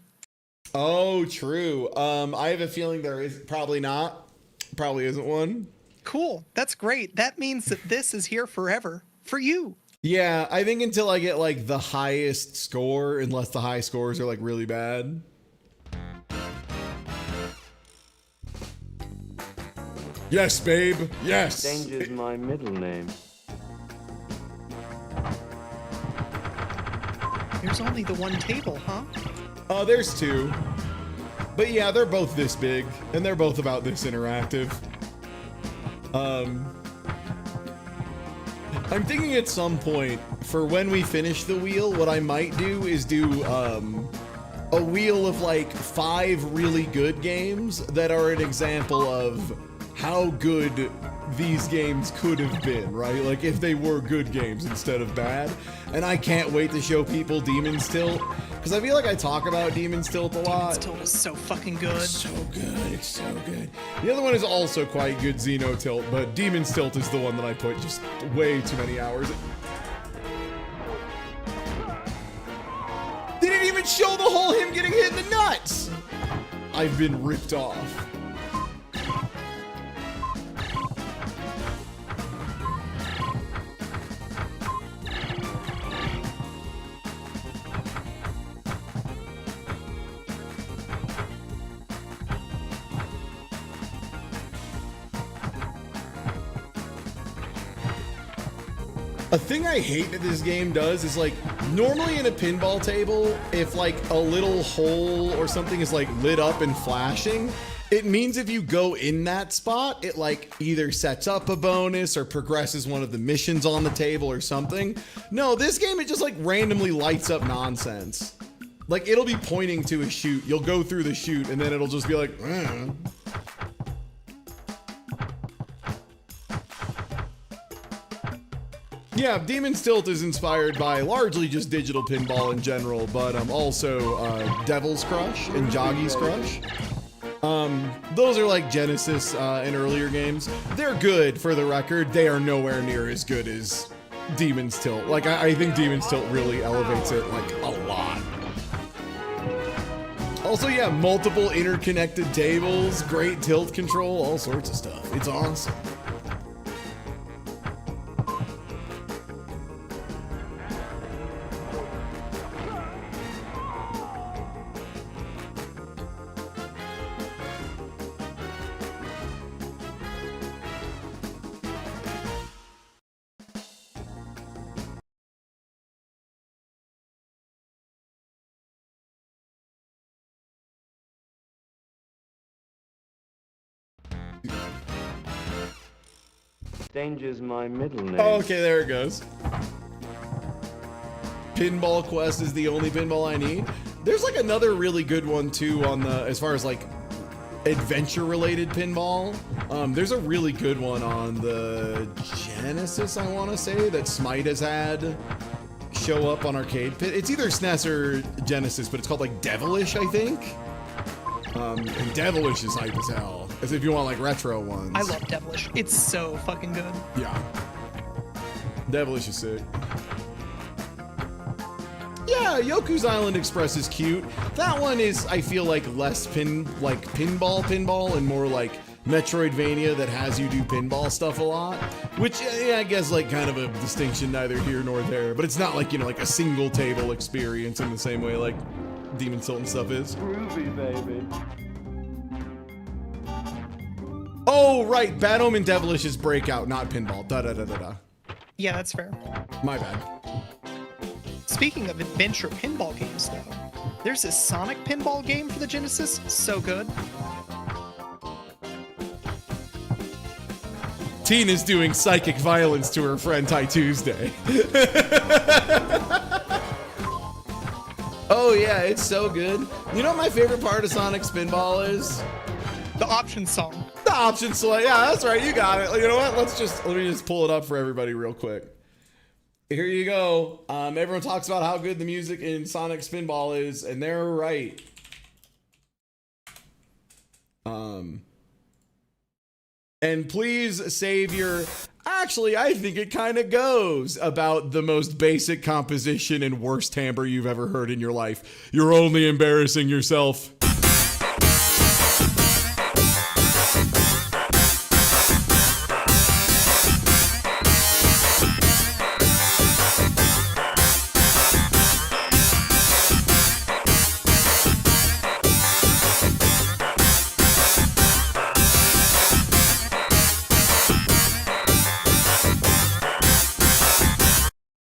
Speaker 1: Oh, true. I have a feeling there is probably not. Probably isn't one.
Speaker 18: Cool. That's great. That means that this is here forever for you.
Speaker 1: Yeah, I think until I get like the highest score, unless the high scores are like really bad. Yes, babe. Yes.
Speaker 20: Danger's my middle name.
Speaker 18: There's only the one table, huh?
Speaker 1: There's two. But yeah, they're both this big, and they're both about this interactive. I'm thinking at some point, for when we finish the wheel, what I might do is do a wheel of like 5 really good games that are an example of how good these games could have been, right? Like if they were good games instead of bad. And I can't wait to show people Demon's Tilt, because I feel like I talk about Demon's Tilt a lot.
Speaker 18: Demon's Tilt is so fucking good.
Speaker 1: It's so good, it's so good. The other one is also quite good, Xeno Tilt, but Demon's Tilt is the one that I put just way too many hours. They didn't even show the whole him getting hit in the nuts! I've been ripped off. A thing I hate that this game does is like, normally in a pinball table, if like a little hole or something is like lit up and flashing, it means if you go in that spot, it like either sets up a bonus or progresses one of the missions on the table or something. No, this game, it just like randomly lights up nonsense. Like it'll be pointing to a chute, you'll go through the chute and then it'll just be like, Yeah, Demon's Tilt is inspired by largely just digital pinball in general, but also Devil's Crush and Joggy's Crush. Those are like Genesis and earlier games. They're good, for the record. They are nowhere near as good as Demon's Tilt. Like, I think Demon's Tilt really elevates it, like, a lot. Also, yeah, multiple interconnected tables, great tilt control, all sorts of stuff. It's awesome.
Speaker 20: Danger's my middle name.
Speaker 1: Okay, there it goes. Pinball Quest is the only pinball I need. There's like another really good one too on the, as far as like adventure related pinball. There's a really good one on the Genesis, I want to say, that Smite has had show up on Arcade Pit. It's either SNES or Genesis, but it's called like Devilish, I think. And Devilish is hype as hell, as if you want like retro ones.
Speaker 18: I love Devilish. It's so fucking good.
Speaker 1: Yeah. Devilish is sick. Yeah, Yoku's Island Express is cute. That one is, I feel like, less pinball, and more like Metroidvania that has you do pinball stuff a lot. Which, yeah, I guess, like, kind of a distinction neither here nor there. But it's not like, you know, like a single table experience in the same way like Demon Sultan stuff is.
Speaker 20: Groovy, baby.
Speaker 1: Oh, right. Bad Omen Devilish is Breakout, not pinball. Da-da-da-da-da.
Speaker 18: Yeah, that's fair.
Speaker 1: My bad.
Speaker 18: Speaking of adventure pinball games, though, there's this Sonic pinball game for the Genesis. So good.
Speaker 1: Tina's doing psychic violence to her friend Ty Tuesday. Oh, yeah, it's so good. You know what my favorite part of Sonic Spinball is?
Speaker 18: The option song.
Speaker 1: The option song. Yeah, that's right. You got it. You know what? Let me just pull it up for everybody real quick. Here you go. Everyone talks about how good the music in Sonic Spinball is, and they're right. And please save your... Actually, I think it kind of goes about the most basic composition and worst timbre you've ever heard in your life. You're only embarrassing yourself.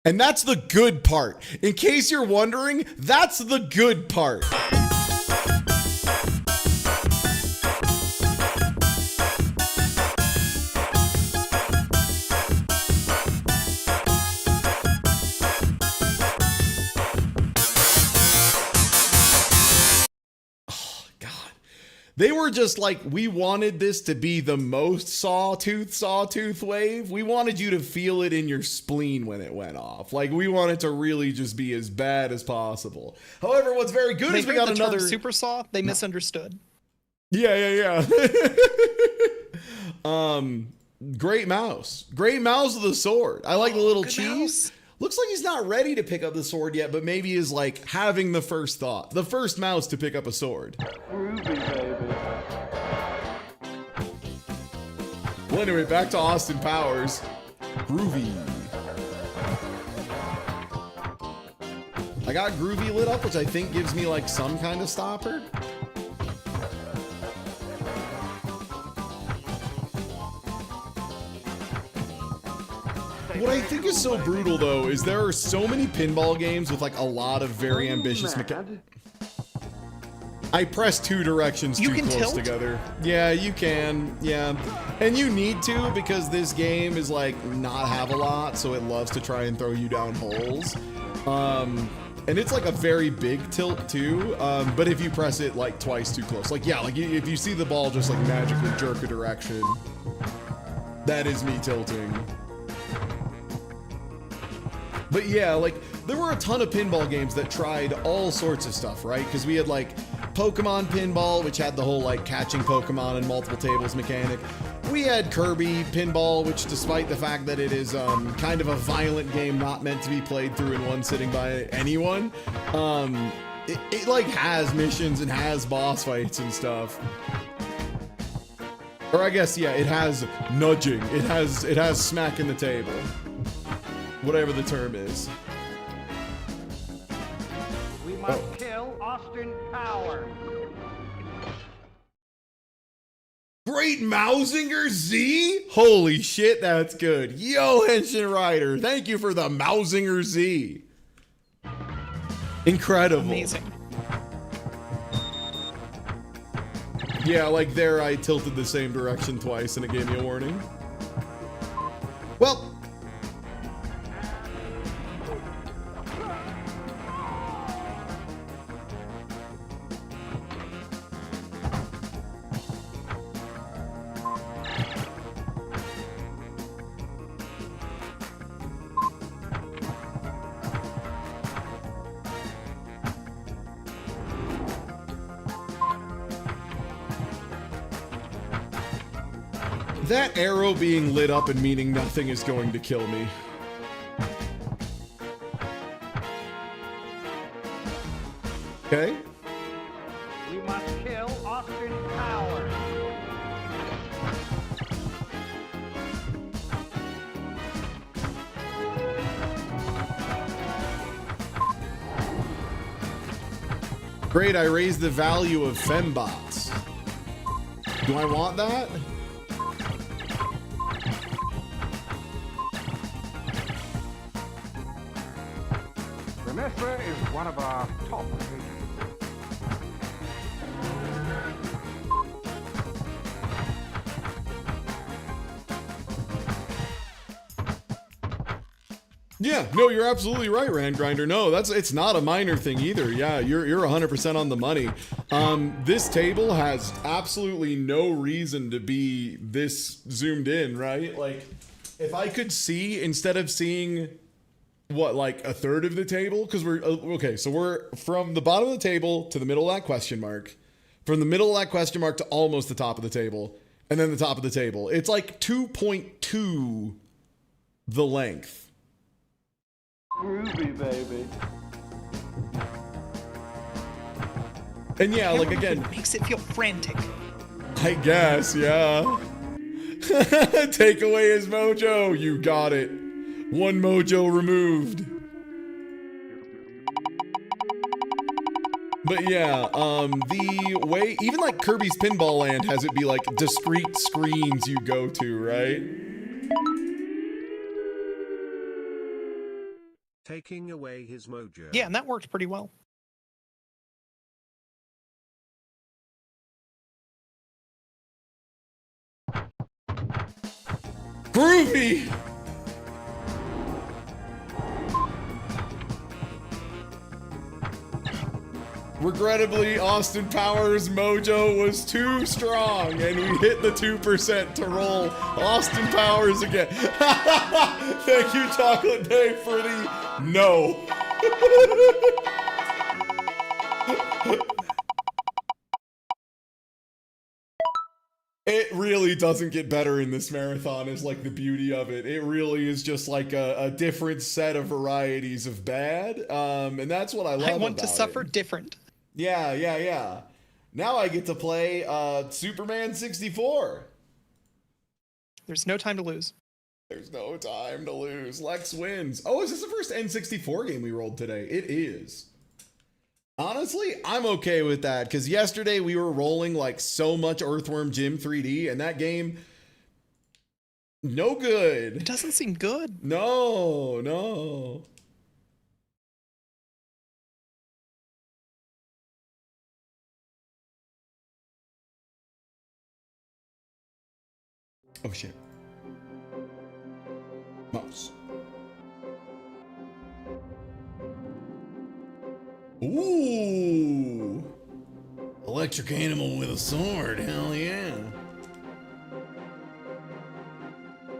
Speaker 1: And that's the good part. In case you're wondering, that's the good part. They were just like, we wanted this to be the most sawtooth wave. We wanted you to feel it in your spleen when it went off. Like, we want it to really just be as bad as possible. However, what's very good is we got another
Speaker 18: super saw. They misunderstood.
Speaker 1: Yeah. Great mouse with the sword. I like the little cheese. Looks like he's not ready to pick up the sword yet, but maybe is like having the first thought. The first mouse to pick up a sword.
Speaker 20: Groovy, baby.
Speaker 1: Well, anyway, back to Austin Powers. Groovy. I got Groovy lit up, which I think gives me like some kind of stopper. What I think is so brutal, though, is there are so many pinball games with like a lot of very ambitious mechanics. I press two directions too close together. Yeah, you can. Yeah. And you need to, because this game is like not have a lot, so it loves to try and throw you down holes. And it's like a very big tilt too. But if you press it like twice too close, like, yeah, like if you see the ball just like magically jerk a direction, that is me tilting. But yeah, like, there were a ton of pinball games that tried all sorts of stuff, right? Because we had, like, Pokemon Pinball, which had the whole, like, catching Pokemon in multiple tables mechanic. We had Kirby Pinball, which, despite the fact that it is kind of a violent game not meant to be played through in one sitting by anyone, it like, has missions and has boss fights and stuff. Or I guess, yeah, it has nudging. It has smacking the table. Whatever the term is.
Speaker 10: We must kill Austin Powers.
Speaker 1: Great Mausinger Z? Holy shit, that's good. Yo, Henshin Rider, thank you for the Mausinger Z. Incredible.
Speaker 18: Amazing.
Speaker 1: Yeah, like there I tilted the same direction twice and it gave me a warning. Well, that arrow being lit up and meaning nothing is going to kill me. Okay.
Speaker 10: We must kill Austin Powers.
Speaker 1: Great, I raised the value of fembots. Do I want that?
Speaker 16: Vanessa is one of our top agents.
Speaker 1: Yeah, no, you're absolutely right, Rand Grinder. No, it's not a minor thing either. Yeah, you're 100% on the money. This table has absolutely no reason to be this zoomed in, right? Like, if I could see, instead of seeing what, like a third of the table, because we're okay, so we're from the bottom of the table to the middle of that question mark, from the middle of that question mark to almost the top of the table, and then the top of the table. It's like 2.2 the length.
Speaker 20: Groovy, baby.
Speaker 1: And yeah, like again,
Speaker 18: it makes it feel frantic.
Speaker 1: I guess, yeah. Take away his mojo. You got it. One mojo removed. But yeah, the way, even like Kirby's Pinball Land has it be like discrete screens you go to, right?
Speaker 3: Taking away his mojo.
Speaker 18: Yeah, and that worked pretty well.
Speaker 1: Groovy! Regrettably, Austin Powers' mojo was too strong, and we hit the 2% to roll Austin Powers again. Thank you, Chocolate Day, for the no. It really doesn't get better in this marathon, is like the beauty of it. It really is just like a different set of varieties of bad, and that's what I love about it.
Speaker 18: I want to suffer different.
Speaker 1: Yeah. Now I get to play Superman 64.
Speaker 18: There's no time to lose.
Speaker 1: There's no time to lose. Lex wins. Oh, is this the first N64 game we rolled today? It is. Honestly, I'm okay with that, because yesterday we were rolling like so much Earthworm Jim 3D, and that game, no good.
Speaker 18: It doesn't seem good.
Speaker 1: No. Oh shit. Mouse. Ooh. Electric animal with a sword. Hell yeah.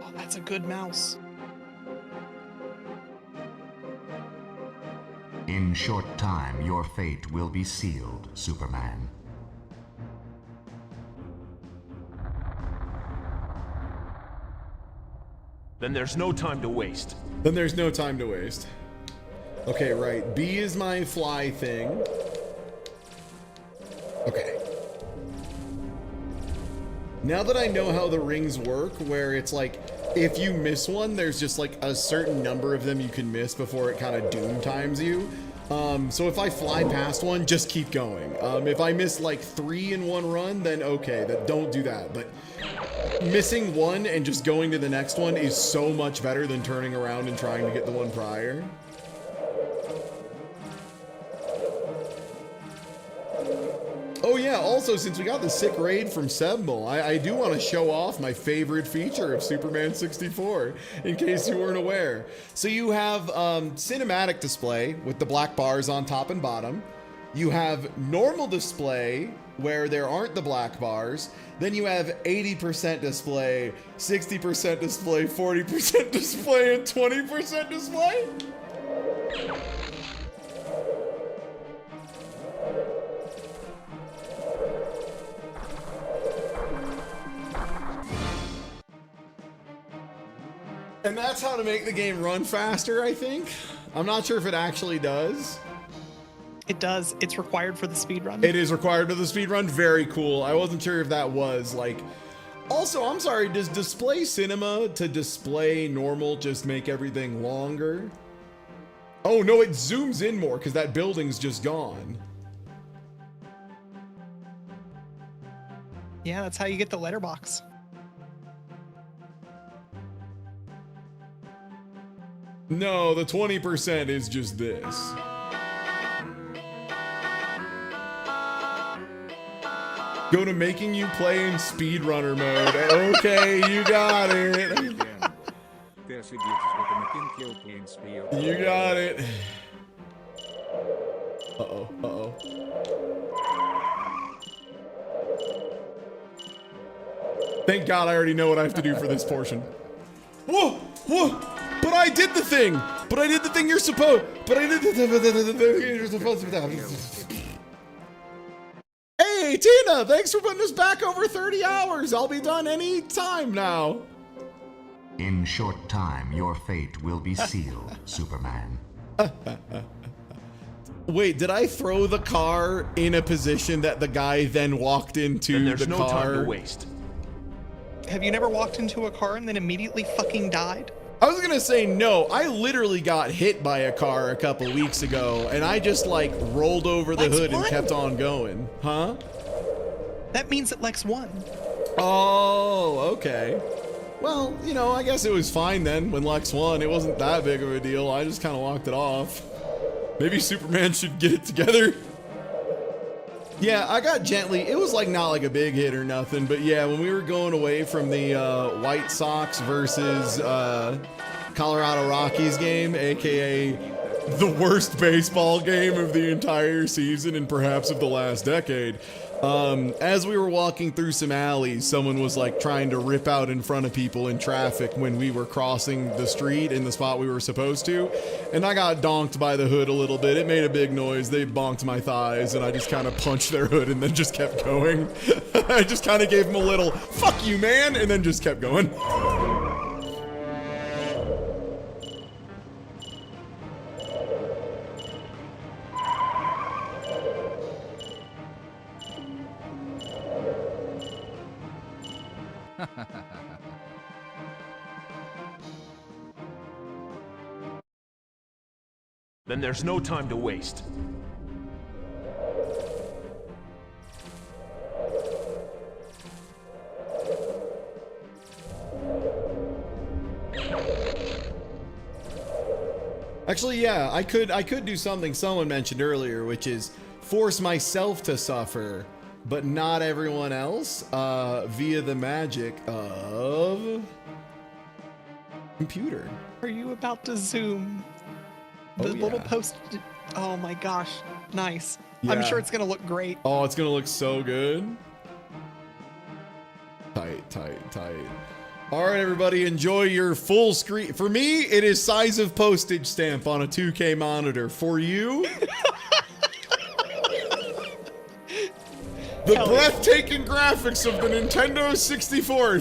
Speaker 18: Oh, that's a good mouse.
Speaker 21: In short time, your fate will be sealed, Superman.
Speaker 22: Then there's no time to waste.
Speaker 1: Okay, right. B is my fly thing. Okay. Now that I know how the rings work, where it's like, if you miss one, there's just like a certain number of them you can miss before it kind of doom times you. So if I fly past one, just keep going. If I miss like 3 in one run, then okay, don't do that. But missing one and just going to the next one is so much better than turning around and trying to get the one prior. Oh yeah, also since we got the sick raid from Sebmel, I do want to show off my favorite feature of Superman 64, in case you weren't aware. So you have cinematic display with the black bars on top and bottom. You have normal display where there aren't the black bars. Then you have 80% display, 60% display, 40% display, and 20% display. And that's how to make the game run faster, I think. I'm not sure if it actually does.
Speaker 18: It does. It's required for the speed run.
Speaker 1: It is required for the speed run. Very cool. I wasn't sure if that was like. Also, I'm sorry. Does display cinema to display normal just make everything longer? Oh no, it zooms in more because that building's just gone.
Speaker 18: Yeah, that's how you get the letterbox.
Speaker 1: No, the 20% is just this. Go to making you play in speedrunner mode. Okay, you got it. You got it. Uh-oh, uh-oh. Thank God I already know what I have to do for this portion. Whoa, whoa, but I did the thing. But I did the thing you're supposed, but I did the thing you're supposed to do. Hey, Tina, thanks for putting us back over 30 hours. I'll be done any time now.
Speaker 21: In short time, your fate will be sealed, Superman.
Speaker 1: Wait, did I throw the car in a position that the guy then walked into
Speaker 22: and there's
Speaker 1: the
Speaker 22: no
Speaker 1: car?
Speaker 22: time to waste.
Speaker 18: Have you never walked into a car and then immediately fucking died?
Speaker 1: I was gonna say no. I literally got hit by a car a couple weeks ago, and I just like rolled over the hood and kept on going. Huh?
Speaker 18: That means that Lex won.
Speaker 1: Oh, okay. Well, you know, I guess it was fine then when Lex won. It wasn't that big of a deal. I just kind of walked it off. Maybe Superman should get it together. Yeah, I got gently. It was like not like a big hit or nothing, but yeah, when we were going away from the White Sox versus Colorado Rockies game, aka the worst baseball game of the entire season and perhaps of the last decade. As we were walking through some alleys, someone was like trying to rip out in front of people in traffic when we were crossing the street in the spot we were supposed to. And I got donked by the hood a little bit. It made a big noise. They bonked my thighs and I just kind of punched their hood and then just kept going. I just kind of gave them a little, fuck you, man, and then just kept going.
Speaker 22: Then there's no time to waste.
Speaker 1: Actually, yeah, I could do something someone mentioned earlier, which is force myself to suffer, but not everyone else, via the magic of computer.
Speaker 18: Are you about to zoom? The little post. Oh my gosh, nice.
Speaker 1: Yeah.
Speaker 18: I'm sure it's gonna look great.
Speaker 1: Oh, it's gonna look so good. Tight, tight, tight. All right, everybody, enjoy your full screen. For me, it is size of postage stamp on a 2K monitor. For you, the breathtaking graphics of the Nintendo 64.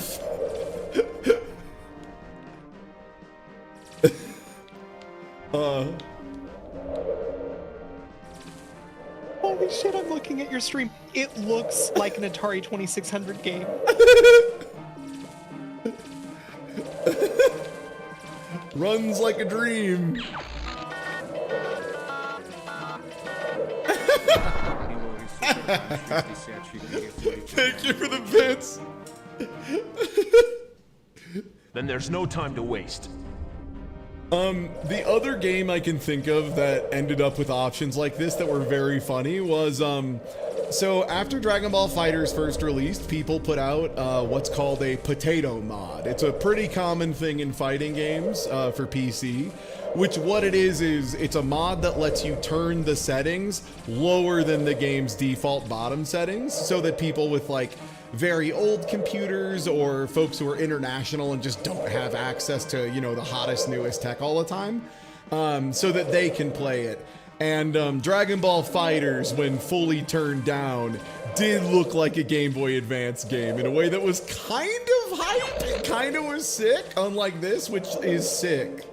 Speaker 18: Holy shit, I'm looking at your stream. It looks like an Atari 2600 game.
Speaker 1: Runs like a dream. Thank you for the bits.
Speaker 22: Then there's no time to waste.
Speaker 1: The other game I can think of that ended up with options like this that were very funny was, so after Dragon Ball FighterZ first released, people put out what's called a potato mod. It's a pretty common thing in fighting games for PC, which what it is it's a mod that lets you turn the settings lower than the game's default bottom settings so that people with like very old computers or folks who are international and just don't have access to, you know, the hottest, newest tech all the time, so that they can play it. And Dragon Ball FighterZ, when fully turned down, did look like a Game Boy Advance game in a way that was kind of hype. It kind of was sick, unlike this, which is sick.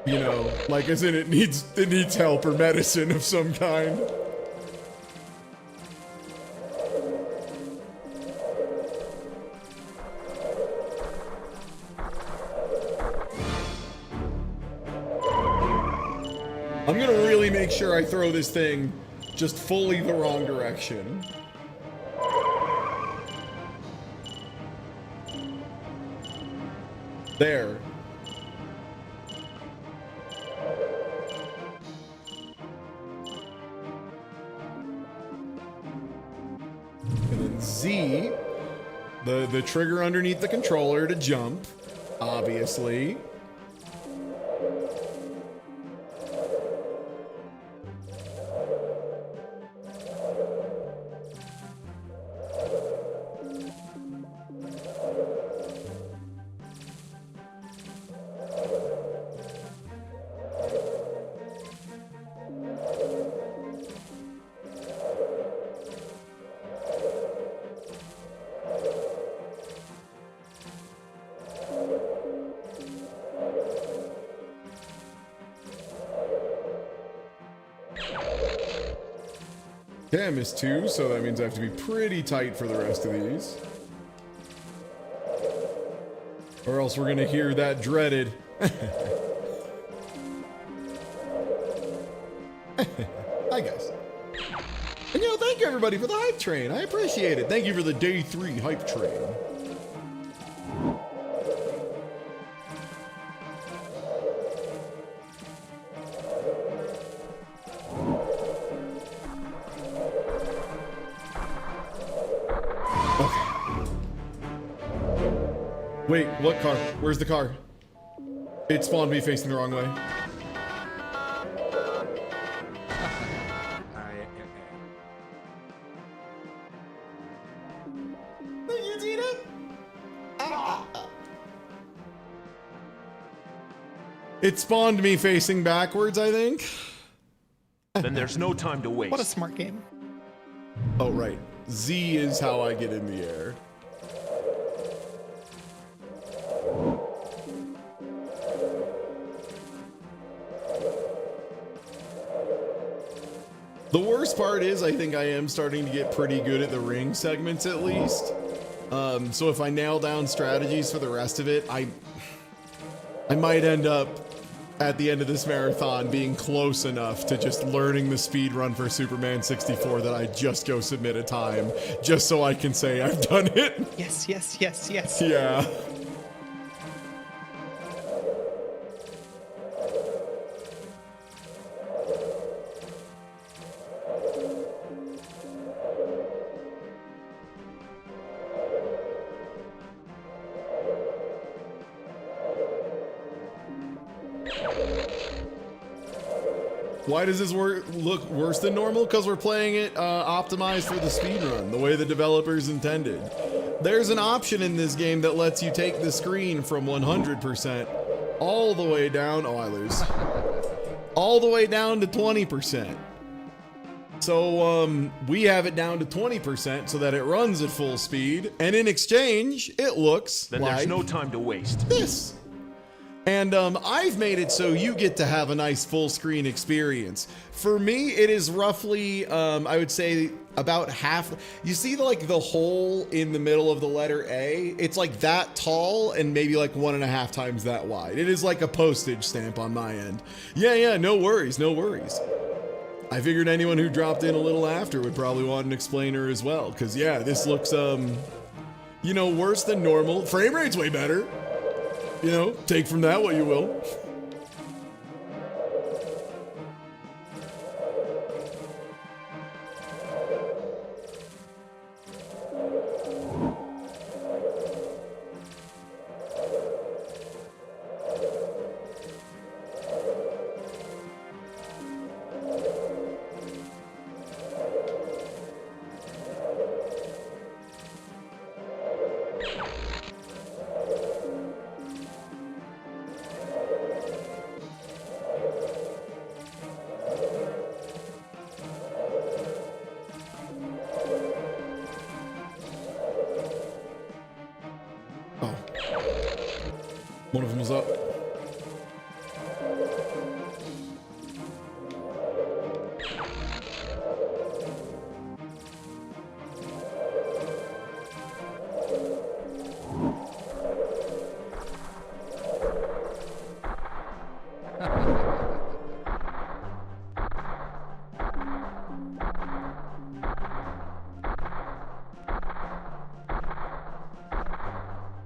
Speaker 1: You know, like as in it needs help or medicine of some kind. I'm gonna really make sure I throw this thing just fully the wrong direction. There. And then Z, the trigger underneath the controller to jump, obviously. Okay, I missed 2, so that means I have to be pretty tight for the rest of these. Or else we're gonna hear that dreaded. Hi, guys. And thank you everybody for the hype train. I appreciate it. Thank you for the day 3 hype train. Wait, what car? Where's the car? It spawned me facing the wrong way. You seen it? It spawned me facing backwards, I think.
Speaker 22: Then there's no time to waste.
Speaker 18: What a smart game.
Speaker 1: Oh, right. Z is how I get in the air. The worst part is I think I am starting to get pretty good at the ring segments at least. So if I nail down strategies for the rest of it, I might end up at the end of this marathon being close enough to just learning the speed run for Superman 64 that I just go submit a time just so I can say I've done it.
Speaker 18: Yes, yes, yes, yes.
Speaker 1: Yeah. Why does this look worse than normal? Because we're playing it optimized for the speedrun, the way the developers intended. There's an option in this game that lets you take the screen from 100% all the way down. Oh, I lose. All the way down to 20%. So we have it down to 20% so that it runs at full speed. And in exchange, it looks
Speaker 22: then
Speaker 1: like
Speaker 22: there's no time to waste.
Speaker 1: This. And I've made it so you get to have a nice full screen experience. For me, it is roughly, I would say about half. You see like the hole in the middle of the letter A? It's like that tall and maybe like 1.5 times that wide. It is like a postage stamp on my end. Yeah, no worries, no worries. I figured anyone who dropped in a little after would probably want an explainer as well. Cause yeah, this looks, you know, worse than normal. Frame rate's way better. You know, take from that what you will. One of them was up.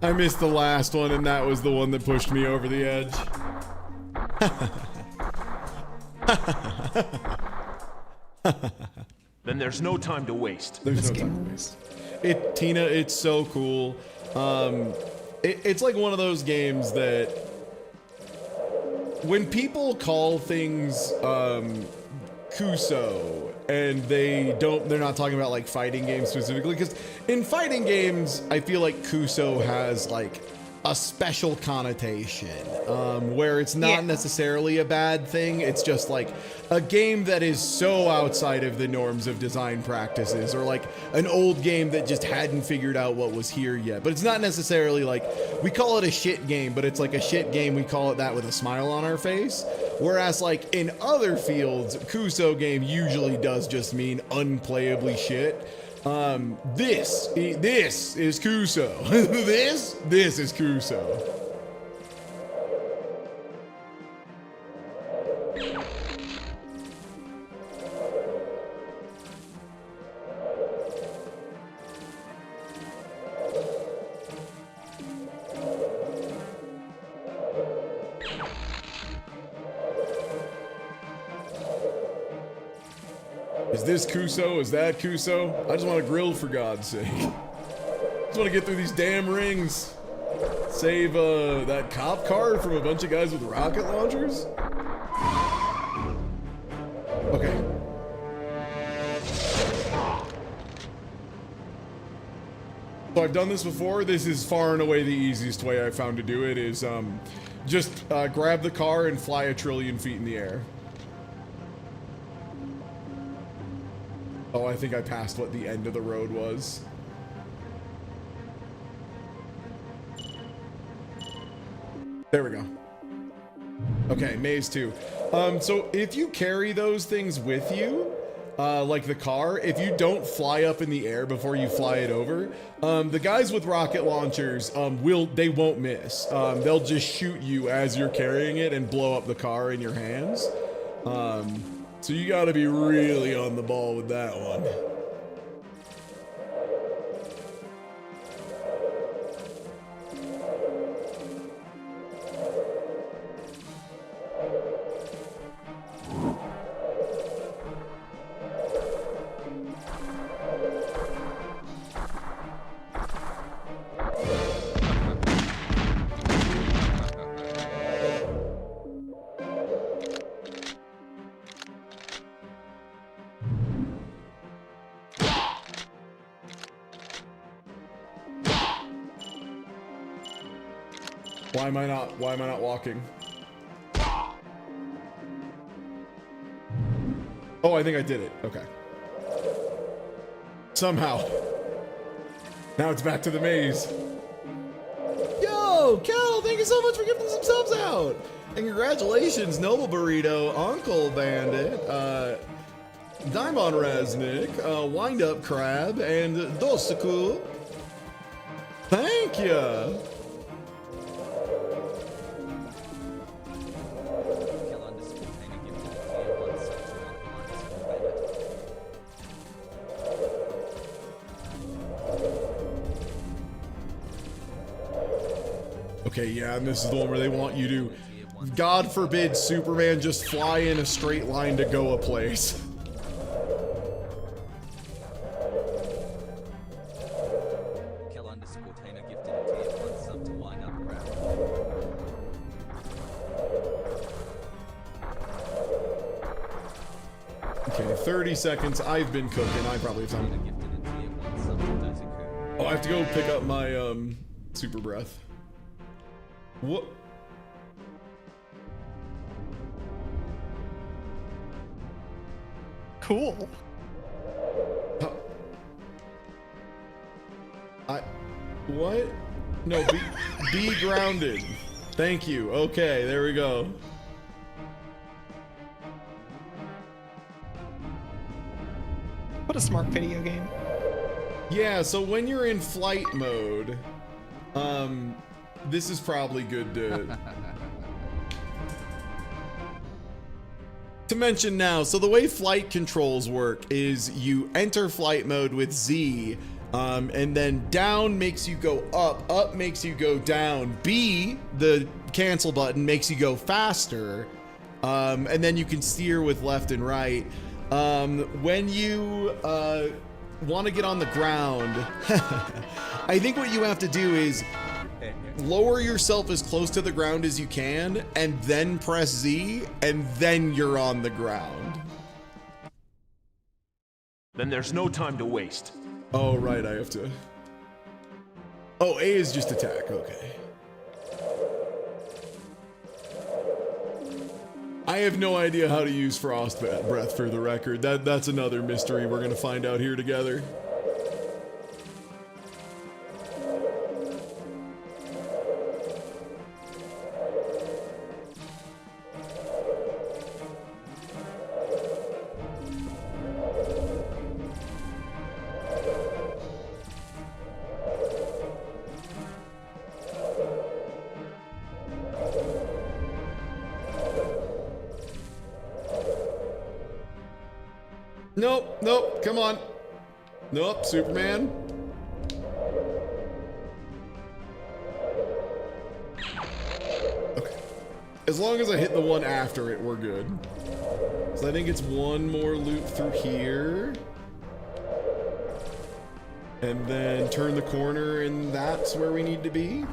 Speaker 1: I missed the last one, and that was the one that pushed me over the edge.
Speaker 22: Then there's no time to waste.
Speaker 1: There's no time to waste. Tina, it's so cool. It's like one of those games that when people call things Kuso, and they're not talking about like fighting games specifically, because in fighting games I feel like Kuso has like a special connotation, where it's not necessarily a bad thing. It's just like a game that is so outside of the norms of design practices, or like an old game that just hadn't figured out what was here yet. But it's not necessarily like, we call it a shit game, but it's like a shit game, we call it that with a smile on our face. Whereas like in other fields, Kuso game usually does just mean unplayably shit. This is Kuso. this is Kuso. Is this Kuso? Is that Kuso? I just want to grill, for God's sake. Just want to get through these damn rings. Save that cop car from a bunch of guys with rocket launchers. Okay. So I've done this before. This is far and away the easiest way I found to do it, is just grab the car and fly 1 trillion feet in the air. Oh, I think I passed what the end of the road was. There we go. Okay, maze 2. So if you carry those things with you, like the car, if you don't fly up in the air before you fly it over, the guys with rocket launchers, they won't miss. They'll just shoot you as you're carrying it and blow up the car in your hands. So you gotta be really on the ball with that one. Why am I not walking? Oh, I think I did it. Okay. Somehow. Now it's back to the maze. Yo, Cal, thank you so much for giving some subs out. And congratulations, Noble Burrito, Uncle Bandit, Daimon Resnick, Wind Up Crab, and Dosaku. Thank you. Okay, yeah, and this is the one where they want you to, God forbid, Superman just fly in a straight line to go a place. Okay, 30 seconds. I've been cooking. I probably have time. Oh, I have to go pick up my super breath. What?
Speaker 18: Cool.
Speaker 1: What? No, be grounded. Thank you. Okay, there we go.
Speaker 18: What a smart video game.
Speaker 1: Yeah, so when you're in flight mode, this is probably good to... To mention now, so the way flight controls work is you enter flight mode with Z, and then down makes you go up makes you go down, B, the cancel button, makes you go faster, and then you can steer with left and right. When you want to get on the ground, I think what you have to do is lower yourself as close to the ground as you can, and then press Z, and then you're on the ground.
Speaker 22: Then there's no time to waste.
Speaker 1: Oh, right, I have to... Oh, A is just attack, okay. I have no idea how to use Frost Breath for the record. That's another mystery we're gonna find out here together. Nope, nope, come on. Nope, Superman. Okay. As long as I hit the one after it, we're good. So I think it's one more loop through here. And then turn the corner, and that's where we need to be.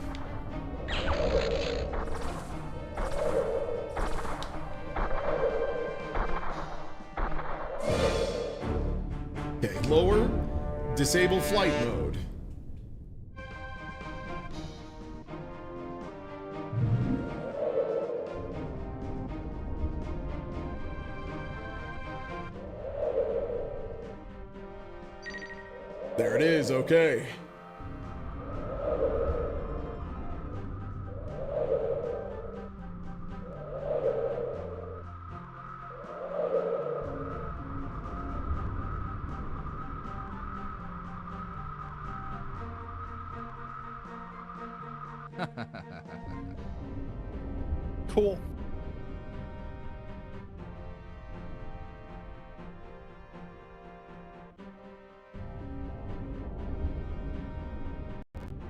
Speaker 1: Okay, lower, disable flight mode. There it is, okay.
Speaker 18: Cool.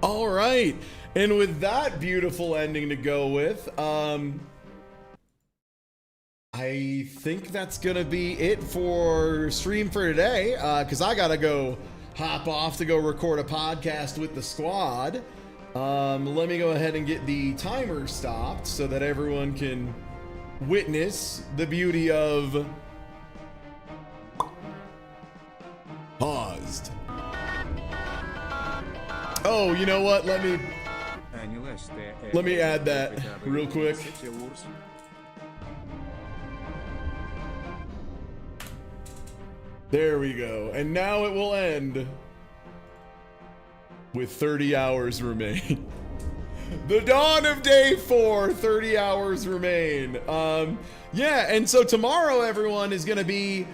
Speaker 1: All right, and with that beautiful ending to go with, I think that's gonna be it for stream for today, because I gotta go hop off to go record a podcast with the squad. Let me go ahead and get the timer stopped so that everyone can witness the beauty of paused. Oh, you know what? Let me add that real quick. There we go. And now it will end with 30 hours remain. The dawn of day 4, 30 hours remain. Yeah, and so tomorrow, everyone, is gonna be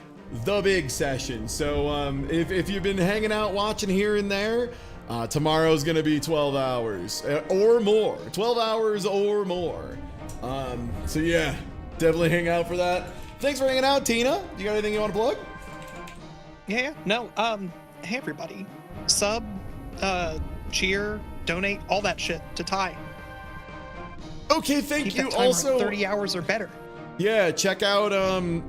Speaker 1: the big session. So if you've been hanging out watching here and there, tomorrow's gonna be 12 hours or more. 12 hours or more. So yeah, definitely hang out for that. Thanks for hanging out, Tina. You got anything you want to plug?
Speaker 18: Yeah, no, hey everybody. Sub, cheer, donate, all that shit to Ty.
Speaker 1: Okay, thank
Speaker 18: Keep
Speaker 1: you.
Speaker 18: that timer
Speaker 1: Also,
Speaker 18: at 30 hours or better.
Speaker 1: Yeah, check out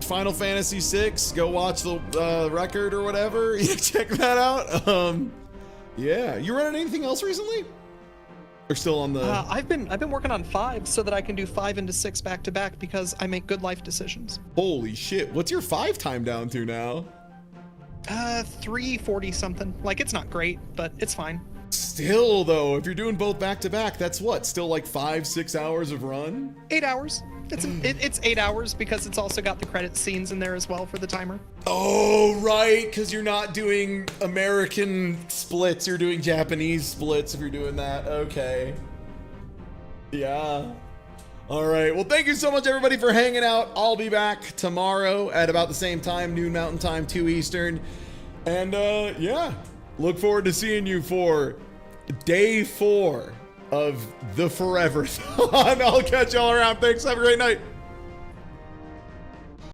Speaker 1: Final Fantasy VI. Go watch the record or whatever. Check that out. Yeah, you running anything else recently? Or still on the?
Speaker 18: I've been working on 5 so that I can do 5 into 6 back to back because I make good life decisions.
Speaker 1: Holy shit! What's your 5 time down to now?
Speaker 18: 340 something. Like, it's not great, but it's fine.
Speaker 1: Still though, if you're doing both back to back, that's what? Still like 5-6 hours of run?
Speaker 18: 8 hours. It's 8 hours because it's also got the credit scenes in there as well for the timer.
Speaker 1: Oh, right, because you're not doing American splits, you're doing Japanese splits if you're doing that. Okay. Yeah. All right, well, thank you so much, everybody, for hanging out. I'll be back tomorrow at about the same time, noon Mountain Time, 2 Eastern. And yeah, look forward to seeing you for day 4 of the Foreverthon. I'll catch y'all around. Thanks. Have a great night.